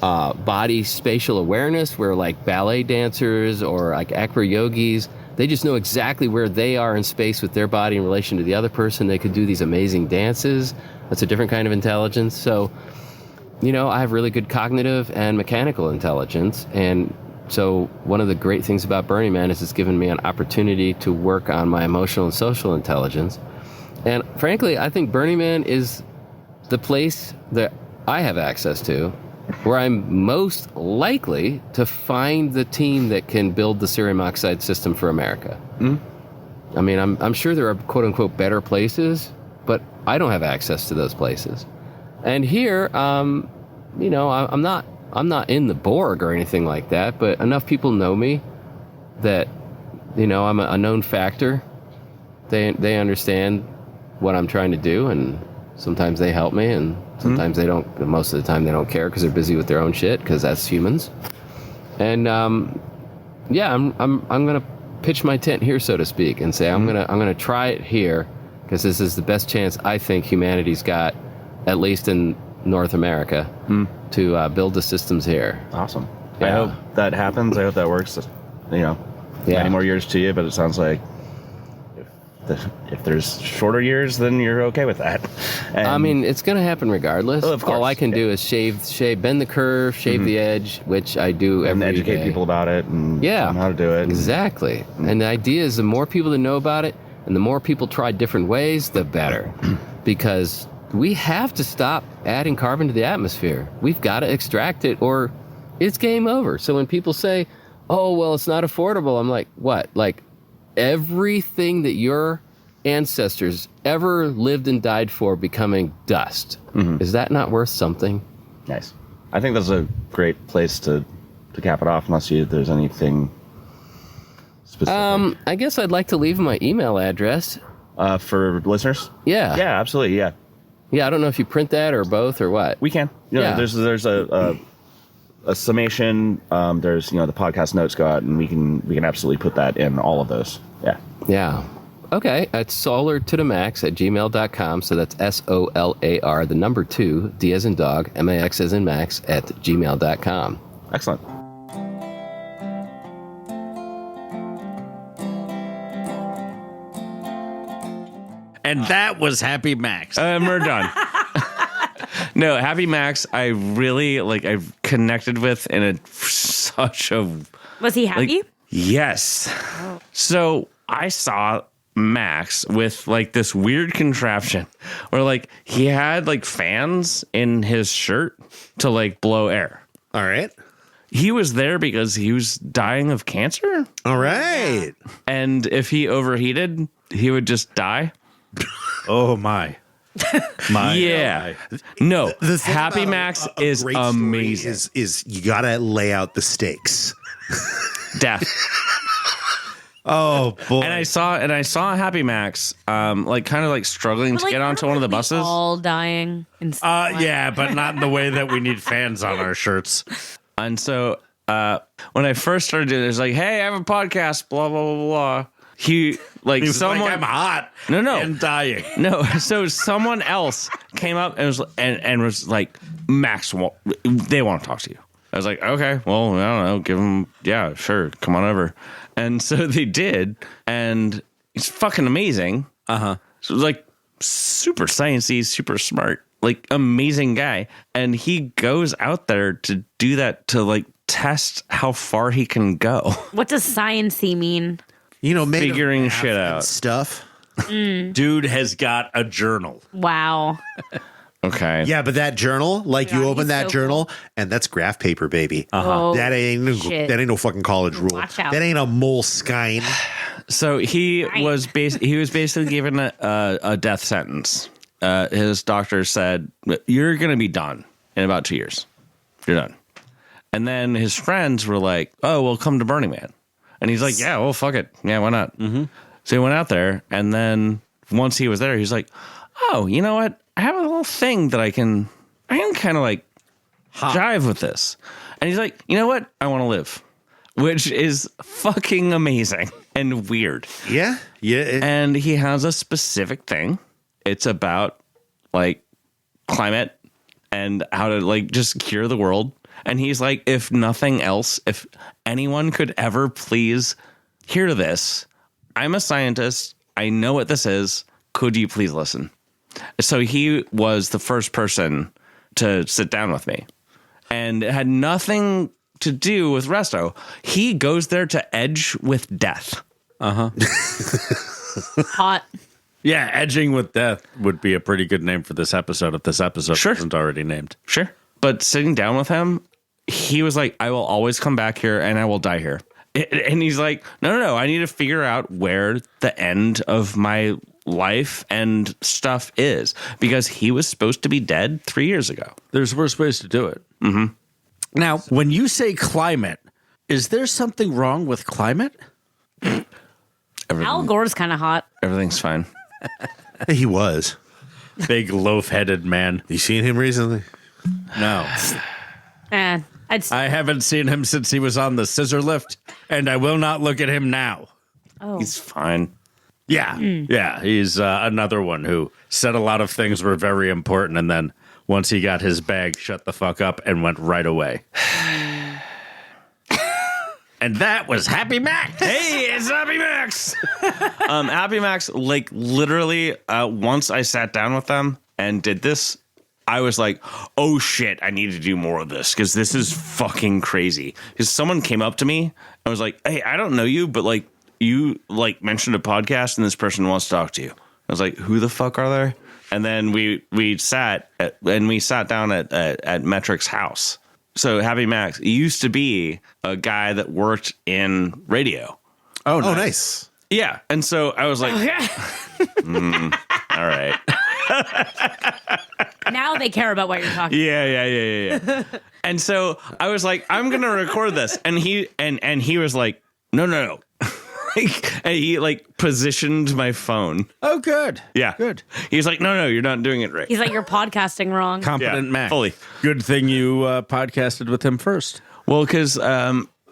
body spatial awareness, where like ballet dancers or like acro yogis, they just know exactly where they are in space with their body in relation to the other person. They could do these amazing dances. That's a different kind of intelligence. So, you know, I have really good cognitive and mechanical intelligence. And so one of the great things about Burning Man is it's given me an opportunity to work on my emotional and social intelligence. And frankly, I think Burning Man is the place that I have access to where I'm most likely to find the team that can build the cerium oxide system for America. I mean, I'm sure there are quote unquote better places, but I don't have access to those places. And here, you know, I'm not in the Borg or anything like that, but enough people know me that, you know, I'm a known factor. They understand what I'm trying to do, and sometimes they help me, and sometimes they don't. Most of the time, they don't care because they're busy with their own shit. Because that's humans. And yeah, I'm gonna pitch my tent here, so to speak, and say I'm gonna try it here because this is the best chance I think humanity's got, at least in North America, to build the systems here. Awesome. Yeah. I hope that happens. I hope that works. You know, many more years to you, but it sounds like if there's shorter years, then you're okay with that. And I mean, it's going to happen regardless. Oh, of course. All I can do is bend the curve, shave the edge, which I do and every educate day. people about it and Yeah, how to do it. Exactly. And the idea is the more people that know about it and the more people try different ways, the better. Because we have to stop adding carbon to the atmosphere. We've got to extract it or it's game over. So when people say, oh, well, it's not affordable, I'm like, what? Like, everything that your ancestors ever lived and died for becoming dust. Is that not worth something? Nice. I think that's a great place to cap it off, unless there's anything specific. I guess I'd like to leave my email address. For listeners? Yeah. Yeah, absolutely, yeah. Yeah, I don't know if you print that or both or what. We can. You know, Yeah. There's a summation. There's, you know, the podcast notes go out, and we can absolutely put that in all of those. Yeah. Yeah. Okay. It's solar2themax@gmail.com. So that's SOLAR, the number 2, D as in dog, MAX as in Max @gmail.com. Excellent. And that was Happy Max. We're done. No, Happy Max, I really I've connected with in such a. Was he happy? Yes. So I saw Max with this weird contraption where he had fans in his shirt to blow air. All right. He was there because he was dying of cancer. All right. And if he overheated, he would just die. Oh my. Yeah. No, The thing Happy about Max a is great story amazing. Is you gotta lay out the stakes. Death. Oh boy. And I saw Happy Max, struggling to get onto one of the buses. All dying. Yeah, but not in the way that we need fans on our shirts. And so when I first started doing it, it was hey, I have a podcast, blah, blah, blah, blah. He He's someone I'm hot. No. And dying. No, so someone else came up and was like, Max, they want to talk to you. I was like, okay, well, I don't know, give them, yeah, sure, come on over. And so they did, and he's fucking amazing. So it was super sciencey, super smart, amazing guy. And he goes out there to do that to test how far he can go. What does sciencey mean? You know, made of Figuring math shit and out. stuff. Dude has got a journal. Wow. Okay. Yeah, but that journal, you open he's that so journal, and that's graph paper, baby. Oh, That ain't shit. no fucking college rule. Watch out. That ain't a Moleskine. So he was basically given a death sentence. His doctor said, "You're going to be done in about 2 years. You're done." And then his friends were like, "Oh, well, come to Burning Man." And he's like, "Yeah, well, fuck it. Yeah, why not?" So he went out there, and then once he was there, he's like, oh, you know what? I have a little thing that I can kind of like jive with this. And he's like, you know what? I want to live, which is fucking amazing and weird. Yeah. And he has a specific thing. It's about like climate and how to like just cure the world. And he's like, if nothing else, if anyone could ever please hear this, I'm a scientist. I know what this is. Could you please listen? So he was the first person to sit down with me, and it had nothing to do with Resto. He goes there to edge with death. Hot. Yeah, edging with death would be a pretty good name for this episode if this episode wasn't already named. Sure. But sitting down with him, he was like, I will always come back here and I will die here. And he's like, no. I need to figure out where the end of my life and stuff is, because he was supposed to be dead 3 years ago. There's worse ways to do it. Mm-hmm. Now, when you say climate, is there something wrong with climate? Al Gore's kind of hot. Everything's fine. He was. Big loaf-headed man. You seen him recently? No. I haven't seen him since he was on the scissor lift, and I will not look at him now. Oh. He's fine. Yeah. Yeah, he's another one who said a lot of things were very important, and then once he got his bag, shut the fuck up and went right away. And that was Happy Max. Hey, it's Happy Max. Happy Max, like literally, once I sat down with them and did this, I was like, oh shit, I need to do more of this because this is fucking crazy. Because someone came up to me and was like, hey, I don't know you, but like you like mentioned a podcast and this person wants to talk to you. I was like, who the fuck are they? And then we sat down at Metric's house. So Happy Max used to be a guy that worked in radio. Oh, nice. Yeah. And so I was like, all right. Now they care about what you're talking Yeah. And so I was like, I'm going to record this. And he was like, no. And he like positioned my phone. Oh, good. Yeah. Good. He's like, no, you're not doing it right. He's like, you're podcasting wrong. Competent Max. Fully. Good thing you podcasted with him first. Well, because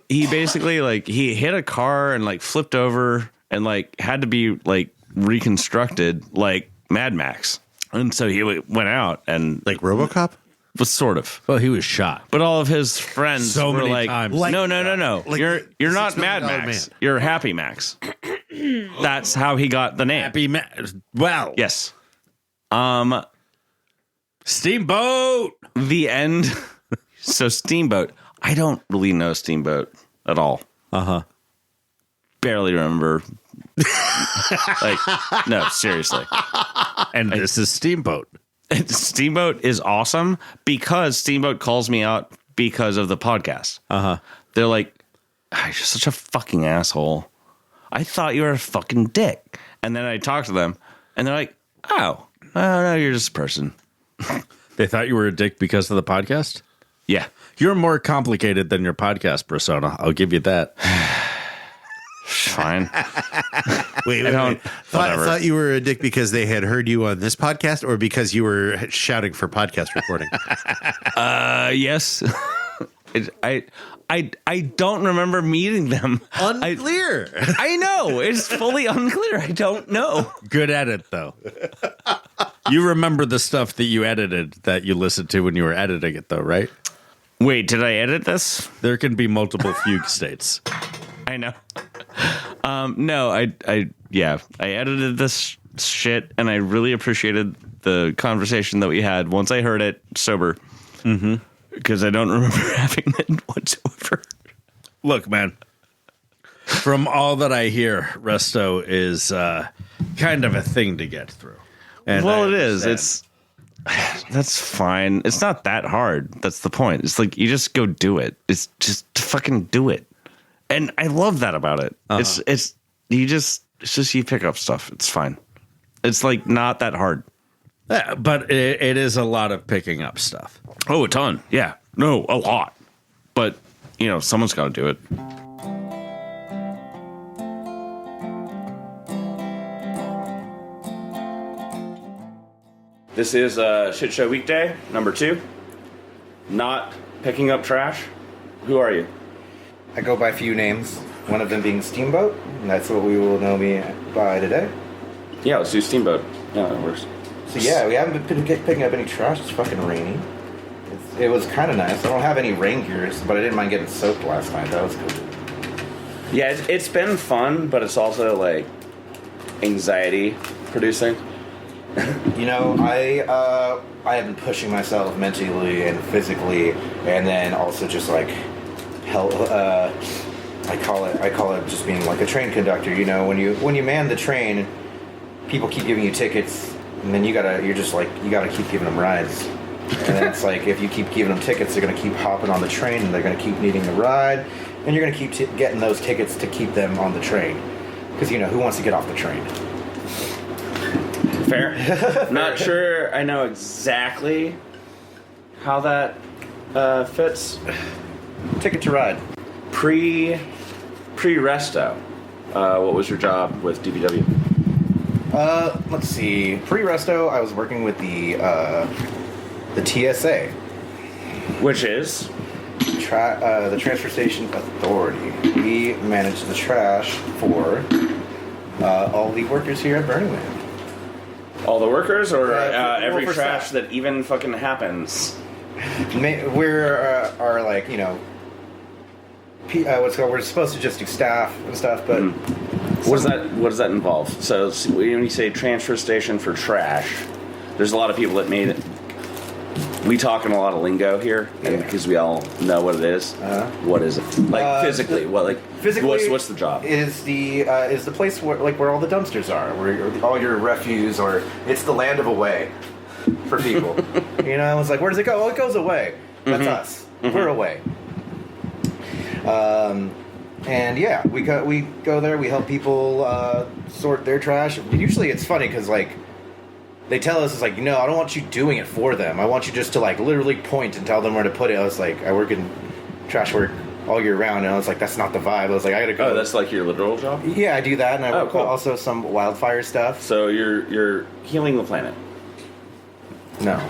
he basically like he hit a car and like flipped over and like had to be like reconstructed like Mad Max. And so he went out and Like RoboCop? was sort of. Well, he was shot. But all of his friends So were many like, times. no. Like you're not $6 Mad million Max. man. You're Happy Max. That's how he got the name. Happy Max. Well, Yes. Steamboat. The end. So Steamboat. I don't really know Steamboat at all. Barely remember. Like, no, seriously. And this is Steamboat. Steamboat is awesome because Steamboat calls me out because of the podcast. They're like, oh, you're such a fucking asshole. I thought you were a fucking dick. And then I talk to them and they're like, oh, no, you're just a person. They thought you were a dick because of the podcast? Yeah. You're more complicated than your podcast persona. I'll give you that. Fine. Wait. Whatever. Thought you were a dick because they had heard you on this podcast, or because you were shouting for podcast recording? Yes. I don't remember meeting them. Unclear. I know. It's fully unclear. I don't know. Good edit, though. You remember the stuff that you edited that you listened to when you were editing it, though, right? Wait, did I edit this? There can be multiple fugue states. I know. No, I edited this shit, and I really appreciated the conversation that we had once I heard it sober. Because I don't remember having it whatsoever. Look, man, from all that I hear, Resto is kind of a thing to get through. And well, I it is. understand. That's fine. It's not that hard. That's the point. It's like you just go do it. It's just fucking do it. And I love that about it. It's just you pick up stuff. It's fine. It's like not that hard. Yeah, but it is a lot of picking up stuff. Oh, a ton. Yeah. No, a lot. But, someone's got to do it. This is Shit Show Weekday, number 2. Not picking up trash. Who are you? I go by a few names, one of them being Steamboat, and that's what we will know me by today. Yeah, let's do Steamboat. Yeah, that works. So yeah, we haven't been picking up any trash. It's fucking rainy. It was kind of nice. I don't have any rain gears, but I didn't mind getting soaked last night. That was good. Yeah, it's been fun, but it's also like anxiety producing. You know, I have been pushing myself mentally and physically, and then also just like hell. I call it just being like a train conductor. You know, when you man the train, people keep giving you tickets, and then you gotta keep giving them rides. And then it's like if you keep giving them tickets, they're gonna keep hopping on the train, and they're gonna keep needing the ride, and you're gonna keep getting those tickets to keep them on the train. Because you know who wants to get off the train. Fair. Not sure I know exactly how that fits. Ticket to ride. Pre-Resto, what was your job with DBW? Let's see. Pre-Resto, I was working with the TSA. Which is? The Transfer Station Authority. We manage the trash for all the workers here at Burning Man. All the workers, or every for trash staff. that even fucking happens? We're are like, you know, we're supposed to just do staff and stuff, but What does that involve? So when you say transfer station for trash, there's a lot of people that made it. We talk in a lot of lingo here, and because we all know what it is. What is it? Like physically, physically, what's the job? Is the place where all the dumpsters are, where all your refuse, or it's the land of away for people. You know, it's like, where does it go? Oh, it goes away. That's us. We're away. And yeah, we go there. We help people sort their trash. Usually, it's funny because like they tell us, it's like, no, I don't want you doing it for them. I want you just to like literally point and tell them where to put it. I was like, I work in trash work all year round, and I was like, that's not the vibe. I was like, I gotta go. Oh, that's like your literal job? Yeah, I do that, and I work cool. also some wildfire stuff. So you're healing the planet. No.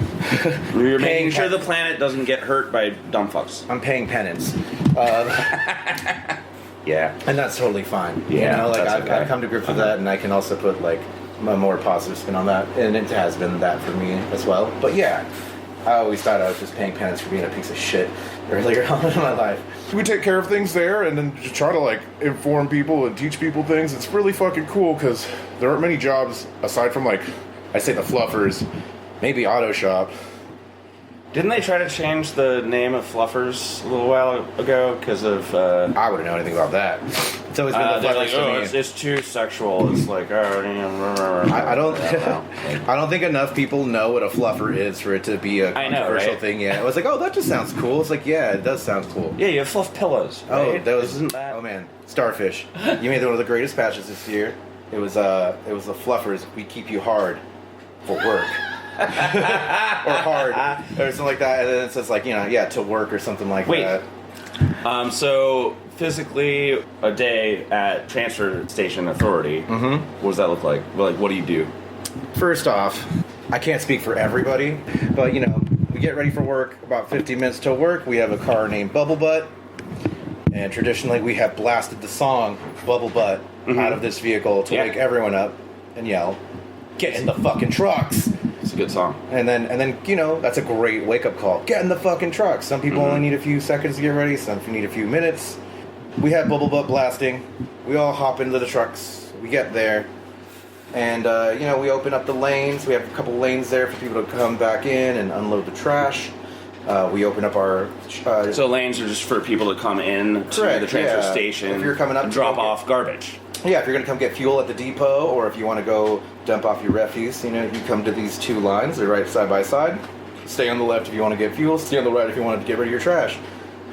You're making sure the planet doesn't get hurt by dumb fucks. I'm paying penance. Yeah. And that's totally fine. Yeah, You know, like that's okay. I've come to grips with that, and I can also put like a more positive spin on that, and it has been that for me as well. But yeah, I always thought I was just paying penance for being a piece of shit earlier on in my life. We take care of things there, and then just try to like inform people and teach people things. It's really fucking cool because there aren't many jobs aside from like, I say the fluffers, maybe auto shop. Didn't they try to change the name of Fluffers a little while ago because of? I wouldn't know anything about that. It's always been the they're Fluffers like, to me. it's too sexual. It's like, I don't. I don't think enough people know what a fluffer is for it to be a controversial thing yet. I was like, oh, that just sounds cool. It's like, yeah, it does sound cool. Yeah, you have fluff pillows. Right? Oh, those isn't that? Oh man, Starfish. You made one of the greatest patches this year. It was the fluffers. We keep you hard for work. Or hard or something like that, and then it says like, you know, yeah, to work or something like that. So physically, a day at Transfer Station Authority. What does that look like? Like, what do you do? First off, I can't speak for everybody, but you know, we get ready for work about 15 minutes till work. We have a car named Bubble Butt, and traditionally we have blasted the song Bubble Butt out of this vehicle to wake everyone up and yell, "Get in the fucking trucks!" It's a good song. And then you know, that's a great wake up call. Get in the fucking truck. Some people only need a few seconds to get ready. Some need a few minutes. We have Bubble Butt blasting. We all hop into the trucks. We get there, and you know, we open up the lanes. We have a couple lanes there for people to come back in and unload the trash. We open up our. So lanes are just for people to come in to the transfer station. If you're coming up, and drop off garbage. Yeah, if you're going to come get fuel at the depot, or if you want to go dump off your refuse, you know, you come to these two lines. They're right side by side. Stay on the left if you want to get fuel. Stay on the right if you want to get rid of your trash.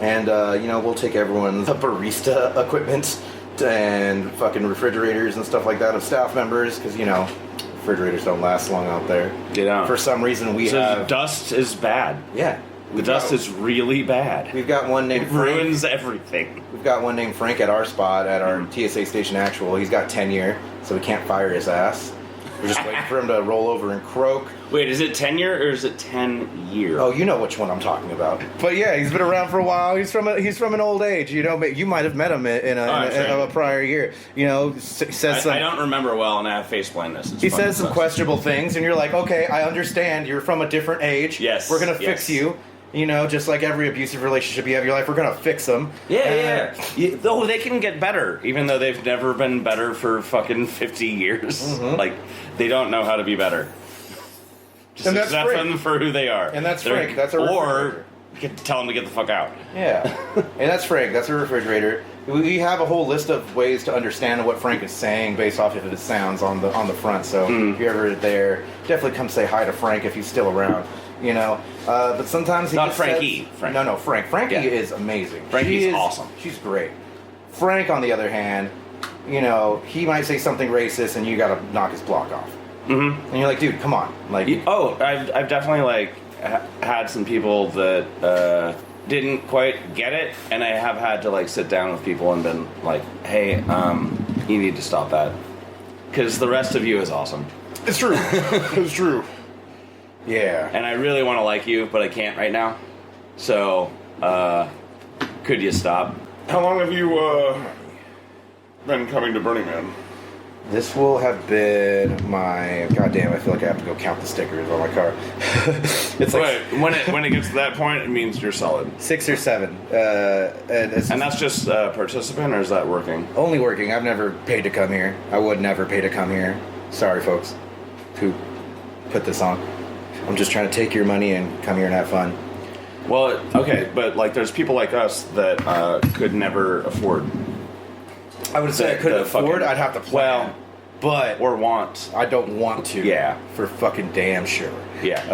And, you know, we'll take everyone's barista equipment and fucking refrigerators and stuff like that of staff members, because, you know, refrigerators don't last long out there. Get out. For some reason, we so have... dust is bad. Yeah. The dust is really bad. We've got one named Frank. Ruins everything. We've got one named Frank at our spot at our TSA Station Actual. He's got tenure, so we can't fire his ass. We're just waiting for him to roll over and croak. Wait, is it 10-year or is it 10-year? Oh, you know which one I'm talking about. But yeah, he's been around for a while. He's from an old age. You know, you might have met him in a prior year. You know, says I don't remember well, and I have face blindness. He says some questionable things, and you're like, okay, I understand. You're from a different age. Yes. We're gonna fix you. You know, just like every abusive relationship you have in your life, we're gonna fix them. Yeah. Though they can get better, even though they've never been better for fucking 50 years. Mm-hmm. Like, they don't know how to be better. Just and that's accept Frank. them for who they are. And that's Frank. That's a Or tell them to get the fuck out. Yeah. And that's Frank. That's a refrigerator. We have a whole list of ways to understand what Frank is saying based off of his sounds on the front. So if you're ever there, definitely come say hi to Frank if he's still around. You know, but sometimes he Not just Frankie. says, Frank. No, Frank. Frankie is amazing. Frankie's awesome. She's great. Frank, on the other hand, you know, he might say something racist, and you got to knock his block off. Mm-hmm. And you're like, dude, come on. Like, I've definitely like had some people that didn't quite get it, and I have had to like sit down with people and been like, hey, you need to stop that, because the rest of you is awesome. It's true. It's true. Yeah. And I really want to like you, but I can't right now. So, could you stop? How long have you been coming to Burning Man? This will have been my goddamn. I feel like I have to go count the stickers on my car. It's like when it gets to that point, it means you're solid. 6 or 7, and that's just participant, or is that working? Only working. I've never paid to come here. I would never pay to come here. Sorry, folks, who put this on. I'm just trying to take your money and come here and have fun. Well, okay, but like, there's people like us that could never afford. I would say I couldn't afford. I'd have to plan. But or want. I don't want to. Yeah, for fucking damn sure. Yeah.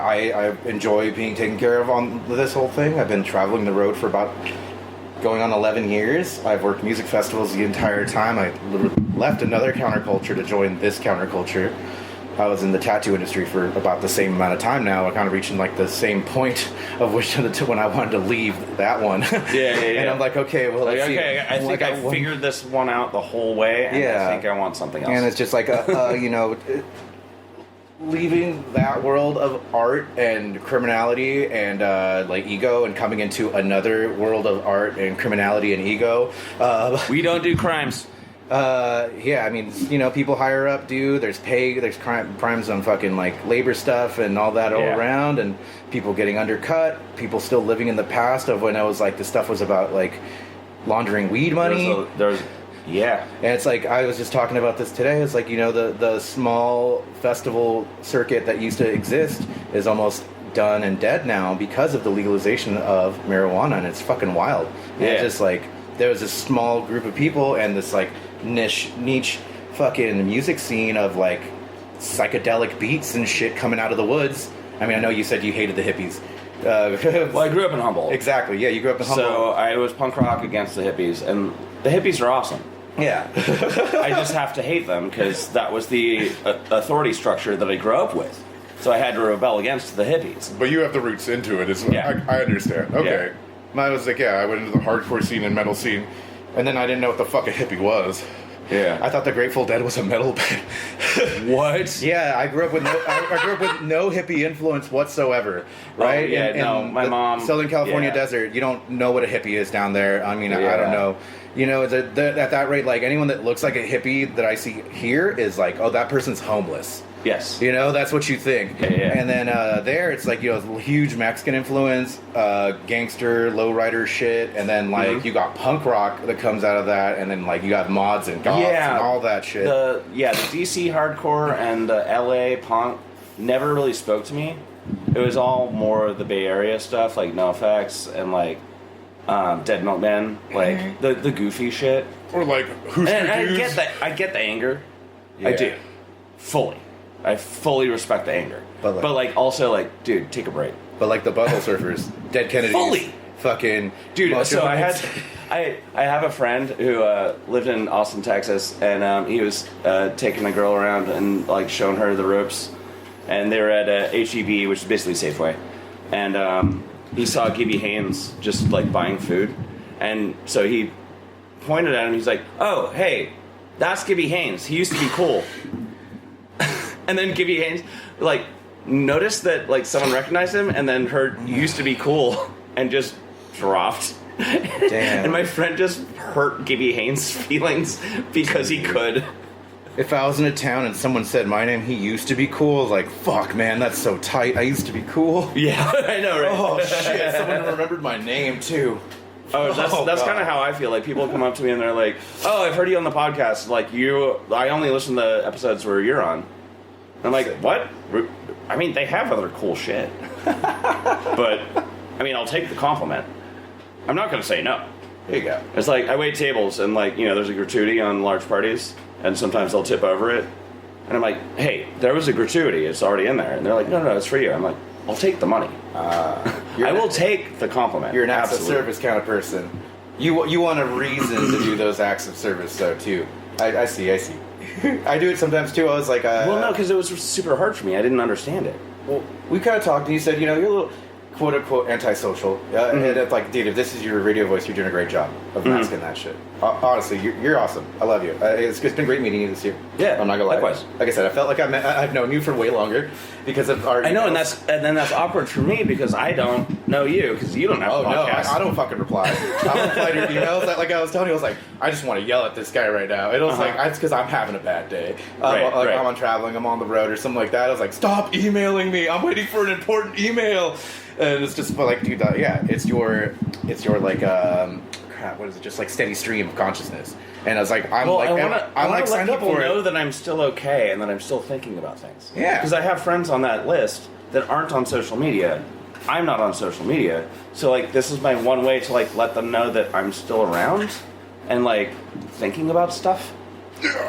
I enjoy being taken care of on this whole thing. I've been traveling the road for about going on 11 years. I've worked music festivals the entire time. I left another counterculture to join this counterculture. I was in the tattoo industry for about the same amount of time now. I'm kind of reaching like the same point of which when I wanted to leave that one. Yeah. And I'm like, okay, well, let's see. I think I figured this one out the whole way, and I think I want something else. And it's just like, you know, leaving that world of art and criminality and like ego and coming into another world of art and criminality and ego. We don't do crimes. Yeah, I mean, you know, people higher up do. There's crimes on fucking like labor stuff and all that all around, and people getting undercut. People still living in the past of when it was like the stuff was about like laundering weed money. Yeah. And it's like, I was just talking about this today. It's like, you know, the small festival circuit that used to exist is almost done and dead now because of the legalization of marijuana, and it's fucking wild. And it's just like, there was this small group of people and this like niche fucking music scene of like psychedelic beats and shit coming out of the woods. I mean, I know you said you hated the hippies. Well, I grew up in Humboldt. Exactly, yeah, you grew up in Humboldt. So I was punk rock against the hippies, and the hippies are awesome. Yeah. I just have to hate them because that was the authority structure that I grew up with. So I had to rebel against the hippies. But you have the roots into it. I understand. Okay. Mine was like, I went into the hardcore scene and metal scene, and then I didn't know what the fuck a hippie was. Yeah. I thought the Grateful Dead was a metal band. What? Yeah, I grew up with no hippie influence whatsoever. Right? My mom. Southern California desert. You don't know what a hippie is down there. I mean, I don't know. You know, at that rate, like anyone that looks like a hippie that I see here is like, oh, that person's homeless. Yes. You know, that's what you think. Yeah. And then there, it's like, you know, huge Mexican influence, gangster, lowrider shit, and then like you got punk rock that comes out of that, and then like you got mods and goths and all that shit. The DC hardcore and the LA punk never really spoke to me. It was all more of the Bay Area stuff, like NoFX and like Dead Milkmen, like the goofy shit. Or like who's and I get the anger. I do. I fully respect the anger. But like also like, dude, take a break. But like the Butthole Surfers, Dead Kennedys. Fully. Fucking. Dude, so I have a friend who lived in Austin, Texas, and he was taking a girl around and like showing her the ropes. And they were at HEB, which is basically Safeway. And he saw Gibby Haynes just like buying food. And so he pointed at him, he's like, oh, hey, that's Gibby Haynes. He used to be cool. and then Gibby Haynes, like, noticed that, like, someone recognized him and then heard used to be cool and just dropped. Damn. And my friend just hurt Gibby Haynes' feelings because he could. If I was in a town and someone said my name, he used to be cool, like, fuck, man, that's so tight. I used to be cool. Yeah, I know, right? Oh, shit, someone remembered my name, too. Oh, that's kind of how I feel. Like, people come up to me and they're like, "Oh, I've heard you on the podcast. Like, I only listen to episodes where you're on." I'm like, "What?" I mean, they have other cool shit, but I mean, I'll take the compliment. I'm not going to say no. There you go. It's like I wait tables and, like, you know, there's a gratuity on large parties, and sometimes they'll tip over it, and I'm like, "Hey, there was a gratuity. It's already in there," and they're like, "No, it's for you." I'm like, "I'll take the money. I will take the compliment." You're an acts of Absolutely. service kind of person. You want a reason to do those acts of service, though, too. I see. I do it sometimes, too. I was like... well, no, because it was super hard for me. I didn't understand it. Well, we kind of talked, and you said, you know, you're a little quote-unquote antisocial. And it's like, dude, if this is your radio voice, you're doing a great job of masking that shit. Honestly, you're awesome. I love you. It's been great meeting you this year. Yeah, I'm not gonna lie. likewise. Like I said, I felt like I've known you for way longer because of our... I know, and that's awkward for me because I don't know you because you don't have a podcast. No, I don't fucking reply. I don't reply to your emails. Like I was telling you, I was like, I just want to yell at this guy right now. It was like, it's because I'm having a bad day. Right. I'm on traveling, I'm on the road or something like that. I was like, stop emailing me. I'm waiting for an important email. And it's just like, dude, yeah, it's your like, crap, what is it? Just like steady stream of consciousness. And I was like, I want to let people know that I'm still okay and that I'm still thinking about things. Yeah. Because I have friends on that list that aren't on social media. I'm not on social media. So, like, this is my one way to, like, let them know that I'm still around and, like, thinking about stuff.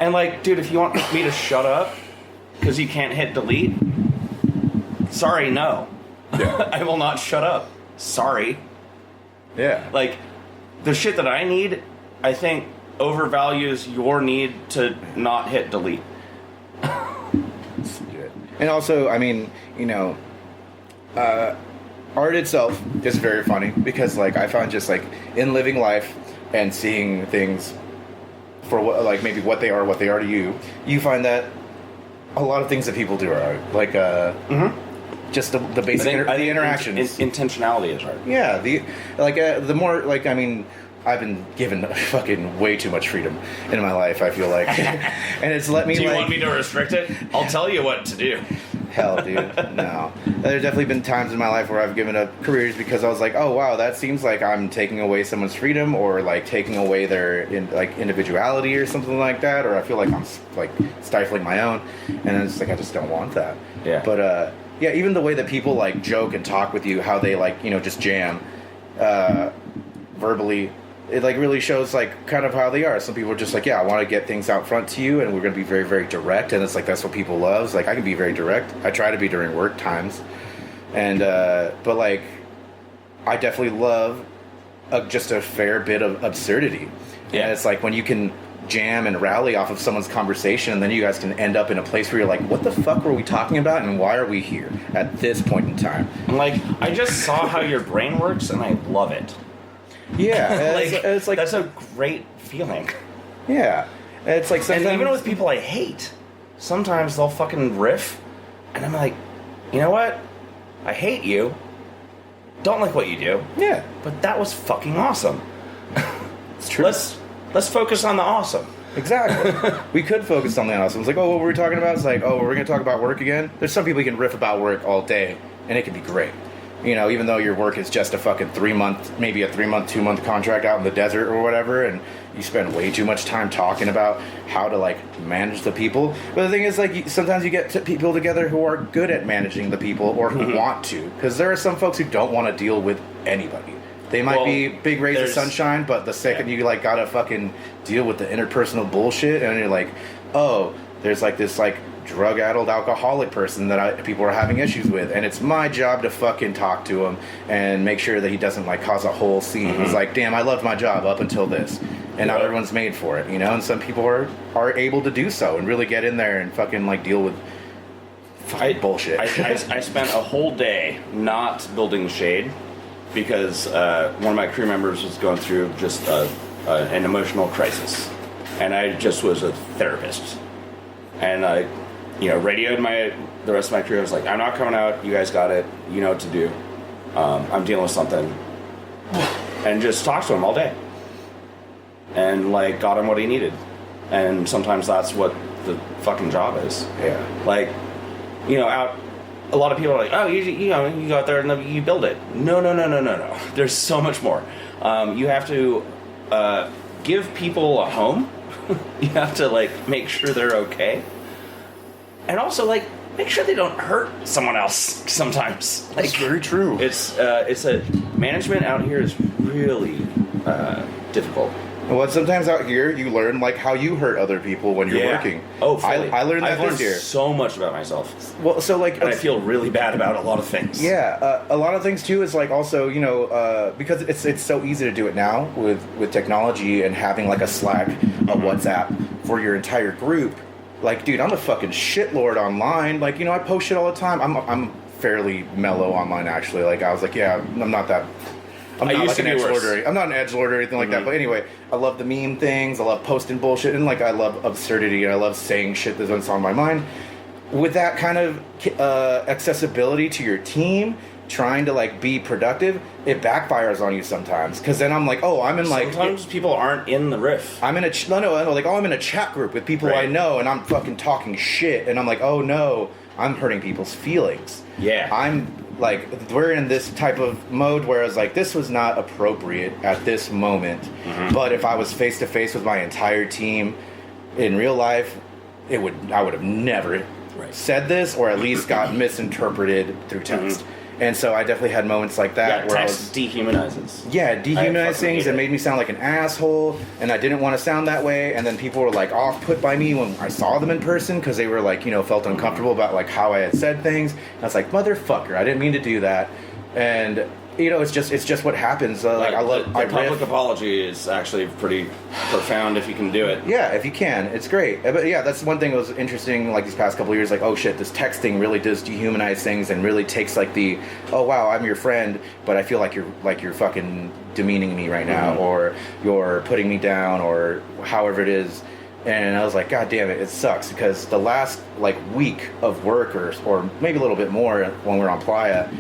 And, like, dude, if you want me to shut up because you can't hit delete, sorry, no. Yeah. I will not shut up. Sorry. Yeah. Like, the shit that I need, I think, overvalues your need to not hit delete. And also, I mean, you know, art itself is very funny because, like, I found just, like, in living life and seeing things for what, like, maybe what they are to you, you find that a lot of things that people do are art. Like, just the basic the interactions. Intentionality is art. Yeah, the more, like, I mean, I've been given fucking way too much freedom in my life, I feel like. And it's let me, Do you like... want me to restrict it? I'll tell you what to do. Hell, dude, no. There's definitely been times in my life where I've given up careers because I was like, oh, wow, that seems like I'm taking away someone's freedom or, like, taking away their, individuality or something like that, or I feel like I'm, like, stifling my own, and it's like, I just don't want that. Yeah. But, yeah, even the way that people, like, joke and talk with you, how they, like, you know, just jam verbally, it, like, really shows, like, kind of how they are. Some people are just like, yeah, I want to get things out front to you, and we're going to be very, very direct, and it's like, that's what people love. It's like, I can be very direct. I try to be during work times. And, but, like, I definitely love just a fair bit of absurdity. Yeah. And it's like, when you can jam and rally off of someone's conversation, and then you guys can end up in a place where you're like, what the fuck were we talking about, and why are we here at this point in time? I'm like, I just saw how your brain works, and I love it. Yeah, like, it's like, that's a great feeling. Yeah, it's like sometimes, and even with people I hate, sometimes they'll fucking riff, and I'm like, you know what? I hate you. Don't like what you do. Yeah, but that was fucking awesome. It's true. Let's focus on the awesome. Exactly. We could focus on the awesome. It's like, oh, what were we talking about? It's like, oh, we're going to talk about work again. There's some people who can riff about work all day, and it can be great. You know, even though your work is just a fucking 3-month, maybe a 3-month, 2-month contract out in the desert or whatever, and you spend way too much time talking about how to, like, manage the people. But the thing is, like, sometimes you get people together who are good at managing the people or who want to. Because there are some folks who don't want to deal with anybody. They might be big rays of sunshine, but the second you, like, gotta fucking deal with the interpersonal bullshit, and you're like, oh, there's, like, this, like, drug-addled alcoholic person that people are having issues with, and it's my job to fucking talk to him and make sure that he doesn't, like, cause a whole scene. It's like, damn, I loved my job up until this, and not everyone's made for it, you know. And some people are able to do so and really get in there and fucking, like, deal with bullshit. I spent a whole day not building shade because one of my crew members was going through just an emotional crisis, and I just was a therapist, and I radioed the rest of my crew. I was like, I'm not coming out. You guys got it. You know what to do. I'm dealing with something. And just talked to him all day. And, like, got him what he needed. And sometimes that's what the fucking job is. Yeah. Like, a lot of people are like, oh, you go out there and you build it. No. There's so much more. You have to give people a home. You have to, like, make sure they're okay. And also, like, make sure they don't hurt someone else sometimes. Like, That's very true. It's management out here is really difficult. Well, sometimes out here you learn like how you hurt other people when you're working. Oh, fully. I learned that I've learned this year. so much about myself. Well, so like, and I feel really bad about a lot of things. Yeah, a lot of things too is like also because it's so easy to do it now with technology and having like a Slack, a WhatsApp for your entire group. Like, dude, I'm a fucking shitlord online. Like, I post shit all the time. I'm fairly mellow online actually. Like, I was like, yeah, I'm not that. I'm not like an edgelord. I'm not an edgelord or anything like that. But anyway, I love the meme things. I love posting bullshit, and like I love absurdity, and I love saying shit that's on my mind. With that kind of accessibility to your team, trying to like be productive, it backfires on you sometimes. Because then I'm like, oh, I'm in like sometimes people aren't in the riff. I'm in a like I'm in a chat group with people I know, and I'm fucking talking shit, and I'm like, oh no, I'm hurting people's feelings. Yeah, I'm. Like, we're in this type of mode where I was like, this was not appropriate at this moment. But if I was face to face with my entire team in real life, I would have never said this, or at least got misinterpreted through text. And so I definitely had moments like that where text dehumanizes. Yeah, dehumanized things and made me sound like an asshole, and I didn't want to sound that way. And then people were like off-put by me when I saw them in person because they were like, felt uncomfortable about like how I had said things. And I was like, motherfucker, I didn't mean to do that. And it's just what happens. Like I love the public apology is actually pretty profound if you can do it. Yeah, if you can, it's great. But yeah, that's one thing that was interesting. Like these past couple of years, like, oh shit, this texting really does dehumanize things and really takes like the, oh wow, I'm your friend, but I feel like you're fucking demeaning me right now, or you're putting me down, or however it is. And I was like, God damn it, it sucks because the last like week of work or maybe a little bit more when we're on Playa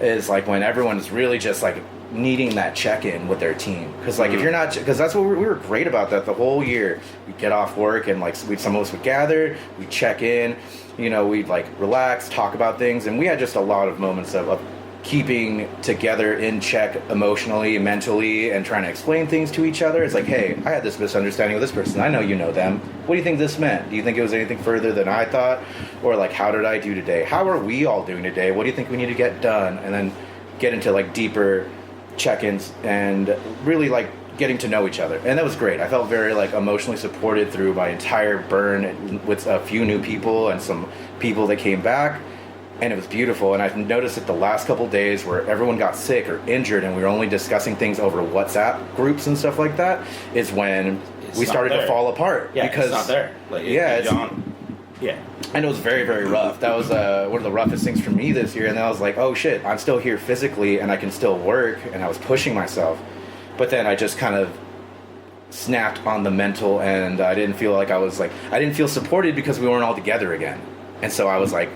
is like when everyone's really just like needing that check-in with their team. Because like if you're not, because that's what we were great about that the whole year. We'd get off work and like some of us would gather, we'd check in, we'd like relax, talk about things, and we had just a lot of moments of keeping together in check emotionally, mentally, and trying to explain things to each other. It's like, hey, I had this misunderstanding with this person. I know you know them. What do you think this meant? Do you think it was anything further than I thought? Or like, how did I do today? How are we all doing today? What do you think we need to get done? And then get into like deeper check-ins and really like getting to know each other. And that was great. I felt very like emotionally supported through my entire burn with a few new people and some people that came back. And it was beautiful. And I've noticed that the last couple days where everyone got sick or injured and we were only discussing things over WhatsApp groups and stuff like that is when we started to fall apart. Yeah, because it's not there. Like, yeah. And it was very, very rough. That was one of the roughest things for me this year. And then I was like, oh shit, I'm still here physically and I can still work. And I was pushing myself. But then I just kind of snapped on the mental, and I didn't feel like I didn't feel supported because we weren't all together again. And so I was like,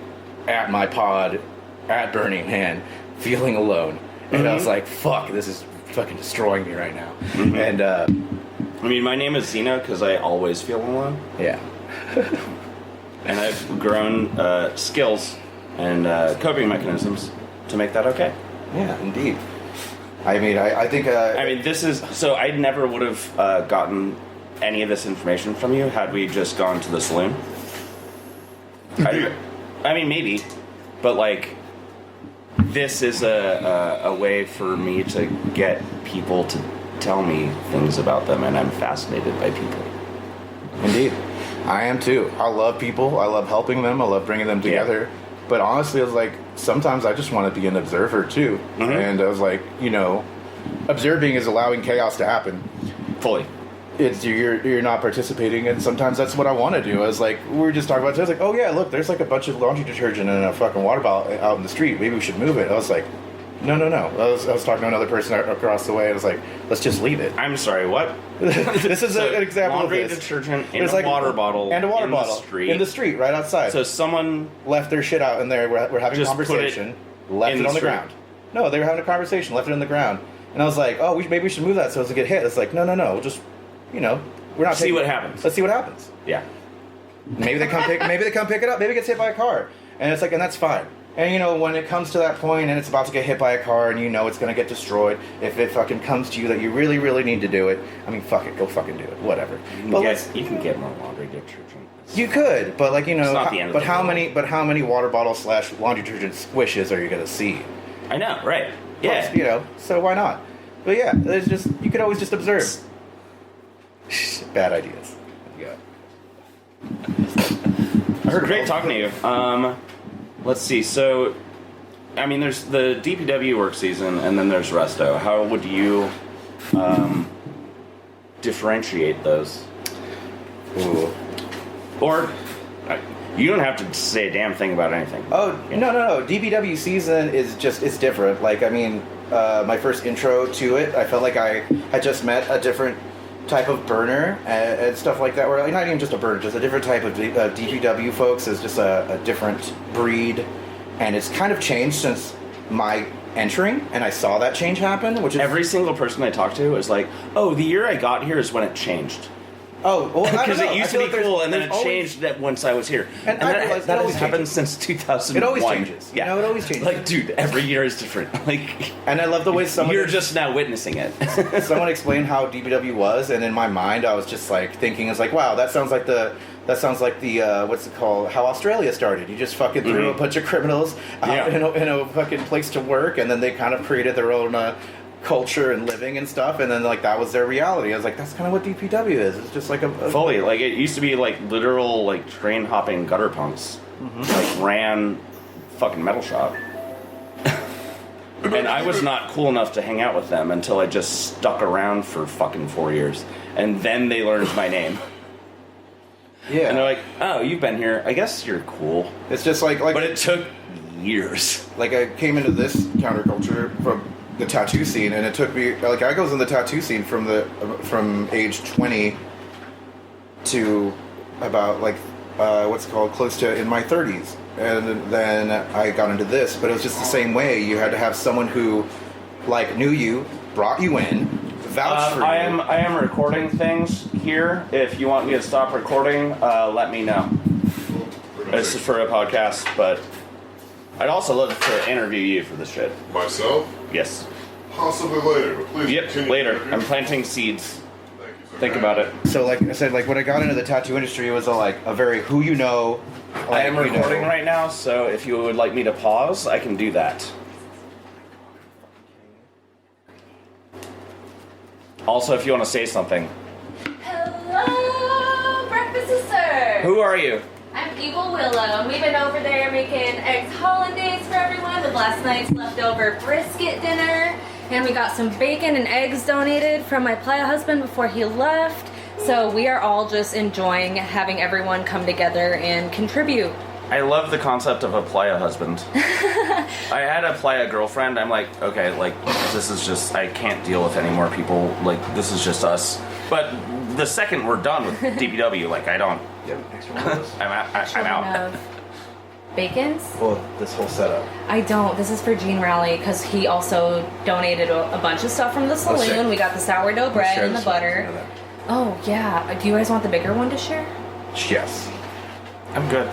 at my pod, at Burning Man, feeling alone. And I was like, fuck, this is fucking destroying me right now. And, I mean, my name is Xeno because I always feel alone. Yeah. And I've grown skills and coping mechanisms to make that okay. Yeah, indeed. I mean, I think... this is... So I never would have gotten any of this information from you had we just gone to the saloon. I mean, maybe, but like, this is a way for me to get people to tell me things about them, and I'm fascinated by people. Indeed. I am too. I love people. I love helping them. I love bringing them together. Yeah. But honestly, I was like, sometimes I just want to be an observer too. And I was like, observing is allowing chaos to happen. Fully. It's you're not participating, and sometimes that's what I want to do. I was like, we were just talking about it. I was like, oh yeah, look, there's like a bunch of laundry detergent and a fucking water bottle out in the street. Maybe we should move it. I was like, no. I was talking to another person across the way. I was like, let's just leave it. I'm sorry, what? This is an example laundry of this. detergent in There's a water bottle and a water in bottle the street. in the street right outside. So someone left their shit out in there. We're having a Just put it conversation. Left in it the on the street. ground. No, they were having a conversation. Left it on the ground. And I was like, oh, maybe we should move that so it doesn't get hit. It's like, no. We'll just, we're not See taking what it. happens. Let's see what happens. Yeah. Maybe they come pick it up. Maybe it gets hit by a car. And it's like, and that's fine. And when it comes to that point and it's about to get hit by a car and it's going to get destroyed, if it fucking comes to you that you really, really need to do it, I mean, fuck it, go fucking do it, whatever. You can get more laundry detergent. You could, but It's not the end of but the how world. many water bottle / laundry detergent squishes are you going to see? I know, right? Yeah. So why not? But yeah, there's just, you could always just observe. Bad ideas. Yeah. I heard great talking to you. Let's see. So, I mean, there's the DPW work season, and then there's Resto. How would you differentiate those? Ooh. Or you don't have to say a damn thing about anything. Oh, no. DPW season is it's different. Like, I mean, my first intro to it, I felt like I had just met a different type of burner and stuff like that. Where like, not even just a burner, just a different type of DPW folks is just a different breed. And it's kind of changed since my entering, and I saw that change happen, which is... Every single person I talk to is like, oh, the year I got here is when it changed. Oh, well, because it used to be like cool, and then it always changed that once I was here. And that has happened since 2001. It always changes. Yeah, it always changes. Like, dude, every year is different. Like, and I love the way you're just now witnessing it. Someone explained how DPW was, and in my mind, I was just like thinking, it's like, wow, that sounds like the what's it called? How Australia started. You just fucking threw a bunch of criminals out in a fucking place to work, and then they kind of created their own culture and living and stuff, and then like that was their reality. I was like, that's kind of what DPW is. It's just like a fully like it used to be like literal like train hopping gutter punks, like ran fucking metal shop. And I was not cool enough to hang out with them until I just stuck around for fucking 4 years, and then they learned my name. Yeah, and they're like, oh, you've been here. I guess you're cool. It's just like but it took years. Like I came into this counterculture from the tattoo scene, and it took me like I was in the tattoo scene from age 20 to about like what's it called, close to in my 30s, and then I got into this. But it was just the same way. You had to have someone who like knew you, brought you in, vouched for you. I am recording things here. If you want me to stop recording, let me know. This is for a podcast, but I'd also love to interview you for this shit. Myself? Yes. Possibly later, but please Yep, later. I'm planting seeds. Thank you, sir. Think about it. So like I said, like when I got into the tattoo industry, it was a very who you know. I am recording right now, so if you would like me to pause, I can do that. Also, if you want to say something. Hello, breakfast is served. Who are you? I'm Evil Willow, and we've been over there making eggs hollandaise for everyone with last night's leftover brisket dinner. And we got some bacon and eggs donated from my playa husband before he left. So we are all just enjoying having everyone come together and contribute. I love the concept of a playa husband. I had a playa girlfriend. I'm like, okay, like, this is just, I can't deal with any more people. Like, this is just us. But the second we're done with DPW, like, I don't. I'm out. Bacons? Well, this whole setup. I don't. This is for Gene Raleigh because he also donated a bunch of stuff from the saloon. We got the sourdough bread and the butter. Oh, yeah. Do you guys want the bigger one to share? Yes. I'm good.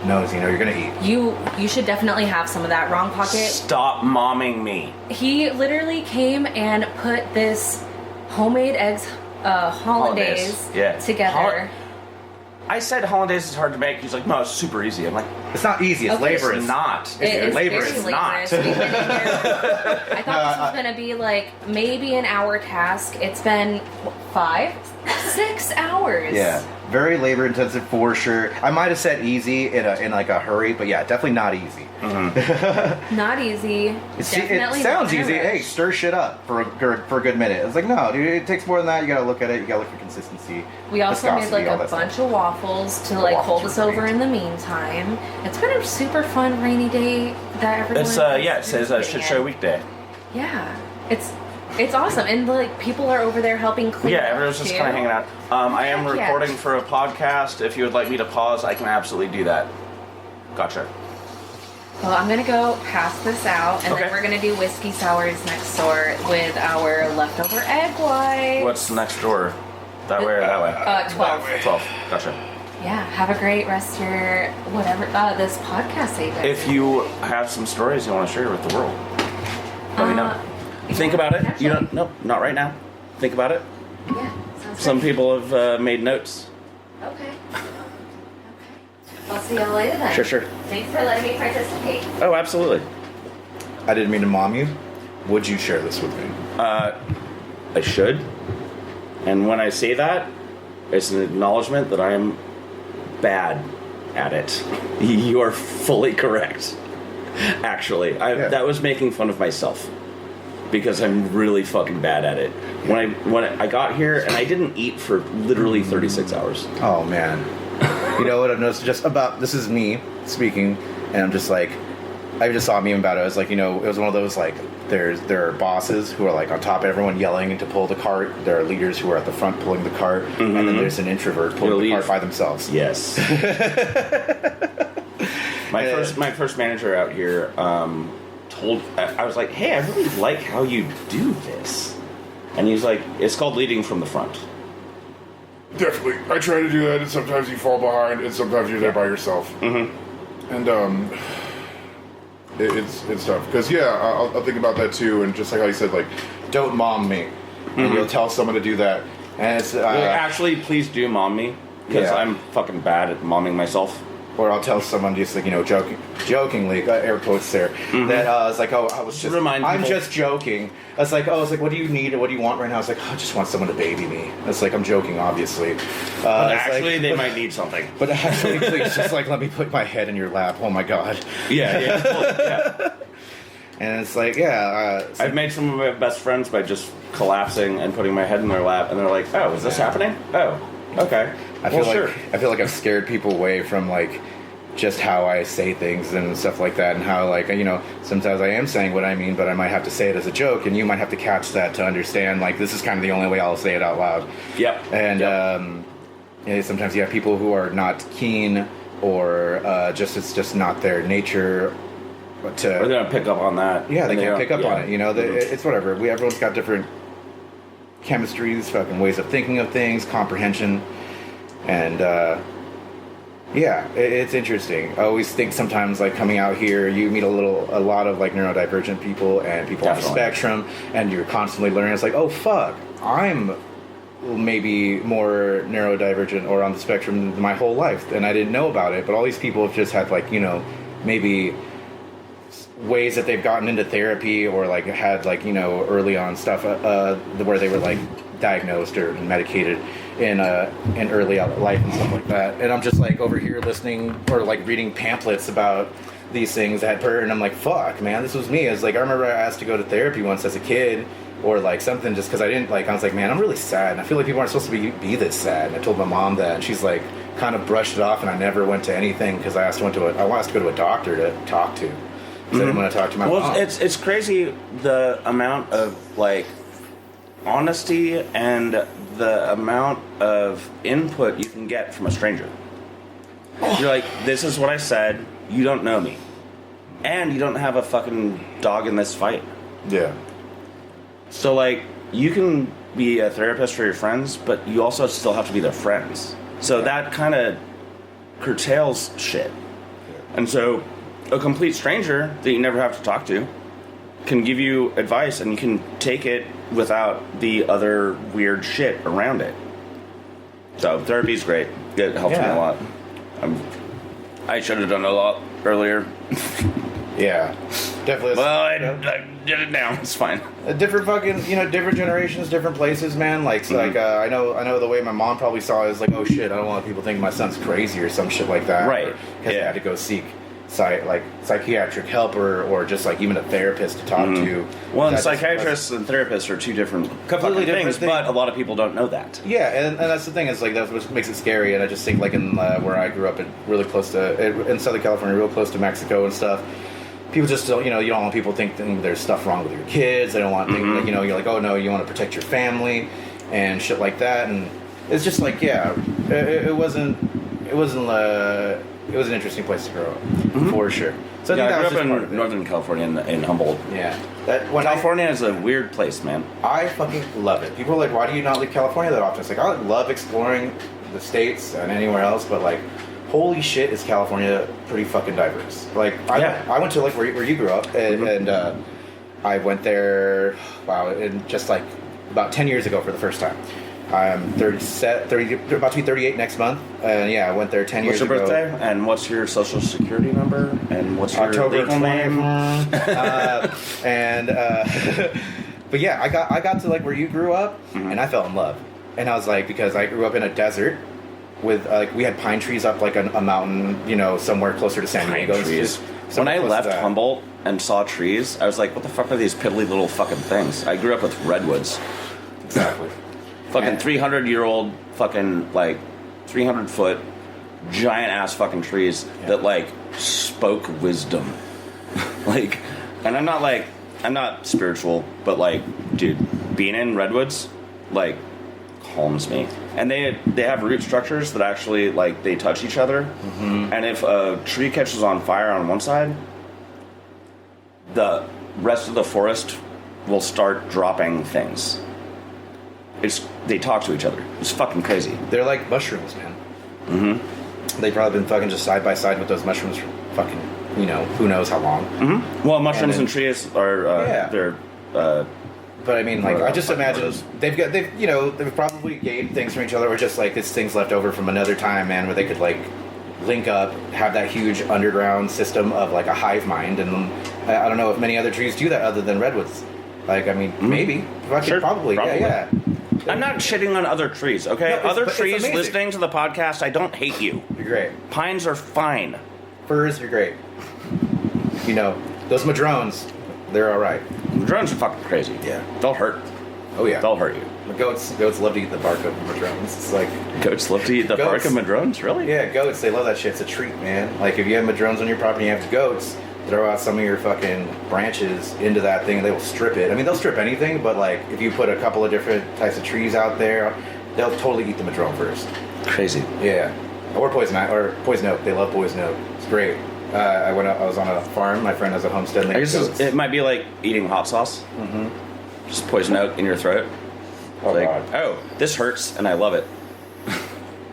No, Xeno, you're gonna eat. You should definitely have some of that. Wrong pocket. Stop momming me. He literally came and put this homemade eggs hollandaise together. I said hollandaise is hard to make. He's like, no, it's super easy. I'm like, it's not easy. It's laborious. It's not. It's laborious. very It's not. laborious. We've been in here. I thought this was going to be like maybe an hour task. It's been 6 hours. Yeah, very labor intensive for sure. I might have said easy in like a hurry, but yeah, definitely not easy. Not easy. It sounds easy. Hey, stir shit up for a good minute. It's like, no, dude, it takes more than that. You gotta look at it. You gotta look for consistency. We also made like viscosity, a bunch of waffles to like hold us over in the meantime. It's been a super fun rainy day that everyone. It's it says shit show weekday. Yeah, it's awesome, and like people are over there helping clean. Yeah, up everyone's just too. kind of hanging out. I am Heck yeah. recording for a podcast. If you would like me to pause, I can absolutely do that. Gotcha. Well, I'm gonna go pass this out, and then we're gonna do whiskey sours next door with our leftover egg white. What's next door? That way or that way? 12. 12. Gotcha. Yeah, have a great rest of your whatever this podcast that you guys. If you have some stories you want to share with the world, let me know. Think about it. You don't. Nope, not right now. Think about it. Yeah. Sounds Some great. people have made notes. Okay. I'll see y'all later then. Sure. Thanks for letting me participate. Oh, absolutely. I didn't mean to mom you. Would you share this with me? I should. And when I say that, it's an acknowledgement that I am bad at it. You are fully correct. Actually, that was making fun of myself because I'm really fucking bad at it. When I got here and I didn't eat for literally 36 hours. Oh man. You know what I've noticed just about this is me speaking, and I'm just like, I just saw a meme about it. I was like, it was one of those like there are bosses who are like on top of everyone yelling to pull the cart. There are leaders who are at the front pulling the cart, and then there's an introvert pulling the cart by themselves. Yes. My first manager out here I was like, hey, I really like how you do this, and he's like, it's called leading from the front. Definitely. I try to do that, and sometimes you fall behind, and sometimes you're there by yourself. Mm-hmm. And it's tough because I'll think about that too, and just like how you said, like, don't mom me, and you'll tell someone to do that, and it's actually, please do mom me because I'm fucking bad at momming myself. Or I'll tell someone just like jokingly, air quotes there, that it's like, oh, I'm just joking. It's like, what do you need or what do you want right now? It's like, I just want someone to baby me. It's like I'm joking, obviously. But actually, they might need something. But actually, please, just like let me put my head in your lap. Oh my god. Yeah. And it's like, I've made some of my best friends by just collapsing and putting my head in their lap, and they're like, oh, is this happening? Oh, okay. I feel like I've scared people away from like just how I say things and stuff like that, and how like sometimes I am saying what I mean, but I might have to say it as a joke, and you might have to catch that to understand like this is kind of the only way I'll say it out loud. Yep. And sometimes you have people who are not keen, or it's just not their nature. Or they're gonna pick up on that. Yeah, they can't pick up on it. It's whatever. Everyone's got different chemistries, fucking ways of thinking of things, comprehension. And it's interesting. I always think sometimes like coming out here, you meet a lot of like neurodivergent people and people on the spectrum, and you're constantly learning. It's like, oh fuck, I'm maybe more neurodivergent or on the spectrum my whole life, and I didn't know about it. But all these people have just had like maybe ways that they've gotten into therapy or like had like early on stuff where they were like diagnosed or medicated in early life and stuff like that. And I'm just like over here listening or like reading pamphlets about these things and I'm like, fuck, man, this was me. It's like I remember I asked to go to therapy once as a kid or like something just because I was like, man, I'm really sad, and I feel like people aren't supposed to be this sad. And I told my mom that, and she's like kind of brushed it off, and I never went to anything because I asked to go to a doctor to talk to. I didn't want to talk to my mom. Well, it's crazy the amount of like honesty and the amount of input you can get from a stranger. You're like, this is what I said. You don't know me, and you don't have a fucking dog in this fight. Yeah. So like, you can be a therapist for your friends, but you also still have to be their friends. So that kind of curtails shit. And so a complete stranger that you never have to talk to can give you advice, and you can take it without the other weird shit around it. So therapy's great. It helps me a lot. I should have done it a lot earlier. Yeah, definitely. Well, I did it now. It's fine. Different fucking, different generations, different places, man. Like, I know the way my mom probably saw it is like, oh shit, I don't want people thinking my son's crazy or some shit like that. Right. Because I had to go seek psychiatric help or just like even a therapist to talk to. Well, and psychiatrists and therapists are two different completely different things, but a lot of people don't know that. Yeah, and that's the thing, is like that's what makes it scary. And I just think like in where I grew up, really close to in Southern California, real close to Mexico and stuff. People just don't, you don't want people thinking there's stuff wrong with your kids. They don't want things like, you're like, oh no, you want to protect your family and shit like that. And it's just like, yeah, it was an interesting place to grow up, for sure. So I think I that grew was up in Northern California in Humboldt. Yeah. California is a weird place, man. I fucking love it. People are like, why do you not leave California that often? It's like, I love exploring the States and anywhere else, but like, holy shit, is California pretty fucking diverse. Like, I went to like where you grew up, and I went there, just like about 10 years ago for the first time. I'm 30, about to be 38 next month, and yeah, I went there 10 years ago. What's your birthday? And what's your social security number? And what's your October legal name? But yeah, I got to like where you grew up, and I fell in love. And I was like, because I grew up in a desert with like we had pine trees up like a mountain, somewhere closer to San Diego. Trees. When I left Humboldt and saw trees, I was like, what the fuck are these piddly little fucking things? I grew up with redwoods. Exactly. Fucking 300-year-old fucking like 300-foot giant ass fucking trees that like spoke wisdom. Like, and I'm not spiritual, but like, dude, being in redwoods like calms me. And they have root structures that actually like they touch each other. And if a tree catches on fire on one side, the rest of the forest will start dropping things. They talk to each other. It's fucking crazy. They're like mushrooms, man. They've probably been fucking just side by side with those mushrooms for fucking, who knows how long. Well, mushrooms and trees are they're. But I mean, like, I just imagine they've probably gained things from each other, or just like it's things left over from another time, man, where they could like link up, have that huge underground system of like a hive mind, and I don't know if many other trees do that other than redwoods. Like, I mean, maybe, Sure, probably, yeah. I'm not shitting on other trees, okay? No, other it's trees amazing. listening to the podcast, I don't hate you. You're great. Pines are fine. Firs, you're great. Those madrones, they're all right. Madrones are fucking crazy. Yeah. They'll hurt. Oh, yeah. They'll hurt you. The goats love to eat the bark of madrones. It's like... Goats love to eat the bark of madrones? Really? Yeah, goats, they love that shit. It's a treat, man. Like, if you have madrones on your property and you have goats, throw out some of your fucking branches into that thing and they will strip it. I mean, they'll strip anything, but like, if you put a couple of different types of trees out there, they'll totally eat the madrone first. Crazy. Yeah. Or poison oak. They love poison oak. It's great. I was on a farm. My friend has a homestead. I guess it might be like eating hot sauce. Just poison oak in your throat. Oh, like, God. oh, this hurts and I love it.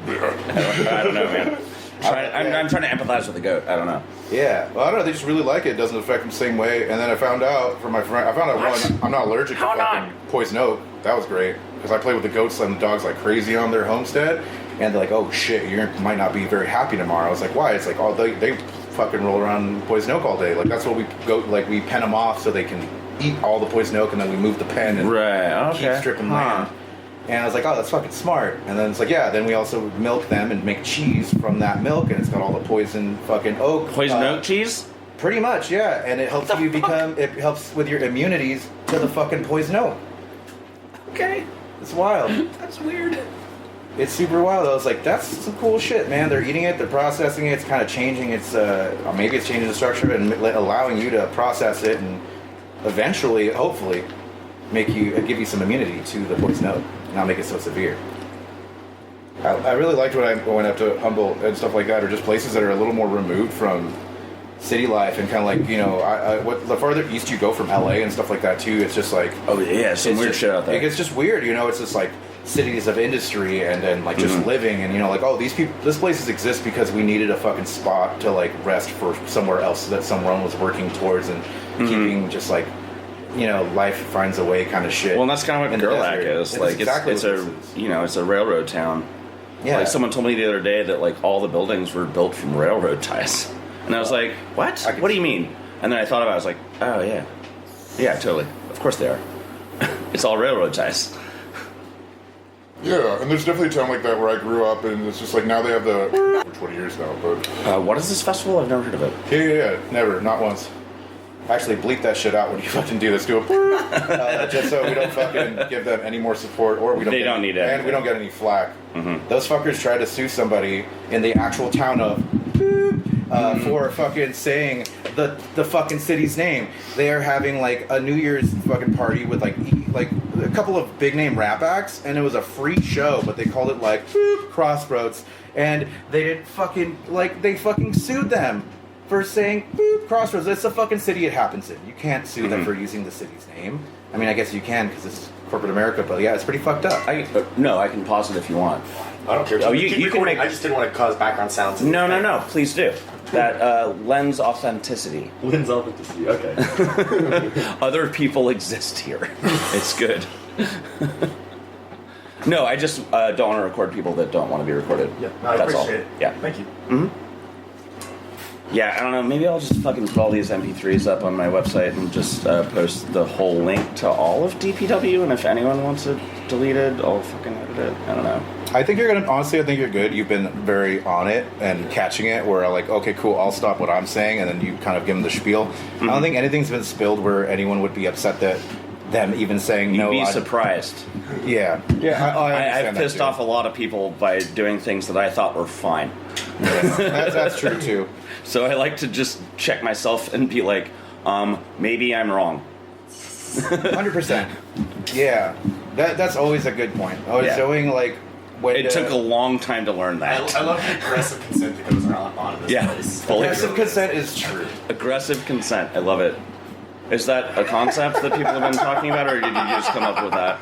I don't know, man. I'm trying to empathize with the goat. I don't know. Yeah. Well, I don't know. They just really like it. It doesn't affect them the same way. And then I found out from my friend, one, I'm not allergic to fucking poison oak. That was great. Because I play with the goats and the dogs like crazy on their homestead. And they're like, oh shit, you might not be very happy tomorrow. I was like, why? It's like, oh, they fucking roll around poison oak all day. Like, that's what we go, like, we pen them off so they can eat all the poison oak and then we move the pen and keep stripping land. And I was like, oh, that's fucking smart. And then it's like, yeah, then we also milk them and make cheese from that milk, and it's got all the poison fucking oak. Poison oak cheese? Pretty much, yeah. And it helps it helps with your immunities to the fucking poison oak. Okay. It's wild. That's weird. It's super wild. I was like, that's some cool shit, man. They're eating it, they're processing it, it's kind of changing its, maybe it's changing the structure and allowing you to process it and eventually, hopefully, give you some immunity to the poison oak. Not make it so severe. I really liked when I went up to Humboldt and stuff like that, or just places that are a little more removed from city life and kind of like, the farther east you go from LA and stuff like that too, it's just like, oh yeah, some weird shit out there. It's just weird, it's just like cities of industry and then like just living and like, oh, this places exist because we needed a fucking spot to like rest for somewhere else that someone was working towards and keeping just like, life finds a way kind of shit. Well, and that's kind of what Gerlach is. Like, it's a railroad town. Yeah. Like, someone told me the other day that, like, all the buildings were built from railroad ties. And I was like, what? What do you mean? And then I thought about it, I was like, oh, yeah. Yeah, totally. Of course they are. It's all railroad ties. Yeah, and there's definitely a town like that where I grew up, and it's just like now they have the for 20 years now. But What is this festival? I've never heard of it. yeah, never, not once. Actually, bleep that shit out when you fucking do this. Do a just so we don't fucking give them any more support, or we don't. They don't need it, and we don't get any flack. Those fuckers tried to sue somebody in the actual town of for fucking saying the fucking city's name. They are having like a New Year's fucking party with like a couple of big name rap acts, and it was a free show, but they called it like Crossroads, and they didn't fucking they fucking sued them for saying Crossroads. It's the fucking city it happens in. You can't sue them for using the city's name. I mean, I guess you can because it's corporate America, but yeah, it's pretty fucked up. No, I can pause it if you want. I don't care. Oh, you can make. I just didn't want to cause background sounds. No. Please do. That lends authenticity. Lends authenticity. Okay. Other people exist here. It's good. No, I just don't want to record people that don't want to be recorded. Yeah, no, I That's appreciate all. it. Yeah. Thank you. Yeah, I don't know. Maybe I'll just fucking put all these MP3s up on my website and just post the whole link to all of DPW. And if anyone wants it deleted, I'll fucking edit it. I don't know. I think you're gonna. Honestly, I think you're good. You've been very on it and catching it. Where like, okay, cool, I'll stop what I'm saying, and then you kind of give them the spiel. I don't think anything's been spilled where anyone would be upset that them even saying no. You'd be surprised. Yeah, I've pissed off a lot of people by doing things that I thought were fine. Yeah, that's true too. So I like to just check myself and be like, maybe I'm wrong. 100%. Yeah, that's always a good point. Always showing like when it took a long time to learn that. I love the aggressive consent that goes on in this place. Aggressive consent is true. Aggressive consent. I love it. Is that a concept that people have been talking about, or did you just come up with that?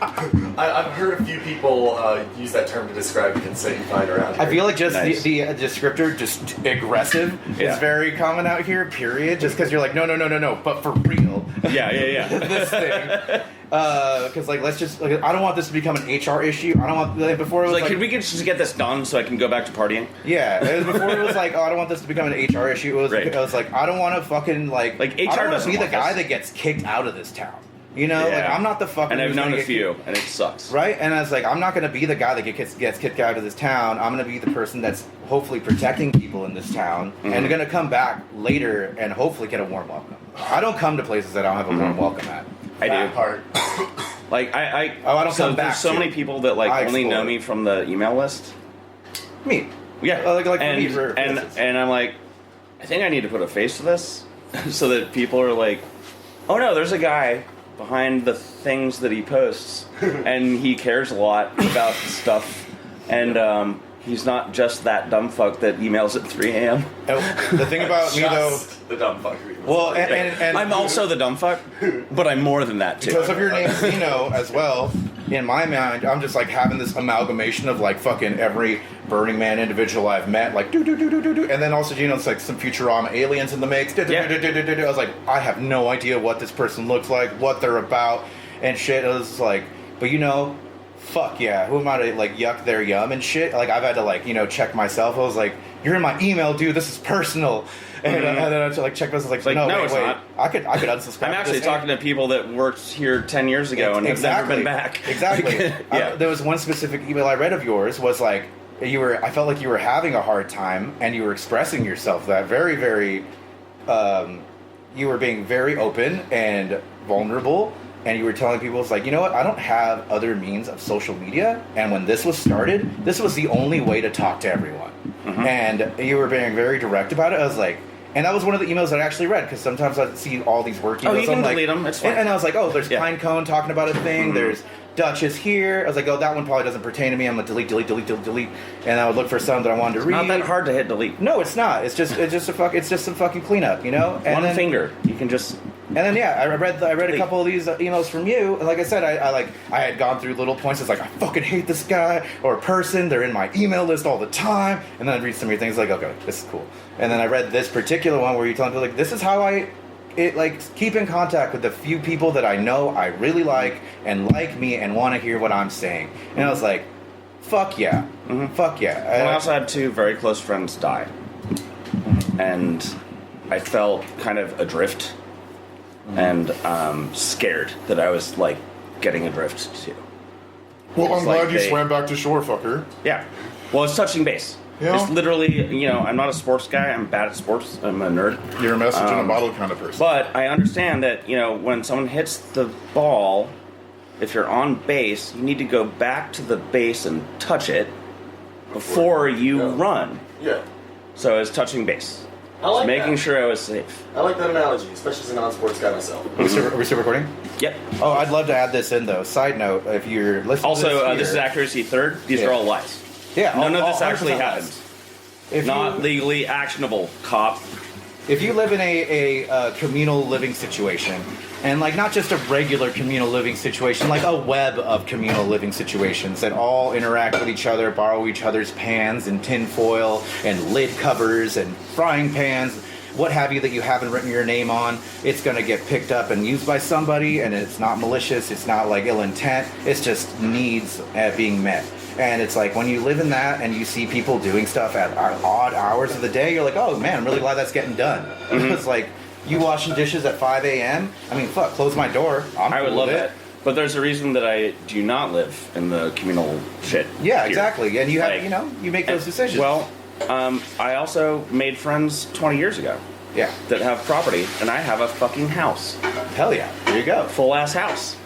I've heard a few people use that term to describe the consent you find around here. I feel like just the descriptor, just aggressive, is very common out here, period. Just because you're like, no, but for real. Yeah. This thing. Because, let's just, I don't want this to become an HR issue. I don't want, before it was could we just get this done so I can go back to partying? Yeah, it was before it was like, oh, I don't want this to become an HR issue. It was, right. I was like, I don't want to fucking, HR I don't want to be the guy that gets kicked out of this town. You know, I'm not the fucking. And I've known a few, and it sucks. Right? And I was like, I'm not going to be the guy that gets kicked out of this town. I'm going to be the person that's hopefully protecting people in this town and going to come back later and hopefully get a warm welcome. I don't come to places that I don't have a warm welcome at. I do. Part. I don't come back. There's so many people that only know me from the email list. Me. Yeah. And and I'm like, I think I need to put a face to this so that people are like, oh no, there's a guy behind the things that he posts and he cares a lot about stuff, and he's not just that dumb fuck that emails at 3 a.m. The thing about me though, the dumb fuck. Well, and I'm also the dumb fuck, but I'm more than that too. Because of your name Xeno as well, in my mind, I'm just having this amalgamation of fucking every Burning Man individual I've met, and then also it's some Futurama aliens in the mix. I was like, I have no idea what this person looks like, what they're about, and shit. It was like, but fuck yeah, who am I to yuck their yum and shit? I've had to check myself. I was like, you're in my email, dude. This is personal. And then I had to check this. I was like, no, wait, not. I could unsubscribe. I'm actually talking to people that worked here 10 years ago and have never been back. Exactly. Yeah. There was one specific email I read of yours was I felt like you were having a hard time and you were expressing yourself that very, very, you were being very open and vulnerable. And you were telling people, it's like, you know what, I don't have other means of social media. And when this was started, this was the only way to talk to everyone. And you were being very direct about it. I was like, and that was one of the emails that I actually read, because sometimes I see all these work emails. Oh, you can delete them, it's fine. And I was like, oh, there's Pine Cone talking about a thing, there's Duchess here. I was like, oh, that one probably doesn't pertain to me. I'm going to delete. And I would look for some that I wanted to read. Not that hard to hit delete. No, it's not. It's just some fucking cleanup, And one finger. You can just... And then I read a couple of these emails from you, and like I said, I had gone through little points. It's like, I fucking hate this guy or person. They're in my email list all the time. And then I'd read some of your things okay, this is cool. And then I read this particular one where you're telling people this is how I keep in contact with the few people that I know I really like and like me and want to hear what I'm saying. And I was like, fuck yeah, fuck yeah. Well, I also had 2 very close friends die, and I felt kind of adrift. And scared that I was getting adrift too. Well, I'm It's glad like you they- swam back to shore, fucker. Yeah. Well, it's touching base. Yeah. It's literally, I'm not a sports guy. I'm bad at sports. I'm a nerd. You're a message in a bottle kind of person. But I understand that, when someone hits the ball, if you're on base, you need to go back to the base and touch it before you run. Yeah. So it's touching base. I like Just making that. sure I was safe. I like that analogy, especially as a non-sports guy myself. Are we still recording? Yep. Oh, I'd love to add this in though. Side note: if you're listening, Also, to this is accuracy third. These are all lies. Yeah, None all- of this all actually 100% happened. lies. If Not you- legally actionable, cop. If you live in a communal living situation, and like not just a regular communal living situation, like a web of communal living situations that all interact with each other, borrow each other's pans and tin foil and lid covers and frying pans, what have you, that you haven't written your name on, it's going to get picked up and used by somebody, and it's not malicious, it's not like ill intent, it's just needs being met. And it's like when you live in that and you see people doing stuff at odd hours of the day, you're like, oh man, I'm really glad that's getting done. It's like you washing dishes at 5 a.m. I mean, fuck, close my door. I would cool love with it. But there's a reason that I do not live in the communal shit. Yeah, here. exactly. And you have, you make those decisions. Well, I also made friends 20 years ago. Yeah. That have property, and I have a fucking house. Hell yeah. There you go. Full ass house.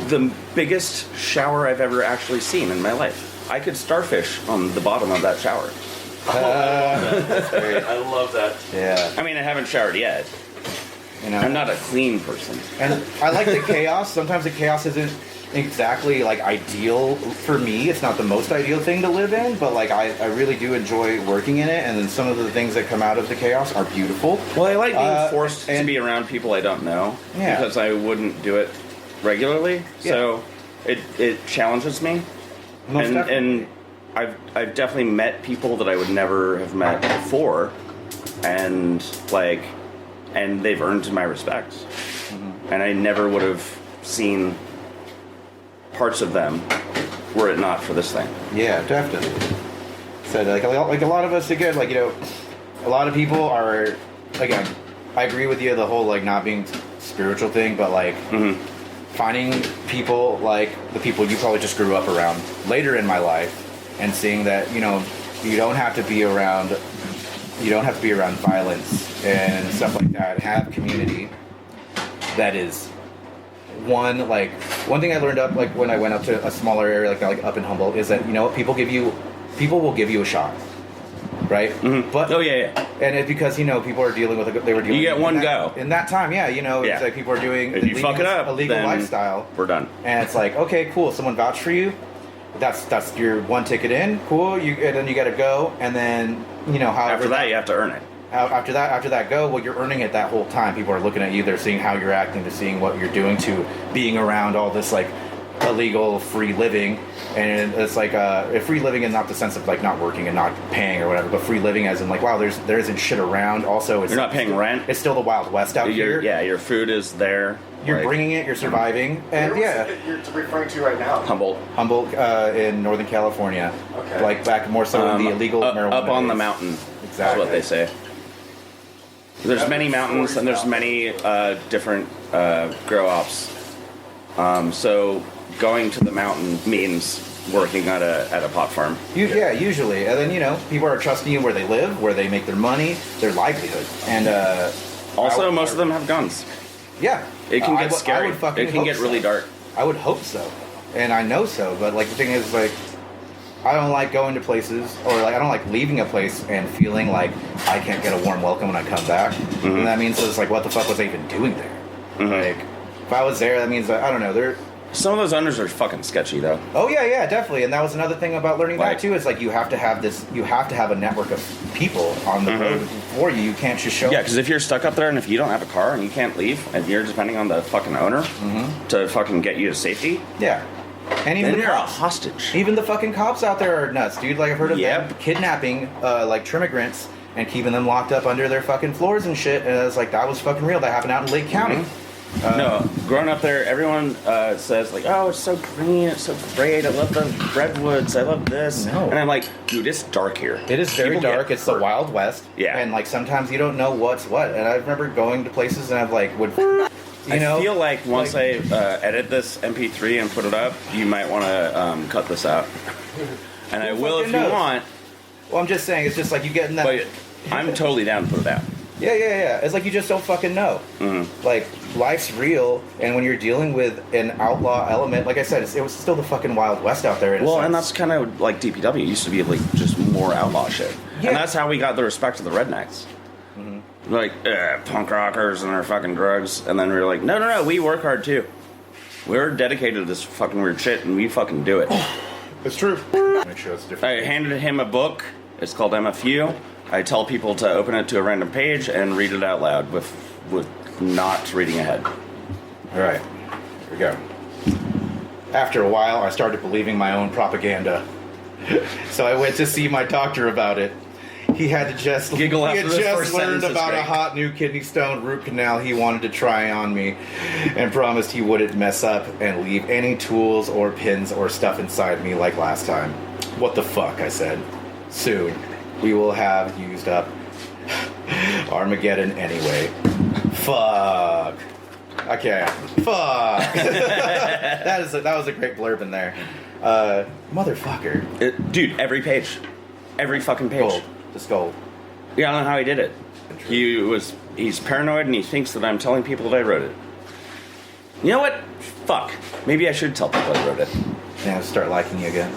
The biggest shower I've ever actually seen in my life. I could starfish on the bottom of that shower. That's great. I love that. Yeah. I mean, I haven't showered yet. I'm not a clean person. And I like the chaos. Sometimes the chaos isn't exactly like ideal for me. It's not the most ideal thing to live in, but like I really do enjoy working in it, and then some of the things that come out of the chaos are beautiful. Well, I like being forced to be around people I don't know because I wouldn't do it regularly. So it challenges me. And I've definitely met people that I would never have met before, and they've earned my respect. And I never would have seen parts of them were it not for this thing. Yeah, definitely. So like a lot of us, again, a lot of people are, again, I agree with you, the whole like not being spiritual thing, but like finding people like the people you probably just grew up around later in my life, and seeing that you don't have to be around violence and stuff like that. Have community that is one thing I learned up like when I went up to a smaller area like up in Humboldt is that people will give you a shot, right? But and it's because people are dealing with You get one go in that time. It's like people are doing if you fuck it up, illegal then lifestyle. We're done. And it's like, okay, cool. Someone vouched for you. That's your one ticket in. Cool. And then you got to go. And then however After that, you have to earn it. After that go, well, you're earning it that whole time. People are looking at you. They're seeing how you're acting. They're seeing what you're doing, to being around all this like illegal free living. And it's like free living in not the sense of like not working and not paying or whatever, but free living as in like, wow, there isn't shit around. Also, You're not paying rent. It's still the Wild West out here. Yeah, your food is there. You're bringing it. You're surviving, and Where was it you're referring to right now? Humboldt in Northern California. Okay. Like back more so in the illegal marijuana up on the days. mountain. Exactly. That's what they say. There's many mountains and there's many different grow ops. So going to the mountain means working at a pot farm. Usually, and then people are trusting you where they live, where they make their money, their livelihood, and also most of them have guns. Yeah, it can get I scary. would fucking It can get hope really so. dark. I would hope so, and I know so. But like the thing is, like, I don't like going to places, or like I don't like leaving a place and feeling like I can't get a warm welcome when I come back. And that means it's like, what the fuck was I even doing there? Like, if I was there, that means I don't know. Some of those owners are fucking sketchy, though. Oh yeah, definitely. And that was another thing about learning that too. Is like you have to have a network of people on the road for you. You can't just show. Yeah, because if you're stuck up there and if you don't have a car and you can't leave and you're depending on the fucking owner to fucking get you to safety. Yeah. And even then the you're cops. a hostage. Even the fucking cops out there are nuts, dude. Like I've heard of them kidnapping like trimmigrants and keeping them locked up under their fucking floors and shit. And it's like that was fucking real. That happened out in Lake County. No, growing up there, everyone says like, "Oh, it's so green, it's so great. I love the redwoods. I love this." No. And I'm like, "Dude, it's dark here. It is very People get dark. It's the Wild West. Yeah. And like sometimes you don't know what's what. And I remember going to places and I've like would You know, I feel like once I edit this MP3 and put it up, you might want to cut this out. And I will if you want. Well, I'm just saying, it's just like you getting that. But I'm totally down to put it out. Yeah. It's like you just don't fucking know. Mm-hmm. Like, life's real, and when you're dealing with an outlaw element, like I said, it was still the fucking Wild West out there. Well, and that's kind of like DPW. It used to be like just more outlaw shit. Yeah. And that's how we got the respect of the rednecks. Mm-hmm. Like, punk rockers and their fucking drugs. And then we were like, no, we work hard too. We're dedicated to this fucking weird shit, and we fucking do it. It's true. Make sure it's different. I handed him a book. It's called MFU. I tell people to open it to a random page and read it out loud with not reading ahead. All right, here we go. After a while, I started believing my own propaganda. So I went to see my doctor about it. He had just learned about a hot new kidney stone root canal he wanted to try on me, and promised he wouldn't mess up and leave any tools or pins or stuff inside me like last time. What the fuck, I said. Soon, we will have used up Armageddon anyway. Fuck. Okay. Fuck. that was a great blurb in there. Motherfucker. Dude, every page. Every fucking page. Gold. Just gold. Yeah, I don't know how he did it. He's paranoid and he thinks that I'm telling people that I wrote it. You know what? Fuck. Maybe I should tell people I wrote it. Yeah, start liking you again.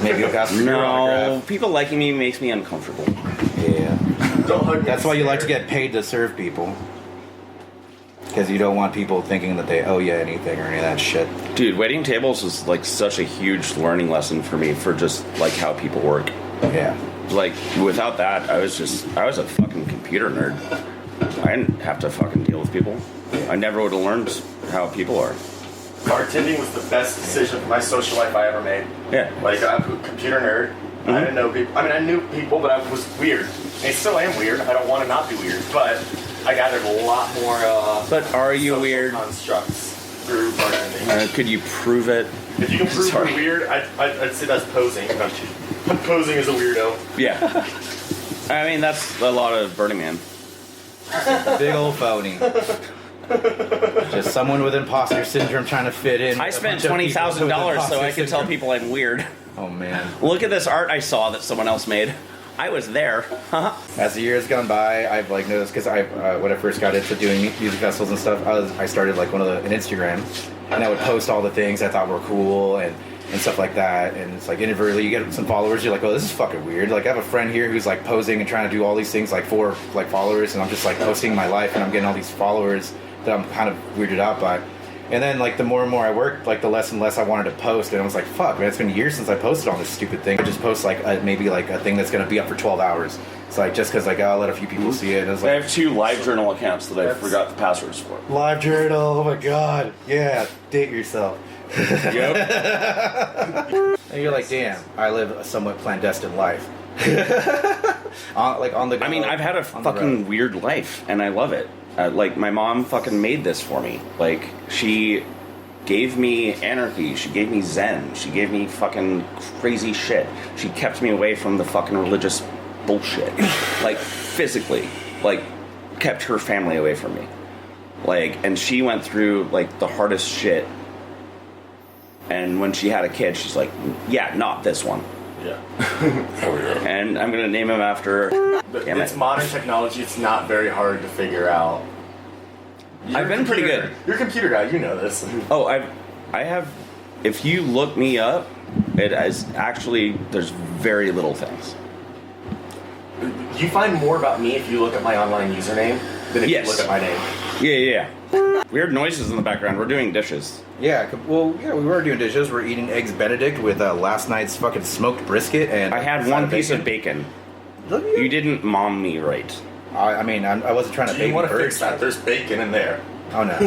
Maybe you'll ask for your autograph. People liking me makes me uncomfortable. Yeah. Don't hug me. That's why you like to get paid to serve people. Because you don't want people thinking that they owe you anything or any of that shit. Dude, waiting tables was like such a huge learning lesson for me for just like how people work. Yeah. Like without that, I was a fucking computer nerd. I didn't have to fucking deal with people. I never would have learned how people are. Bartending was the best decision for my social life I ever made. Yeah. Like, I'm a computer nerd. Mm-hmm. I didn't know people. I mean, I knew people, but I was weird. I still am weird. I don't want to not be weird, but I gathered a lot more. But are you weird? Constructs through bartending. Could you prove it? If you can prove you're weird, I'd say that's posing. I'm posing as a weirdo. Yeah. I mean, that's a lot of Burning Man. Big old phony. Just someone with imposter syndrome trying to fit in. I spent $20,000 so I could tell people I'm weird. Oh man! Look at this art I saw that someone else made. I was there. As the years gone by, I've like noticed because when I first got into doing music festivals and stuff, I started like an Instagram, and I would post all the things I thought were cool and stuff like that. And it's like inadvertently you get some followers. You're like, oh, this is fucking weird. Like I have a friend here who's like posing and trying to do all these things like for like followers, and I'm just like posting my life, and I'm getting all these followers that I'm kind of weirded out by. And then like the more and more I worked, like the less and less I wanted to post, and I was like, fuck, man, it's been years since I posted on this stupid thing. I just post like maybe like a thing that's gonna be up for 12 hours. It's like just because like I'll let a few people see it. And it's like, I have 2 live journal accounts that I forgot the passwords for. Live journal, oh my god, yeah, date yourself. Yep. And you're like, damn, I live a somewhat clandestine life. Like on the go, I mean, I've had a fucking weird life, and I love it. Like my mom fucking made this for me. Like she gave me anarchy. She gave me zen. She gave me fucking crazy shit. She kept me away from the fucking religious bullshit. Like physically, like kept her family away from me. Like, and she went through like the hardest shit. And when she had a kid, she's like, yeah, not this one. Yeah. And I'm gonna name him after her. It's modern technology. It's not very hard to figure out. I've been pretty good. You're a computer guy. You know this. Oh, I have. If you look me up, it is actually there's very little things. You find more about me if you look at my online username than if you look at my name. Yeah. Weird noises in the background. We're doing dishes. Yeah, well, yeah, we were doing dishes. We're eating eggs Benedict with last night's fucking smoked brisket, and I had one piece of bacon. You didn't mom me right. I mean, I wasn't trying to baby want to bird fix that? There's bacon in there. Oh no.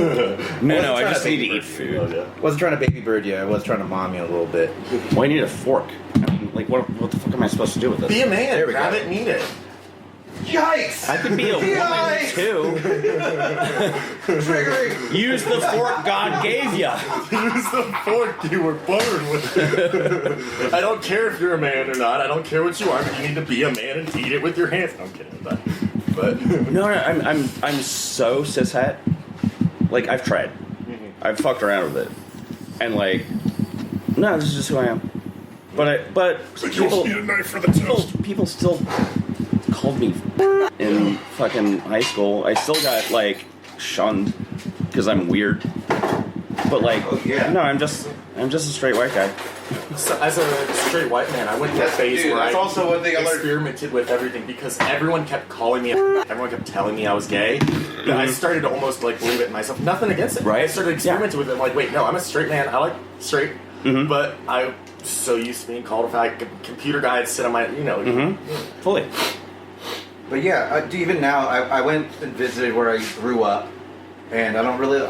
No, I just need to eat food. Wasn't trying to baby bird you. I was trying to mom you a little bit. Well, I need a fork. I mean, like, what the fuck am I supposed to do with this? Be a man. There we Grab go. it and eat it. Yikes! I could be a woman too. Triggering. Use the fork God gave you. Use the fork you were born with. I don't care if you're a man or not. I don't care what you are. But you need to be a man and eat it with your hands. No, I'm kidding. But no, I'm so cishet Like, I've tried. I've fucked around with it. And, like, no, this is just who I am. But people, need a knife for the toast. people still called me in fucking high school. I still got, like, shunned because I'm weird. But, like, no, I'm just a straight white guy. So, as a straight white man, I went through a phase where that's I also one thing I learned. experimented with everything because everyone kept calling me, everyone kept telling me I was gay. That I started to almost like believe it myself. Nothing against it. Right. I started experimenting with it. I'm like, wait, no, I'm a straight man. I like straight, but I'm so used to being called a fat computer guy to sit on my, Fully. But yeah, even now, I went and visited where I grew up, and I don't really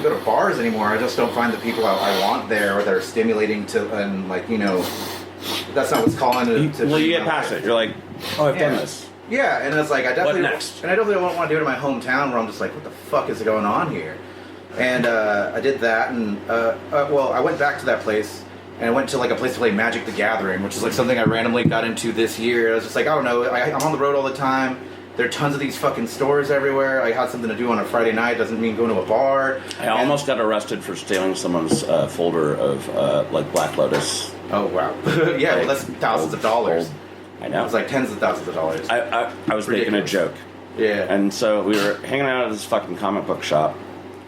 go to bars anymore. I just don't find the people I want there or that are stimulating to, and like, that's not what's calling to. Well, you get past it. You're like, oh, I've done this. Yeah, and it's like I definitely What next? And I definitely don't want to do it in my hometown where I'm just like, what the fuck is going on here? And I did that, and I went back to that place. And I went to like a place to play Magic the Gathering, which is like something I randomly got into this year. I was just like, I don't know, I'm on the road all the time. There are tons of these fucking stores everywhere. I had something to do on a Friday night. Doesn't mean going to a bar. I almost got arrested for stealing someone's folder of like Black Lotus. Oh wow! Yeah, well, that's thousands of dollars. I know. It's like tens of thousands of dollars. I was making a joke. Yeah. And so we were hanging out at this fucking comic book shop,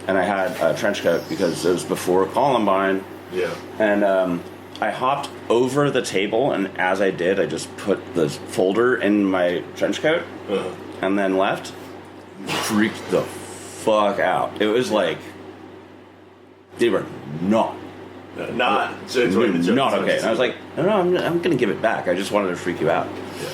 and I had a trench coat because it was before Columbine. Yeah. And I hopped over the table, and as I did, I just put the folder in my trench coat, and then left. Freaked the fuck out. It was like they were not okay. And I was like, no, I'm gonna give it back. I just wanted to freak you out. Yeah.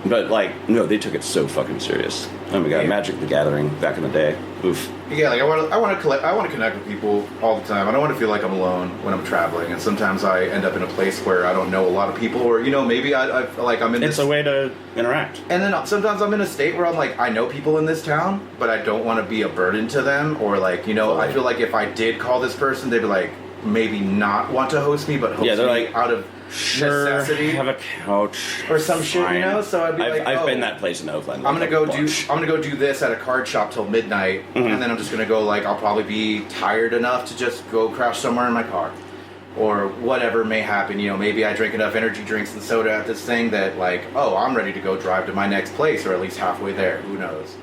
But like, no, they took it so fucking serious. Oh my god, Magic the Gathering back in the day. Oof. Yeah, like I want to connect with people all the time. I don't want to feel like I'm alone when I'm traveling. And sometimes I end up in a place where I don't know a lot of people, or maybe I like I'm in. It's a way to interact. And then sometimes I'm in a state where I'm like, I know people in this town, but I don't want to be a burden to them, or like, I feel like if I did call this person, they'd be like, maybe not want to host me, but host me like, out of necessity. Have a couch or some shit, fine. So I'd be I've been that place in Oakland. I'm gonna go do this at a card shop till midnight, and then I'm just gonna go I'll probably be tired enough to just go crash somewhere in my car, or whatever may happen. Maybe I drink enough energy drinks and soda at this thing that I'm ready to go drive to my next place, or at least halfway there. Who knows?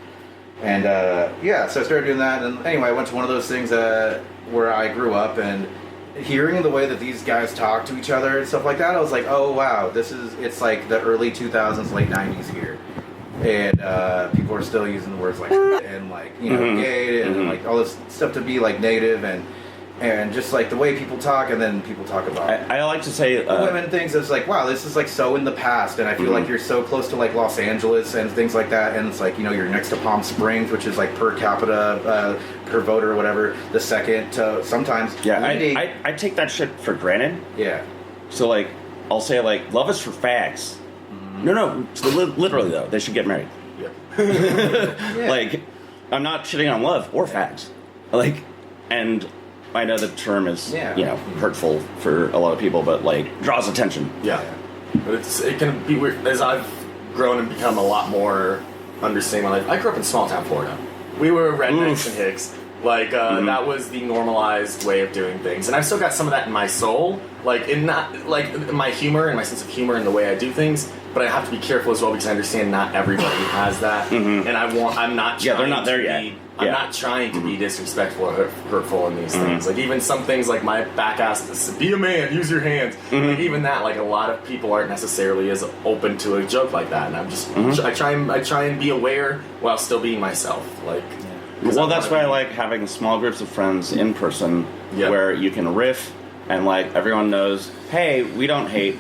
And so I started doing that, and anyway, I went to one of those things where I grew up, and hearing the way that these guys talk to each other and stuff like that, I was like, oh wow, it's like the early 2000s, late 90s here. And people are still using the words like and gay and like all this stuff to be like native and just like the way people talk, and then people talk about I like to say women things. It's like, wow, this is like so in the past, and I feel like you're so close to like Los Angeles and things like that, and it's like you're next to Palm Springs, which is like per capita per voter or whatever the second sometimes. I take that shit for granted. Yeah. So like I'll say like love is for fags. No, literally though, they should get married. Yeah. Like I'm not shitting on love or fags. And I know the term is, hurtful for a lot of people, but draws attention. Yeah, but it can be weird as I've grown and become a lot more understanding my life. I grew up in small town Florida. We were rednecks and hicks. That was the normalized way of doing things, and I've still got some of that in my soul, in my humor and my sense of humor and the way I do things. But I have to be careful as well because I understand not everybody has that, and I'm not. They're not there yet. I'm not trying to be disrespectful or hurtful in these things. Even some things like my back ass, be a man, use your hands. Even that, a lot of people aren't necessarily as open to a joke like that, and I'm just I try and be aware while still being myself. Well, that's why I like having small groups of friends in person where you can riff and everyone knows, hey, we don't hate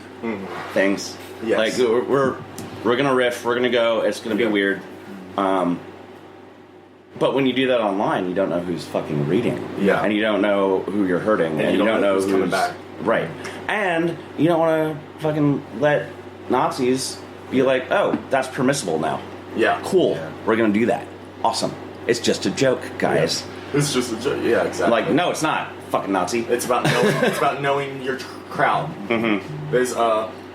things. Yes. We're gonna riff, we're gonna go, it's gonna be weird. But when you do that online, you don't know who's fucking reading. Yeah. And you don't know who you're hurting. And you don't know who's coming back. Right. And you don't want to fucking let Nazis be like, oh, that's permissible now. Yeah. Cool. Yeah. We're going to do that. Awesome. It's just a joke, guys. Yeah. It's just a joke. Yeah, exactly. No, it's not. Fucking Nazi. It's about knowing, knowing your crowd. There's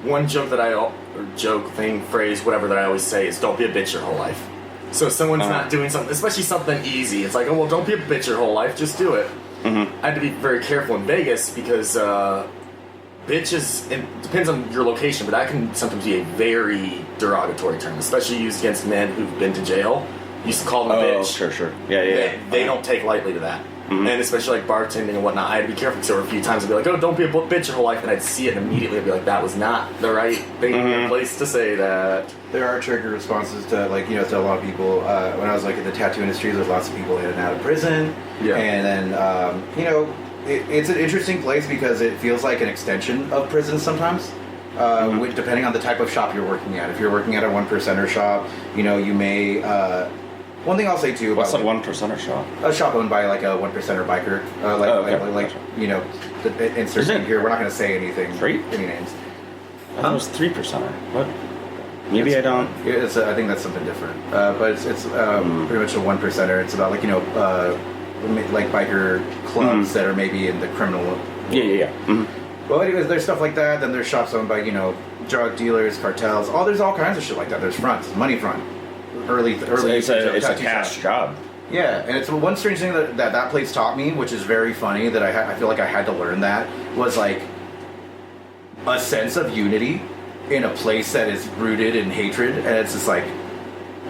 one joke that phrase, whatever that I always say is, don't be a bitch your whole life. So if someone's not doing something, especially something easy, it's like, oh, well, don't be a bitch your whole life, just do it. I had to be very careful in Vegas because bitch it depends on your location, but that can sometimes be a very derogatory term, especially used against men who've been to jail. You used to call them a bitch. Sure. Yeah. They don't take lightly to that. And especially like bartending and whatnot, I had to be careful because there were a few times I'd be like, oh, don't be a bitch your whole life, and I'd see it and immediately I'd be like, that was not the right thing, place to say that. There are trigger responses to, like, to a lot of people. When I was, like, in the tattoo industry, there's lots of people in and out of prison. Yeah. And then, it's an interesting place because it feels like an extension of prison sometimes. Depending on the type of shop you're working at. If you're working at a 1%er shop, you may... one thing I'll say too about... What's a 1%er shop? A shop owned by like a 1%er biker. Insert here. We're not going to say anything. Any names. I thought it was 3%er. What? Maybe I don't... I think that's something different. But it's pretty much a 1%er. It's about like biker clubs that are maybe in the criminal... Yeah. Well, anyways, there's stuff like that. Then there's shops owned by, drug dealers, cartels. There's all kinds of shit like that. There's fronts, money front. It's a cash job. Yeah, and it's one strange thing that place taught me, which is very funny, that I feel like I had to learn that, was like a sense of unity in a place that is rooted in hatred. And it's just like,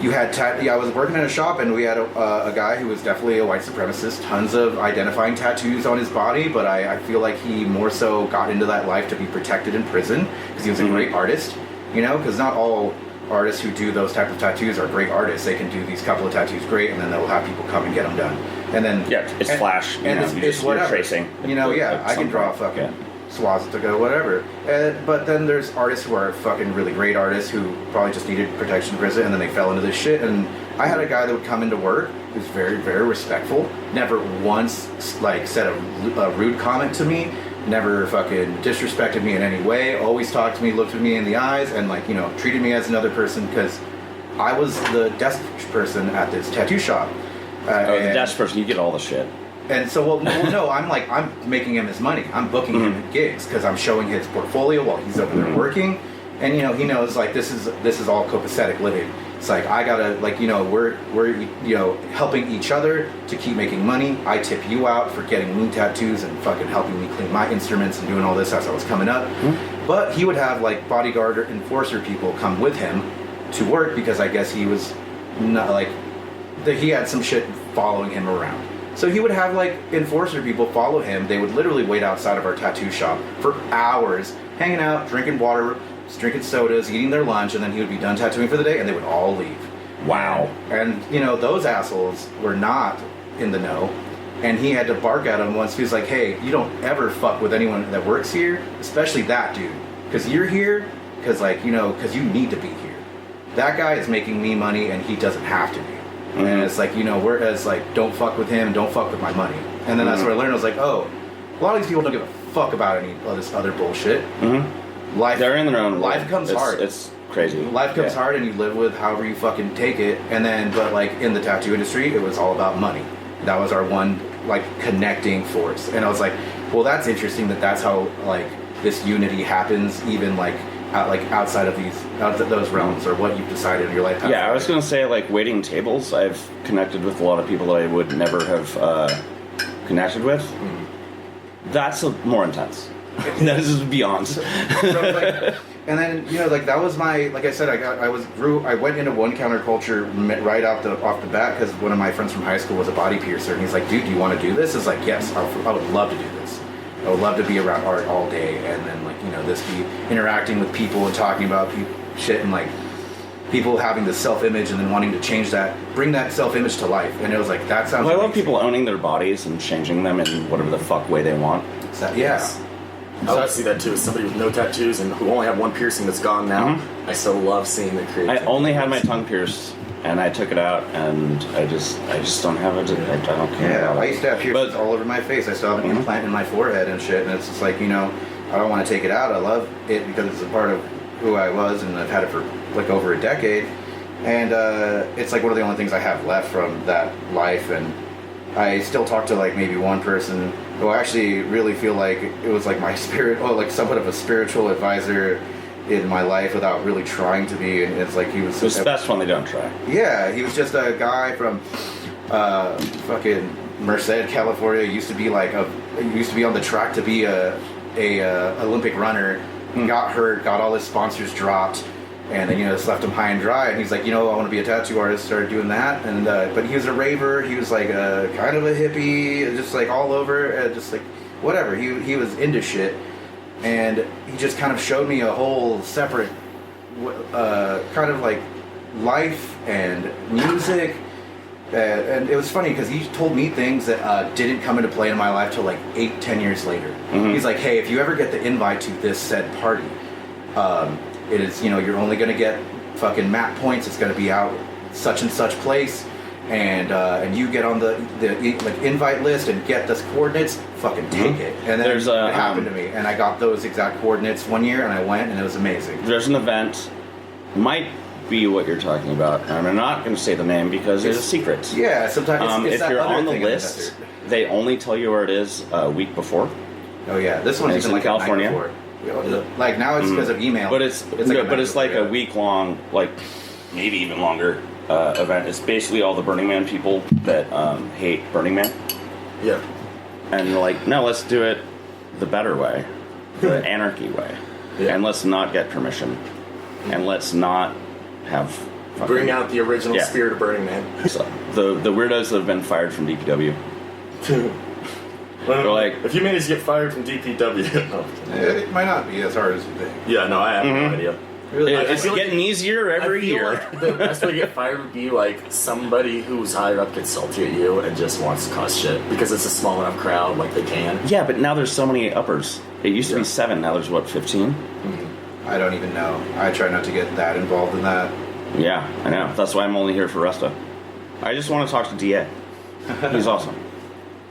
I was working in a shop and we had a guy who was definitely a white supremacist, tons of identifying tattoos on his body, but I feel like he more so got into that life to be protected in prison because he was a great artist, because not all artists who do those type of tattoos are great artists. They can do these couple of tattoos great, and then they'll have people come and get them done. And then it's flash, and it's whatever. Tracing. I can draw a fucking swastika, whatever. But then there's artists who are fucking really great artists who probably just needed protection in prison, and then they fell into this shit. And I had a guy that would come into work who's very, very respectful. Never once said a rude comment to me. Never fucking disrespected me in any way. Always talked to me, looked at me in the eyes, and treated me as another person because I was the desk person at this tattoo shop. The desk person, you get all the shit. And so, no, I'm making him his money. I'm booking him gigs because I'm showing his portfolio while he's over there working. And he knows this is all copacetic living. It's like I gotta we're helping each other to keep making money. I tip you out for getting me tattoos and fucking helping me clean my instruments and doing all this as I was coming up. But he would have bodyguard or enforcer people come with him to work because I guess he was not he had some shit following him around. So he would have enforcer people follow him. They would literally wait outside of our tattoo shop for hours, hanging out, drinking water, drinking sodas, eating their lunch, and then he would be done tattooing for the day, and they would all leave. Wow. And those assholes were not in the know, and he had to bark at them once. He was like, hey, you don't ever fuck with anyone that works here, especially that dude, because you're here because you need to be here. That guy is making me money, and he doesn't have to be. And it's whereas don't fuck with him, don't fuck with my money. And then that's what I learned. I was like, oh, a lot of these people don't give a fuck about any of this other bullshit. Life, they're in their own life comes hard. It's crazy. Life comes hard, and you live with however you fucking take it. And then, but in the tattoo industry, it was all about money. That was our one connecting force. And I was like, well, that's interesting that's how this unity happens, even outside of those realms, or what you've decided in your life. Yeah, I was gonna say waiting tables. I've connected with a lot of people that I would never have connected with. That's more intense. That is beyond. And then that was my I said I went into one counterculture right off the bat because one of my friends from high school was a body piercer, and he's like, dude, do you want to do this? It's like, yes, I would love to do this. I would love to be around art all day, and then this be interacting with people and talking about shit, and people having the self-image and then wanting to change that, bring that self-image to life. And it was that sounds. Well, I love people owning their bodies and changing them in whatever the fuck way they want. I love to see that too. As somebody with no tattoos and who only have one piercing that's gone now, I still love seeing the creativity. I only had my tongue pierced, and I took it out, and I just don't have it. I don't care. Yeah, I used to have piercings all over my face. I still have an implant in my forehead and shit, and it's just I don't want to take it out. I love it because it's a part of who I was, and I've had it for over a decade. And it's one of the only things I have left from that life. And I still talk to maybe one person who I actually really feel it was my spirit, somewhat of a spiritual advisor. in my life without really trying to be, and it's like he was. It's best when they don't try. Yeah, he was just a guy from fucking Merced, California. Used to be on the track to be a Olympic runner. Got hurt, got all his sponsors dropped, and then just left him high and dry. And he's like, I want to be a tattoo artist. Started doing that, and but he was a raver. He was like kind of a hippie, just like all over, just like whatever. He was into shit, and he just kind of showed me a whole separate kind of like life and music. And it was funny because he told me things that didn't come into play in my life till like 8-10 years later. He's like, hey, if you ever get the invite to this said party, it is, you're only going to get fucking map points. It's going to be out such and such place, and you get on the like invite list and get those coordinates. Fucking take it. And then it happened to me, and I got those exact coordinates one year, and I went, and it was amazing. There's an event, might be what you're talking about, and I'm not going to say the name because it's a secret. Yeah, sometimes it's if you're on the thing list, they only tell you where it is a week before. Oh yeah, this one's in like California. Like now it's because of email, but it's like a week long, like maybe even longer event. It's basically all the Burning Man people that hate Burning Man. Yeah, and they're like, no, let's do it the better way, the anarchy way, and let's not get permission, and let's not have bring out the original spirit of Burning Man. So the weirdos that have been fired from DPW. Well, like, if you manage to get fired from DPW, it might not be as hard as you think. Yeah, no, I have no idea. Really, it's getting easier every year. Like the best way to get fired would be like somebody who's higher up gets salty at you and just wants to cause shit because it's a small enough crowd, like they can. Yeah, but now there's so many uppers. It used to be 7, now there's 15? I don't even know. I try not to get that involved in that. Yeah, I know. That's why I'm only here for Resto. I just want to talk to DA. He's awesome.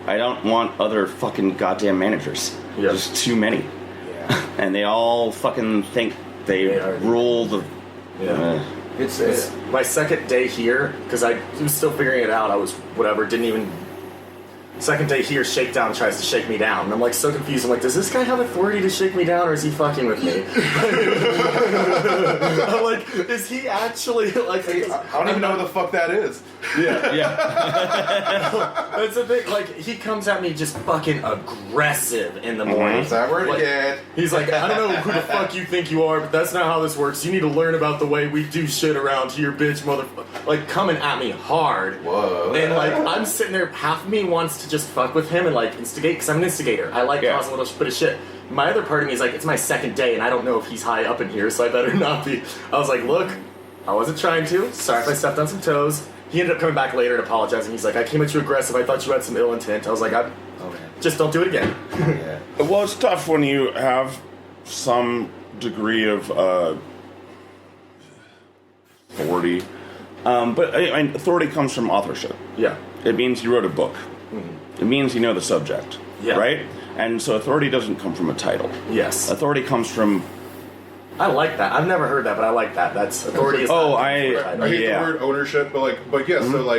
I don't want other fucking goddamn managers. There's too many. Yeah. And they all fucking think they rule the... It's my second day here, because I was still figuring it out. I was, didn't even... Second day here, Shakedown tries to shake me down. And I'm like so confused. I'm like, does this guy have authority to shake me down or is he fucking with me? I'm like, is he actually like... I don't even know what the fuck that is. Yeah. That's the thing. Like, he comes at me just fucking aggressive in the morning. Is that word again? He's like, I don't know who the fuck you think you are, but that's not how this works. You need to learn about the way we do shit around here, bitch, motherfucker. Like, coming at me hard. Whoa. And like, I'm sitting there, half of me wants to just fuck with him and like instigate, because I'm an instigator. I like causing a little bit of shit. My other part of me is like, it's my second day and I don't know if he's high up in here, so I better not be. I was like, look, I wasn't trying to. Sorry if I stepped on some toes. He ended up coming back later and apologizing. He's like, I came at you aggressive. I thought you had some ill intent. I was like, just don't do it again. Well, it's tough when you have some degree of authority. But authority comes from authorship. Yeah. It means you wrote a book. It means you know the subject. Yeah. Right? And so authority doesn't come from a title. Yes. Authority comes from... I like that. I've never heard that, but I like that. That's authority. Is I hate the word ownership, but yes. So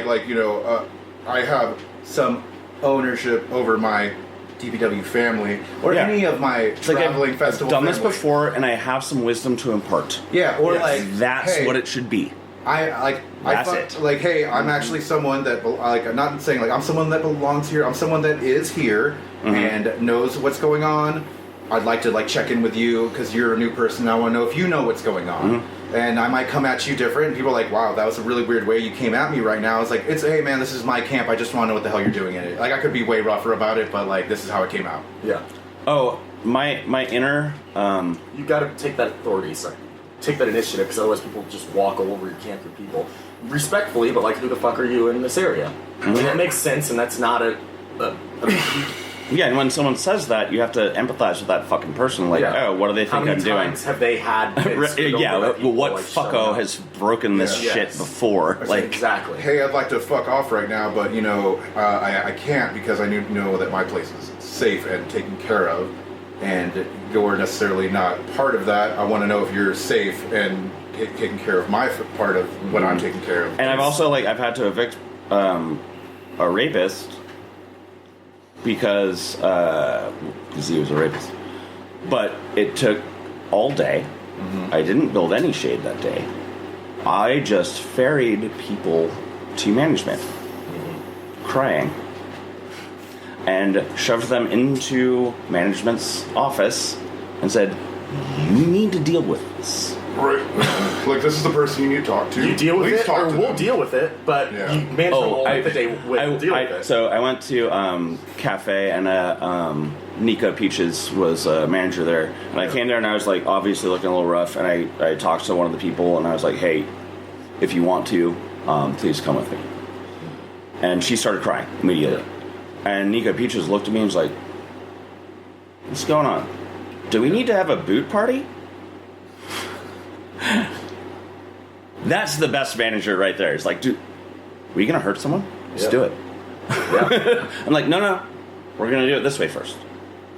I have some ownership over my DPW family or any of my traveling festival. I've done this family. before, and I have some wisdom to impart. Yeah, or that's hey, what it should be. Hey, I'm actually someone that I'm not saying like I'm someone that belongs here. I'm someone that is here and knows what's going on. I'd like to check in with you because you're a new person. I want to know if you know what's going on. And I might come at you different. And people are like, wow, that was a really weird way you came at me right now. It's like, hey man, this is my camp. I just want to know what the hell you're doing in it. Like, I could be way rougher about it, but this is how it came out. Yeah. Oh, my inner... You gotta take that authority, take that initiative, because otherwise people just walk all over your camp with people. Respectfully, but who the fuck are you in this area? I mean, that makes sense, and that's not a Yeah, and when someone says that, you have to empathize with that fucking person. What do they think I'm doing? How many times have they had... what fucko has broken this shit before? Exactly. Hey, I'd like to fuck off right now, but, I can't because I know that my place is safe and taken care of, and you're necessarily not part of that. I want to know if you're safe and taking care of my part of what I'm taking care of. And I've also, I've had to evict a rapist because he was a rapist. But it took all day, I didn't build any shade that day. I just ferried people to management, crying, and shoved them into management's office and said, "You need to deal with this." Right. Like, this is the person you need to talk to. You deal with Please it, talk or to we'll them. deal with it, but management will let the day deal with it. So I went to cafe, and Nico Peaches was a manager there, and I came there and I was like obviously looking a little rough, and I talked to one of the people and I was like, "Hey, if you want to, please come with me." And she started crying immediately, and Nico Peaches looked at me and was like, "What's going on? Do we need to have a boot party?" That's the best manager right there. It's like, dude, are you gonna hurt someone? Let's do it. I'm like, no, we're gonna do it this way first.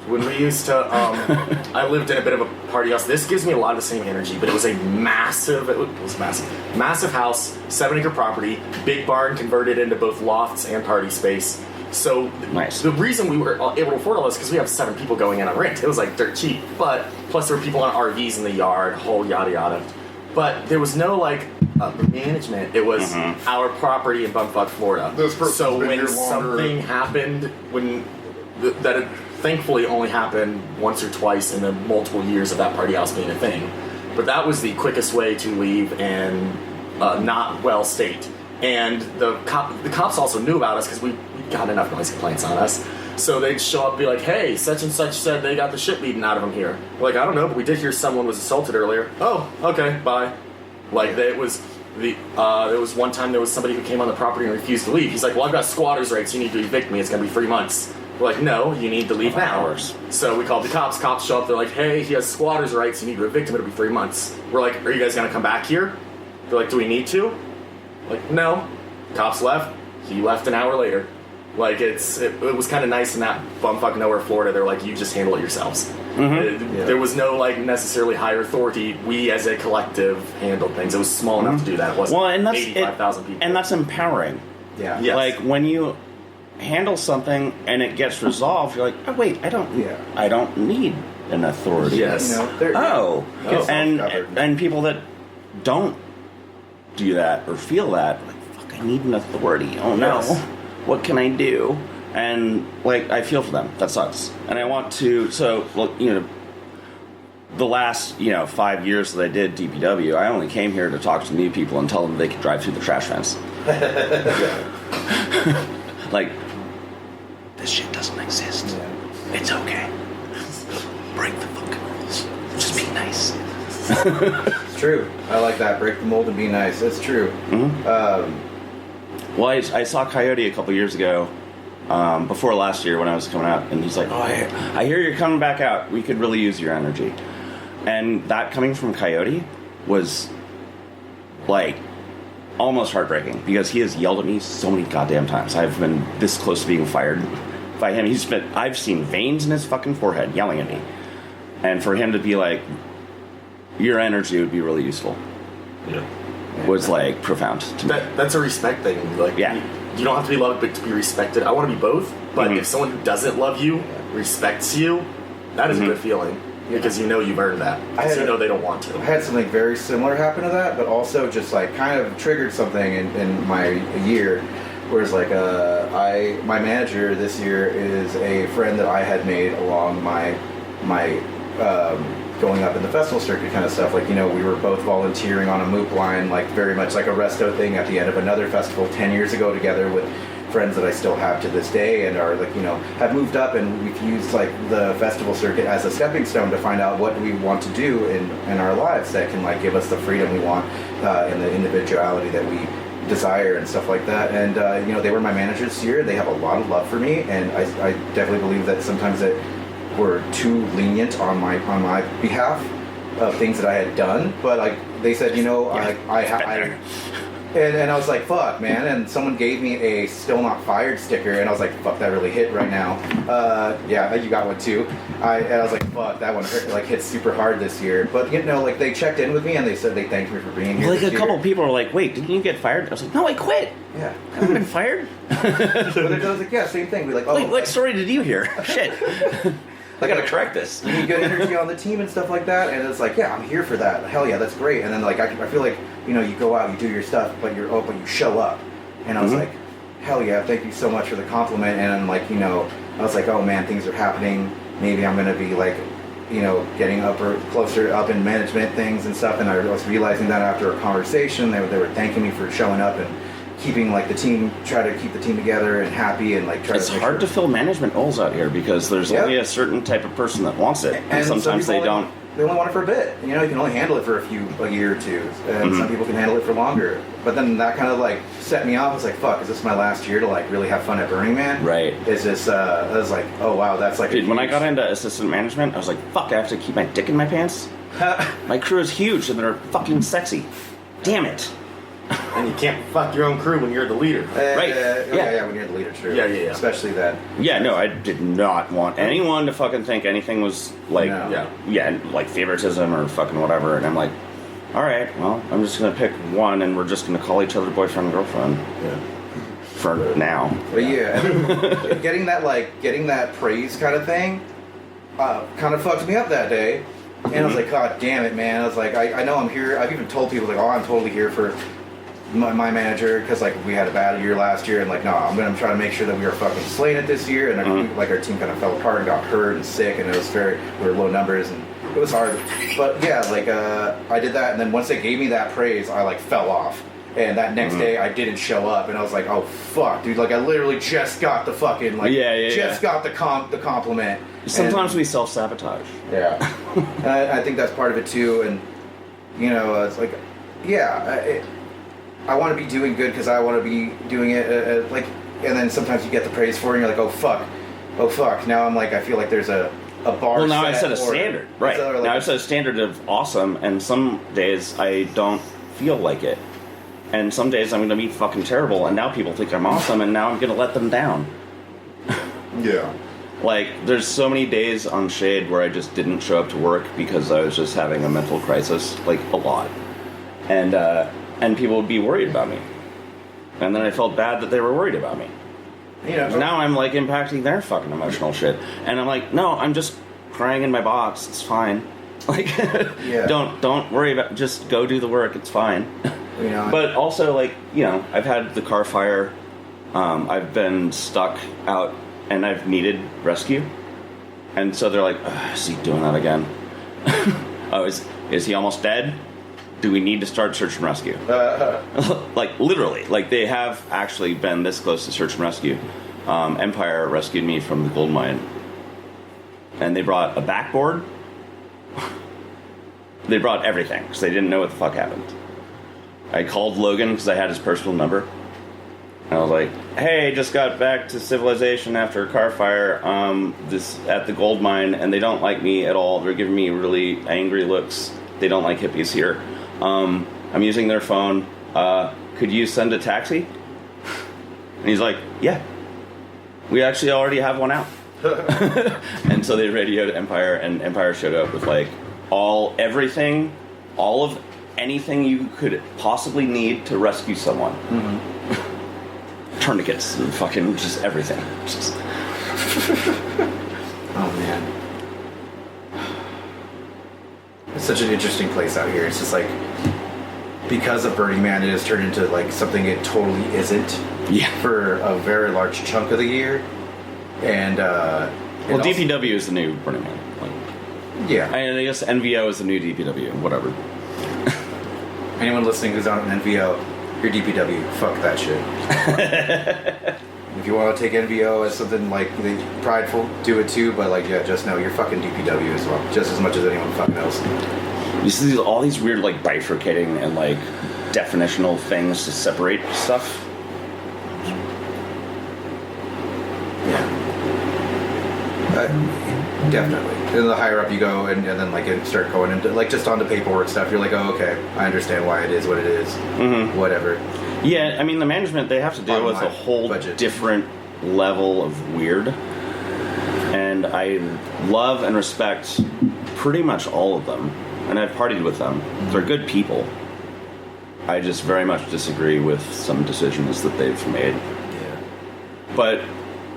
When we used to, I lived in a bit of a party house. This gives me a lot of the same energy, but it was massive house, 7-acre property, big barn converted into both lofts and party space. So the reason we were able to afford all this is because we have 7 people going in on rent. It was like dirt cheap, but plus there were people on RVs in the yard, whole yada yada. But there was no management. It was our property in bumfuck Florida. So when something happened, that it thankfully only happened once or twice in the multiple years of that party house being a thing. But that was the quickest way to leave and not well state. And the cops also knew about us because we got enough noise complaints on us. So they'd show up and be like, "Hey, such and such said they got the shit beaten out of them here." We're like, "I don't know, but we did hear someone was assaulted earlier." "Oh, okay, bye." There was one time there was somebody who came on the property and refused to leave. He's like, "Well, I've got squatters' rights. You need to evict me. It's going to be 3 months." We're like, "No, you need to leave now." So we called the cops. Cops show up. They're like, "Hey, he has squatters' rights. You need to evict him. It'll be 3 months." We're like, "Are you guys going to come back here?" They're like, "Do we need to?" Like, "No." Cops left. He left an hour later. It was kind of nice in that bumfuck nowhere Florida. They're like, "You just handle it yourselves." There was no necessarily higher authority. We as a collective handled things. It was small enough to do that. It wasn't 85,000 people. And that's empowering. Yeah. Yes. Like when you handle something and it gets resolved, you're like, "Oh wait, I don't need an authority." Yes. And people that don't do that or feel that, like, fuck, I need an authority. Oh no. Yes. What can I do? And I feel for them. That sucks. And I want to. So the last 5 years that I did DPW, I only came here to talk to new people and tell them they could drive through the trash fence. This shit doesn't exist. It's okay. Break the fucking rules. Just be nice. It's true. I like that. Break the mold and be nice. It's true. Well, I saw Coyote a couple years ago, before last year when I was coming out, and he's like, "Oh, I hear you're coming back out. We could really use your energy." And that coming from Coyote was almost heartbreaking because he has yelled at me so many goddamn times. I've been this close to being fired by him. I've seen veins in his fucking forehead yelling at me, and for him to be like, "Your energy would be really useful." Was profound to me. That's a respect thing. You don't have to be loved, but to be respected. I want to be both, but if someone who doesn't love you respects you, that is a good feeling because you know you've earned that. Because you know they don't want to. I had something very similar happen to that, but also just kind of triggered something in my year. Whereas my manager this year is a friend that I had made along my going up in the festival circuit kind of stuff. We were both volunteering on a MOOC line, very much like a Resto thing at the end of another festival 10 years ago together with friends that I still have to this day and are have moved up, and we've used the festival circuit as a stepping stone to find out what we want to do in our lives that can give us the freedom we want and the individuality that we desire and stuff like that. And they were my managers this year. They have a lot of love for me, and I definitely believe that sometimes that were too lenient on my behalf of things that I had done, but they said, and I was like, "Fuck, man!" And someone gave me a "still not fired" sticker, and I was like, "Fuck, that really hit right now." Yeah, you got one too. And I was like, "Fuck, that one hurt, hit super hard this year." But they checked in with me and they said they thanked me for being here. A couple people were like, "Wait, didn't you get fired?" I was like, "No, I quit." Yeah, I haven't been fired. But it was yeah, same thing. We what story did you hear? Shit. I gotta correct this. You need good energy on the team and stuff like that, and it's like, yeah, I'm here for that. Hell yeah, that's great. And then like I feel like, you know, you go out, you do your stuff, but you show up, and I was like, hell yeah, thank you so much for the compliment. And I'm like, you know, I was like, oh man, things are happening. Maybe I'm gonna be like, you know, getting up or closer up in management things and stuff. And I was realizing that after a conversation, they were thanking me for showing up and keeping like the team, try to keep the team together and happy and like try it's to make hard sure. to fill management roles out here because there's only a certain type of person that wants it, and sometimes they don't. They only want it for a bit. You know, you can only handle it for a year or two, and some people can handle it for longer. But then that kind of like set me off. I was like, fuck, is this my last year to like really have fun at Burning Man? Right. Is this? I was like, oh wow, that's like. Dude, when I got into assistant management, I was like, fuck, I have to keep my dick in my pants. My crew is huge and they're fucking sexy. Damn it. And you can't fuck your own crew when you're the leader. Right. Yeah, when you're the leader, true. Yeah. Especially that. Yeah, no, I did not want anyone to fucking think anything was like, like favoritism or fucking whatever. And I'm like, all right, well, I'm just going to pick one and we're just going to call each other boyfriend and girlfriend. Yeah. For now. But yeah, getting that praise kind of thing kind of fucked me up that day. And I was like, God damn it, man. I was like, I know I'm here. I've even told people, like, oh, I'm totally here for my manager, because like we had a bad year last year, and like, no, I'm gonna try to make sure that we are fucking slaying it this year. And like our team kind of fell apart and got hurt and sick, and it was we were low numbers and it was hard. But yeah, like I did that, and then once they gave me that praise, I like fell off. And that next day, I didn't show up, and I was like, "Oh fuck, dude! Like I literally just got the fucking got the compliment." Sometimes we self-sabotage. Yeah, and I think that's part of it too. And you know, it's like, I want to be doing good because I want to be doing it. Like, and then sometimes you get the praise for it, and you're like, "Oh fuck!" Now I'm like, I feel like there's a bar. Well, now I set set a standard, right? Now I set a standard of awesome, and some days I don't feel like it. And some days I'm going to be fucking terrible, and now people think I'm awesome, and now I'm going to let them down. Yeah. Like, there's so many days on Shade where I just didn't show up to work because I was just having a mental crisis, like, a lot. And people would be worried about me. And then I felt bad that they were worried about me. Yeah. Now I'm, like, impacting their fucking emotional shit. And I'm like, no, I'm just crying in my box. It's fine. Like, don't worry about it. Just go do the work. It's fine. You know, but also, like, you know, I've had the car fire. I've been stuck out, and I've needed rescue. And so they're like, is he doing that again? Oh, is he almost dead? Do we need to start search and rescue? Like, literally. Like, they have actually been this close to search and rescue. Empire rescued me from the gold mine. And they brought a backboard. They brought everything, because they didn't know what the fuck happened. I called Logan because I had his personal number. And I was like, hey, just got back to civilization after a car fire this at the gold mine, and they don't like me at all. They're giving me really angry looks. They don't like hippies here. I'm using their phone. Could you send a taxi? And he's like, yeah. We actually already have one out. And so they radioed Empire, and Empire showed up with like everything, all of anything you could possibly need to rescue someone. Tourniquets and fucking just everything. Just oh man, it's such an interesting place out here. It's just like, because of Burning Man, it has turned into like something it totally isn't. Yeah. For a very large chunk of the year, and well, DPW is the new Burning Man. Like, yeah, and I guess NVO is the new DPW. Whatever. Anyone listening who's on an NVO, you're DPW. Fuck that shit. If you want to take NVO as something like prideful, do it too. But like, yeah, just know you're fucking DPW as well, just as much as anyone fucking else. You see all these weird like bifurcating and like definitional things to separate stuff. Definitely. And the higher up you go, and then like it start going into like just onto paperwork stuff, you're like, oh, okay, I understand why it is what it is. Whatever. Yeah, I mean the management, they have to deal with a whole different level of weird, and I love and respect pretty much all of them, and I've partied with them. They're good people. I just very much disagree with some decisions that they've made. Yeah. But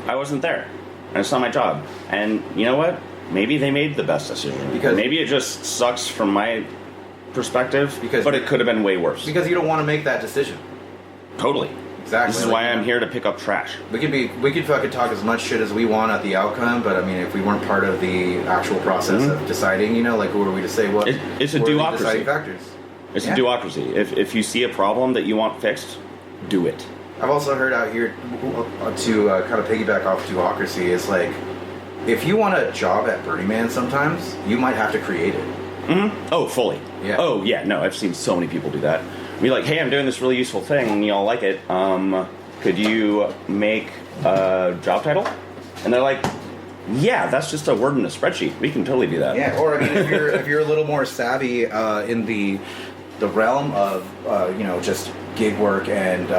I wasn't there. And it's not my job. And you know what? maybe they made the best decision. Because maybe it just sucks from my perspective, but it could have been way worse. Because you don't want to make that decision. Totally. Exactly. This is why I'm here to pick up trash. We could fucking talk as much shit as we want at the outcome, but I mean, if we weren't part of the actual process of deciding, like, who are we to say what? It's a what are the duocracy. deciding factors? It's a duocracy. If you see a problem that you want fixed, do it. I've also heard out here to kind of piggyback off duocracy is like, if you want a job at Burning Man, sometimes you might have to create it. Mm-hmm. Oh, fully. Yeah. Oh, yeah. No, I've seen so many people do that. Be like, hey, I'm doing this really useful thing, and y'all like it. Could you make a job title? And they're like, yeah, that's just a word in a spreadsheet. We can totally do that. Yeah. Or I mean, if you're a little more savvy in the realm of just gig work and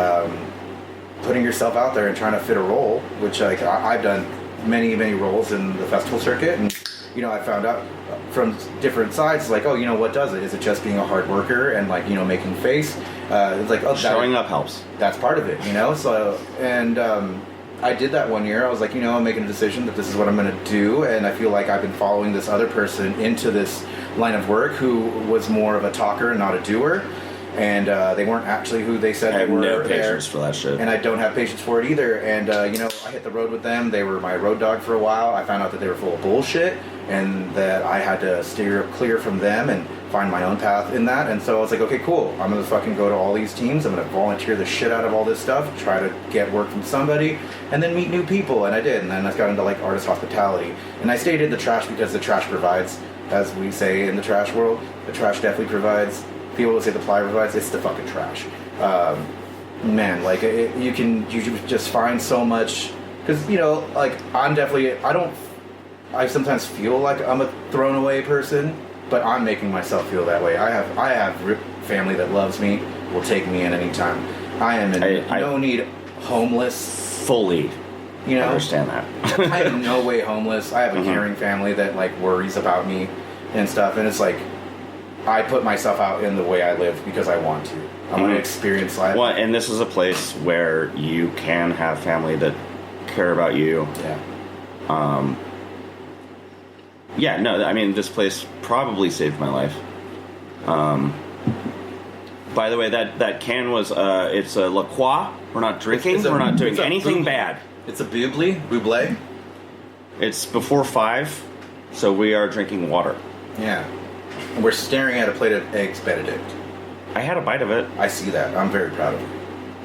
putting yourself out there and trying to fit a role, which like I've done many roles in the festival circuit, and I found out from different sides, like, oh, what does it? Is it just being a hard worker and like, making face? It's like, oh, showing up helps. That's part of it, So, and I did that one year. I was like, I'm making a decision that this is what I'm going to do, and I feel like I've been following this other person into this line of work who was more of a talker and not a doer. And they weren't actually who they said they were. I have no patience for that shit. And I don't have patience for it either. And, I hit the road with them. They were my road dog for a while. I found out that they were full of bullshit and that I had to steer clear from them and find my own path in that. And so I was like, okay, cool. I'm going to fucking go to all these teams. I'm going to volunteer the shit out of all this stuff, try to get work from somebody, and then meet new people. And I did. And then I got into, like, artist hospitality. And I stayed in the trash because the trash provides, as we say in the trash world. The trash definitely provides. People will say the Playa provides, it's the fucking trash. Man, like, you just find so much, because, like, I sometimes feel like I'm a thrown away person, but I'm making myself feel that way. I have family that loves me, will take me in anytime. I am in no need homeless. Fully. I understand that. I am no way homeless. I have a caring family that, like, worries about me and stuff, and it's like, I put myself out in the way I live because I want to. I want to experience life. Well, and this is a place where you can have family that care about you. Yeah. Yeah, no, I mean, this place probably saved my life. By the way, that can was, it's a La Croix. We're not drinking. We're not doing anything bad. It's a buble. It's before 5, so we are drinking water. Yeah. And we're staring at a plate of eggs Benedict. I had a bite of it. I see that. I'm very proud of you.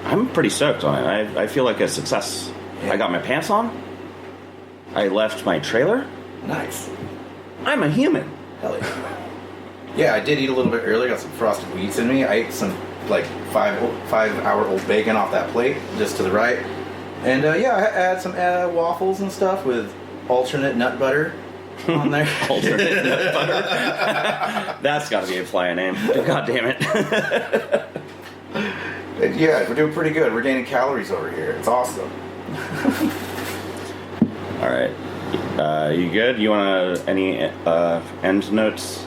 I'm pretty stoked on it. I feel like a success. Yeah. I got my pants on. I left my trailer. Nice. I'm a human. Hell yeah. Yeah, I did eat a little bit earlier. Got some frosted wheats in me. I ate some, like, 5-hour-old bacon off that plate, just to the right. And, I had some waffles and stuff with alternate nut butter on there. Alternate nut butter. That's got to be a Playa name. God damn it. Yeah, we're doing pretty good. We're gaining calories over here. It's awesome. All right. You good? You want any end notes?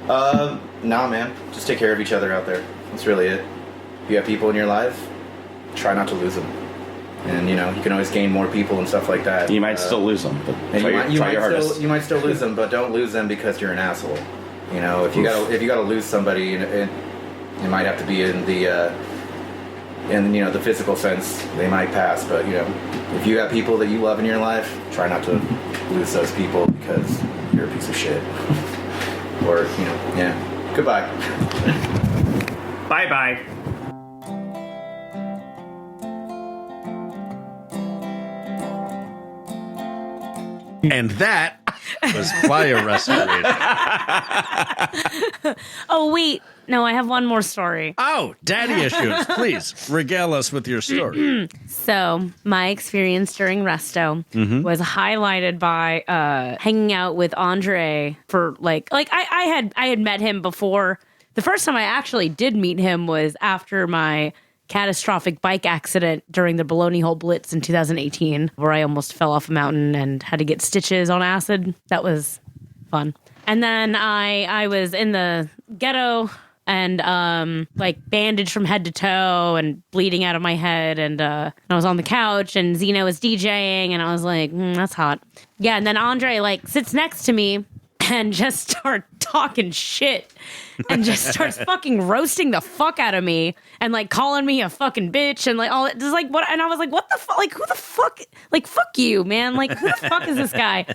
Nah, man. Just take care of each other out there. That's really it. If you have people in your life, try not to lose them. And, you can always gain more people and stuff like that. You might still lose them, but try your hardest. You might still lose them, but don't lose them because you're an asshole. If you gotta lose somebody, it might have to be in the the physical sense. They might pass, but if you have people that you love in your life, try not to lose those people because you're a piece of shit. Or yeah. Goodbye. Bye bye. And that was Playa Restoration. Oh, wait. No, I have one more story. Oh, Daddy Issues. Please regale us with your story. So, my experience during Resto was highlighted by hanging out with Andrej for I had met him before. The first time I actually did meet him was after my catastrophic bike accident during the Baloney Hole Blitz in 2018, where I almost fell off a mountain and had to get stitches on acid. That was fun. And then I was in the ghetto and like bandaged from head to toe and bleeding out of my head. And I was on the couch and Xeno was DJing and I was like, that's hot. Yeah. And then Andrej like sits next to me and just start talking shit and just starts fucking roasting the fuck out of me and like calling me a fucking bitch and like all just like what, and I was like, what the fuck, like who the fuck, like fuck you, man, like who the fuck is this guy?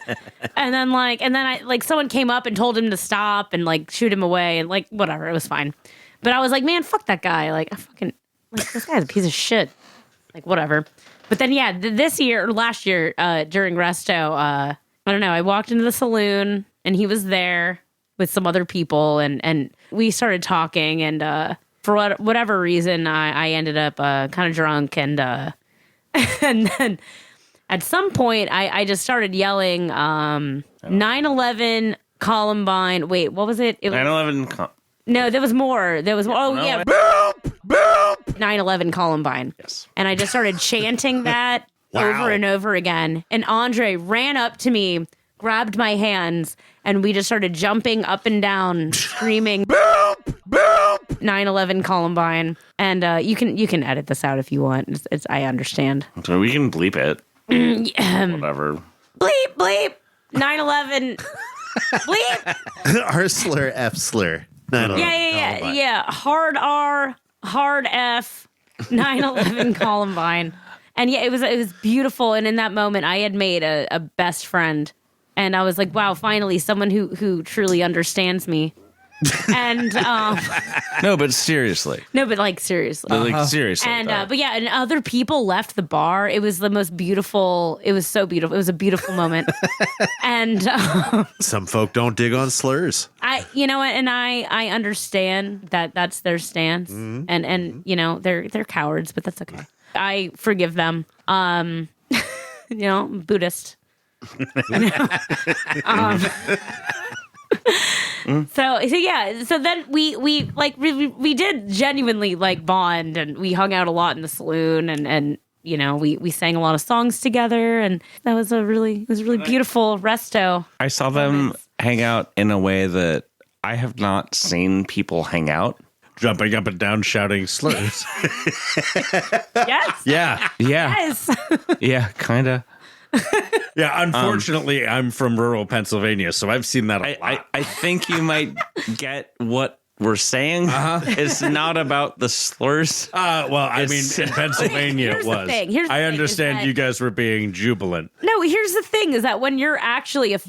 And then I like someone came up and told him to stop and like shoot him away and like whatever, it was fine. But I was like, man, fuck that guy, like I fucking like this guy's a piece of shit, like whatever. But then yeah, this year or last year during Resto, I don't know, I walked into the saloon and he was there with some other people and we started talking and for whatever reason I ended up kind of drunk and and then at some point I just started yelling 9/11 Columbine. Wait, what was it? 9/11 No, there was more. Oh, yeah. Boop, boop. 9/11 Columbine. Yes. And I just started chanting that over and over again. And Andrej ran up to me, grabbed my hands, and we just started jumping up and down, screaming, boop, boop, 9/11 Columbine. And you can edit this out if you want. It's I understand. So we can bleep it. Whatever. Bleep, bleep, 9/11. Bleep. R slur, F slur. Yeah. Hard R, hard F, 9/11 Columbine. And yeah, it was beautiful. And in that moment, I had made a best friend. And I was like, wow, finally, someone who truly understands me. And no, but seriously. No, but like seriously. Like seriously. And but yeah, and other people left the bar. It was the most beautiful. It was so beautiful. It was a beautiful moment. And some folk don't dig on slurs. You know what? And I understand that that's their stance. Mm-hmm. And you know they're cowards, but that's okay. I forgive them. You know, I'm Buddhist. So yeah, so then we did genuinely like bond, and we hung out a lot in the saloon, and you know we sang a lot of songs together, and that was really beautiful Resto. I saw them hang out in a way that I have not seen people hang out. Jumping up and down, shouting slurs. Yes. Yeah. Yes. Yeah, kind of. Yeah, unfortunately, I'm from rural Pennsylvania, so I've seen that a lot. I think you might get what we're saying. It's not about the slurs. Well, I mean, in Pennsylvania it was. I understand you guys were being jubilant. No, here's the thing, is that when you're actually it's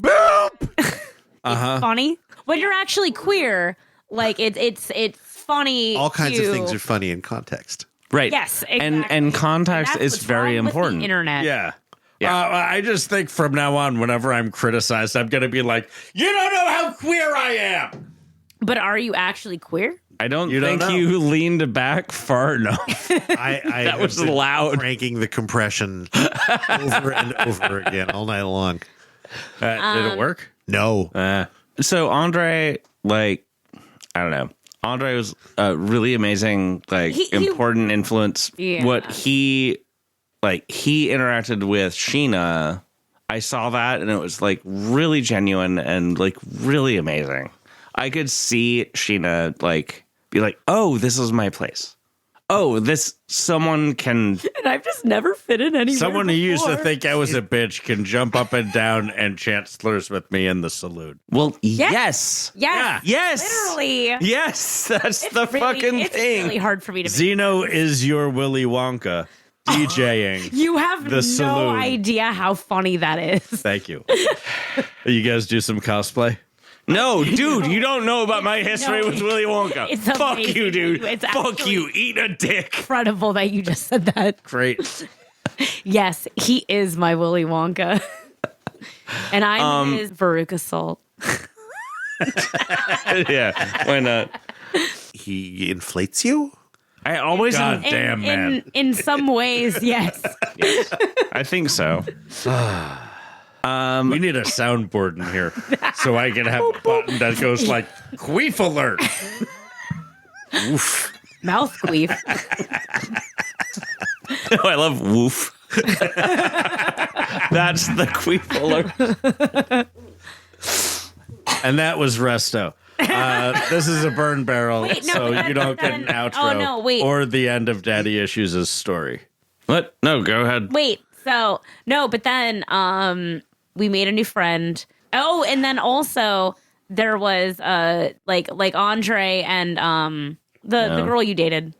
funny. When you're actually queer, like it's funny. All kinds of things are funny in context. Right. Yes, exactly. And context is very important. The internet. Yeah. I just think from now on, whenever I'm criticized, I'm going to be like, you don't know how queer I am. But are you actually queer? I don't think you leaned back far enough. I that was loud. Cranking the compression over and over again all night long. Did it work? No. So Andrej, like, I don't know. Andrej was a really amazing, like, important influence. Yeah. What he interacted with Sheena. I saw that and it was like really genuine and like really amazing. I could see Sheena like be like, oh, this is my place. Oh, someone can. And I've just never fit in anywhere. Someone who used to before. think I was a bitch can jump up and down and chant slurs with me in the saloon. Well, yes. Yes. Literally. Yes. That's the fucking it's thing. It's really hard for me to Xeno is your Willy Wonka. DJing. You have the saloon. idea how funny that is. Thank you. You guys do some cosplay? No, dude, you don't know about my history with Willy Wonka. It's Fuck amazing. you, dude. It's Fuck you. Eat a dick. Incredible that you just said that. Great. Yes, he is my Willy Wonka. And I'm his Veruca Salt. Yeah, why not? He inflates you? I always damn man. In some ways, yes. I think so. We need a soundboard in here so I can have a button that goes like queef alert. Woof. Mouth queef. Oh, I love woof. That's the queef alert. And that was Resto. This is a burn barrel, Wait, no, so but you don't get then- an outro oh, no, wait. or the end of Daddy Issues' story. What? No, go ahead. Wait, so no, but then we made a new friend. Oh, and then also there was like Andrej and the girl you dated.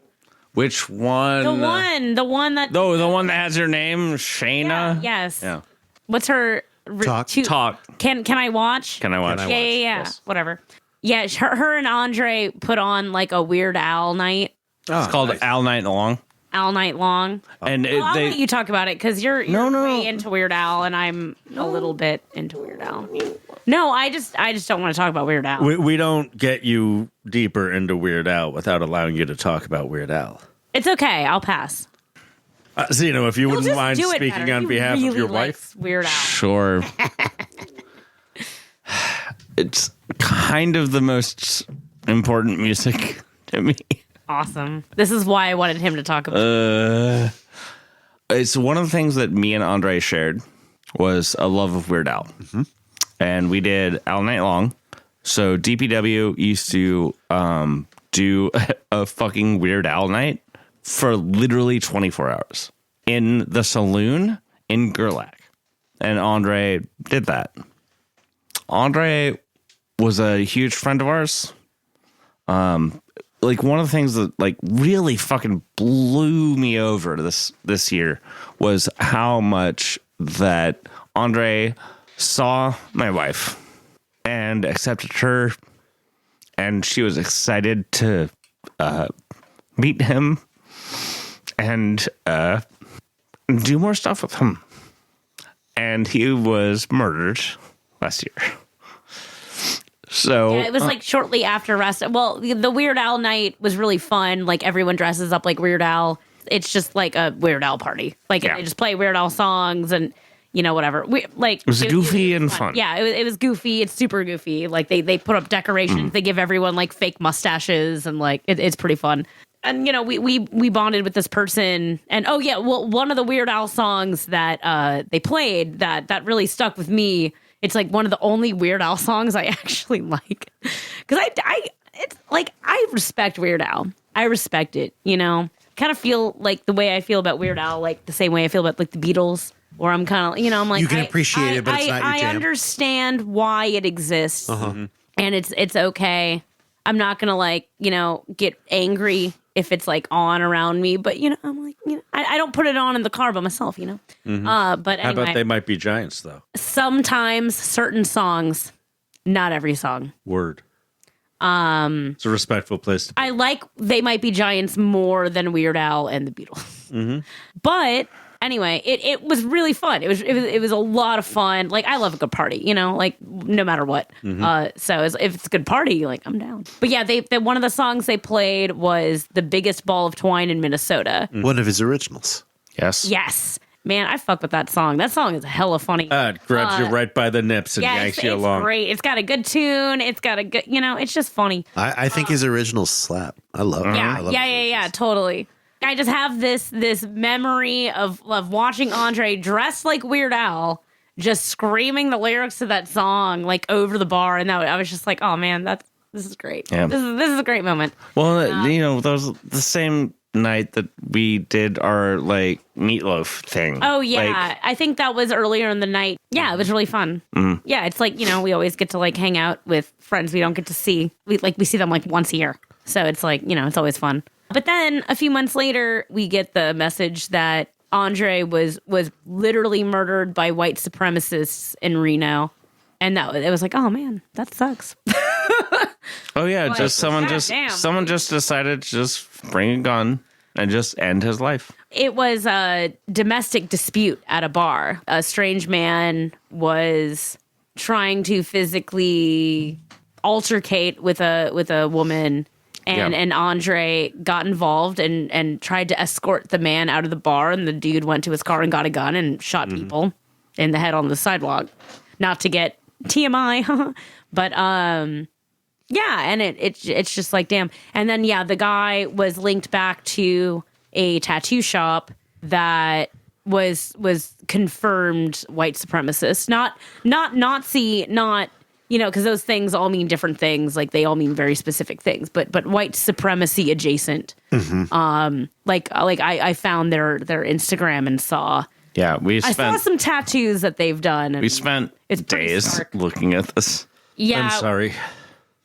Which one? The one that the one that has your name, Shayna. yes. Yeah. What's her Talk. Talk. Can I watch? Can I watch? Yeah. Whatever. Yeah, her and Andrej put on like a Weird Al night. It's called Al Night Long. All night long. And Well, I'll let you talk about it because you're way into Weird Al and I'm a little bit into Weird Al. No, I just don't want to talk about Weird Al. We don't get you deeper into Weird Al without allowing you to talk about Weird Al. It's okay. I'll pass. Zeno, if you He'll wouldn't just mind do it speaking better. on He behalf really of your likes wife. Weird Al. Sure. It's kind of the most important music to me. Awesome. This is why I wanted him to talk about. It's one of the things that me and Andre shared was a love of Weird Al, and we did All Night Long. So DPW used to do a fucking Weird Al night for literally 24 hours in the saloon in Gerlach, and Andre did that. Andre was a huge friend of ours. Like one of the things that like really fucking blew me over this year was how much that Andre saw my wife and accepted her, and she was excited to meet him and do more stuff with him. And he was murdered last year. So Yeah, it was like shortly after Resto. Well, the Weird Al night was really fun. Like everyone dresses up like Weird Al. It's just like a Weird Al party. Like they just play Weird Al songs and whatever. It was goofy and fun. Yeah, it was goofy. It's super goofy. Like they put up decorations. They give everyone like fake mustaches and like it's pretty fun. And we bonded with this person. And one of the Weird Al songs that they played that really stuck with me. It's like one of the only Weird Al songs I actually like, because it's like I respect Weird Al. I respect it. Kind of feel like the way I feel about Weird Al, like the same way I feel about like the Beatles, where I'm kind of I'm like You can appreciate it, but it's not your I jam. understand why it exists, and it's okay. I'm not gonna get angry if it's like on around me, but I'm like I don't put it on in the car by myself, But How anyway, about They Might Be Giants, though? sometimes certain songs, not every song. Word. It's a respectful place to be. I like They Might Be Giants more than Weird Al and the Beatles. But anyway, it was really fun. It was a lot of fun. Like I love a good party, like no matter what. So if it's a good party, like I'm down. But yeah, they one of the songs they played was The Biggest Ball of Twine in Minnesota. One of his originals. Yes. Yes. Man, I fuck with that song. That song is hella funny. It grabs you right by the nips and yanks you it's along. great. It's got a good tune. It's got a good, it's just funny. I think his originals slap. I love it. I love Yeah, totally. I just have this memory of watching Andrej dressed like Weird Al, just screaming the lyrics to that song like over the bar, and I was just like, oh man, this is great. Yeah. This is a great moment. Well, that was the same night that we did our like meatloaf thing. Oh yeah, Like, I think that was earlier in the night. Yeah, it was really fun. Yeah, it's like we always get to like hang out with friends we don't get to see. We see them like once a year, so it's like it's always fun. But then a few months later, we get the message that Andrej was literally murdered by white supremacists in Reno, and it was like, oh man, that sucks. oh yeah, Like, someone just decided to just bring a gun and just end his life. It was a domestic dispute at a bar. A strange man was trying to physically altercate with a woman, and Andrej got involved and tried to escort the man out of the bar, and the dude went to his car and got a gun and shot people in the head on the sidewalk. Not to get TMI, but yeah, and it's just like damn. And then the guy was linked back to a tattoo shop that was confirmed white supremacist, not Nazi, not because those things all mean different things. Like they all mean very specific things, but white supremacy adjacent. I found their Instagram and saw. Yeah, I saw some tattoos that they've done. And we spent days looking at this. Yeah, I'm sorry.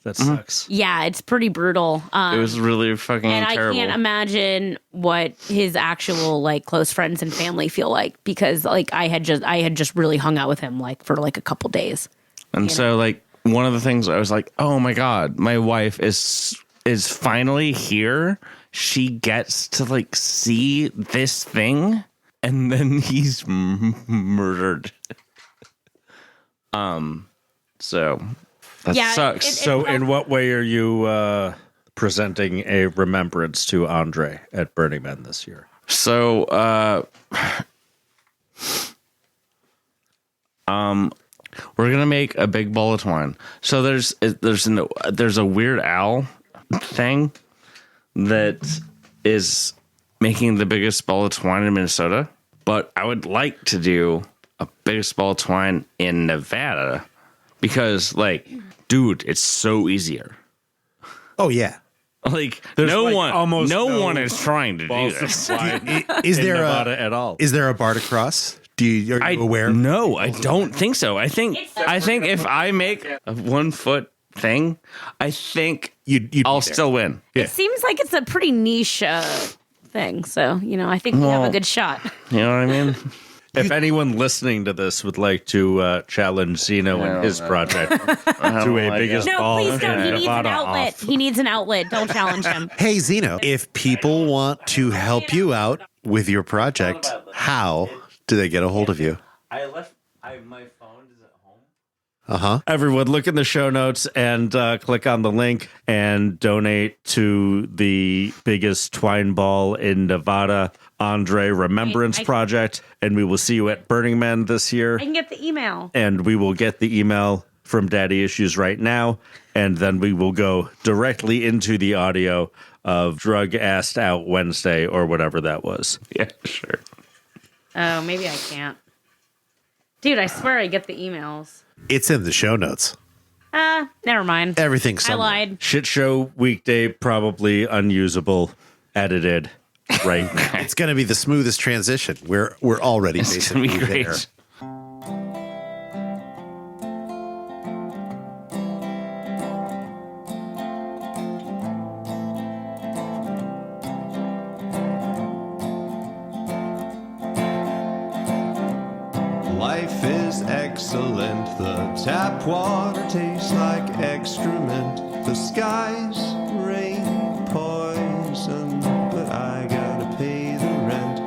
That sucks. Yeah, it's pretty brutal. It was really fucking terrible. I can't imagine what his actual close friends and family feel like, because I had just really hung out with him for a couple days. And so one of the things I was like, oh my God, my wife is finally here. She gets to see this thing, and then he's murdered. So that sucks. In what way are you presenting a remembrance to Andrej at Burning Man this year? So we're gonna make a big ball of twine. So there's a Weird Al thing that is making the biggest ball of twine in Minnesota, but I would like to do a biggest ball of twine in Nevada because, dude, it's so easier. Oh yeah. No one is trying to do this. Is there Nevada at all? Is there a bar to cross? Are you aware? No, I don't think so. I think if I make a 1 foot thing, I think I'll still win. It seems like it's a pretty niche thing, so I think we have a good shot. You know what I mean? If anyone listening to this would like to challenge Xeno and his project to a biggest ball, please don't. He needs an outlet. off. He needs an outlet. Don't challenge him. Hey Xeno, if people want to help you out with your project, how do they get a hold of you? My phone is at home. Everyone, look in the show notes and click on the link and donate to the biggest twine ball in Nevada, Andrej Remembrance Project. And we will see you at Burning Man this year. I can get the email. And we will get the email from Daddy Issues right now. And then we will go directly into the audio of Drug Asked Out Wednesday or whatever that was. Yeah, sure. Oh, maybe I can't. Dude, I swear I get the emails. It's in the show notes. Never mind. Everything's I lied. Shit show weekday, probably unusable, edited right now. It's going to be the smoothest transition. We're already basically there. Life is excellent. The tap water tastes like excrement. The skies rain poison, but I gotta pay the rent.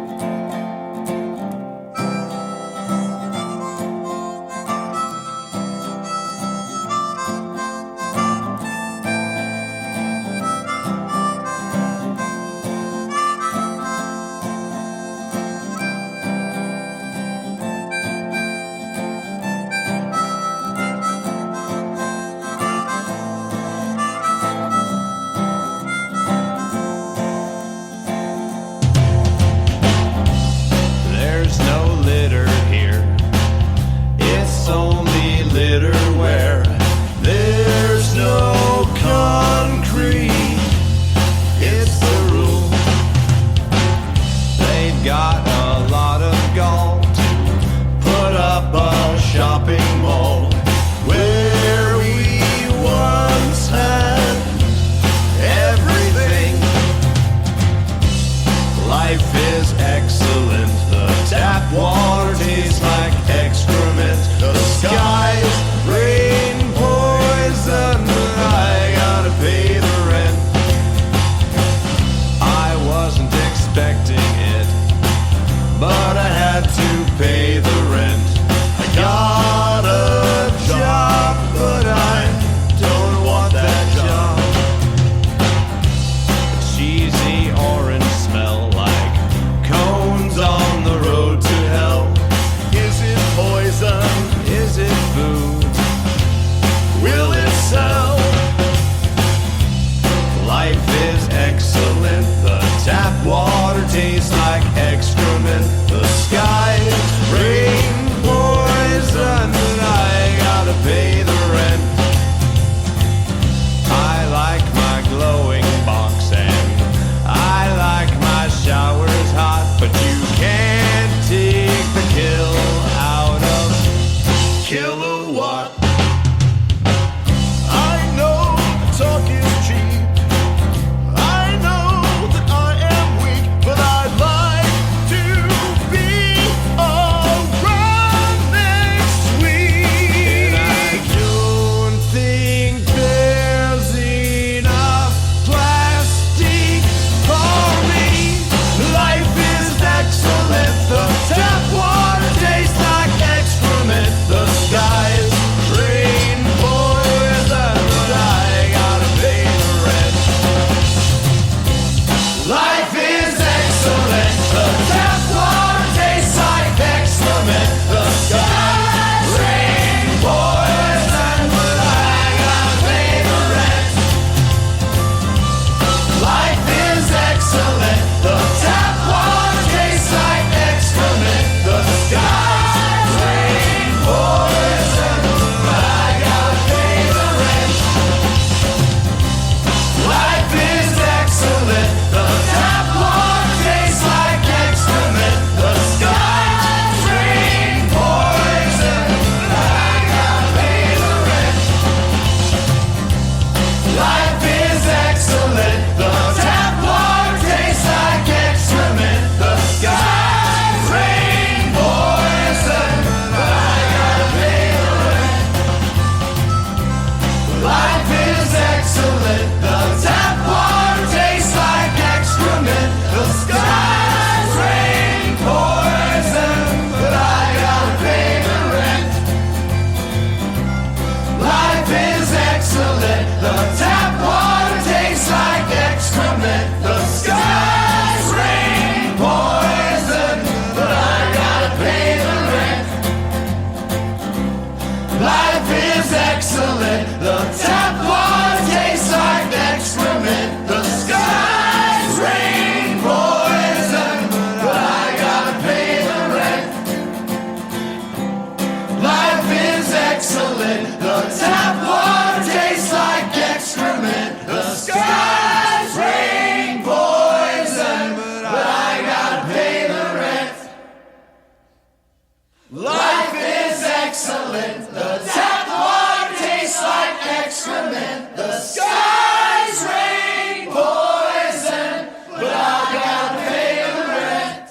tap water tastes like excrement. The skies rain poison, but I gotta pay the rent. Life is excellent. The tap water tastes like excrement. The skies rain poison, but I gotta pay the rent.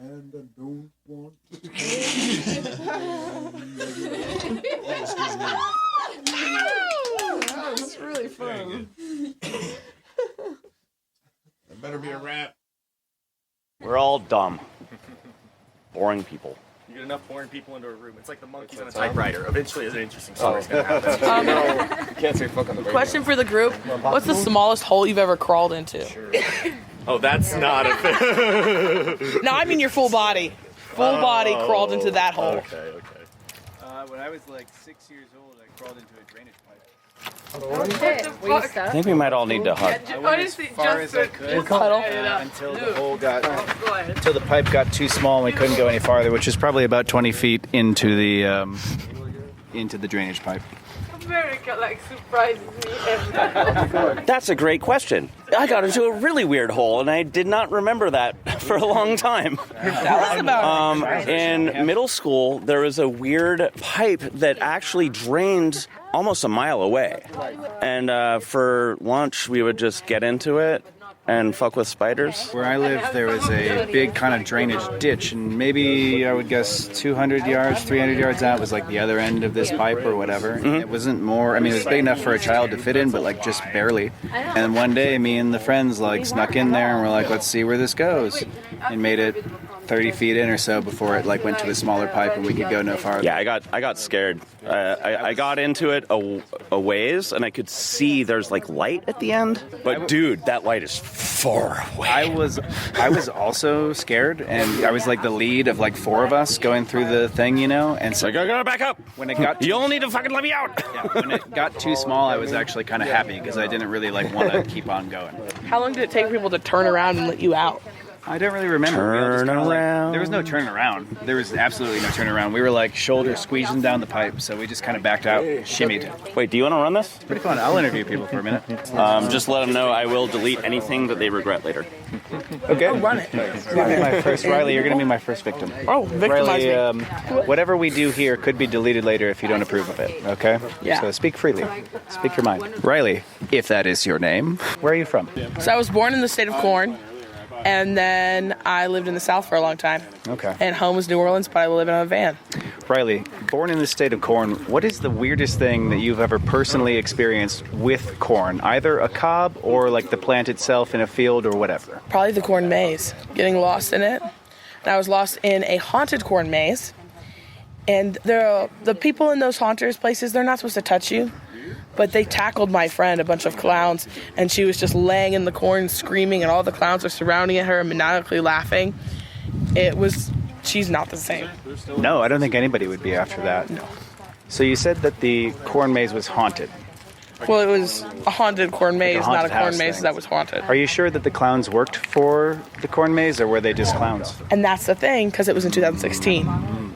And I don't want to. That was really fun. That better be a rap. We're all dumb. Boring people. You get enough boring people into a room. It's like the monkeys on a typewriter. Eventually, an interesting story's gonna happen. You can't say fuck on the radio. Question for the group: what's the smallest hole you've ever crawled into? Oh, that's not a thing. No, I mean your full body. Full body crawled into that hole. Okay. When I was like 6 years old, I crawled into a drainage pipe. I think we might all need to hug. I went as far as I could until the hole until the pipe got too small and we couldn't go any farther, which is probably about 20 feet into the drainage pipe. America surprises me every time. That's a great question. I got into a really weird hole, and I did not remember that for a long time. Tell us about it. In middle school, there was a weird pipe that actually drained almost a mile away. And for lunch, we would just get into it and fuck with spiders. Where I lived, there was a big kind of drainage ditch, and maybe I would guess 200 yards, 300 yards out was like the other end of this pipe or whatever. It wasn't more, I mean, it was big enough for a child to fit in, but like just barely. And one day, me and the friends like snuck in there and we're like, let's see where this goes. And made it 30 feet in or so before it like went to a smaller pipe and we could go no farther. Yeah, I got scared. I got into it a ways and I could see there's like light at the end. But dude, that light is far away. I was also scared, and I was like the lead of like 4 of us going through the thing, you know. And so I gotta back up. When it got you all need to fucking let me out. Yeah, when it got too small, I was actually kind of happy because I didn't really like want to keep on going. How long did it take people to turn around and let you out? I don't really remember. Turn around. There was no turning around. There was absolutely no turning around. We were like shoulder squeezing down the pipe, so we just kind of backed out, shimmied. Wait, do you want to run this? Pretty fun. I'll interview people for a minute. Just let them know I will delete anything that they regret later. Okay. I'll run it. Riley, you're going to be my first victim. Oh, victimize Riley, me. Whatever we do here could be deleted later if you don't approve of it, okay? Yeah. So speak freely. Speak your mind. Riley, if that is your name, where are you from? So I was born in the state of corn, and then I lived in the South for a long time. Okay. And home was New Orleans, but I live in a van. Riley, born in the state of corn, what is the weirdest thing that you've ever personally experienced with corn? Either a cob or like the plant itself in a field or whatever? Probably the corn maze, getting lost in it. And I was lost in a haunted corn maze. And the people in those haunters places, they're not supposed to touch you. But they tackled my friend, a bunch of clowns, and she was just laying in the corn screaming, and all the clowns are surrounding her and maniacally laughing. She's not the same. No, I don't think anybody would be after that. No. So you said that the corn maze was haunted. Well, it was a haunted corn maze, not a corn house maze thing. that was haunted. Are you sure that the clowns worked for the corn maze, or were they just clowns? And that's the thing, because it was in 2016.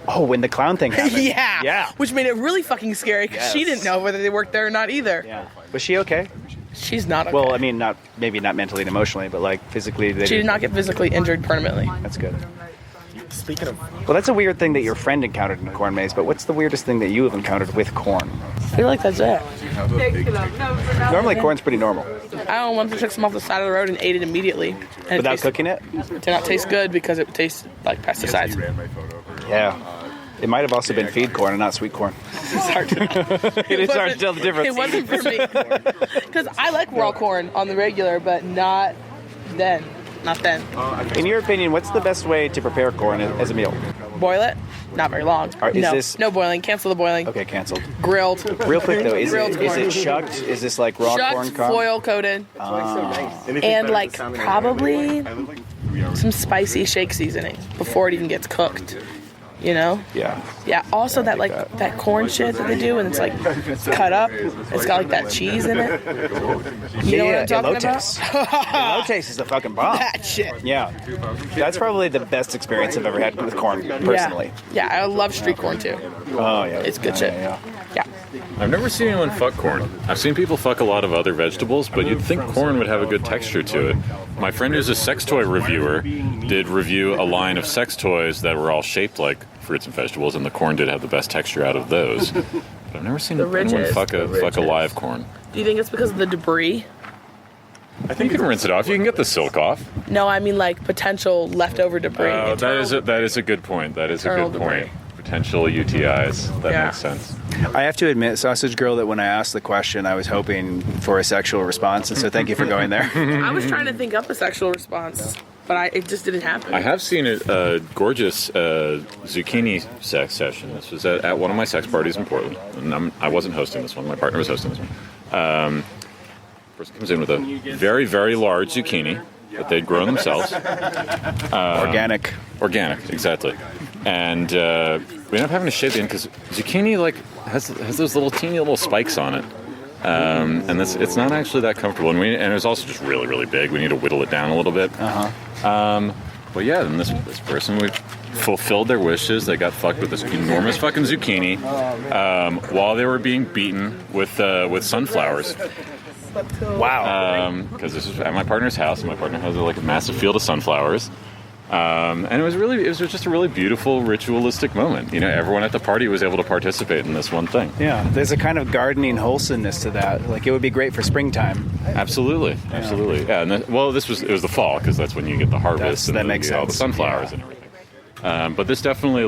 Oh, when the clown thing happened. Yeah. Which made it really fucking scary, because she didn't know whether they worked there or not either. Yeah. Was she okay? She's not okay. Well, I mean, maybe not mentally and emotionally, but like physically. She did not get physically injured permanently. That's good. Speaking of... Well, that's a weird thing that your friend encountered in a corn maze, but what's the weirdest thing that you have encountered with corn? I feel like that's it. Normally, corn's pretty normal. I don't want to took some off the side of the road and ate it immediately. And Without cooking it? It did not taste good because it tastes like pesticides. Yeah. It might have also been feed corn and not sweet corn. It's hard to It is hard to tell the difference. It wasn't for me. Because I like raw corn on the regular, but not then. Not then. In your opinion, what's the best way to prepare corn as a meal? Boil it? Not very long. No boiling. Cancel the boiling. Okay, canceled. Grilled. Real quick though, is Grilled it corn. shucked? Is this like raw corn Shucked, cob? foil coated. And like probably some spicy shake seasoning before it even gets cooked. You know? Yeah. Yeah. Also that like that corn shit that they do, and it's like cut up. It's got like that cheese in it. You know what I'm talking elotes. about? Elotes is the fucking bomb. That shit. Yeah. That's probably the best experience I've ever had with corn, personally. Yeah. I love street corn too. Oh yeah. It's good shit. Yeah. Yeah. I've never seen anyone fuck corn. I've seen people fuck a lot of other vegetables, but you'd think corn would have a good texture to it. My friend who's a sex toy reviewer did review a line of sex toys that were all shaped like fruits and vegetables, and the corn did have the best texture out of those. But I've never seen anyone fuck a live corn. Do you think it's because of the debris? I think you can rinse it off. You can get the silk off. No, I mean like potential leftover debris. That is a good point. That is a good point. Potential UTIs. That makes sense. I have to admit, Sausage Girl, that when I asked the question, I was hoping for a sexual response, and so thank you for going there. I was trying to think up a sexual response, but it just didn't happen. I have seen a gorgeous zucchini sex session. This was at one of my sex parties in Portland. And I wasn't hosting this one. My partner was hosting this one. Person comes in with a very, very large zucchini that they'd grown themselves. Organic. Organic, exactly. And we ended up having to shave the end because zucchini has those teeny little spikes on it. And it's not actually that comfortable. And it was also just really, really big. We need to whittle it down a little bit. But yeah, then this person, we fulfilled their wishes. They got fucked with this enormous fucking zucchini while they were being beaten with sunflowers. Wow. Because this is at my partner's house, and my partner has a massive field of sunflowers. And it was just a really beautiful ritualistic moment. You know, everyone at the party was able to participate in this one thing. Yeah, there's a kind of gardening wholesomeness to that. Like, it would be great for springtime. Absolutely. Yeah. And it was the fall, because that's when you get the harvest and all the sunflowers and everything. But this definitely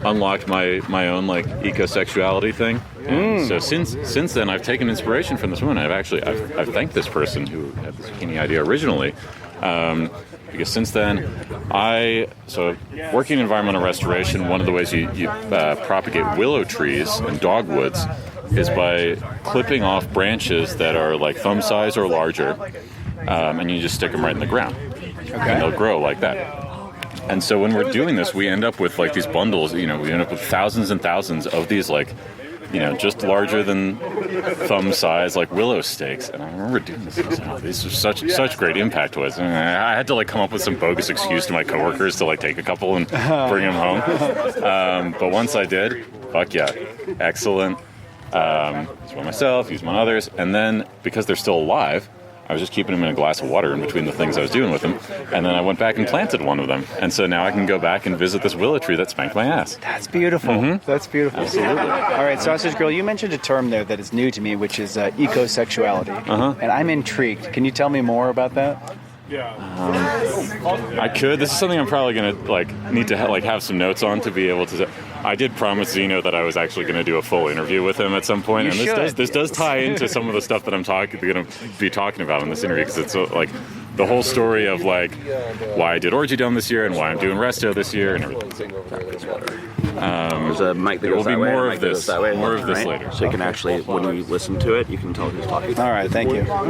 unlocked my own ecosexuality thing. And so since then, I've taken inspiration from this woman. I've thanked this person who had the zucchini idea originally. Because since then, working in environmental restoration, one of the ways you propagate willow trees and dogwoods is by clipping off branches that are thumb size or larger, and you just stick them right in the ground. Okay. And they'll grow like that. And so when we're doing this, we end up with these bundles, we end up with thousands and thousands of these just larger than thumb size, willow stakes. And I remember doing this. These are such great impact toys. And I had to come up with some bogus excuse to my coworkers to take a couple and bring them home. But once I did, fuck yeah, excellent. Use one myself, use one others, and then because they're still alive, I was just keeping them in a glass of water in between the things I was doing with them, and then I went back and planted one of them, and so now I can go back and visit this willow tree that spanked my ass. That's beautiful. Mm-hmm. That's beautiful. Absolutely. All right, Sausage Girl, you mentioned a term there that is new to me, which is ecosexuality, and I'm intrigued. Can you tell me more about that? I could. This is something I'm probably going to need to have some notes on to be able to. I did promise Xeno that I was actually going to do a full interview with him at some point, and this does tie into some of the stuff that I'm going to be talking about in this interview, because it's the whole story of why I did Orgy Dome this year and why I'm doing Resto this year and everything. There's a mic that there will goes be that way, more a of mic that this. goes that way. More of this Right. later. So you can actually, when you listen to it, you can tell who's talking. All right, thank you. All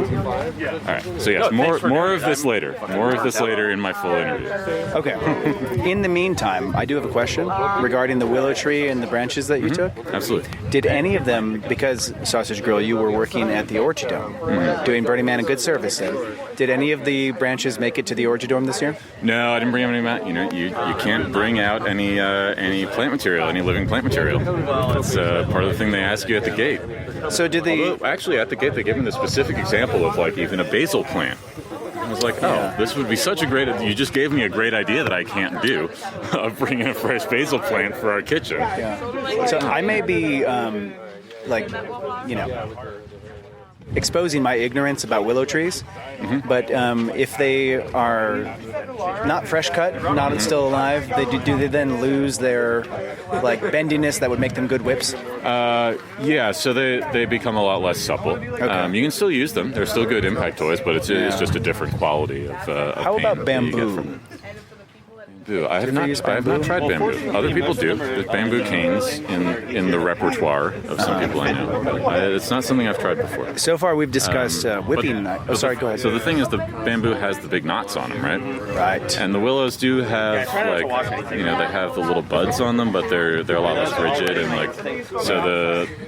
right. So yes, more of this later. More of this later in my full interview. Okay. In the meantime, I do have a question regarding the willow tree and the branches that you took. Absolutely. Did any of them, because Sausage Girl, you were working at the Orgy Dome, doing Burning Man a good service there, did any of the branches make it to the Orgy Dome this year? No, I didn't bring any. You can't bring out any plant material, any living plant material. That's part of the thing they ask you at the gate. So did they? Although, actually, at the gate they gave me the specific example of even a basil plant. I was like, this would be such a great. You just gave me a great idea that I can't do of bringing a fresh basil plant for our kitchen. Yeah. So I may be exposing my ignorance about willow trees, but if they are not fresh cut, not still alive, do they then lose their bendiness that would make them good whips? Yeah, so they become a lot less supple. Okay. You can still use them; they're still good impact toys, but it's just a different quality of How about bamboo? Bamboo. I have not tried bamboo. Other people do. There's bamboo canes in the repertoire of some people I know. It's not something I've tried before. So far, we've discussed whipping. Sorry, go ahead. So the thing is, the bamboo has the big knots on them, right? Right. And the willows do have they have the little buds on them, but they're a lot less rigid and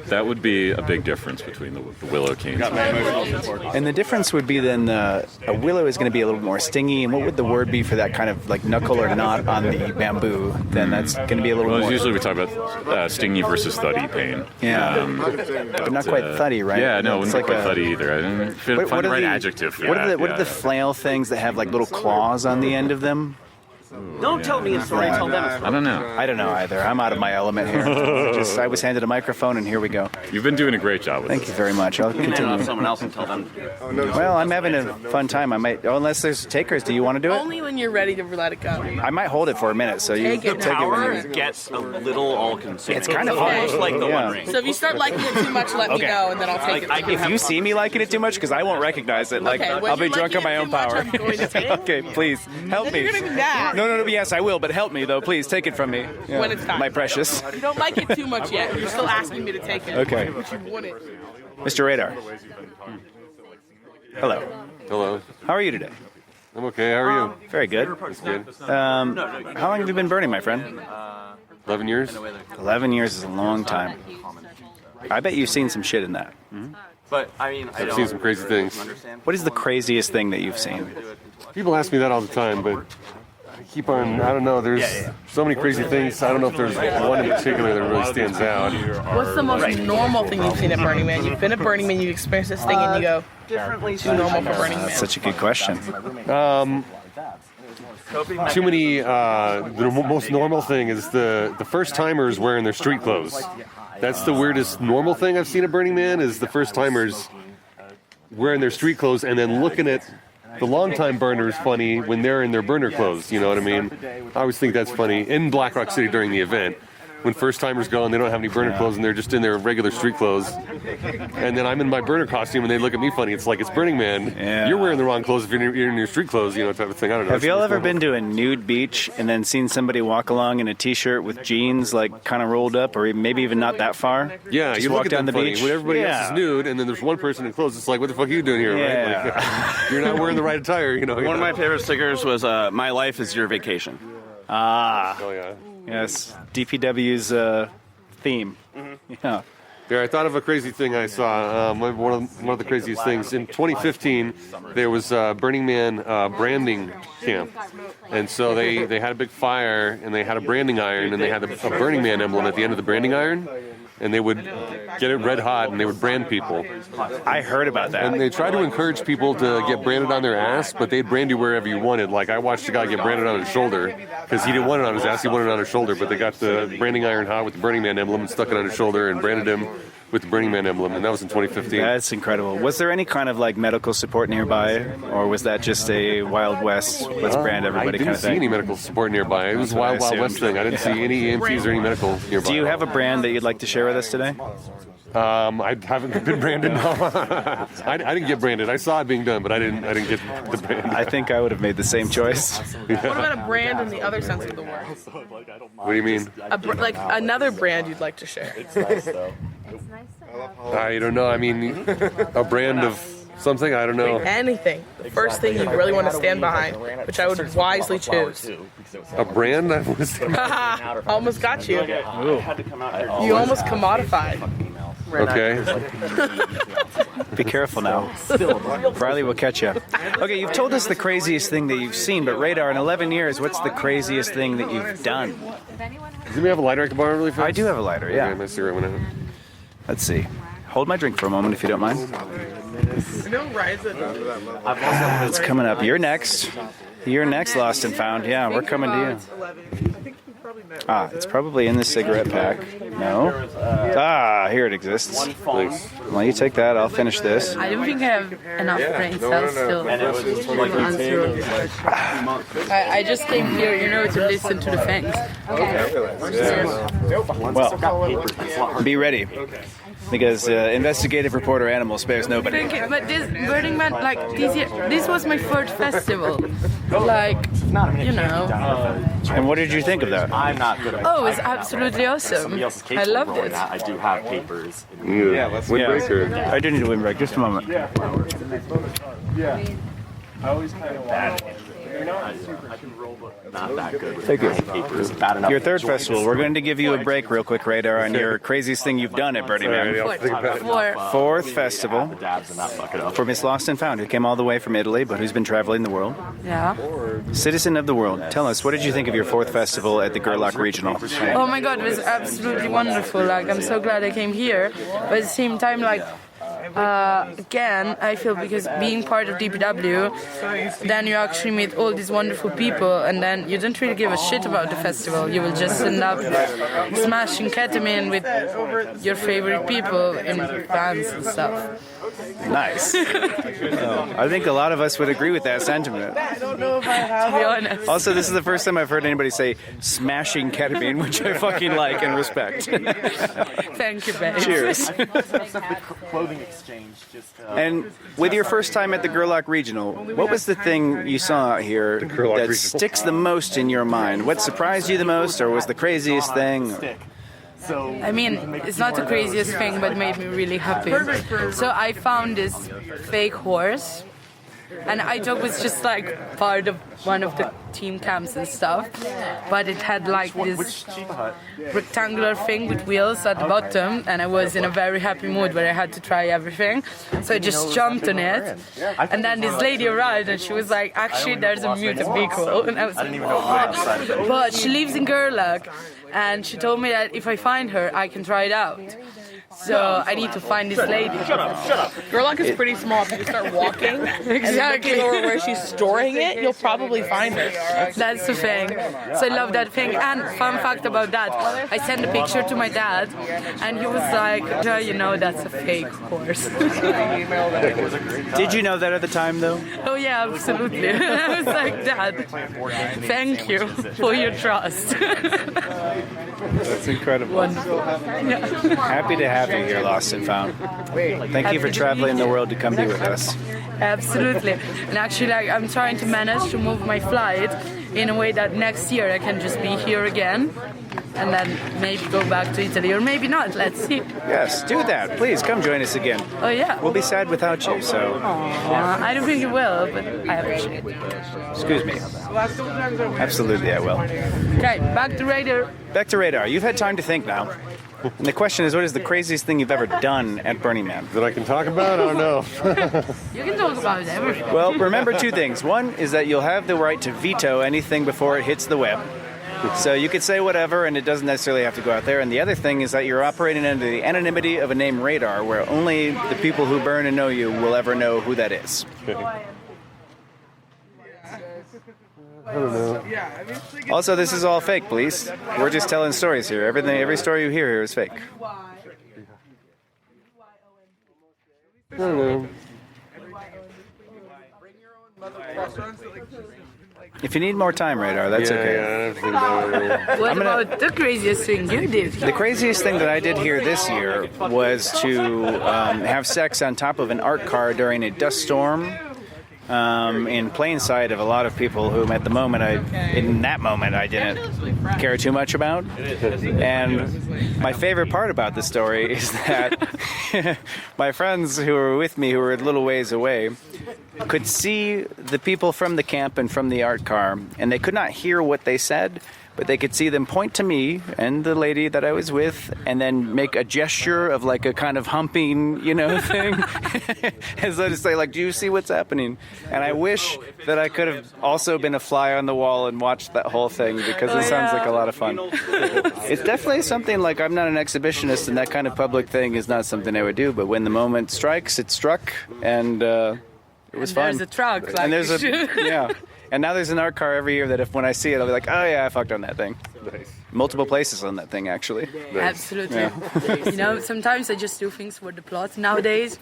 that would be a big difference between the willow canes. And the difference would be then a willow is going to be a little more stingy. And what would the word be for that kind of knuckle or knot not on the bamboo, then that's going to be a little Well, more. usually we talk about stingy versus thuddy pain. Yeah. But not quite thuddy, right? Yeah, no, it It's wouldn't be like quite a- thuddy either. I didn't find the right adjective for What that. are the flail things that have like little claws on the end of them? Don't tell me a story, tell them a story. I don't know. I don't know either. I'm out of my element here. I was handed a microphone, and here we go. You've been doing a great job with Thank you very much. I'll You can hand it off continue. to someone else and tell them. Well, I'm having a fun time. I might, unless there's takers. Do you want to do it? Only when you're ready to let it go. I might hold it for a minute. So you Take it. take it when Power you. gets a little all-consuming. It's kind of almost fun. like the Yeah. One Ring. So if you start liking it too much, let me Okay. know, and then I'll take it. If you see me liking it too much, because I won't recognize it. Like Okay, when I'll be you're drunk on my liking it own too much, power. I'm going to take it. Okay, please help me. You're gonna be mad. No. Yes, I will. But help me though, please. Take it from me. Yeah. When it's time. My precious. You don't like it too much yet. You're still asking me to take it. Okay. But you wouldn't. Mr. Radar. Hello. Hello. How are you today? I'm okay. How are you? Very good. Good. How long have you been burning, my friend? 11 years. 11 years is a long time. I bet you've seen some shit in that. But I mean, I've seen some crazy things. What is the craziest thing that you've seen? People ask me that all the time, but I keep on. I don't know. There's so many crazy things. I don't know if there's one in particular that really stands out. What's the most normal thing you've seen at Burning Man? You've been at Burning Man, you've experienced this thing, and you go, too normal for Burning Man. That's such a good question. Too many. The most normal thing is the first timers wearing their street clothes. That's the weirdest normal thing I've seen at Burning Man is the first timers wearing their street clothes and then looking at the longtime burners funny when they're in their burner clothes. You know what I mean? I always think that's funny in Black Rock City during the event. When first timers go and they don't have any burner clothes and they're just in their regular street clothes, and then I'm in my burner costume and they look at me funny. It's like it's Burning Man. You're wearing the wrong clothes if you're in your street clothes, you know, type of thing. I don't know. Have y'all ever been to a nude beach and then seen somebody walk along in a t-shirt with jeans like kind of rolled up, or maybe even not that far? Yeah, Just you walk look at down them the funny beach when everybody Yeah. else is nude, and then there's one person in clothes. It's like, what the fuck are you doing here? Yeah. Right? Like, you're not wearing the right attire. You know. One of my favorite stickers was "My life is your vacation." Ah. Oh yeah. Yes. DPW's theme. Yeah. Yeah, I thought of a crazy thing I saw. One of the craziest things in 2015, there was Burning Man branding camp, and so they had a big fire and they had a branding iron and they had a Burning Man emblem at the end of the branding iron, and they would get it red hot and they would brand people. I heard about that. And they tried to encourage people to get branded on their ass, but they'd brand you wherever you wanted. Like I watched a guy get branded on his shoulder because he didn't want it on his ass, he wanted it on his shoulder, but they got the branding iron hot with the Burning Man emblem and stuck it on his shoulder and branded him with the Burning Man emblem, and that was in 2015. That's incredible. Was there any kind of like medical support nearby, or was that just a Wild West, let's brand everybody I didn't kind of see thing? any medical support nearby. It was a Wild West thing. I didn't see any EMTs or any medical nearby. Do you have a brand that you'd like to share with us today? I haven't been branded. No. I didn't get branded. I saw it being done, but I didn't get the brand. I think I would have made the same choice. What about a brand in the other sense of the word? What do you mean? Like another brand you'd like to share? I don't know. I mean, a brand of something. I don't know. Anything. The first thing you really want to stand behind, which I would wisely choose. A brand? I want to stand behind. Almost got you. You almost commodified. Okay. Be careful now. Riley will catch you. Okay, you've told us the craziest thing that you've seen, but Radar, in 11 years, what's the craziest thing that you've done? Does anybody have a lighter I can borrow really fast? I do have a lighter, yeah. Okay, my cigarette went out. Let's see. Hold my drink for a moment if you don't mind. It's coming up. You're next. You're next, Lost and Found. Yeah, we're coming to you. Ah, it's probably in the cigarette pack. No? Ah, here it exists. Thanks. Well, you take that. I'll finish this. I don't think I have enough brain cells still to answer. I just came here, to listen to the things. Well, be ready. Because investigative reporter Animal spares nobody. But this Burning Man, like this was my third festival. And what did you think of that? I'm not good at Oh, it's absolutely awesome. I loved it. I do have papers. Yeah, windbreaker. I do need a windbreak. Just a moment. Yeah. I always kind of bad. Not that good. Thank you. Papers, bad enough. Your third festival. We're going to give you a break real quick, Radar, on your craziest thing you've done at Burning Man. Fourth festival for Miss Lost and Found, who came all the way from Italy, but who's been traveling the world. Yeah. Citizen of the world. Tell us, what did you think of your fourth festival at the Gerlach Regional? Oh my God, it was absolutely wonderful. Like, I'm so glad I came here. But at the same time, like, again, I feel because being part of DPW, then you actually meet all these wonderful people, and then you don't really give a shit about the festival. You will just end up smashing ketamine with your favorite people in bands and stuff. Nice. I think a lot of us would agree with that sentiment. I don't know if I have. To be honest. Also, this is the first time I've heard anybody say smashing ketamine, which I fucking like and respect. Thank you, babe. Cheers. Clothing exchange. And with your first time at the Gerlach Regional, what was the thing you saw out here that sticks the most in your mind? What surprised you the most, or was the craziest thing? I mean, it's not the craziest thing, but made me really happy. So I found this fake horse, and I thought it was just like part of one of the team camps and stuff, but it had like this rectangular thing with wheels at the bottom, and I was in a very happy mood where I had to try everything. So I just jumped on it, and then this lady arrived and she was like, actually there's a mutant beagle, and I was like, oh. But she lives in Gerlach, and she told me that if I find her, I can try it out. So I need to find this lady. Shut up. Gerlach is pretty small. If you start walking exactly and look where she's storing it, you'll probably find her. That's the thing. So I love that thing. And fun fact about that, I sent a picture to my dad, and he was like, "No, you know that's a fake horse." Did you know that at the time, though? Oh yeah, absolutely. I was like, Dad, thank you for your trust. That's incredible. Wonderful. Yeah. Happy to have you here, Lost and Found. Thank you for traveling the world to come be with us. Absolutely. And actually, like, I'm trying to manage to move my flight in a way that next year I can just be here again, and then maybe go back to Italy, or maybe not. Let's see. Yes, do that. Please come join us again. Oh yeah. We'll be sad without you, so. I don't think you will, but I appreciate it. Excuse me. Absolutely, I will. Okay, back to Radar. Back to Radar. You've had time to think now. And the question is, what is the craziest thing you've ever done at Burning Man? That I can talk about? I don't know. You can talk about everything. Well, remember two things. One is that you'll have the right to veto anything before it hits the web. So you could say whatever, and it doesn't necessarily have to go out there. And the other thing is that you're operating under the anonymity of a name Radar, where only the people who burn and know you will ever know who that is. I don't know. Also, this is all fake, please. We're just telling stories here. Every story you hear here is fake. I don't know. If you need more time, Radar, that's okay. Yeah, I don't think that What about the craziest thing you did? The craziest thing that I did here this year was to have sex on top of an art car during a dust storm. In plain sight of a lot of people who, at the moment, in that moment, I didn't care too much about. And my favorite part about the story is that my friends who were with me, who were a little ways away, could see the people from the camp and from the art car, and they could not hear what they said, but they could see them point to me and the lady that I was with, and then make a gesture of like a kind of humping, thing, as though to say, like, do you see what's happening? And I wish that I could have also been a fly on the wall and watched that whole thing, because it sounds like a lot of fun. It's definitely something, like, I'm not an exhibitionist, and that kind of public thing is not something I would do, but when the moment strikes, it struck, and it was fun. There's a truck, like, and there's yeah. And now there's an art car every year that when I see it, I'll be like, oh yeah, I fucked on that thing. Nice. Multiple places on that thing, actually. Nice. Absolutely. Yeah. Sometimes I just do things for the plot nowadays.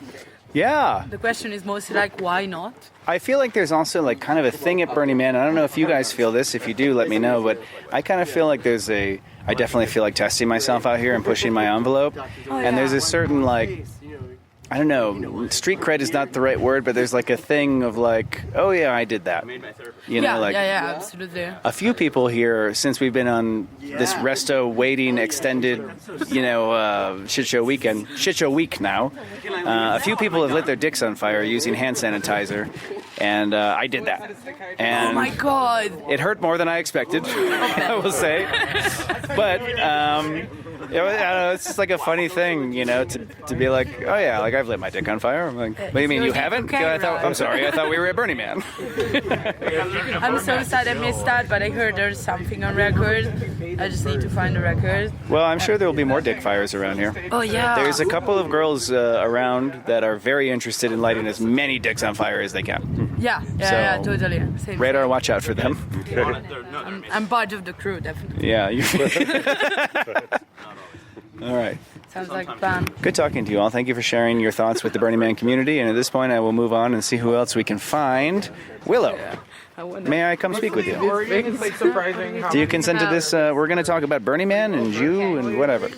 Yeah. The question is mostly like, why not? I feel like there's also like kind of a thing at Burning Man. I don't know if you guys feel this. If you do, let me know. But I kind of feel like I definitely feel like testing myself out here and pushing my envelope. And there's a certain like, I don't know, street cred is not the right word, but there's like a thing of like, oh yeah, I did that. Yeah, absolutely. A few people here, since we've been on this Resto waiting extended, shit show week now, a few people have lit their dicks on fire using hand sanitizer. And I did that. And Oh my god! it hurt more than I expected, I will say. But it's just like a funny thing, to be like, oh yeah, like I've lit my dick on fire. I'm like, what do you mean you haven't? I'm sorry, I thought we were at Burning Man. I'm so sad I missed that, but I heard there's something on record. I just need to find the record. Well, I'm sure there will be more dick fires around here. Oh yeah. There's a couple of girls around that are very interested in lighting as many dicks on fire as they can. Yeah, totally. Same. Radar, watch out for them. I'm part of the crew, definitely. Yeah. All right. Sounds like fun. Good talking to you all. Thank you for sharing your thoughts with the Burning Man community. And at this point, I will move on and see who else we can find. Willow, may I come speak with you? Do you consent to this? We're going to talk about Burning Man and you and whatever.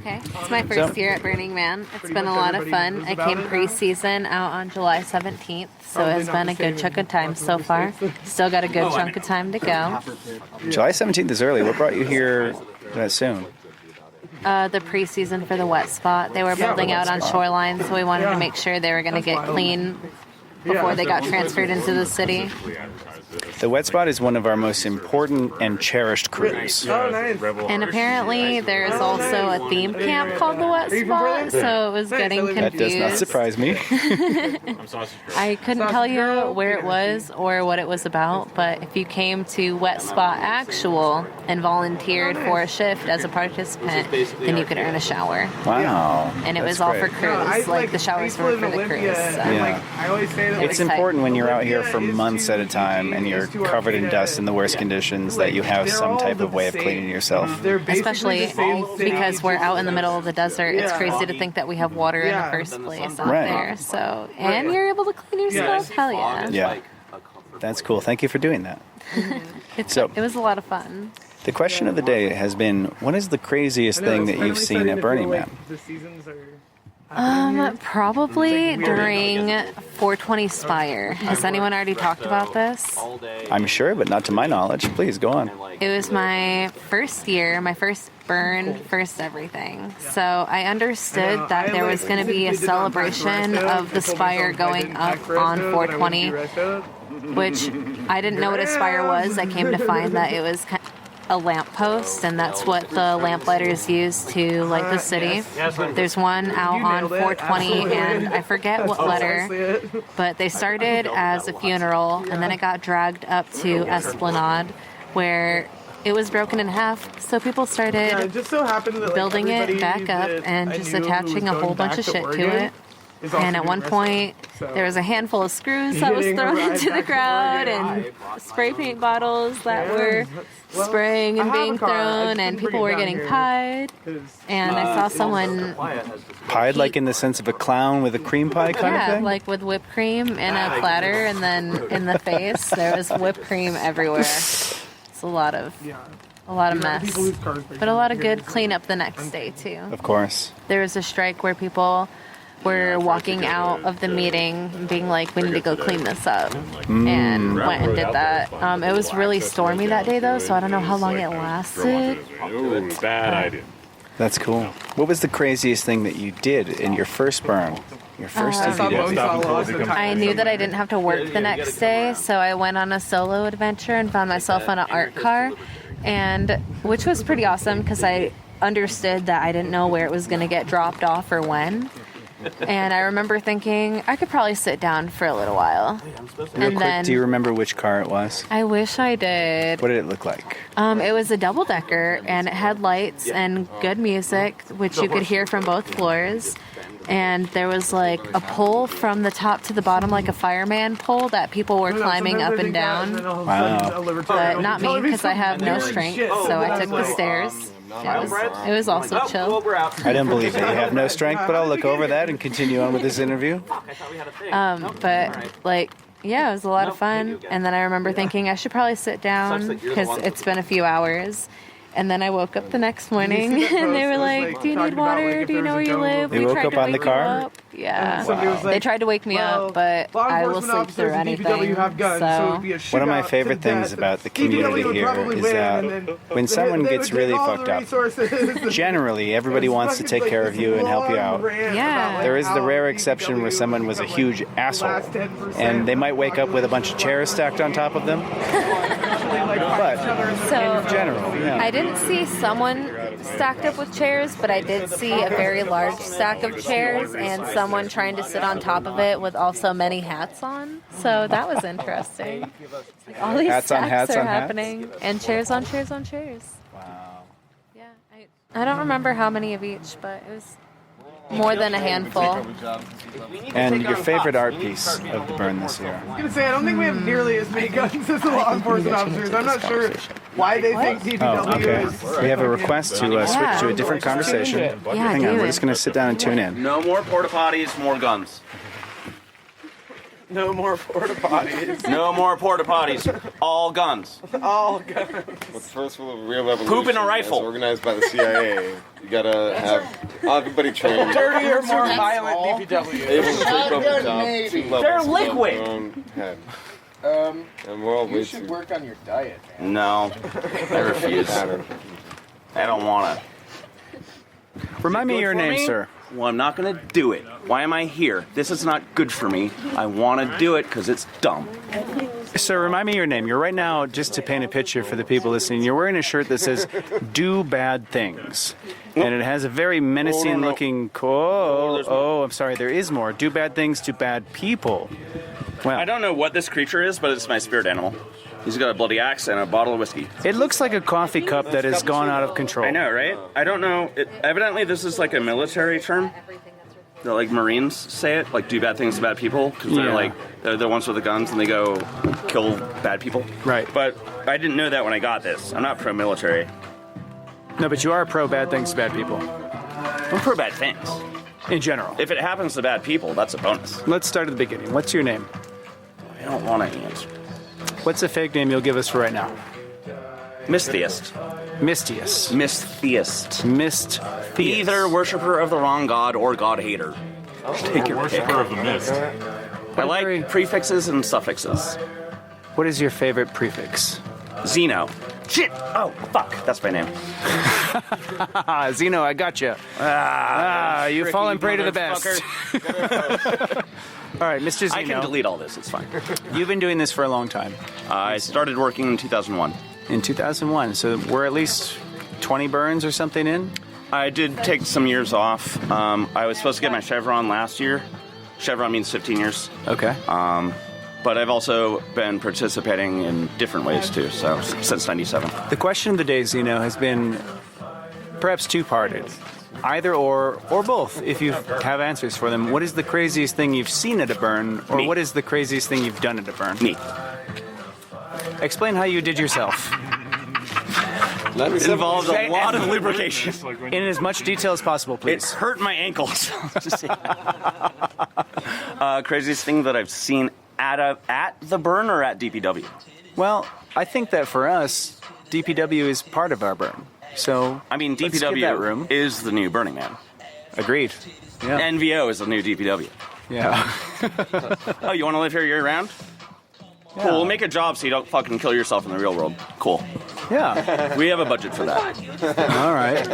Okay, it's my first year at Burning Man. It's been a lot of fun. I came pre-season out on July 17th, so it's been a good chunk of time so far. Still got a good chunk of time to go. July 17th is early. What brought you here that soon? The pre-season for the wet spot. They were building out on Shoreline, so we wanted to make sure they were going to get clean before they got transferred into the city. The wet spot is one of our most important and cherished crews. And apparently there's also a theme camp called the Wet Spot, so it was getting confused. That does not surprise me. I couldn't tell you where it was or what it was about, but if you came to Wet Spot Actual and volunteered for a shift as a participant, then you could earn a shower. Wow. And it was all for crews, like the showers were for the crews. So. Yeah. It's important when you're out here for months at a time and you're covered in dust in the worst conditions that you have some type of way of cleaning yourself. Especially because we're out in the middle of the desert. It's crazy to think that we have water in the first place out there. So, and you're able to clean yourself? Hell yeah. Yeah. That's cool. Thank you for doing that. It was a lot of fun. The question of the day has been, what is the craziest thing that you've seen at Burning Man? Probably during 420 Spire. Has anyone already talked about this? I'm sure, but not to my knowledge. Please go on. It was my first year, my first burn, first everything. So I understood that there was going to be a celebration of the Spire going up on 420, which I didn't know what a Spire was. I came to find that it was a lamppost, and that's what the lamplighters use to light the city. There's one out on 420, and I forget what letter, but they started as a funeral, and then it got dragged up to Esplanade, where it was broken in half, so people started building it back up and just attaching a whole bunch of shit to it. And at one point, there was a handful of screws that was thrown into the crowd and spray paint bottles that were spraying and being thrown, and people were getting pied. And I saw someone... Pied, like in the sense of a clown with a cream pie kind of thing? Yeah, like with whipped cream in a platter, and then in the face, there was whipped cream everywhere. It's a lot of mess. But a lot of good cleanup the next day, too. Of course. There was a strike where people were walking out of the meeting being like, we need to go clean this up, and went and did that. It was really stormy that day, though, so I don't know how long it lasted. Ooh, bad idea. That's cool. What was the craziest thing that you did in your first burn? Your first I knew that I didn't have to work the next day, so I went on a solo adventure and found myself on an art car, and which was pretty awesome because I understood that I didn't know where it was going to get dropped off or when. And I remember thinking, I could probably sit down for a little while. Real quick, do you remember which car it was? I wish I did. What did it look like? It was a double-decker, and it had lights and good music, which you could hear from both floors. And there was like a pole from the top to the bottom, like a fireman pole that people were climbing up and down. Wow. But not me, because I have no strength, so I took the stairs. It was also chill. I didn't believe that you have no strength, but I'll look over that and continue on with this interview. But like, yeah, it was a lot of fun. And then I remember thinking I should probably sit down because it's been a few hours. And then I woke up the next morning and they were like, do you need water? Do you know where you live? They woke up on the car? Yeah. And somebody was like, They tried to wake me well, up, but law I will enforcement sleep through officers in anything. DPW have guns, so it'd be a One of my shootout favorite to things death. about the DPW community would here probably is win, that and then when someone they gets would really take all fucked the up, resources. generally everybody wants to take care of you and help you out. Yeah. There is the rare exception where someone was a huge asshole, and they might wake up with a bunch of chairs stacked on top of them. But So, in general, yeah. I didn't see someone stacked up with chairs, but I did see a very large stack of chairs and someone trying to sit on top of it with also many hats on. So that was interesting. Like all these Hats on stacks hats are on hats? happening, and chairs on chairs on chairs. Wow. Yeah, I don't remember how many of each, but it was more than a handful. And your favorite art piece of the burn this year? I was gonna say, I don't think we have nearly as many guns as the law enforcement officers. I'm not sure why they think DPW Oh, okay. is. We have a request to switch to a different conversation. Hang on, we're just going to sit down and tune in. No more porta potties, more guns. No more porta potties. No more porta potties, all guns. All guns. Well, first of all, real revolution. Poop in a rifle. It's organized by the CIA. You gotta have everybody trained. Dirtier, more violent DPW. Able to take over the job. 2 levels They're above liquid. their own head. And we're all you way should too- work on your diet. No, I refuse. I don't want to. Remind me your name, sir. Well, I'm not going to do it. Why am I here? This is not good for me. I want to do it because it's dumb. Sir, remind me your name. You're right now, just to paint a picture for the people listening, you're wearing a shirt that says, "Do bad things." And it has a very menacing looking, I'm sorry, there is more. Do bad things to bad people. Well, I don't know what this creature is, but it's my spirit animal. He's got a bloody axe and a bottle of whiskey. It looks like a coffee cup that has gone out of control. I know, right? I don't know. Evidently, this is like a military term. That, like, Marines say it, like, do bad things to bad people, because they're the ones with the guns and they go kill bad people. Right. But I didn't know that when I got this. I'm not pro-military. No, but you are pro bad things to bad people. I'm pro bad things. In general. If it happens to bad people, that's a bonus. Let's start at the beginning. What's your name? I don't want to answer. What's a fake name you'll give us for right now? Misttheist. Mistius. Misttheist. Misttheist. Either worshiper of the wrong god or god hater. Take your pick. Worshiper of the mist. I like prefixes and suffixes. What is your favorite prefix? Xeno. Shit! Oh, fuck. That's my name. Xeno, I gotcha. You've fallen prey to the best. All right, Mr. Xeno. I can delete all this. It's fine. You've been doing this for a long time. I started working in 2001. In 2001, so we're at least 20 burns or something in? I did take some years off. I was supposed to get my chevron last year. Chevron means 15 years. Okay. But I've also been participating in different ways too, so since 97. The question of the day, Xeno, has been perhaps two-parted. Either or both, if you have answers for them. What is the craziest thing you've seen at a burn, or Me. what is the craziest thing you've done at a burn? Me. Explain how you did yourself. It involved a lot of lubrication. In as much detail as possible, please. It hurt my ankles. Craziest thing that I've seen at the burn or at DPW? Well, I think that for us, DPW is part of our burn. So, I mean, let's give that DPW room. is the new Burning Man. Agreed. Yeah. NVO is the new DPW. Yeah. Oh, you want to live here year round? Yeah. Cool, we'll make a job so you don't fucking kill yourself in the real world. Cool. Yeah. We have a budget for that. All right.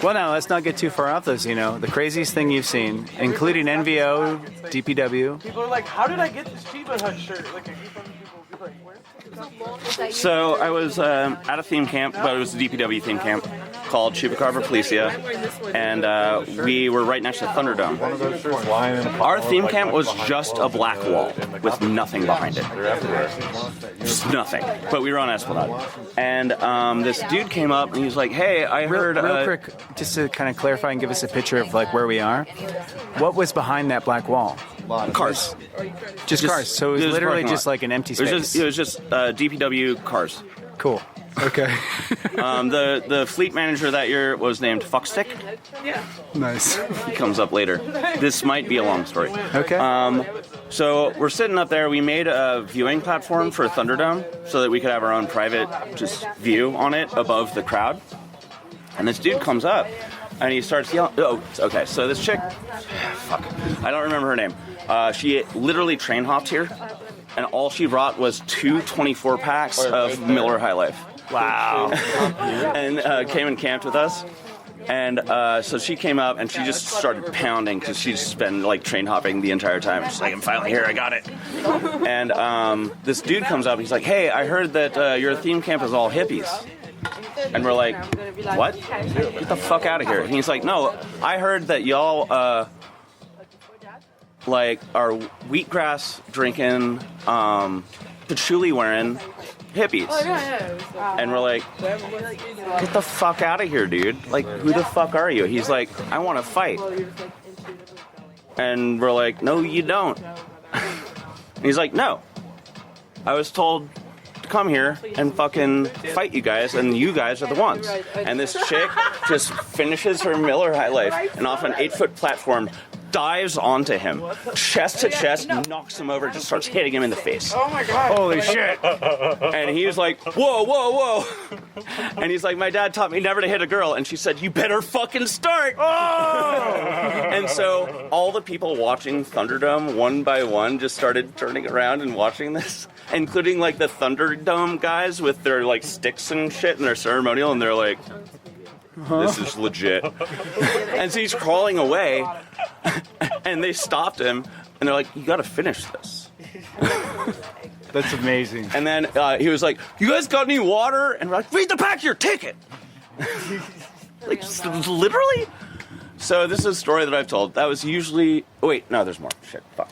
Well, now, let's not get too far off those, the craziest thing you've seen, including NVO, DPW. People are like, how did I get this Chiba Hut shirt? Like, I keep people be like, where? So I was at a theme camp, but it was a DPW theme camp called Chupacabra Policia, and we were right next to Thunderdome. Our theme camp was just a black wall with nothing behind it. Just nothing. But we were on Esplanade. And this dude came up and he was like, hey, I heard... Real quick, just to kind of clarify and give us a picture of like where we are, what was behind that black wall? Cars. Just cars. So it was literally just like an empty space. It was just DPW cars. Cool. Okay. The fleet manager that year was named Fuckstick. Yeah. Nice. He comes up later. This might be a long story. Okay. So we're sitting up there. We made a viewing platform for Thunderdome so that we could have our own private just view on it above the crowd. And this dude comes up And he starts yelling. Oh, okay. So this chick, fuck, I don't remember her name. She literally train hopped here, and all she brought was 2 24 packs of Miller High Life. Wow. And came and camped with us. And so she came up and she just started pounding because she's just been like train hopping the entire time. She's like, I'm finally here, I got it. And this dude comes up and he's like, hey, I heard that your theme camp is all hippies. And we're like, what? Get the fuck out of here. And he's like, no, I heard that y'all like are wheatgrass drinking, patchouli wearing hippies. And we're like, get the fuck out of here, dude. Like, who the fuck are you? He's like, I want to fight. And we're like, no, you don't. And he's like, no. I was told to come here and fucking fight you guys, and you guys are the ones. And this chick just finishes her Miller High Life and off an 8-foot platform dives onto him, chest to chest, knocks him over, just starts hitting him in the face. Oh my god. Holy shit. And he was like, whoa, whoa, whoa. And he's like, my dad taught me never to hit a girl. And she said, you better fucking start. Oh! And so all the people watching Thunderdome one by one just started turning around and watching this, including like the Thunderdome guys with their like sticks and shit and their ceremonial. And they're like, this is legit. And so he's crawling away, and they stopped him, and they're like, you gotta finish this. That's amazing. And then he was like, you guys got any water? And we're like, read the back of your ticket. Like, literally? So this is a story that I've told. That was usually... Oh, wait, no, there's more. Shit, fuck.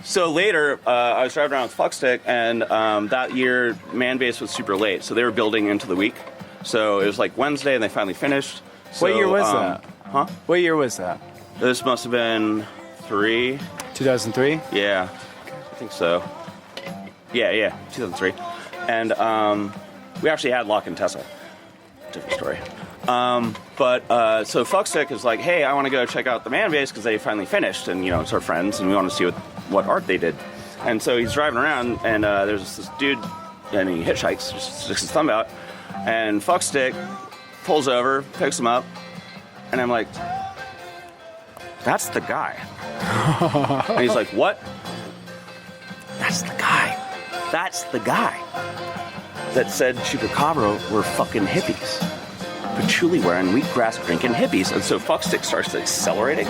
So later, I was driving around with Fuckstick, and that year, Man Base was super late, so they were building into the week. So it was like Wednesday, and they finally finished. So, what year was that? Huh? What year was that? This must have been 2003? Yeah, I think so. Yeah, 2003. And we actually had Locke and Tessa. Different story. So Fuckstick is like, hey, I want to go check out the Man Base because they finally finished, and you know, it's our friends, and we want to see what art they did. And so he's driving around, and there's this dude, and he hitchhikes, just sticks his thumb out. And Fuckstick pulls over, picks him up, and I'm like, that's the guy. And he's like, what? That's the guy. That's the guy that said Chupacabra were fucking hippies. Patchouli wearing, wheatgrass drinking hippies. And so Fuckstick starts accelerating.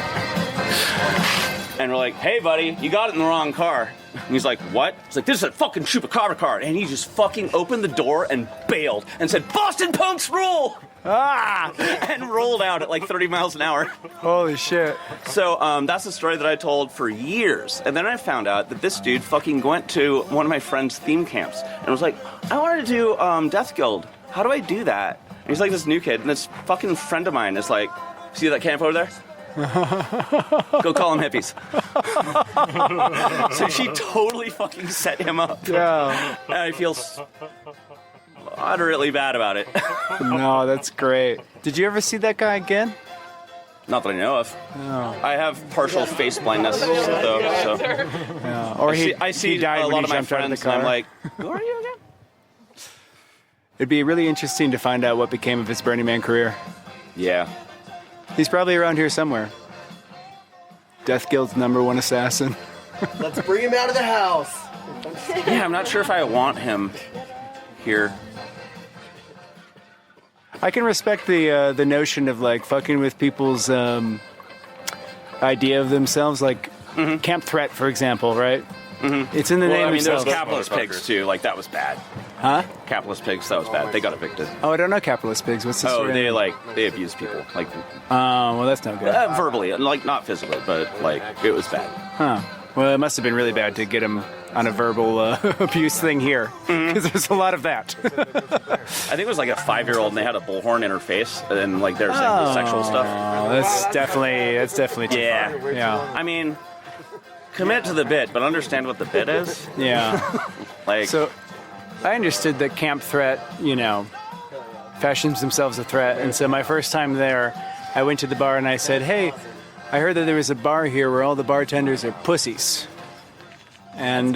And we're like, hey, buddy, you got it in the wrong car. And he's like, what? He's like, this is a fucking Chupacabra car. And he just fucking opened the door and bailed and said, Boston punks rule! Ah! And rolled out at like 30 miles an hour. Holy shit. So that's the story that I told for years. And then I found out that this dude fucking went to one of my friend's theme camps and was like, I wanted to do Death Guild. How do I do that? And he's like this new kid, and this fucking friend of mine is like, see that camp over there? Go call them hippies. So she totally fucking set him up. Yeah. And I feel utterly bad about it. No, that's great. Did you ever see that guy again? Not that I know of. No. I have partial face blindness, though. So. Yeah. Or I see died a when lot he of my jumped out of the friends, and I'm car. like, who are you again? It'd be really interesting to find out what became of his Burning Man career. Yeah. He's probably around here somewhere. Death Guild's #1 assassin. Let's bring him out of the house. Yeah, I'm not sure if I want him here. I can respect the notion of like fucking with people's idea of themselves, like Camp Threat, for example, right? Mm-hmm. It's in the name I mean, of there was themselves. Capitalist Pigs too. Like that was bad. Huh? Capitalist Pigs, that was bad. They got evicted. Oh, I don't know Capitalist Pigs. What's the story? They abuse people, like. Well, that's no good. Verbally, like not physically, but like it was bad. Huh. Well, it must have been really bad to get him on a verbal abuse thing here, because there's a lot of that. I think it was like a 5-year-old, and they had a bullhorn in her face, and like they were saying sexual stuff. That's definitely too far. Yeah. I mean, commit to the bit, but understand what the bit is. Yeah. Like. So, I understood that Camp Threat, fashions themselves a threat, and so my first time there, I went to the bar and I said, "Hey, I heard that there was a bar here where all the bartenders are pussies," and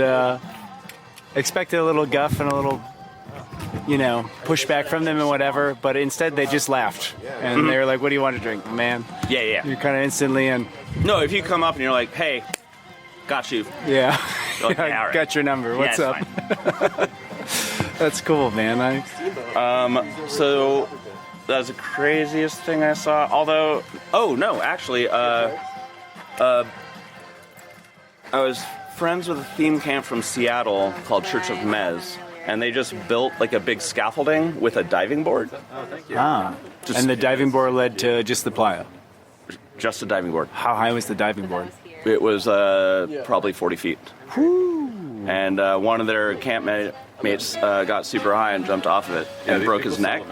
expected a little guff and a little pushback from them and whatever, but instead they just laughed. And they were like, what do you want to drink, man? Yeah. You're kind of instantly in. No, if you come up and you're like, hey, got you. Yeah. Like, yeah, all right. Got your number. What's up? That's cool, man. So that was the craziest thing I saw. Although, actually, I was friends with a theme camp from Seattle called Church of Mez, and they just built like a big scaffolding with a diving board. And the diving board led to just the playa? Just a diving board. How high was the diving board? It was probably 40 feet. And one of their campmates got super high and jumped off of it and broke his neck.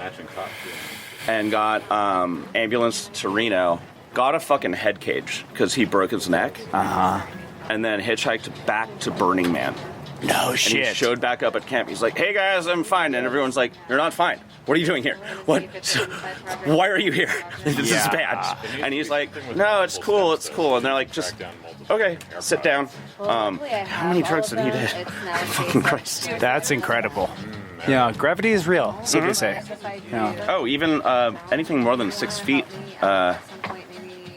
And got ambulance to Reno. Got a fucking head cage because he broke his neck. And then hitchhiked back to Burning Man. No shit. And he showed back up at camp. He's like, hey guys, I'm fine. And everyone's like, you're not fine. What are you doing here? What? Why are you here? This is bad. And he's like, no, it's cool. And they're like, just, okay, sit down. How many drugs did he do? Fucking Christ. That's incredible. Yeah, gravity is real, so they say. Yeah. Oh, even anything more than 6 feet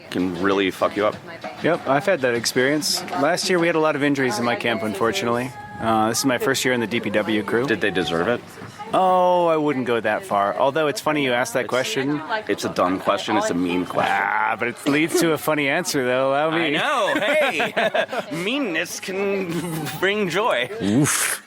can really fuck you up. Yep, I've had that experience. Last year we had a lot of injuries in my camp, unfortunately. This is my first year in the DPW crew. Did they deserve it? Oh, I wouldn't go that far. Although it's funny you asked that question. It's a dumb question. It's a mean question. But it leads to a funny answer, though. Allow me. I know. Hey, meanness can bring joy. Oof.